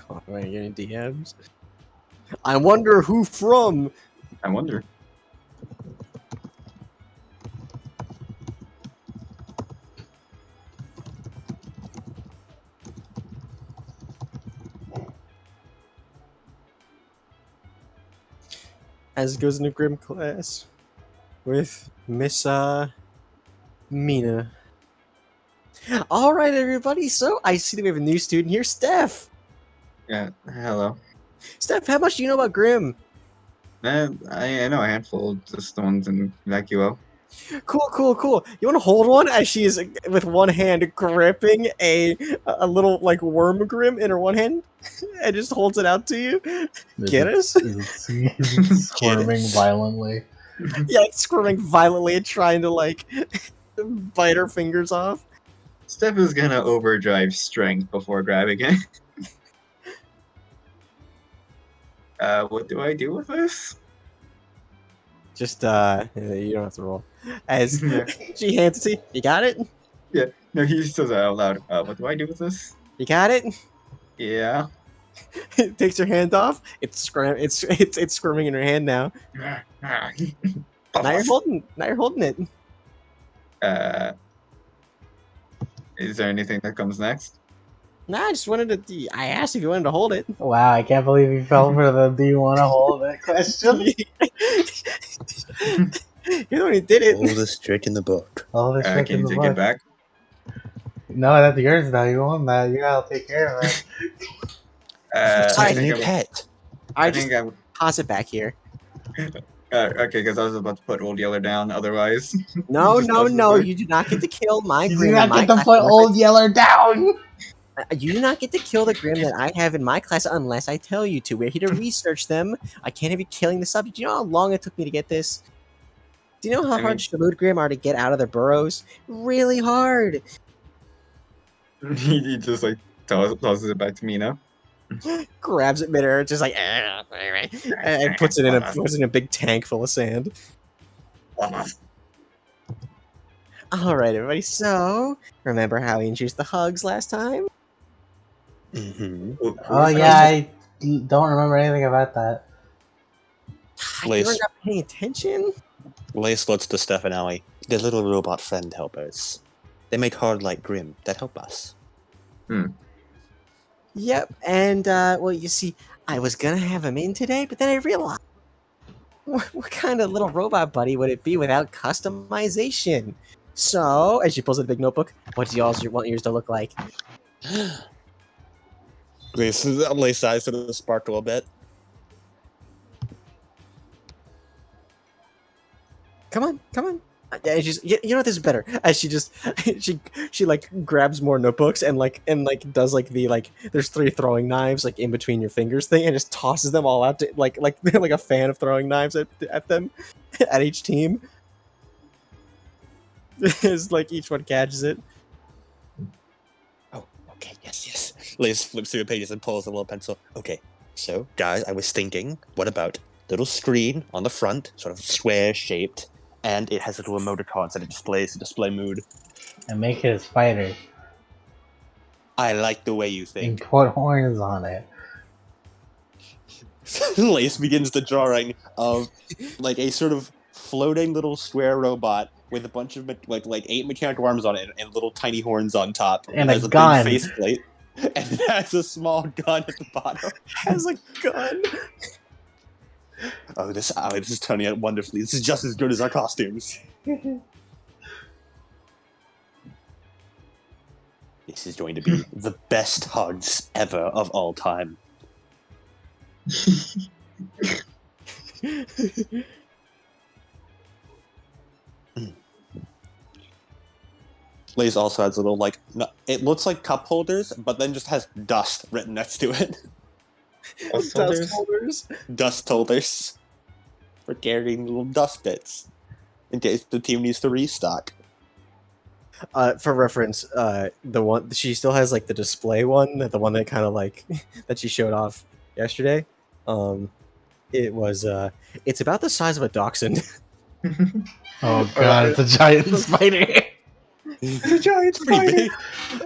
Oh, am I getting DMs? I wonder who from. I wonder. As it goes into Grim class with Miss Mina. All right, everybody. So I see that we have a new student here, Steph. Yeah. Hello. Steph, how much do you know about Grim? I know a handful, just the ones in Vacuo. Cool. You want to hold one as she is with one hand gripping a little like worm Grim in her one hand, and just holds it out to you. Get us? It's squirming violently. Yeah, it's squirming violently and trying to like bite her fingers off. Steph is gonna overdrive strength before grabbing it. What do I do with this? Just you don't have to roll. As Yeah. she hands it to you, you got it. No, he says that out loud. What do I do with this? You got it. Yeah. Takes her hand off. It's squirming in her hand now. Now you're holding it. Is there anything that comes next? Nah, I just wanted to. I asked if you wanted to hold it. Wow, I can't believe you fell for the "do you want to hold it" question. You're the one who did it. Oldest trick in the book. All this trick Can in you the take it book. back? No, that's yours now. You own that. You gotta take care of it. It's I like a think new I would- pet. I I just think I would. toss it back here. Okay, because I was about to put Old Yeller down. Otherwise, No, Just no, tosses no. her. You do not get to kill my You do Grim in not my get to class. put Old Yeller down. You do not get to kill the Grim that I have in my class unless I tell you to. We're here to research them. I can't have you killing the subject. Do you know how long it took me to get this? Do you know how I hard mean- Shalud Grim are to get out of their burrows? Really hard. he just like tosses it back to Mina. Grabs it midair, just like and puts it in a big tank full of sand. All right, everybody. So remember how we introduced the hugs last time? Mm-hmm. Oh yeah, I don't remember anything about that. You were Lace. not paying attention. Lace looks to Steph and Allie. They're little robot friend helpers. They make hard light grim that help us. Yep, and well, you see, I was gonna have him in today, but then I realized, what kind of little robot buddy would it be without customization? So, as she pulls out a big notebook, what do y'all want yours to look like? Lace eyes sort of sparkle a bit. Come on, come on. And she's, you know what, this is better. As she just, she like grabs more notebooks and does like the there's 3 throwing knives like in between your fingers thing and just tosses them all out to like like a fan of throwing knives at them at each team. It's like each one catches it. Oh, okay, yes. Lace flips through the pages and pulls a little pencil. Okay, so guys, I was thinking, what about little screen on the front, sort of square shaped, and it has little emoticons that it displays to display mood. And make it a spider. I like the way you And think. put horns on it. Lace begins the drawing of like a sort of floating little square robot with a bunch of like 8 mechanical arms on it and little tiny horns on top. And it a has gun. big faceplate. And it has a small gun at the bottom. Has a gun. Oh, this is turning out wonderfully. This is just as good as our costumes. This is going to be the best hugs ever of all time. Lace also has little it looks like cup holders, but then just has dust written next to it. Dust holders. Dust holders for carrying little dust bits in case the team needs to restock. For reference, the one she still has like the display one, the one that kind of like that she showed off yesterday. It was it's about the size of a dachshund. Oh god, it's a giant spider. It's a giant It's pretty big.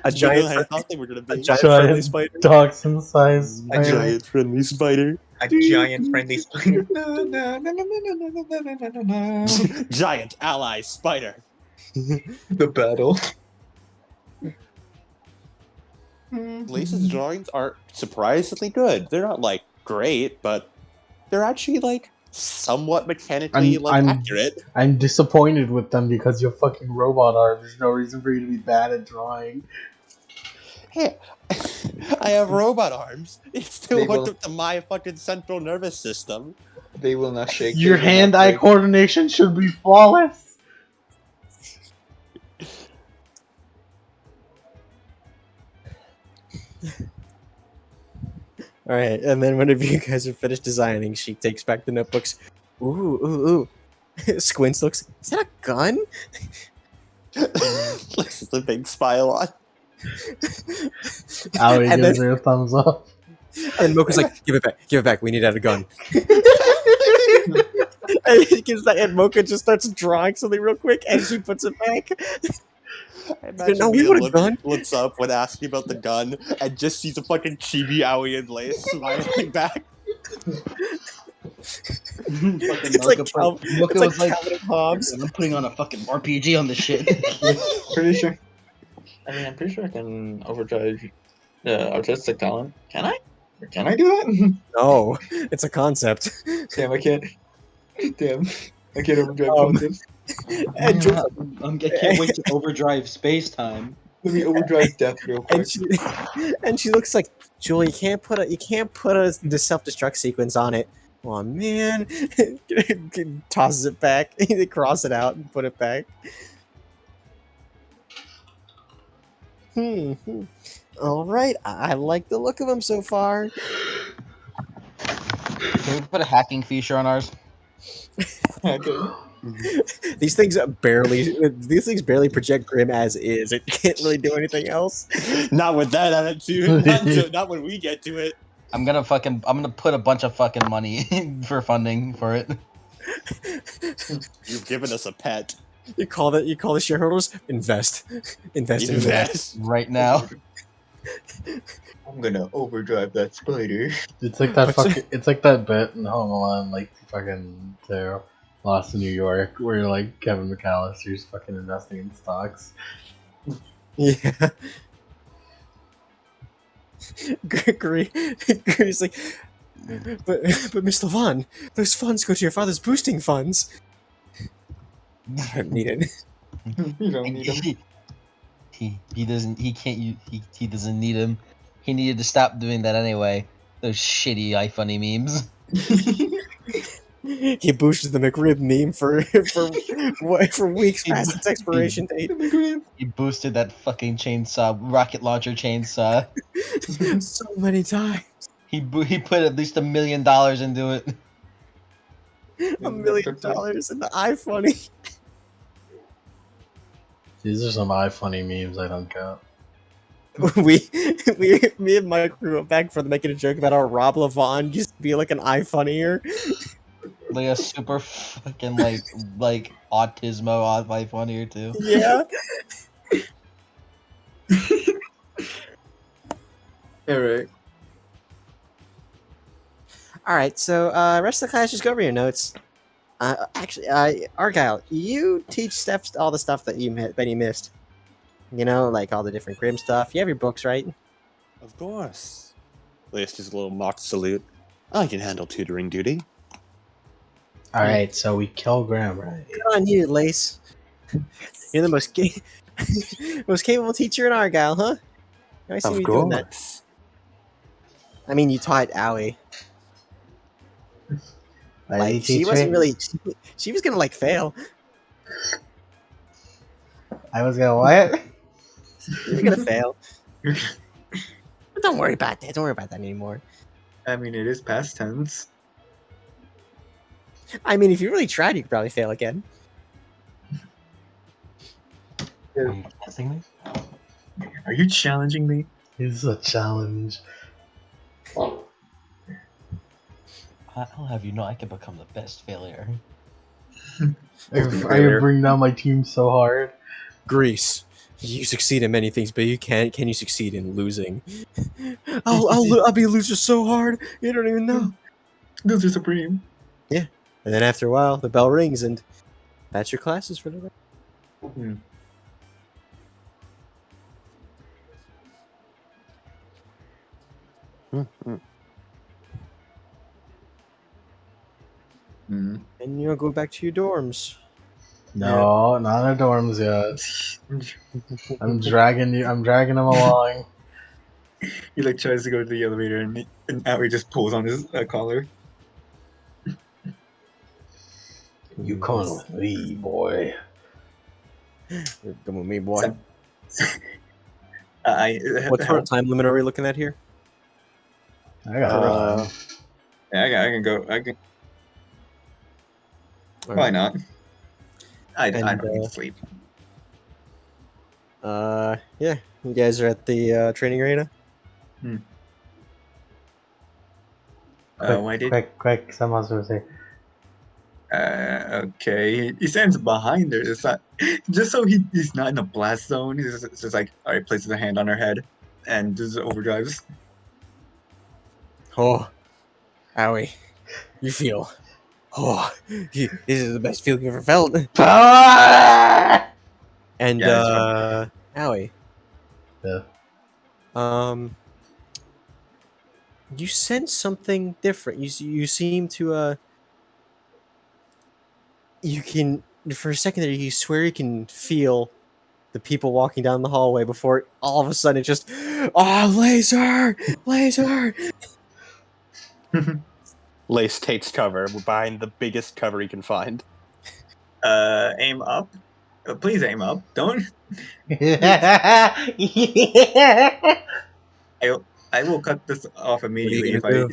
A It's bigger than I giant, thought they were going to a be. giant friendly Giant spider. dachshund size A spider. Giant friendly spider. A giant friendly spider. No, no, no, no, no, no, no, no, no, no, no. Giant ally spider. The battle. Lace's drawings are surprisingly good. They're not like great, but they're actually like somewhat mechanically I'm accurate. I'm disappointed with them because you're fucking robot arm. There's no reason for you to be bad at drawing. Hey, I have robot arms. It's still They hooked will- up to my fucking central nervous system. They will not shake. Your they will not hand-eye break. coordination should be flawless. All right, and then whenever you guys are finished designing, she takes back the notebooks. Ooh. Squints looks. Is that a gun? Lace is a big smile on. Aoi And gives then- her a thumbs up. And Mocha's like, give it back. We need to have a gun. And he gives that, and Mocha just starts drawing something real quick, and she puts it back. I imagine No, we Mia want a gun. looks up when asking about the gun and just sees a fucking chibi Aoi and Lace smiling back. It's like Mocha was like, Calvin and Hobbes. I'm putting on a fucking RPG on this shit. Pretty sure. I mean, I'm pretty sure I can overdrive artistic talent. Can I? Or can I do that? No, it's a concept. Damn, I can't. Damn, I can't overdrive concepts. And Jules, I can't wait to overdrive space time. Let me overdrive death real quick. and she looks like, Julie, you can't put the self-destruct sequence on it. Oh man. Tosses it back. They cross it out and put it back. All right. I like the look of him so far. Can we put a hacking feature on ours? Okay. These things barely project Grim as is. It can't really do anything else. Not with that attitude. Not when we get to it. I'm gonna put a bunch of fucking money for funding for it. You've given us a pet. You call the shareholders invest in that. Invest. Right now. I'm gonna overdrive that spider. It's like that What's fucking. It's like that bit in Home Alone, like fucking Lost in New York, where like Kevin McAllister's fucking investing in stocks. Yeah. Gree's like, but Mr. Vaughn, those funds go to your father's boosting funds. I don't need it. You don't need him. He doesn't he doesn't need him. He needed to stop doing that anyway. Those shitty iFunny memes. He boosted the McRib meme for weeks past its expiration date. He boosted that fucking chainsaw, rocket launcher chainsaw. So many times. He put at least $1 million into it. $1 million in the iFunny. These are some iFunny memes I don't get. Me and Mike went back for making a joke about how Rob Levon used to be like an iFunnier. Like a super fucking like autismo on iFunnier too. Yeah. Alright. Alright, so rest of the class, just go over your notes. Actually, Argyle, you teach Steph all the stuff that Benny missed. You know, like all the different Grim stuff. You have your books, right? Of course. Lea's just a little mock salute. I can handle tutoring duty. Alright, so we kill Graham, right? Good on you, Lace. You're the most capable teacher in Argyle, huh? I see you doing that. I mean, you taught Owie. Like, she wasn't really. She was gonna like fail. I was gonna what? You were gonna fail. But don't worry about that. Don't worry about that anymore. I mean, it is past tense. I mean, if you really tried, you could probably fail again. Are you testing me? Are you challenging me? This is a challenge. I'll have you know I can become the best failure. I bring down my team so hard. Greece. You succeed in many things, but you can't. Can you succeed in losing? I'll be a loser so hard you don't even know. Those are supreme. Yeah, and then after a while, the bell rings, and that's your classes for the day. Hmm. Hmm. And you'll go back to your dorms. No, not in the dorms yet. I'm dragging them along. He like tries to go to the elevator and Aoi just pulls on his collar. You coming with me, boy? Come with me, boy. What sort How- of time limit are we looking at here? I got time. Yeah, I can go. I can. All Why right. not? I And, don't need sleep. Yeah, you guys are at the training arena. Why did? Quick! Someone's gonna say. Okay. He stands behind her. It's not just so he's not in a blast zone. He's just like, all right, places a hand on her head and just overdrives. Oh, Owie, you feel. Oh, this is the best feeling you've ever felt. And Yeah, Owie, Yeah. you sense something different. You seem to you can for a second there. You swear you can feel the people walking down the hallway before all of a sudden it just laser. Lace takes cover behind the biggest cover he can find. Aim up. Please aim up. Don't. Yeah. I will cut this off immediately gonna do?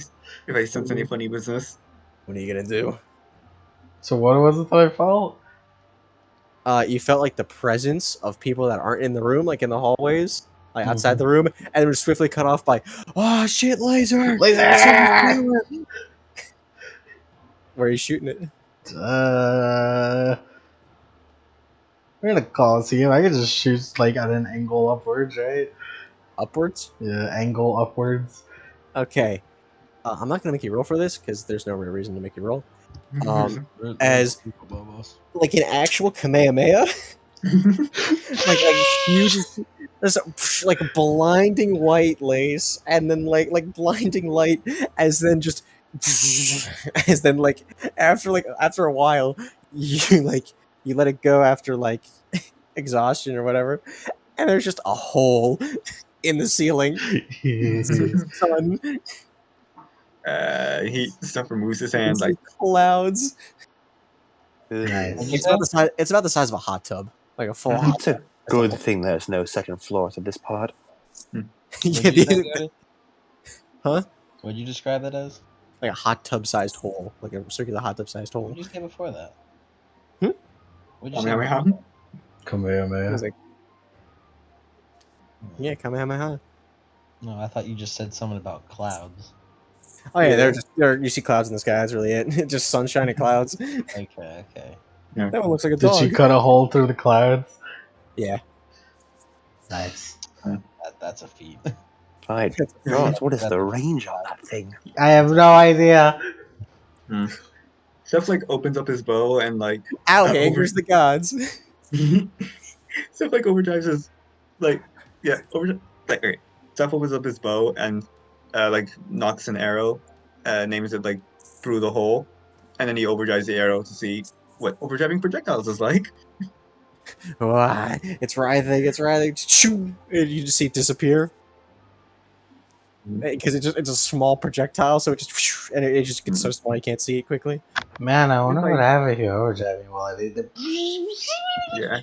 if I sense any funny business. What are you gonna do? So what was it that I felt? You felt like the presence of people that aren't in the room, like in the hallways, like outside Mhm. the room, and it was swiftly cut off by, "Oh shit, laser! Laser! It's on the floor!" Where are you shooting it? We're in a Coliseum. I could just shoot like at an angle upwards, right? Upwards? Yeah, angle upwards. Okay. I'm not gonna make you roll for this because there's no real reason to make you roll. There's As- people above us. Like an actual Kamehameha, like huge, there's like blinding white lace, and then like blinding light, as then just as then like after a while, you you let it go after like exhaustion or whatever, and there's just a hole in the ceiling. It's just sun. He stuff removes his You can hand see like clouds. Nice. It's about the size. It's about the size of a hot tub, like a full hot. It's a good thing there's no second floor to this pod. What'd Yeah, you say, the- Cody? Huh? What'd you describe that as? like a hot tub-sized hole, like a circular hot tub-sized hole. What'd you say before that? Hmm? What'd you say? Kamehameha. It was Kamehameha. like, yeah, Kamehameha. No, I thought you just said something about clouds. Oh yeah, Yeah. they're just you see clouds in the sky. That's really it. Just sunshine and clouds. Okay. That one looks like a Did she dog. cut a hole through the clouds? Yeah. Nice. That's a feat. Fine. God, what is the range on that thing? I have no idea. Stuff like opens up his bow and like Ow, over- angers the gods. stuff like overdrives his like overdrive like okay. Stuff opens up his bow and like knocks an arrow, names it like through the hole, and then he overdrives the arrow to see what overdriving projectiles is like. Why? It's writhing. Shoo! And you just see it disappear. Because it's a small projectile, so it just and it just gets so small you can't see it quickly. Man, I wonder Like- what happened here overdriving while I did the. Yeah.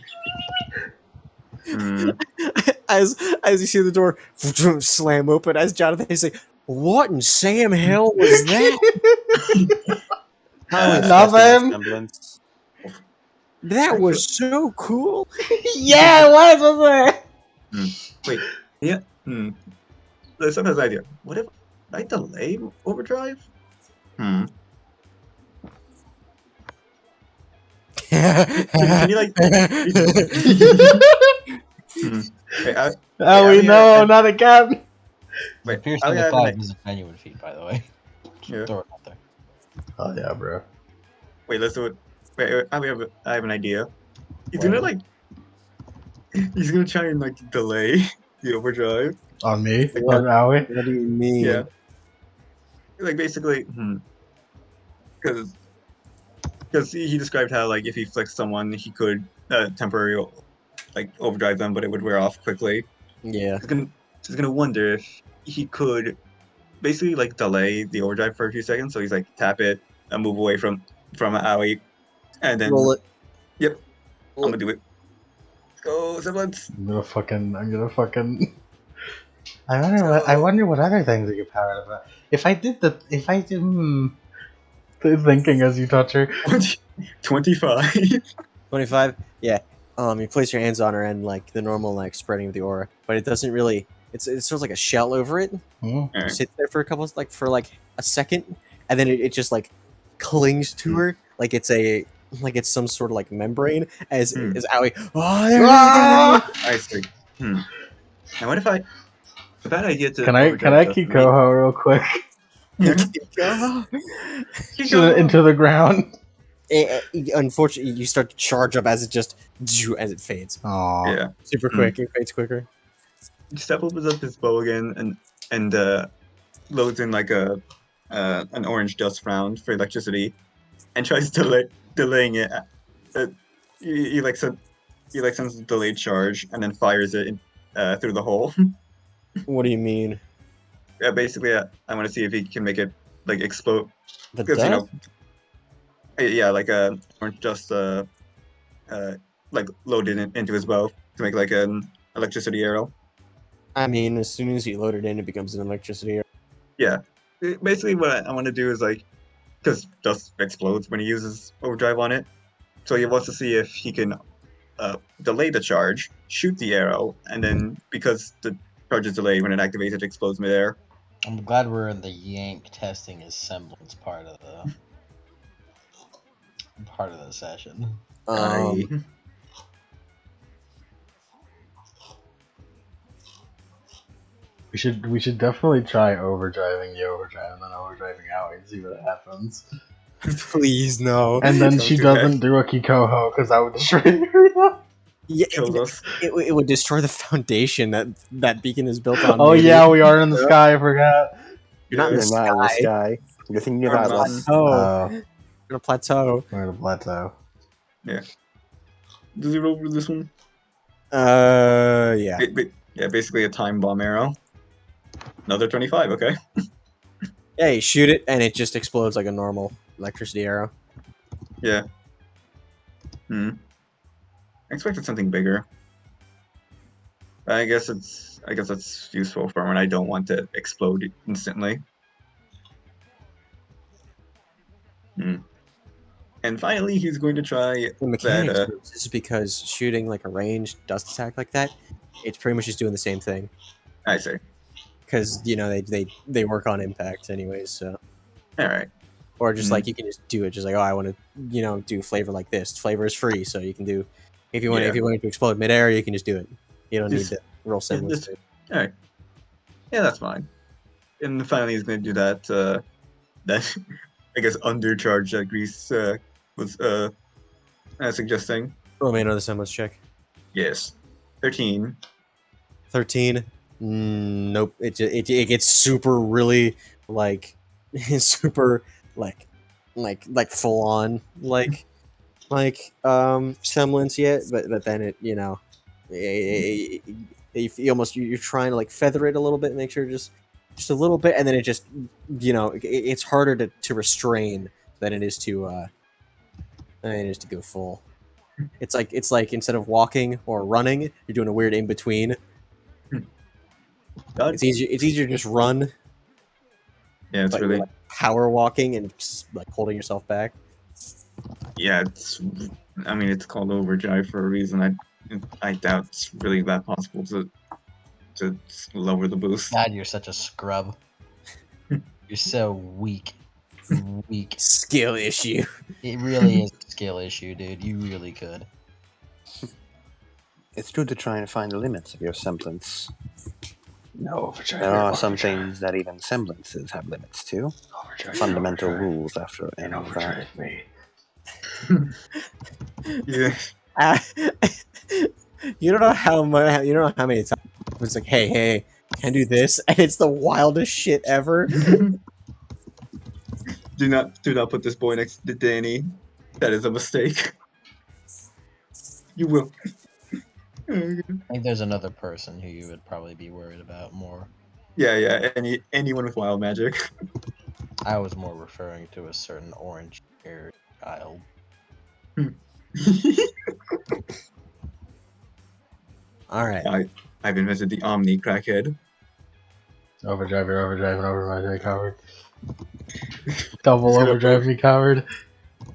As you see the door slam open, as Jonathan is like, "What in Sam hell was that? How is Nothing. semblance? That was so cool." Yeah, it was, wasn't it? Wait. Yeah. There's sometimes idea. What if I delay overdrive? Can you like? Wait, Oh, Yeah, we I mean, know, not again. wait, Piercing I the have clouds an, is a genuine feat, by the way. Yeah. Throw it out there. Oh yeah, bro. wait, let's do it. Wait, I have an idea. He's gonna like. He's gonna try and like delay the overdrive. On me, What? on Aoi. What do you mean? Yeah. Like basically, because he described how like if he flicks someone, he could temporarily like overdrive them, but it would wear off quickly. Yeah. He's gonna wonder if he could basically like delay the overdrive for a few seconds. So he's like tap it and move away from Aoi, and then Roll it. Yep, Roll I'm gonna do it. Go, semblance. I'm gonna fucking. I wonder what other things I could power up. If I did. Thinking as you touch her. 25. 25. Yeah. You place your hands on her and like the normal like spreading of the aura, but it doesn't really. It sort of like a shell over it. Hmm. Alright. Sits there for a second, and then it just like clings to her like it's some sort of like membrane. As Aoi. Oh, there it is, Ah! I see. And what if I? A bad idea to. Can I overdrive keep just Koho real quick? Keep Shoot it going. into the ground. Unfortunately, you start to charge up as it fades. Aww. Yeah. Super quick. It fades quicker. Step opens up his bow again and loads in like an orange dust round for electricity, and tries delaying it. He sends a delayed charge and then fires it through the hole. What do you mean? Basically, I want to see if he can make it like explode The because dust? yeah, like aren't just like loaded into his bow to make like an electricity arrow. I mean, as soon as you load it in, it becomes an electricity arrow. Yeah, basically what I want to do is like because dust explodes when he uses overdrive on it, so he wants to see if he can delay the charge, shoot the arrow, and then because the charge is delayed when it activates, it explodes midair. I'm glad we're in the Yank testing his semblance part of the session. I We should definitely try overdriving the overdrive and then overdriving out and see what happens. Please no. And then Don't she do that. doesn't do a Kikoho because I would destroy her. Yeah, kills us. it would destroy the foundation that beacon is built on. Oh maybe. yeah, we are in the sky. I forgot. You're not in the You're not in the sky. sky. You're thinking Or about mountain. less. Oh, you're in a plateau. We're in a plateau. Does he roll for this one? Yeah. Yeah, basically a time bomb arrow. Another 25. Okay. Yeah, you shoot it and it just explodes like a normal electricity arrow. Yeah. I expected something bigger. I guess that's useful for when I don't want to explode instantly. And finally, he's going to try The mechanics that. this is because shooting like a ranged dust attack like that, it's pretty much just doing the same thing. I see. Because they work on impact anyways, so All right. or just like you can just do it, just like I want to do flavor like this. Flavor is free, so you can do if you want to explode midair, you can just do it. You don't need to roll semblance. All right. Yeah, that's fine. And finally, he's going to do that. That I guess undercharge that Grease was suggesting. Roll me another semblance check. Yes. 13. 13. Nope. It gets super really like super like full on like semblance yet, but then it you're trying to like feather it a little bit, make sure just a little bit, and then it just it's harder to restrain than it is to go full. It's like instead of walking or running, you're doing a weird in between. It's easier to just run. Yeah, it's but really. you're, like, power walking and just, like holding yourself back. Yeah, I mean, it's called overdrive for a reason. I doubt it's really that possible to lower the boost. God, you're such a scrub. You're so weak. Weak. Skill issue. It really is a skill issue, dude. You really could. It's good to try and find the limits of your semblance. No overdrive. There are some things that even semblances have limits to. Fundamental rules after And any of that. overdrive me. Yeah. You don't know how many times it's like, hey, can I do this? And it's the wildest shit ever. Do not put this boy next to Danny. That is a mistake. You will. I think there's another person who you would probably be worried about more. Yeah. Anyone with wild magic. I was more referring to a certain orange-haired child. All right. I've invented the Omni crackhead. Overdrive, you're overdriving over my coward. Double overdrive me, coward.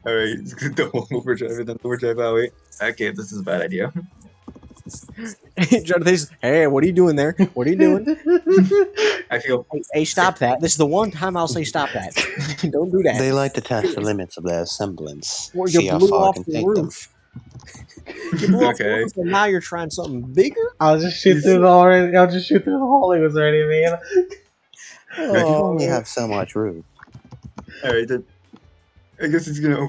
All right, double overdrive and then overdrive out. Okay, this is a bad idea. Jonathan's, hey, what are you doing there? What are you doing? I feel. Hey, stop that. This is the one time I'll say stop that. Don't do that. They like to test the limits of their semblance. Or See you how blew far off it can the take them. roof. You blew off the Okay. roof, and now you're trying something bigger? I'll just shoot through the hole. I'll just shoot through the hole he was already made. You only have so much room. All right, then. I guess he's gonna.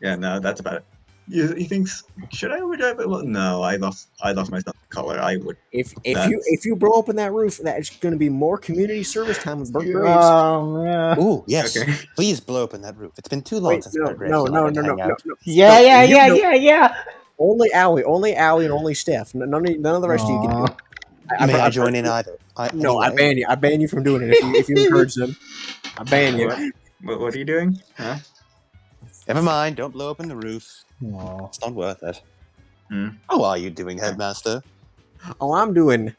Yeah, no, that's about it. He thinks, should I overdrive it? Well, no, I lost my color. I would. If you blow open that roof, that's going to be more community service time with burnt grapes. Man. Ooh, yes. Okay. Please blow open that roof. It's been too long Wait, since no. Burnt Grapes and I went to hang out. Yeah. Only Allie, and only Steph. None of the rest of you can do it. May I join in either? No, I anyway, ban you. I ban you from doing it if you encourage them. I ban you. What are you doing? Huh? never mind. Don't blow up in the roof. Aw. It's not worth it. Hmm. How are you doing, Headmaster? Oh, I'm doing.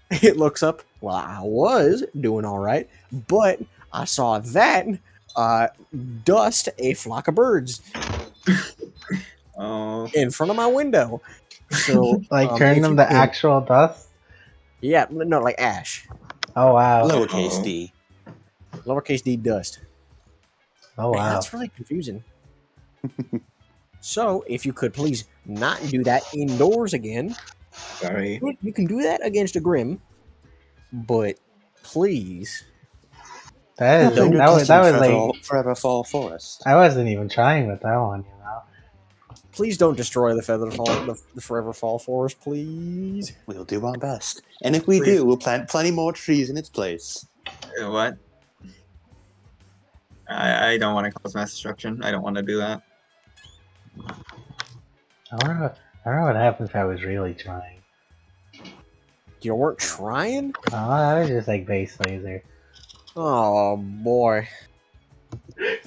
It looks up. Well, I was doing all right, but I saw that dust a flock of birds Oh, in front of my window. So, Like turn if them you to could, actual dust. yeah, no, like ash, Oh wow. Lowercase Uh-oh. d. lowercase d dust. Oh Man, wow. that's really confusing. So, if you could please not do that indoors again, Sorry. you can do that against a Grim, but please That is Nothing don't. you're that touching was like forever fall forest. I wasn't even trying with that one, you know. Please don't destroy the the Forever Fall forest, please. We'll do our best. And if we Please. do, we'll plant plenty more trees in its place. What? I don't want to cause mass destruction. I don't want to do that. I wonder what happens if I was really trying. You weren't trying? Oh, that was just like base laser. Oh boy.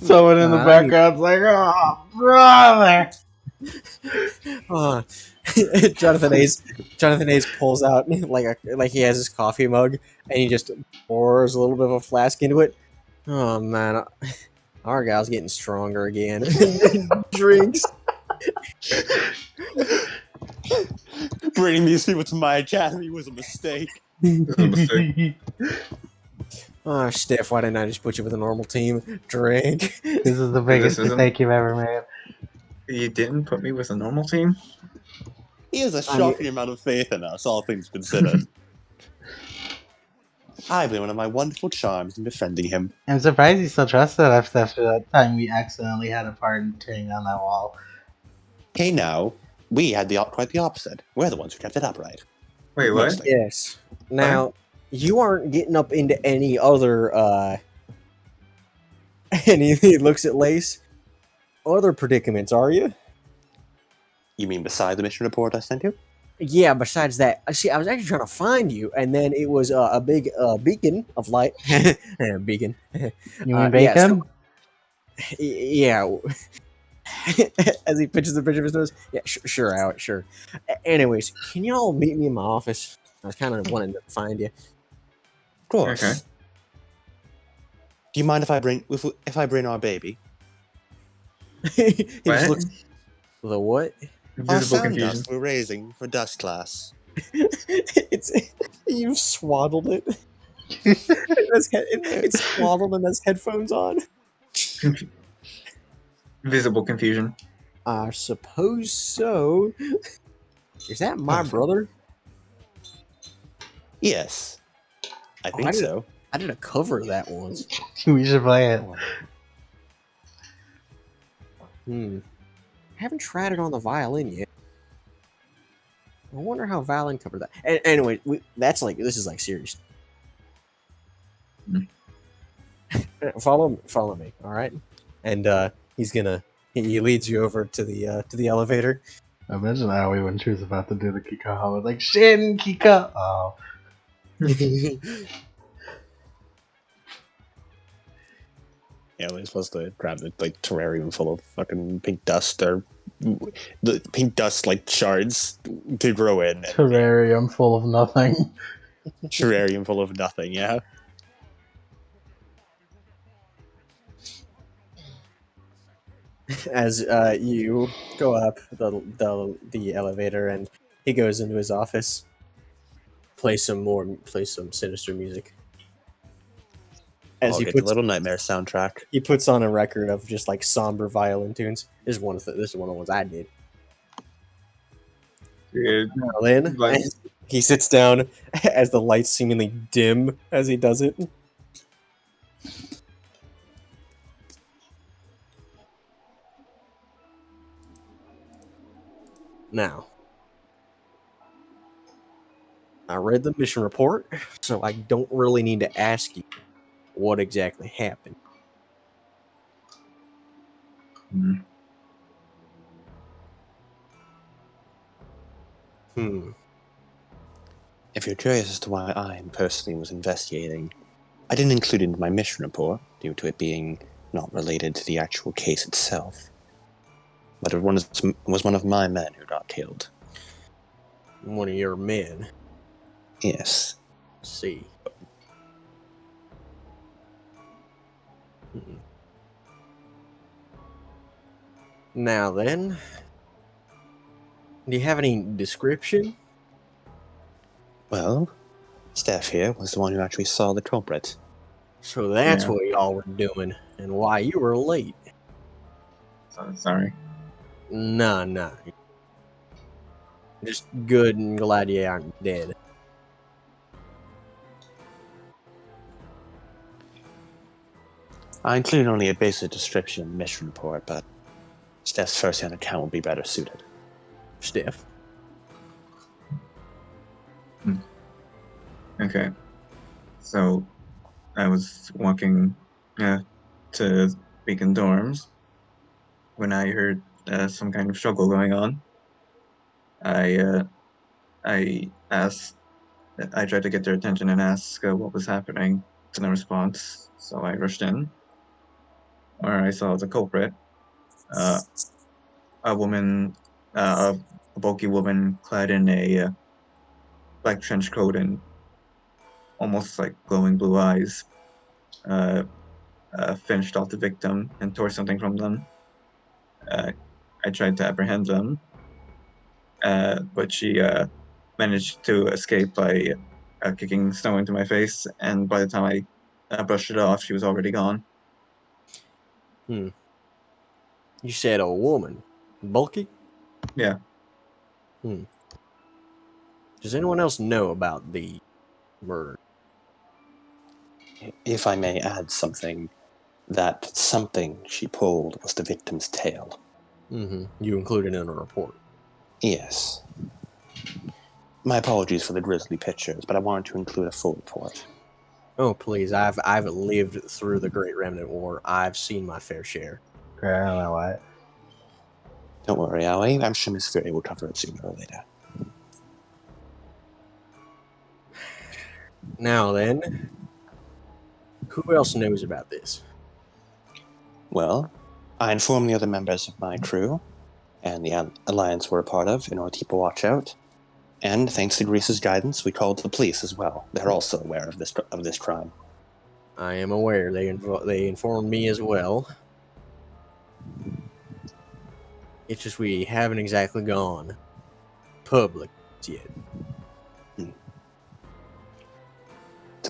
Someone in the I need- background's like, oh brother. Jonathan Hayes pulls out like he has his coffee mug and he just pours a little bit of a flask into it. Oh man, Argyle's getting stronger again. Drinks. Bringing these people to my academy was a mistake. Oh, Steph, why didn't I just put you with a normal team? Drink. This is the biggest Criticism? mistake you've ever made. You didn't put me with a normal team? He has a I mean- shocking amount of faith in us, all things considered. I've been one of my wonderful charms in befriending him. I'm surprised he still trusted us after that time we accidentally had a part in turning down that wall. Hey now, we had quite the opposite. We're the ones who kept it upright. Wait, what? Mostly. Yes. Now, you aren't getting up into any other and he looks at Lace. Other predicaments, are you? You mean beside the mission report I sent you? Yeah, besides that, see, I was actually trying to find you, and then it was a big beacon of light. Beacon. You mean Yeah, bacon? yeah. As he pitches the bridge of his nose. Yeah, sure, Alex, sure. Anyways, can you all meet me in my office? I was kind of wanting to find you. Of course. Okay. Do you mind if I bring our baby? He just What? looks. The what? Our Visible sound confusion. dust we're raising for dust class. It's you've swaddled it. It's swaddled and has headphones on. Visible confusion. I suppose so. Is that my brother? Yes. I think I did- so. I did a cover of that once. We should play it. I haven't tried it on the violin yet. I wonder how violin covered that. Anyway, this is like serious. Follow me, all right? And he leads you over to the elevator. Imagine how we when she was about to do the Kika, I was like, Shin Kika. Oh. Yeah, we're supposed to grab the terrarium full of fucking pink dust or the pink dust shards to grow in. Terrarium full of nothing. Terrarium full of nothing, yeah. As you go up the elevator and he goes into his office, play some sinister music. As I'll he get the puts Little Nightmare soundtrack. he puts on a record of just like somber violin tunes. This is one of the ones I did. Dude, Violin. Like- And he sits down as the lights seemingly dim as he does it. Now, I read the mission report, so I don't really need to ask you what exactly happened. If you're curious as to why I personally was investigating, I didn't include it in my mission report due to it being not related to the actual case itself. But it was one of my men who got killed. One of your men. Yes. See. Now then, do you have any description? Well, Steph here was the one who actually saw the culprit. So that's Yeah. what y'all were doing, and why you were late. Sorry. Nah. Just good and glad you aren't dead. I included only a basic description in the mission report, but Steph's first-hand account would be better suited. Steph. Okay. So, I was walking to Beacon Dorms when I heard some kind of struggle going on. I asked, I tried to get their attention and ask what was happening. To no response, so I rushed in, where I saw the culprit, a woman, a bulky woman clad in a black trench coat and almost like glowing blue eyes, finished off the victim and tore something from them. I tried to apprehend them, but she managed to escape by kicking snow into my face, and by the time I brushed it off, she was already gone. You said a woman. Bulky? Yeah. Does anyone else know about the murder? If I may add something, that something she pulled was the victim's tail. You included in a report. Yes. My apologies for the grisly pictures, but I wanted to include a full report. Oh please, I've lived through the Great Remnant War. I've seen my fair share. Great, I don't know what. Don't worry, Ali. I'm sure Miss Fury will cover it sooner or later. Now then, who else knows about this? Well, I informed the other members of my crew and the alliance we're a part of in order to keep a watch out. And thanks to Greece's guidance, we called the police as well. They're also aware of this crime. I am aware. They informed me as well. It's just we haven't exactly gone public yet. To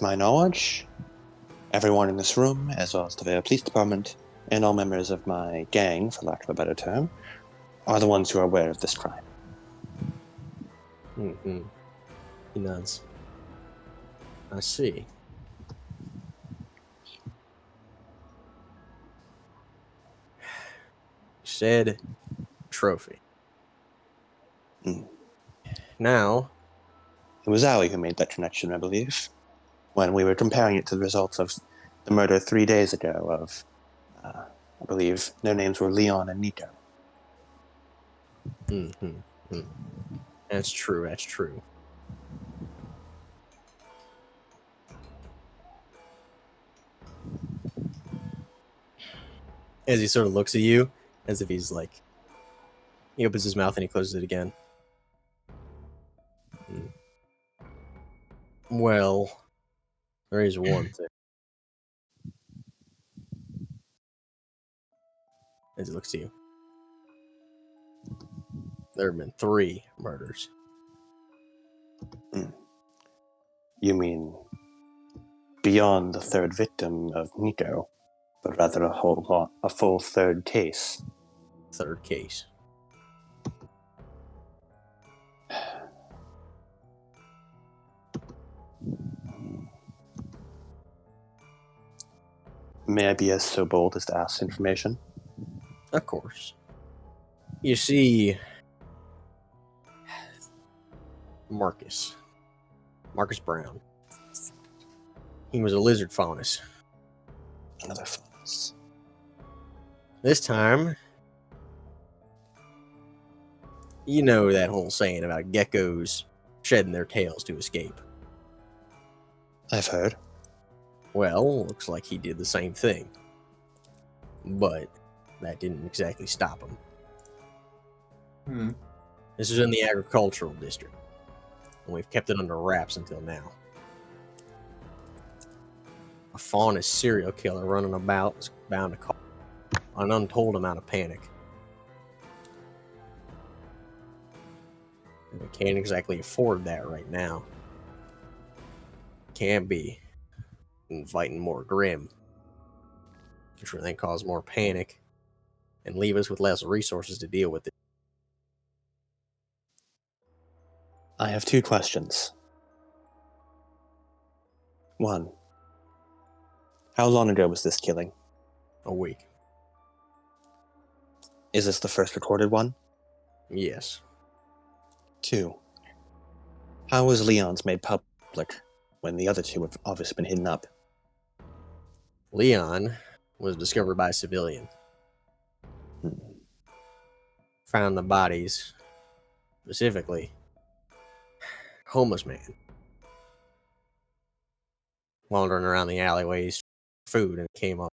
my knowledge, everyone in this room, as well as the Vale Police Department, and all members of my gang, for lack of a better term, are the ones who are aware of this crime. He nods. I see. Said trophy. Now, It was Ali who made that connection, I believe, when we were comparing it to the results of the murder 3 days ago of, I believe, their names were Leon and Nico. That's true. As he sort of looks at you, as if he's like, he opens his mouth and he closes it again. Well, there is one thing. As he looks at you. There have been 3 murders. You mean beyond the third victim of Nico, but rather a full third case? Third case. May I be so bold as to ask information? Of course. You see, Marcus Brown. He was a lizard faunus. Another faunus. This time, you know that whole saying about geckos shedding their tails to escape. I've heard. Well, looks like he did the same thing. But that didn't exactly stop him. This is in the agricultural district, and we've kept it under wraps until now. A faunist serial killer running about is bound to cause an untold amount of panic. And we can't exactly afford that right now. Can't be inviting more grim, which will then cause more panic and leave us with less resources to deal with it. I have 2 questions. 1. How long ago was this killing? A week. Is this the first recorded one? Yes. 2. How was Leon's made public when the other 2 have obviously been hidden up? Leon was discovered by a civilian. Found the bodies, specifically, homeless man, wandering around the alleyways, food, and came up.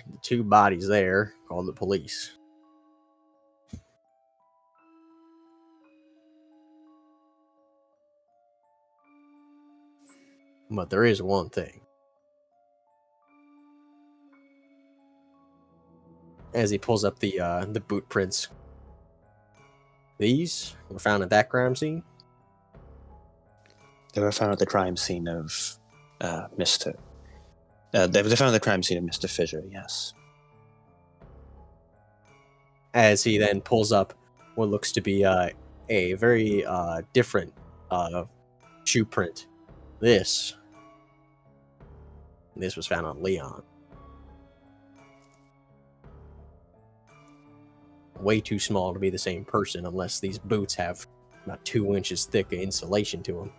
The 2 bodies there called the police. But there is one thing. As he pulls up the boot prints, these were found at that crime scene. They were found at the crime scene of Mr. They were found at the crime scene of Mr. Fisher, yes. As he then pulls up what looks to be a very different shoe print. This was found on Leon. Way too small to be the same person unless these boots have about 2 inches thick of insulation to them.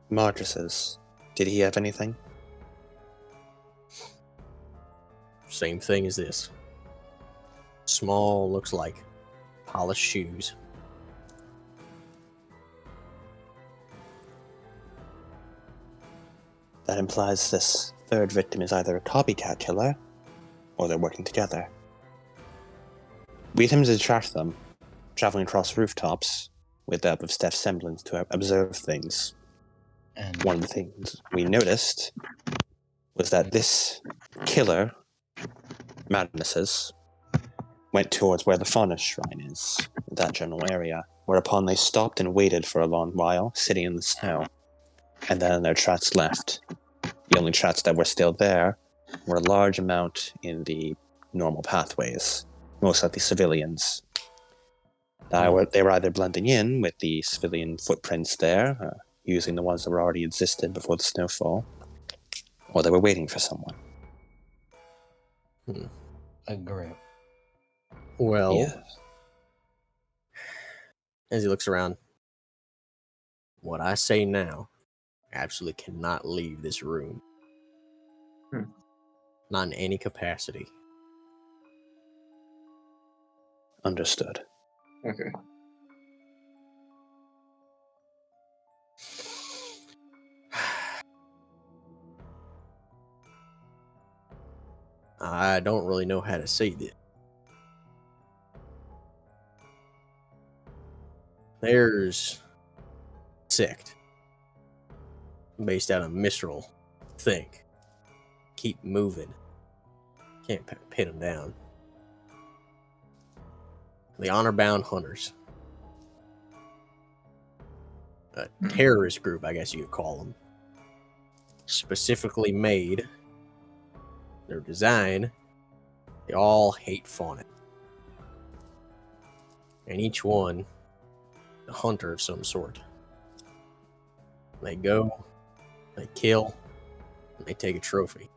Mattresses. Did he have anything? Same thing as this. Small, looks like polished shoes. That implies this third victim is either a copycat killer, or they're working together. We attempted to track them, traveling across rooftops with that of Steph's semblance to observe things. And One of the things we noticed was that this killer, Madnesses, went towards where the Faunus shrine is, that general area, whereupon they stopped and waited for a long while, sitting in the snow. And then their tracks left. The only tracks that were still there were a large amount in the normal pathways, most likely civilians. They were either blending in with the civilian footprints there, using the ones that were already existed before the snowfall, or they were waiting for someone. agree. Well, Yes. as he looks around, what I say now absolutely cannot leave this room. Not in any capacity. Understood. Okay. I don't really know how to say this. There's a sect based out of Mistral. Think. Keep moving. Can't pin them down. The honor-bound hunters. A terrorist group, I guess you could call them. Specifically made. Their design. They all hate fauna. And each one, a hunter of some sort. They go, they kill, and they take a trophy.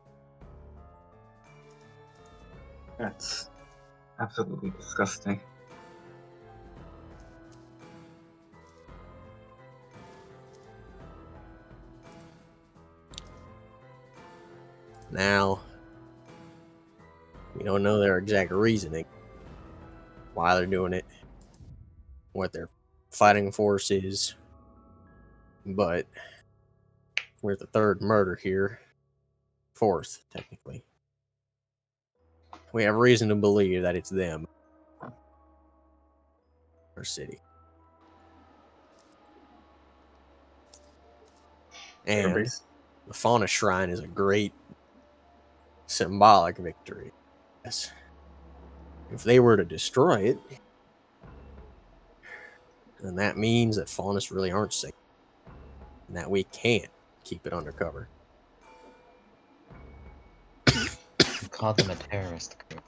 That's absolutely disgusting. Now, we don't know their exact reasoning, why they're doing it, what their fighting force is, but we're the third murder here. Fourth, technically. We have reason to believe that it's them. Our city. And Everybody's- the Fauna Shrine is a great symbolic victory. Yes. If they were to destroy it, then that means that Faunus really aren't safe. And that we can't keep it undercover. You call them a terrorist group.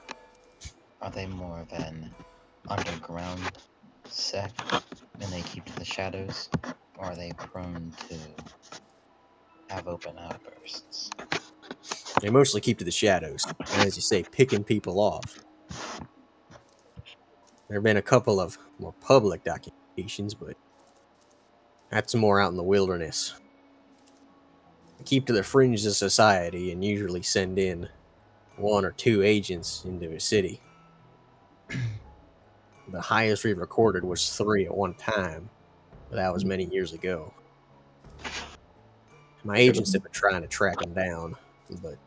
Are they more of an underground sect and they keep to the shadows? Or are they prone to have open outbursts? They mostly keep to the shadows. And as you say, picking people off. There have been a couple of more public documentations, but that's more out in the wilderness. They keep to the fringes of society and usually send in 1 or 2 agents into a city. The highest we recorded was 3 at one time, but that was many years ago. My agents have been trying to track them down, but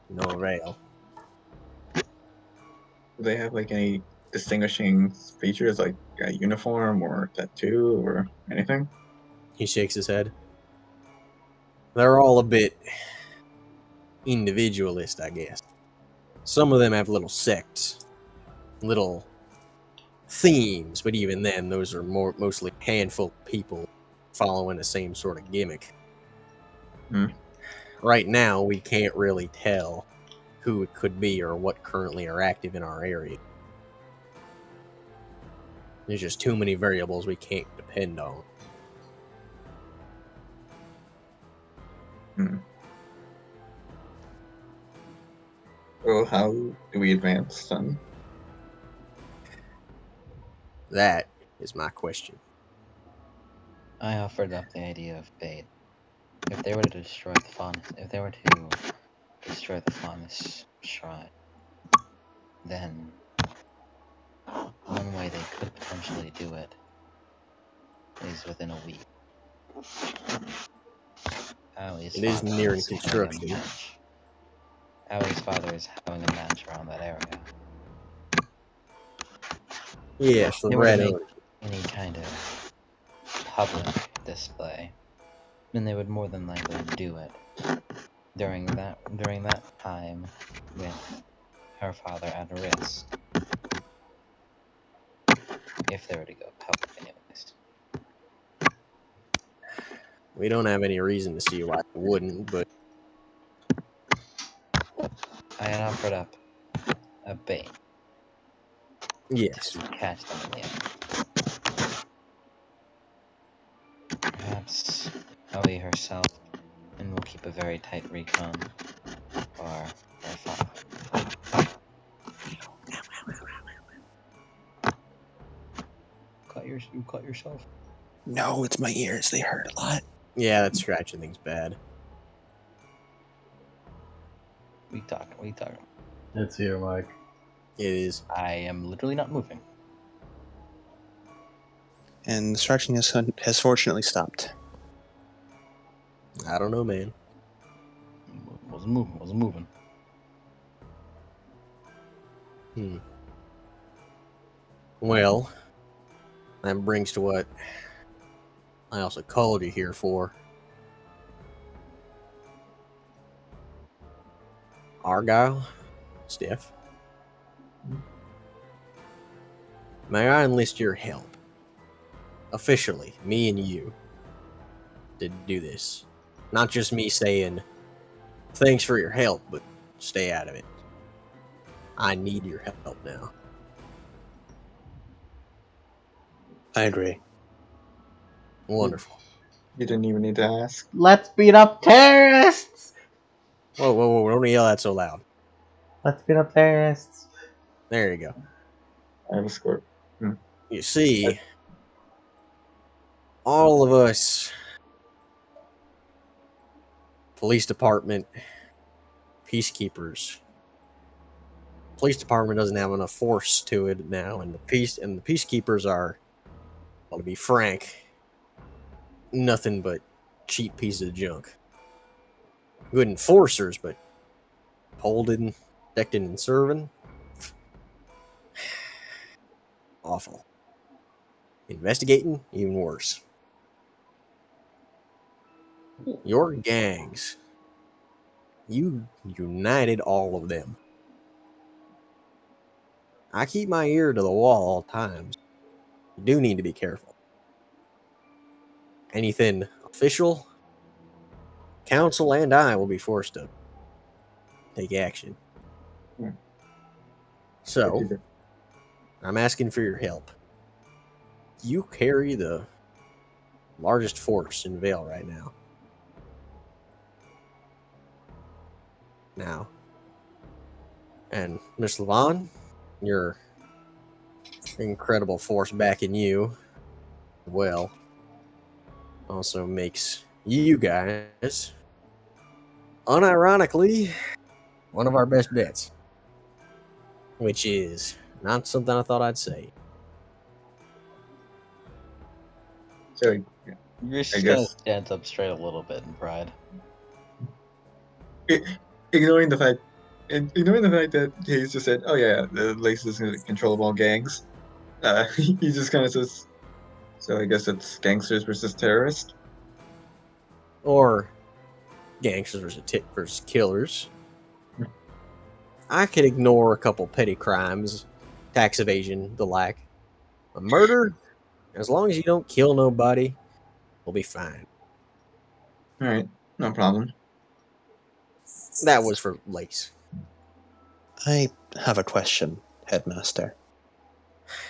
no avail. Do they have like any distinguishing features, like a uniform or tattoo or anything? He shakes his head. They're all a bit individualist, I guess. Some of them have little sects, little themes, but even then, those are mostly a handful of people following the same sort of gimmick. Hmm. Right now, we can't really tell who it could be or what currently are active in our area. There's just too many variables we can't depend on. Well, how do we advance then? That is my question. I offered up the idea of bait. If they were to destroy the Faunus shrine, then one way they could potentially do it is within a week. Allie's It is father nearing is having a construction. match. Allie's father is having a match around that area. Yes, the They were to red make owner. any kind of public display, then they would more than likely do it during that time with her father at risk. If they were to go public, anyways. We don't have any reason to see why it wouldn't, but I had offered up a bait yes. to catch them in the end. Perhaps Ellie herself, and we'll keep a very tight recon, or her father. You cut yourself? No, it's my ears. They hurt a lot. Yeah, that scratching thing's bad. We talking. It's here, Mike. It is. I am literally not moving. And the stretching has fortunately stopped. I don't know, man. Wasn't moving. Well, that brings to what I also called you here for. Argyle? Steph? May I enlist your help? Officially, me and you, to do this. Not just me saying, thanks for your help, but stay out of it. I need your help now. I agree. Wonderful. You didn't even need to ask. Let's beat up terrorists! Whoa, don't yell that so loud. Let's beat up terrorists. There you go. I have a score. You see, all of us, police department, peacekeepers, police department doesn't have enough force to it now, and the peacekeepers are, well, to be frank, nothing but cheap pieces of junk. Good enforcers, but holding, protecting, and serving, awful. Investigating, even worse. Your gangs, you united all of them. I keep my ear to the wall all times. You do need to be careful. Anything official, council and I will be forced to take action. Hmm. So, I'm asking for your help. You carry the largest force in Vale right now. And Miss Levon, your incredible force backing you, well, also makes you guys, unironically, one of our best bets. Which is not something I thought I'd say. So You're I just gonna guess stand up straight a little bit in pride. i- ignoring the fact, that he just said, "Oh yeah, the Lace is going to control all gangs." He just kind of says, "So I guess it's gangsters versus terrorists." Or gangsters versus killers. I could ignore a couple petty crimes, tax evasion, the like. A murder, as long as you don't kill nobody, we'll be fine. All right, no problem. That was for Lace. I have a question, Headmaster.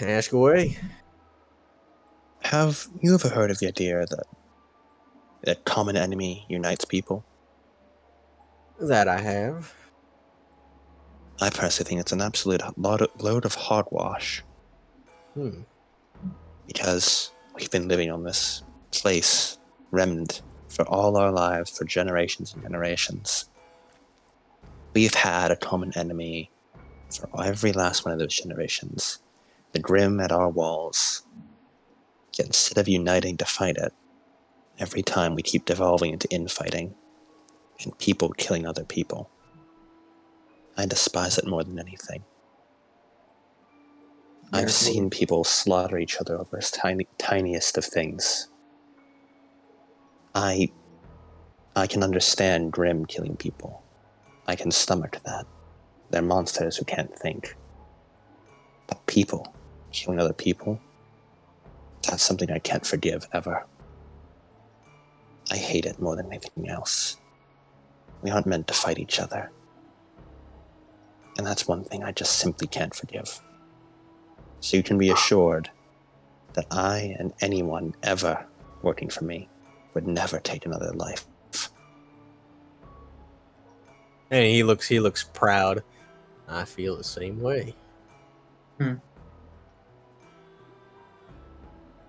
Ask away. Have you ever heard of the idea that a common enemy unites people? That I have. I personally think it's an absolute load of hogwash. Because we've been living on this place, remnant, for all our lives, for generations and generations. We've had a common enemy for every last one of those generations. The Grim at our walls. Yet instead of uniting to fight it, every time we keep devolving into infighting and people killing other people. I despise it more than anything. I've seen people slaughter each other over the tiniest of things. I can understand Grim killing people. I can stomach that. They're monsters who can't think. But people, killing other people, that's something I can't forgive ever. I hate it more than anything else. We aren't meant to fight each other. And that's one thing I just simply can't forgive. So you can be assured that I and anyone ever working for me would never take another life. And he looks proud. I feel the same way.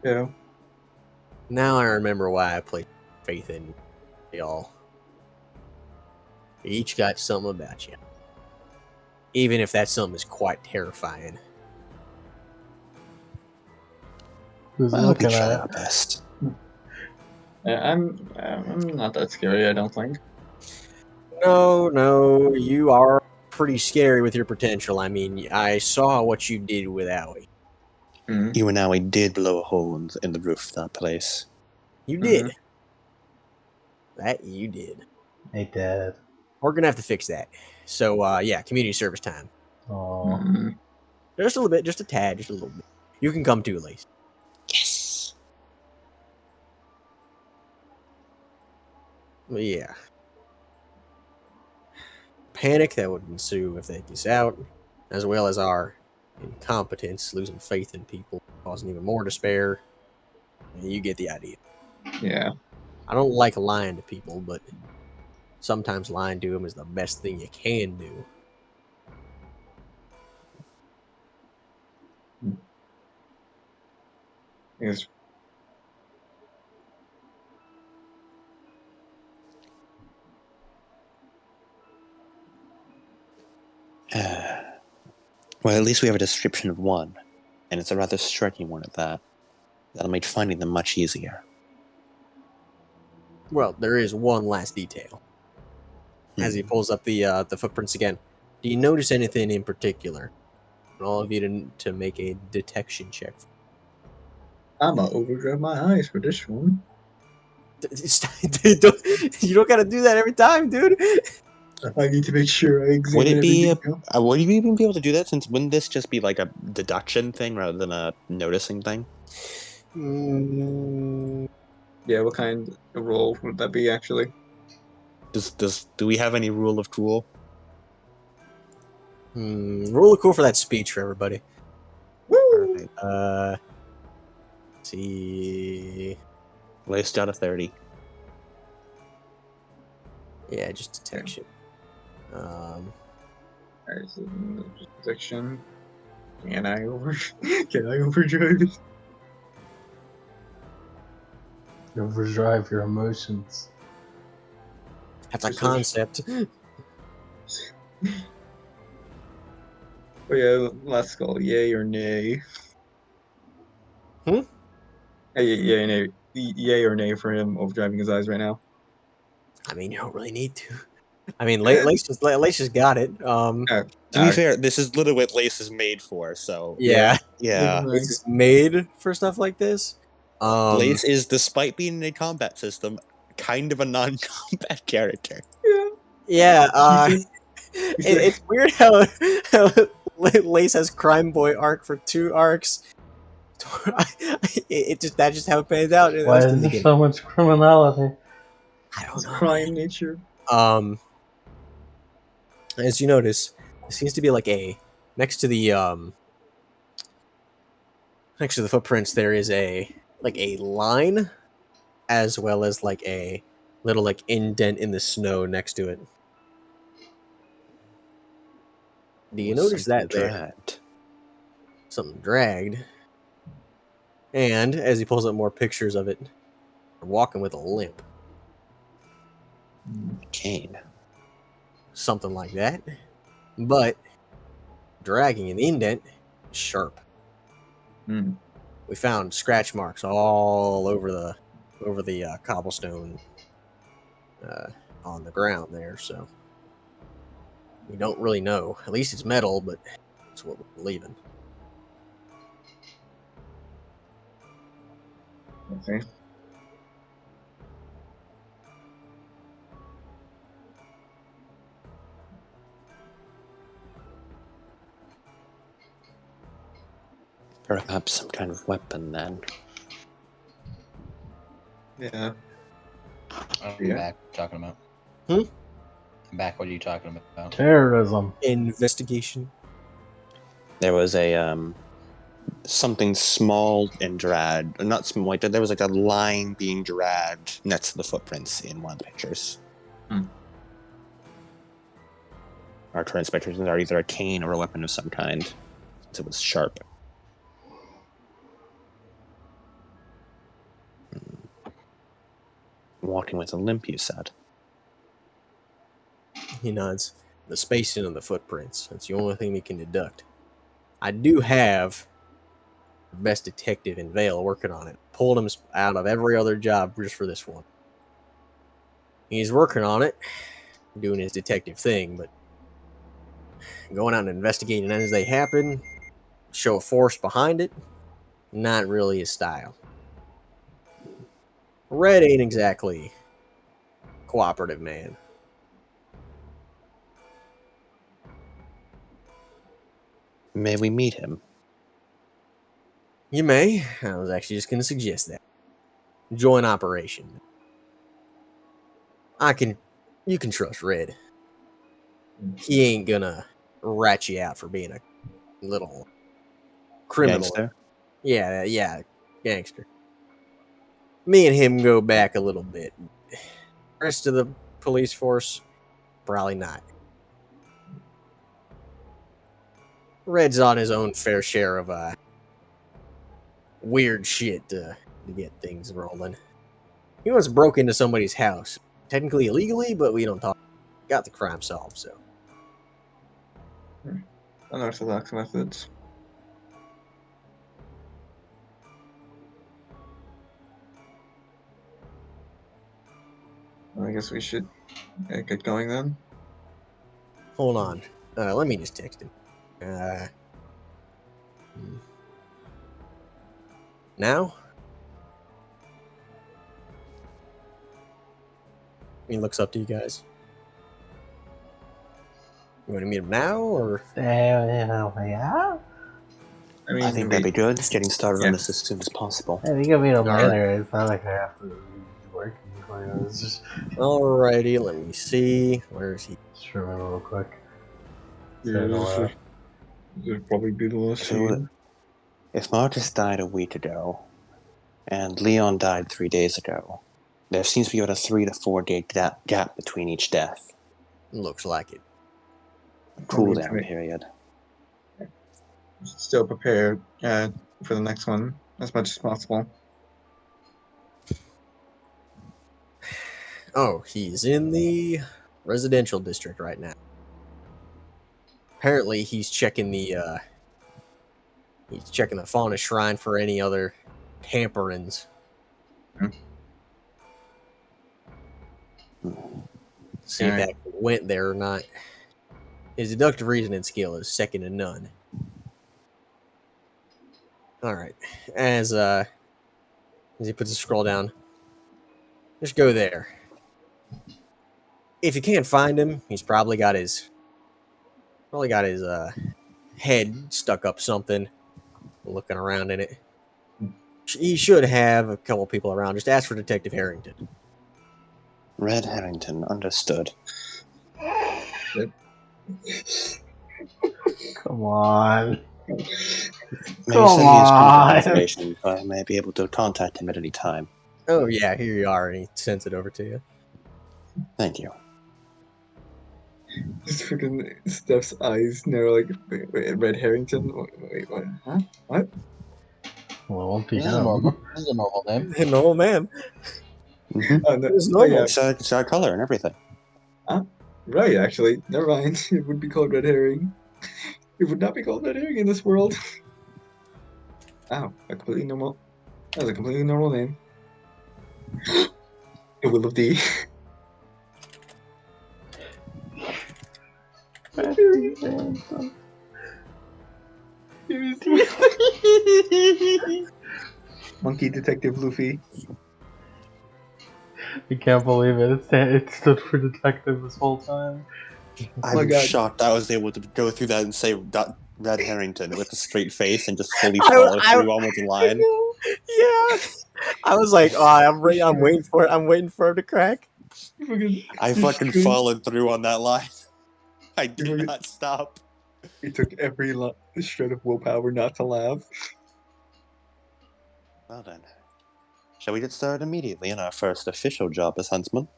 Yeah. Now I remember why I played faith in y'all. You each got something about you. Even if that something is quite terrifying. Who's Well, we looking try at our it? best. I'm not that scary. I don't think. No, you are pretty scary with your potential. I mean, I saw what you did with Owie. Mm-hmm. You and Owie did blow a hole in the roof of that place. You did. That you did. I did. We're gonna have to fix that. So yeah, community service time. Oh, Just a little bit, just a tad, just a little bit. You can come too, Lace. Yes! But yeah. Panic that would ensue if they get us out, as well as our incompetence, losing faith in people, causing even more despair. You get the idea. Yeah. I don't like lying to people, but sometimes lying to them is the best thing you can do. Yes. Well, at least we have a description of one, and it's a rather striking one at that. That'll make finding them much easier. Well, there is one last detail. As he Hmm. pulls up the footprints again, do you notice anything in particular? And all of you to make a detection check. I'm gonna overdrive my eyes for this one. Dude, you don't gotta do that every time, dude. I need to make sure I Would examine it be? everything. Would you even be able to do that? Since wouldn't this just be like a deduction thing rather than a noticing thing? Mm, Yeah, what kind of role would that be actually? Do we have any rule of cool? rule of cool for that speech for everybody. Woo! Alright. See. Laced out of 30. Yeah, just detection. Alright, so detection. Can I overdrive it? Overdrive your emotions. That's a Just like- concept. Oh yeah, last call. Yay or nay? Hmm? Yay, nay. Yay or nay for him overdriving his eyes right now. I mean, you don't really need to. I mean, Lace just got it. To be fair, this is literally what Lace is made for, so... Yeah. Yeah. Lace is made for stuff like this. Lace is, despite being in a combat system, kind of a non-combat character. Yeah, He said- it's weird how Lace has Crime Boy arc for 2 arcs. That just how it pans out. Why is there so much criminality? I don't It's know. crime nature. As you notice, there seems to be like next to the footprints there is a line, as well as like a little like indent in the snow next to it. Do you notice that there? Dragged. Something dragged. And as he pulls up more pictures of it, they're walking with a limp. Cane. Something like that. But dragging an indent is sharp. Hmm. We found scratch marks all over the cobblestone on the ground there, so we don't really know. At least it's metal, but that's what we're believing. Okay. Perhaps some kind of weapon, then. Yeah. I'm Yeah. back. Talking about. Hmm? I'm back. What are you talking about? Terrorism. Investigation. There was a, something small and dragged. Not small, like, there was like a line being dragged next to the footprints in one of the pictures. Hmm. Our current spectators are either a cane or a weapon of some kind, since it was sharp. Walking with a limp, you said. He nods. The spacing of the footprints. That's the only thing we can deduct. I do have the best detective in Vale working on it. Pulled him out of every other job just for this one. He's working on it, doing his detective thing, but going out and investigating as they happen, show a force behind it, not really his style. Red ain't exactly cooperative man. May we meet him? You may. I was actually just going to suggest that. Join operation. You can trust Red. He ain't gonna rat you out for being a little criminal. Gangster? Yeah, gangster. Me and him go back a little bit. Rest of the police force, probably not. Red's on his own fair share of weird shit to get things rolling. He once broke into somebody's house, technically illegally, but we don't talk. Got the crime solved, so. unorthodox methods. Well, I guess we should get going then. Hold on. Let me just text him. Now? He looks up to you guys. You want to meet him now, or? Yeah. I mean, I think that'd be good. Getting started on this as soon as possible. Hey, we can meet him Alright. later. It's not like I have to be working before you. It's just Alrighty, let me see. Where is he? remember real quick. yeah, Say this hello. would probably be the last So, scene. if Marcus died a week ago, and Leon died 3 days ago, there seems to be about a 3 to 4 day gap between each death. Looks like it. Cool to down make- period. Still prepare for the next one as much as possible. Oh, he's in the residential district right now. Apparently, he's checking the fauna shrine for any other tamperings. See if Alright. that went there or not. His deductive reasoning skill is second to none. All right, as he puts his scroll down, just go there. If you can't find him, he's probably got his head stuck up something, looking around in it. He should have a couple people around. Just ask for Detective Harrington. Red Harrington, understood. Come on. May Come send me his contact on. information, so I may be able to contact him at any time. Oh yeah, here you are, and he sends it over to you. Thank you. Just freaking Steph's eyes narrow like, wait, Red Harrington? Wait, what? Huh? What? Well, it won't be This is a him. normal. This is a normal name. No, ma'am. Mm-hmm. Oh, no. It's Oh, normal. yeah. It's our color and everything. Right, actually. Never mind. It would be called Red Herring. It would not be called Red Herring in this world. Wow, a completely normal. That was a completely normal name. A Will of D. Monkey Detective Luffy. I can't believe it. It stood for detective this whole time. my I'm God. shocked I was able to go through that and say Red Harrington with a straight face and just fully I- follow I- through on with the line. Yeah, I was like, oh, I'm ready. I'm waiting for it. I'm waiting for him to crack. I fucking followed through on that line. I did You're- not stop. It took every shred of willpower not to laugh. Well then, shall we get started immediately in our first official job as huntsman?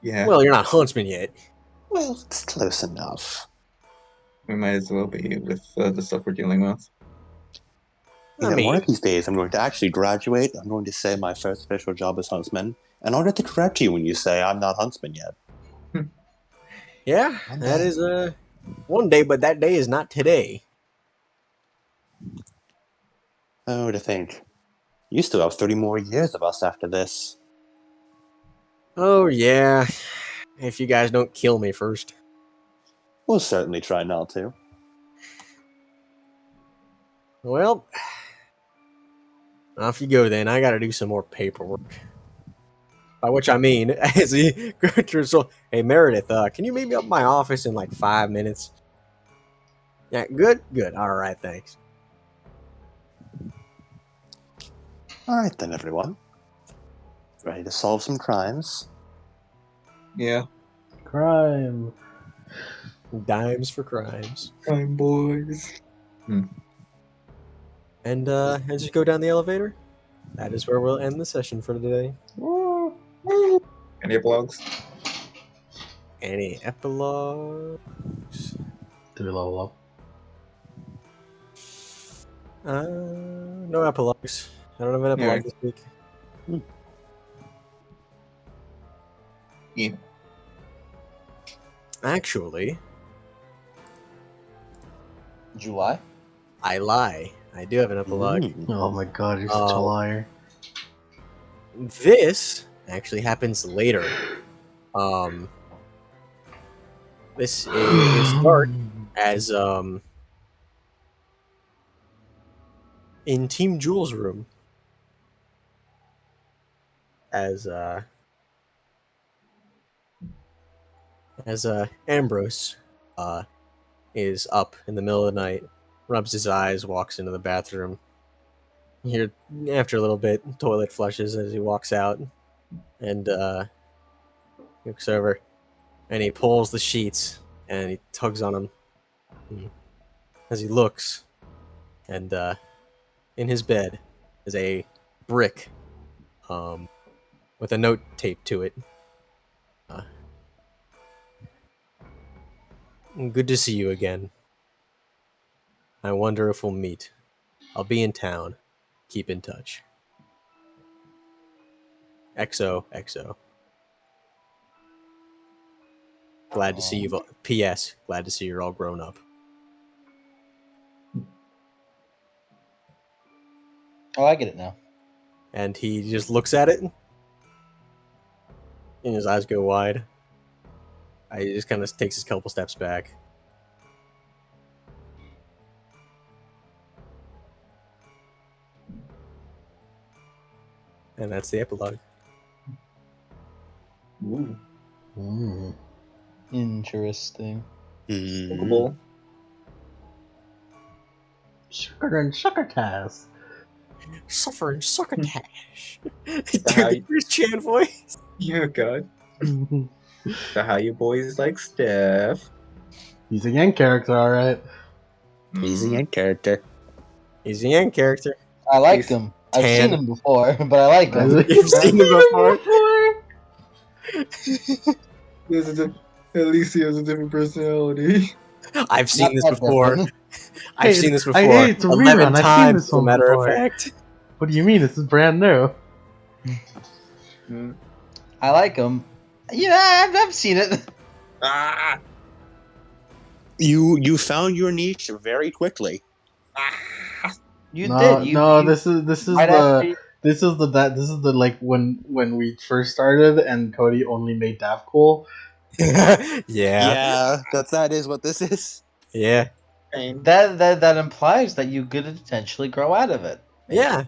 Yeah, Well, you're not huntsman yet. Well, it's close enough. we might as well be with the stuff we're dealing with. You know, one of these days I'm going to actually graduate. I'm going to say my first official job as huntsman in order to correct you when you say I'm not huntsman yet. Yeah, One that day. is one day, but that day is not today. Oh, to think. You still have 30 more years of us after this. Oh yeah, if you guys don't kill me first. We'll certainly try not to. Well, off you go then. I gotta do some more paperwork. By which I mean, as he goes through, so, hey Meredith, can you meet me up in my office in like 5 minutes? Yeah, good. All right, thanks. Alright then, everyone. Ready to solve some crimes? Yeah, Crime. Dimes for crimes. crime boys. And as you go down the elevator, that is where we'll end the session for today. Any epilogues? Any epilogues? Did we level up? No epilogues. I don't have an epilogue Alright. this week. Yeah. Actually, July? I lie. I do have an epilogue. Oh my god, you're such a Oh. liar. This actually happens later. This is start as in Team Jules' room as Ambrose is up in the middle of the night, rubs his eyes, walks into the bathroom. Here, after a little bit, toilet flushes as he walks out, and looks over, and he pulls the sheets and he tugs on them. As he looks, and in his bed is a brick with a note taped to it. Good to see you again. I wonder if we'll meet. I'll be in town. Keep in touch. XOXO. Glad to see you. P.S. Glad to see you're all grown up. Oh, I get it now. And he just looks at it, and his eyes go wide. He just kind of takes his couple steps back. And that's the epilogue. Ooh. Interesting. Cool. Sugar and succotash. Suffer and succotash. Dude, How the you- Chris Chan voice. Yeah, God. So how you boys like Steph? He's a Yank character, alright. He's a Yank character. He's a Yank character. I like He's him. I've tan. seen him before, but I like him. You've seen him before. At least he has a different personality. I've seen Not this that before. different. I've Hey, seen this hey, before. it's a 11 rerun. I've seen times, this as a one matter before. of fact. What do you mean? This is brand new. I like him. Yeah, I've seen it. Ah! You found your niche very quickly. Ah! You No, did. no. You, This is right after you- this is the like when we first started and Cody only made Dav cool. Yeah. Yeah, that is what this is. Yeah. that implies that you could potentially grow out of it. Yeah.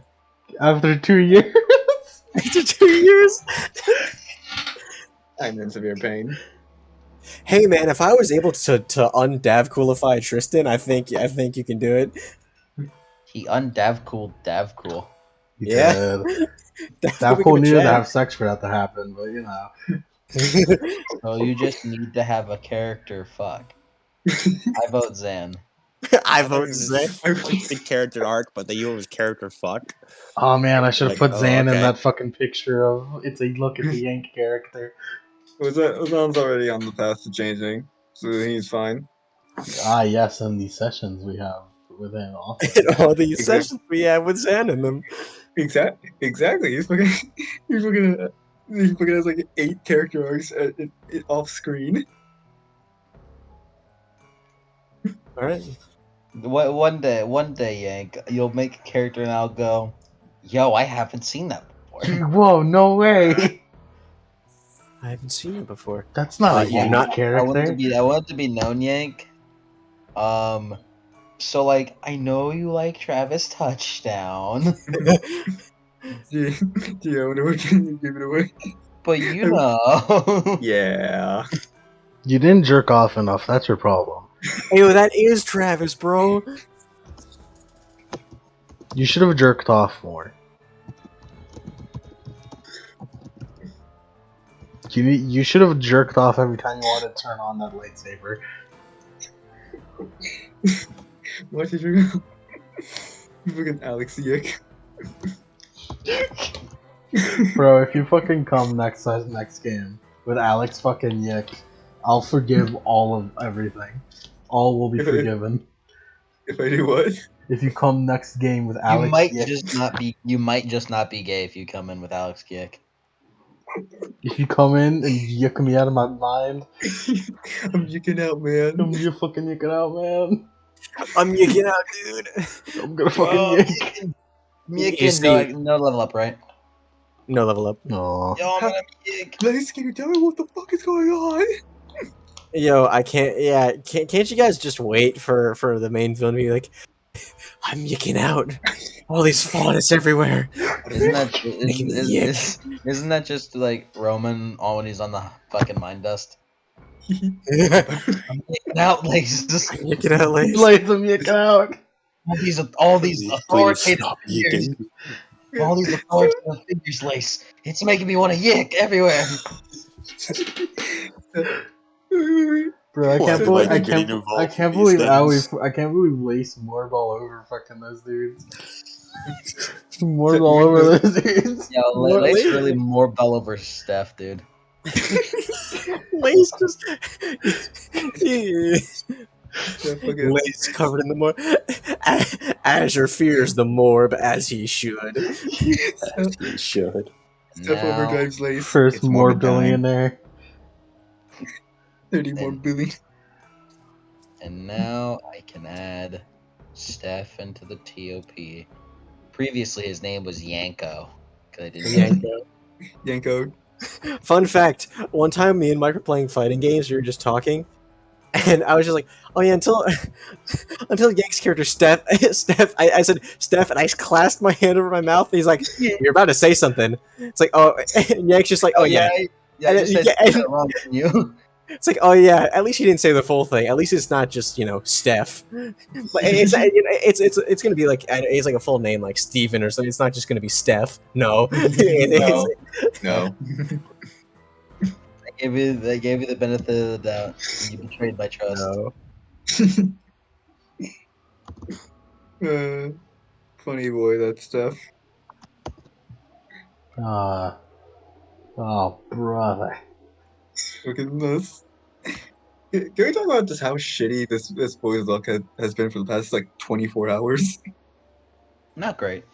After 2 years. After 2 years. I'm in severe pain. Hey man, if I was able to undav-coolify Tristan, I think you can do it. He undav cool Dav cool. He Yeah. did. Dav Dav cool cool became a needed to Chad. have sex for that to happen, but you know. So you just need to have a character fuck. I vote Zan. I vote Zay. The character arc, but the you was character fuck. Oh man, I should have Like, put oh, Zan in okay. that fucking picture of it's a look at the Yank character. Ozan's already on the path to changing, so he's fine. Ah yes, and these sessions we have with him also. In all these Exact- sessions we have with Zan in them. Exactly. He's fucking has like 8 character arcs off screen. Alright. One day, Yank, you'll make a character and I'll go, yo, I haven't seen that before. Whoa, no way! I haven't seen it before. That's not a you're Yank not- I want it character. to be known, Yank. So like, I know you like Travis Touchdown, Yeah, we're gonna give it away. but you know. Yeah. You didn't jerk off enough, that's your problem. Hey, that is Travis, bro. You should have jerked off more. You should have jerked off every time you wanted to turn on that lightsaber. What did you go? Fucking Alex Yick. Bro, if you fucking come next game with Alex fucking Yick, I'll forgive all of everything. All will be forgiven. If I do what? If you come next game with Alex You might Yick, just not be gay if you come in with Alex Kick. if you come in and yick me out of my mind, I'm yicking out, man. you fucking yick it out, man. I'm yanking out, dude. I'm gonna fucking yank. You Miakin, see- no level up, right? No level up. Aw. Yo, I'm gonna Miak. Blaze, can you tell me what the fuck is going on? Yo, I can't. Yeah, can't you guys just wait for the main villain to be like, I'm yanking out. All these faunus everywhere. Isn't that Making me yick. isn't that just like Roman all when he's on the fucking mind dust? I'm Get out, Lace. yanking out, Lace. Blaze, I'm yanking out. All these Please authoritative stop figures. eating. All these authoritative figures, Lace. It's making me want to yick everywhere. Bro, I Why can't did believe I I keep getting can't involved I in can't these believe Aoi, things? I can't believe Lace morbed all over fucking those dudes. Morbed So, all you over know- those dudes. Yeah, Lace really morbed all over Steph, dude. Lace just. the fucking Lace covered in the morb. Azure fears the morb as he should. As he should. Steph Now, overdrives Lace. First It's more more billionaire. 30 more billion. and now I can add Steph into the TOP. Previously, his name was Yanko. 'Cause I didn't know. Yanko. Fun fact: one time, me and Mike were playing fighting games. We were just talking, and I was just like, "Oh yeah," until Yank's character Steph. I said Steph, and I clasped my hand over my mouth. And he's like, "You're about to say something." It's like, "Oh," and Yank's just like, "Oh yeah." Yeah, And you then- said yeah, and- wrong, didn't you? It's like, "Oh yeah." At least he didn't say the full thing. At least it's not just Steph. But it's gonna be like it's like a full name like Steven or something. It's not just gonna be Steph. No. No. No. They gave you the benefit of the doubt. And you betrayed my trust. No. Funny boy, that stuff. Oh brother. Look at this. Can we talk about just how shitty this boy's luck has been for the past like 24 hours? Not great.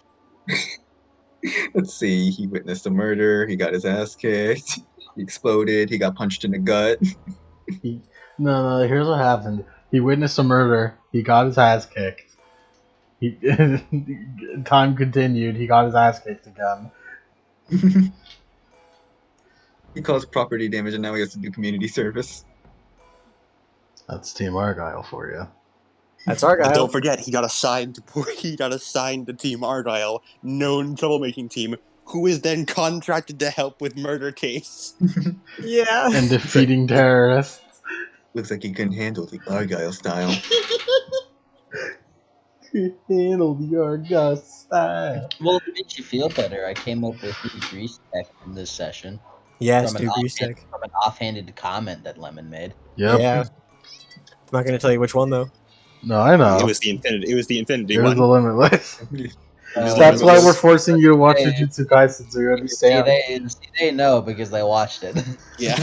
Let's see. He witnessed a murder. He got his ass kicked. He exploded. He got punched in the gut. No, here's what happened. He witnessed a murder. He got his ass kicked. He time continued. He got his ass kicked again. He caused property damage, and now he has to do community service. That's Team Argyle for you. That's And Argyle. don't forget, he got assigned to Team Argyle, known troublemaking team, who is then contracted to help with murder case. Yeah. And defeating terrorists. Looks like he couldn't handle the Argyle style. Handle the Argyle style. Well, if it makes you feel better, I came up with new grease tech in this session Yes, from do grease tech. from an offhanded comment that Lemon made. Yep. Yeah. I'm not gonna tell you which one though. No, I know. It was the infinity. It was the infinity It was one. the Limitless. Uh, That's why we're forcing you to watch Hey, Jujutsu Kaisen so you understand. they know because they watched it. Yeah,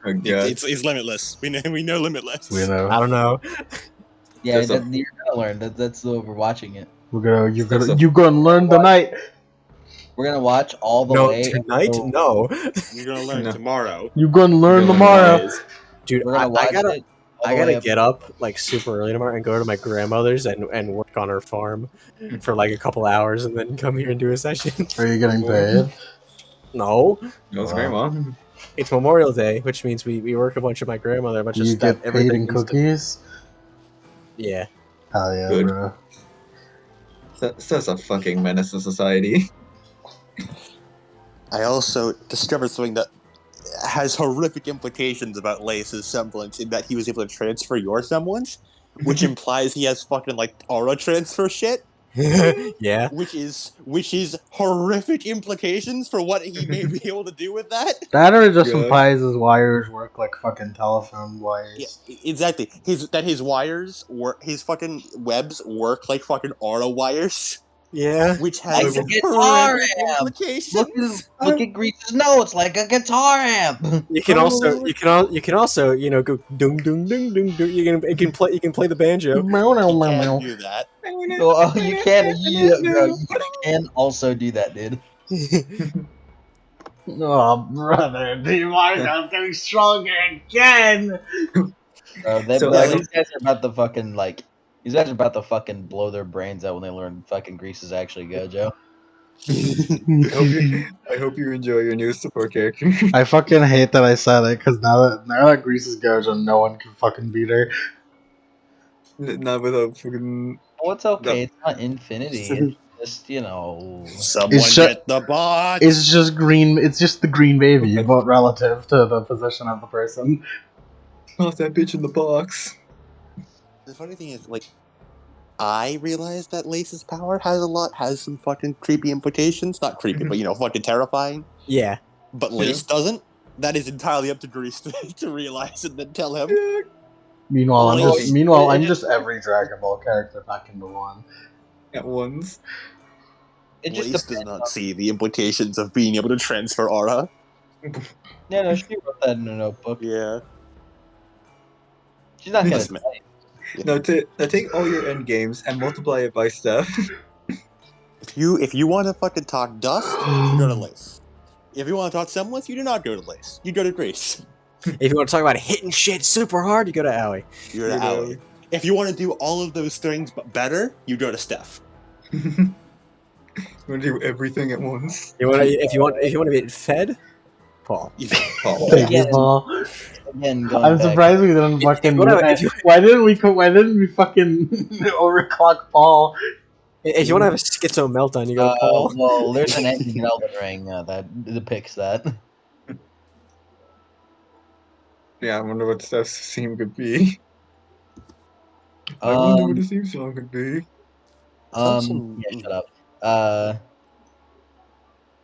Oh god. it's limitless. We know limitless. We know. I don't know. Yeah, That's a- you're gonna learn. That's the we're watching it. You're That's gonna learn tonight. We're gonna watch all the No, way. tonight? until- No. You're gonna learn No. tomorrow. You're gonna learn You're gonna tomorrow. It is. Dude, We're gonna I watch gotta it. all I the gotta way up- get up like super early tomorrow and go to my grandmother's and work on her farm for like a couple hours and then come here and do a session. Are you getting paid? No. No, it's Wow. grandma. It's Memorial Day, which means we work a bunch of my grandmother, a bunch Do of you stuff. get paid Everything in needs to- cookies? Yeah. Hell yeah, Good. bro. That's a fucking menace to society. I also discovered something that has horrific implications about Lace's semblance in that he was able to transfer your semblance, which implies he has fucking like aura transfer shit, Yeah. which is horrific implications for what he may be able to do with that. That or it just Yeah. implies his wires work like fucking telephone Yeah, wires. exactly. His wires work. His fucking webs work like fucking aura wires, Yeah. which Like has a guitar horrific amp. implications. Look at Grease's notes like a guitar amp. You can also go dung dung dung dung dung. You can play the banjo. He can do that. Oh, you can, bro. You can also do that, dude. Oh, brother. Team Argyle's getting stronger again! Bro, So, these guys are about to fucking like These guys are about to fucking blow their brains out when they learn fucking Grease is actually Gojo. I hope you enjoy your new support character. I fucking hate that I said it because now that Grease is Gojo, no one can fucking beat her. Not without fucking. Oh, it's okay. It's not infinity. It's just, you know. Someone It's ju- get the bot. It's just green. It's just the green baby, but relative to the position of the person. Toss that bitch in the box. The funny thing is, like, I realized that Lace's power has some fucking creepy implications. Not creepy, but fucking terrifying. Yeah. But Lace doesn't. That is entirely up to Grease to realize and then tell him. Yeah. Meanwhile, I'm just every Dragon Ball character back into one. At once. It just Lace does not see the implications of being able to transfer aura. Yeah, no, she wrote that in a notebook. Yeah. She's not gonna. Listen, man. Now take all your end games and multiply it by stuff. If you want to fucking talk dust, you go to Lace. If you want to talk semblance, you do not go to Lace. You go to Grease. If you want to talk about hitting shit super hard, you go to Aoi. You go to Aoi. If you want to do all of those things but better, you go to Steph. You want to do everything at once. If you want to get fed, Paul. Thank you, Paul. Again, going I'm back. surprised we didn't fucking. if you- Why didn't we fucking overclock Paul? If you want to have a schizo meltdown, you go to Paul. Well, there's an ending in Elden Ring that depicts that. Yeah, I wonder what Steph's theme could be. I wonder what his theme song could be. Yeah, shut up.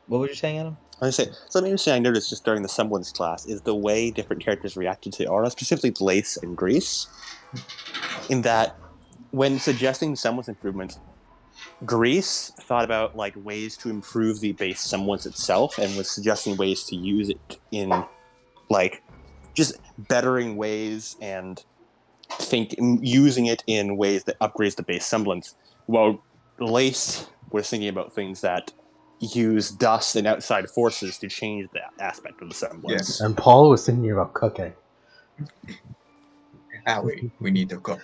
What were you saying, Adam? I was saying, something interesting I noticed just during the semblance class is the way different characters reacted to aura, specifically Lace and Grease. In that, when suggesting semblance improvements, Grease thought about like ways to improve the base semblance itself, and was suggesting ways to use it in like just bettering ways and using it in ways that upgrades the base semblance. While Lace was thinking about things that use dust and outside forces to change that aspect of the semblance. And Paul was thinking about cooking. Aoi, we need to go.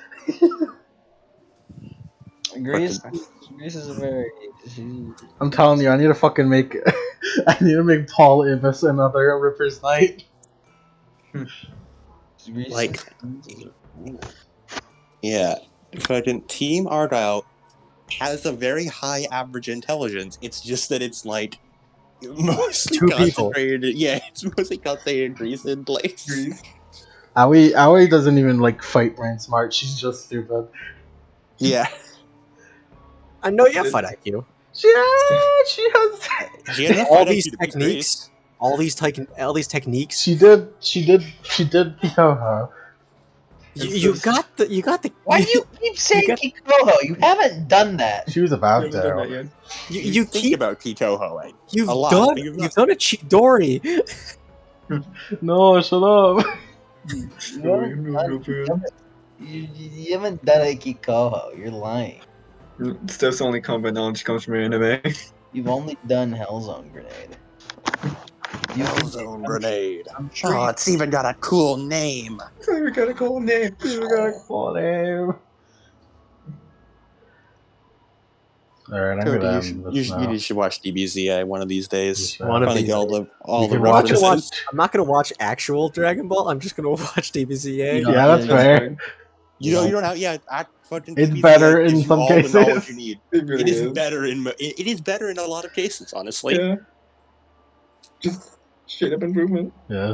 Grease is a very. I'm telling you, I need to fucking make. I need to make Paul Ibis another Ripper's Night. Like, yeah, fucking Team Argyle has a very high average intelligence. It's just that it's like mostly Two people. concentrated. Yeah, it's mostly concentrated in Grease and Lace. Aoi doesn't even like fight brain smart. She's just stupid. Yeah, I know you have fight IQ. She has. she had enough All fight these IQ to beat techniques. All these techniques. She did Pikoho. You got the. Why do you keep saying Kikoho? You haven't done that. She was I about haven't done that to. yet. You think keep about Kitoho. you've a lot, done but you've you've done a Chidori. No, shut up. You haven't done a Kikoho. You're lying. Steph's only combat knowledge comes from anime. You've only done Hellzone Grenade. Hellzone Grenade. I'm sure. Oh, it's even got a cool name. We got a cool name. Alright, I'm Cody, gonna you end should, this now. you should watch DBZI one of these days. One of Finally these get all You the can watch it. references. I'm not gonna watch actual Dragon Ball. I'm just gonna watch DBZA. You know, Yeah, that's fair. You don't have fucking It's DBZI better in gives you some all cases. the knowledge you need. It really It is is. better it is better in a lot of cases, honestly. Yeah. Just straight up improvement. Yeah.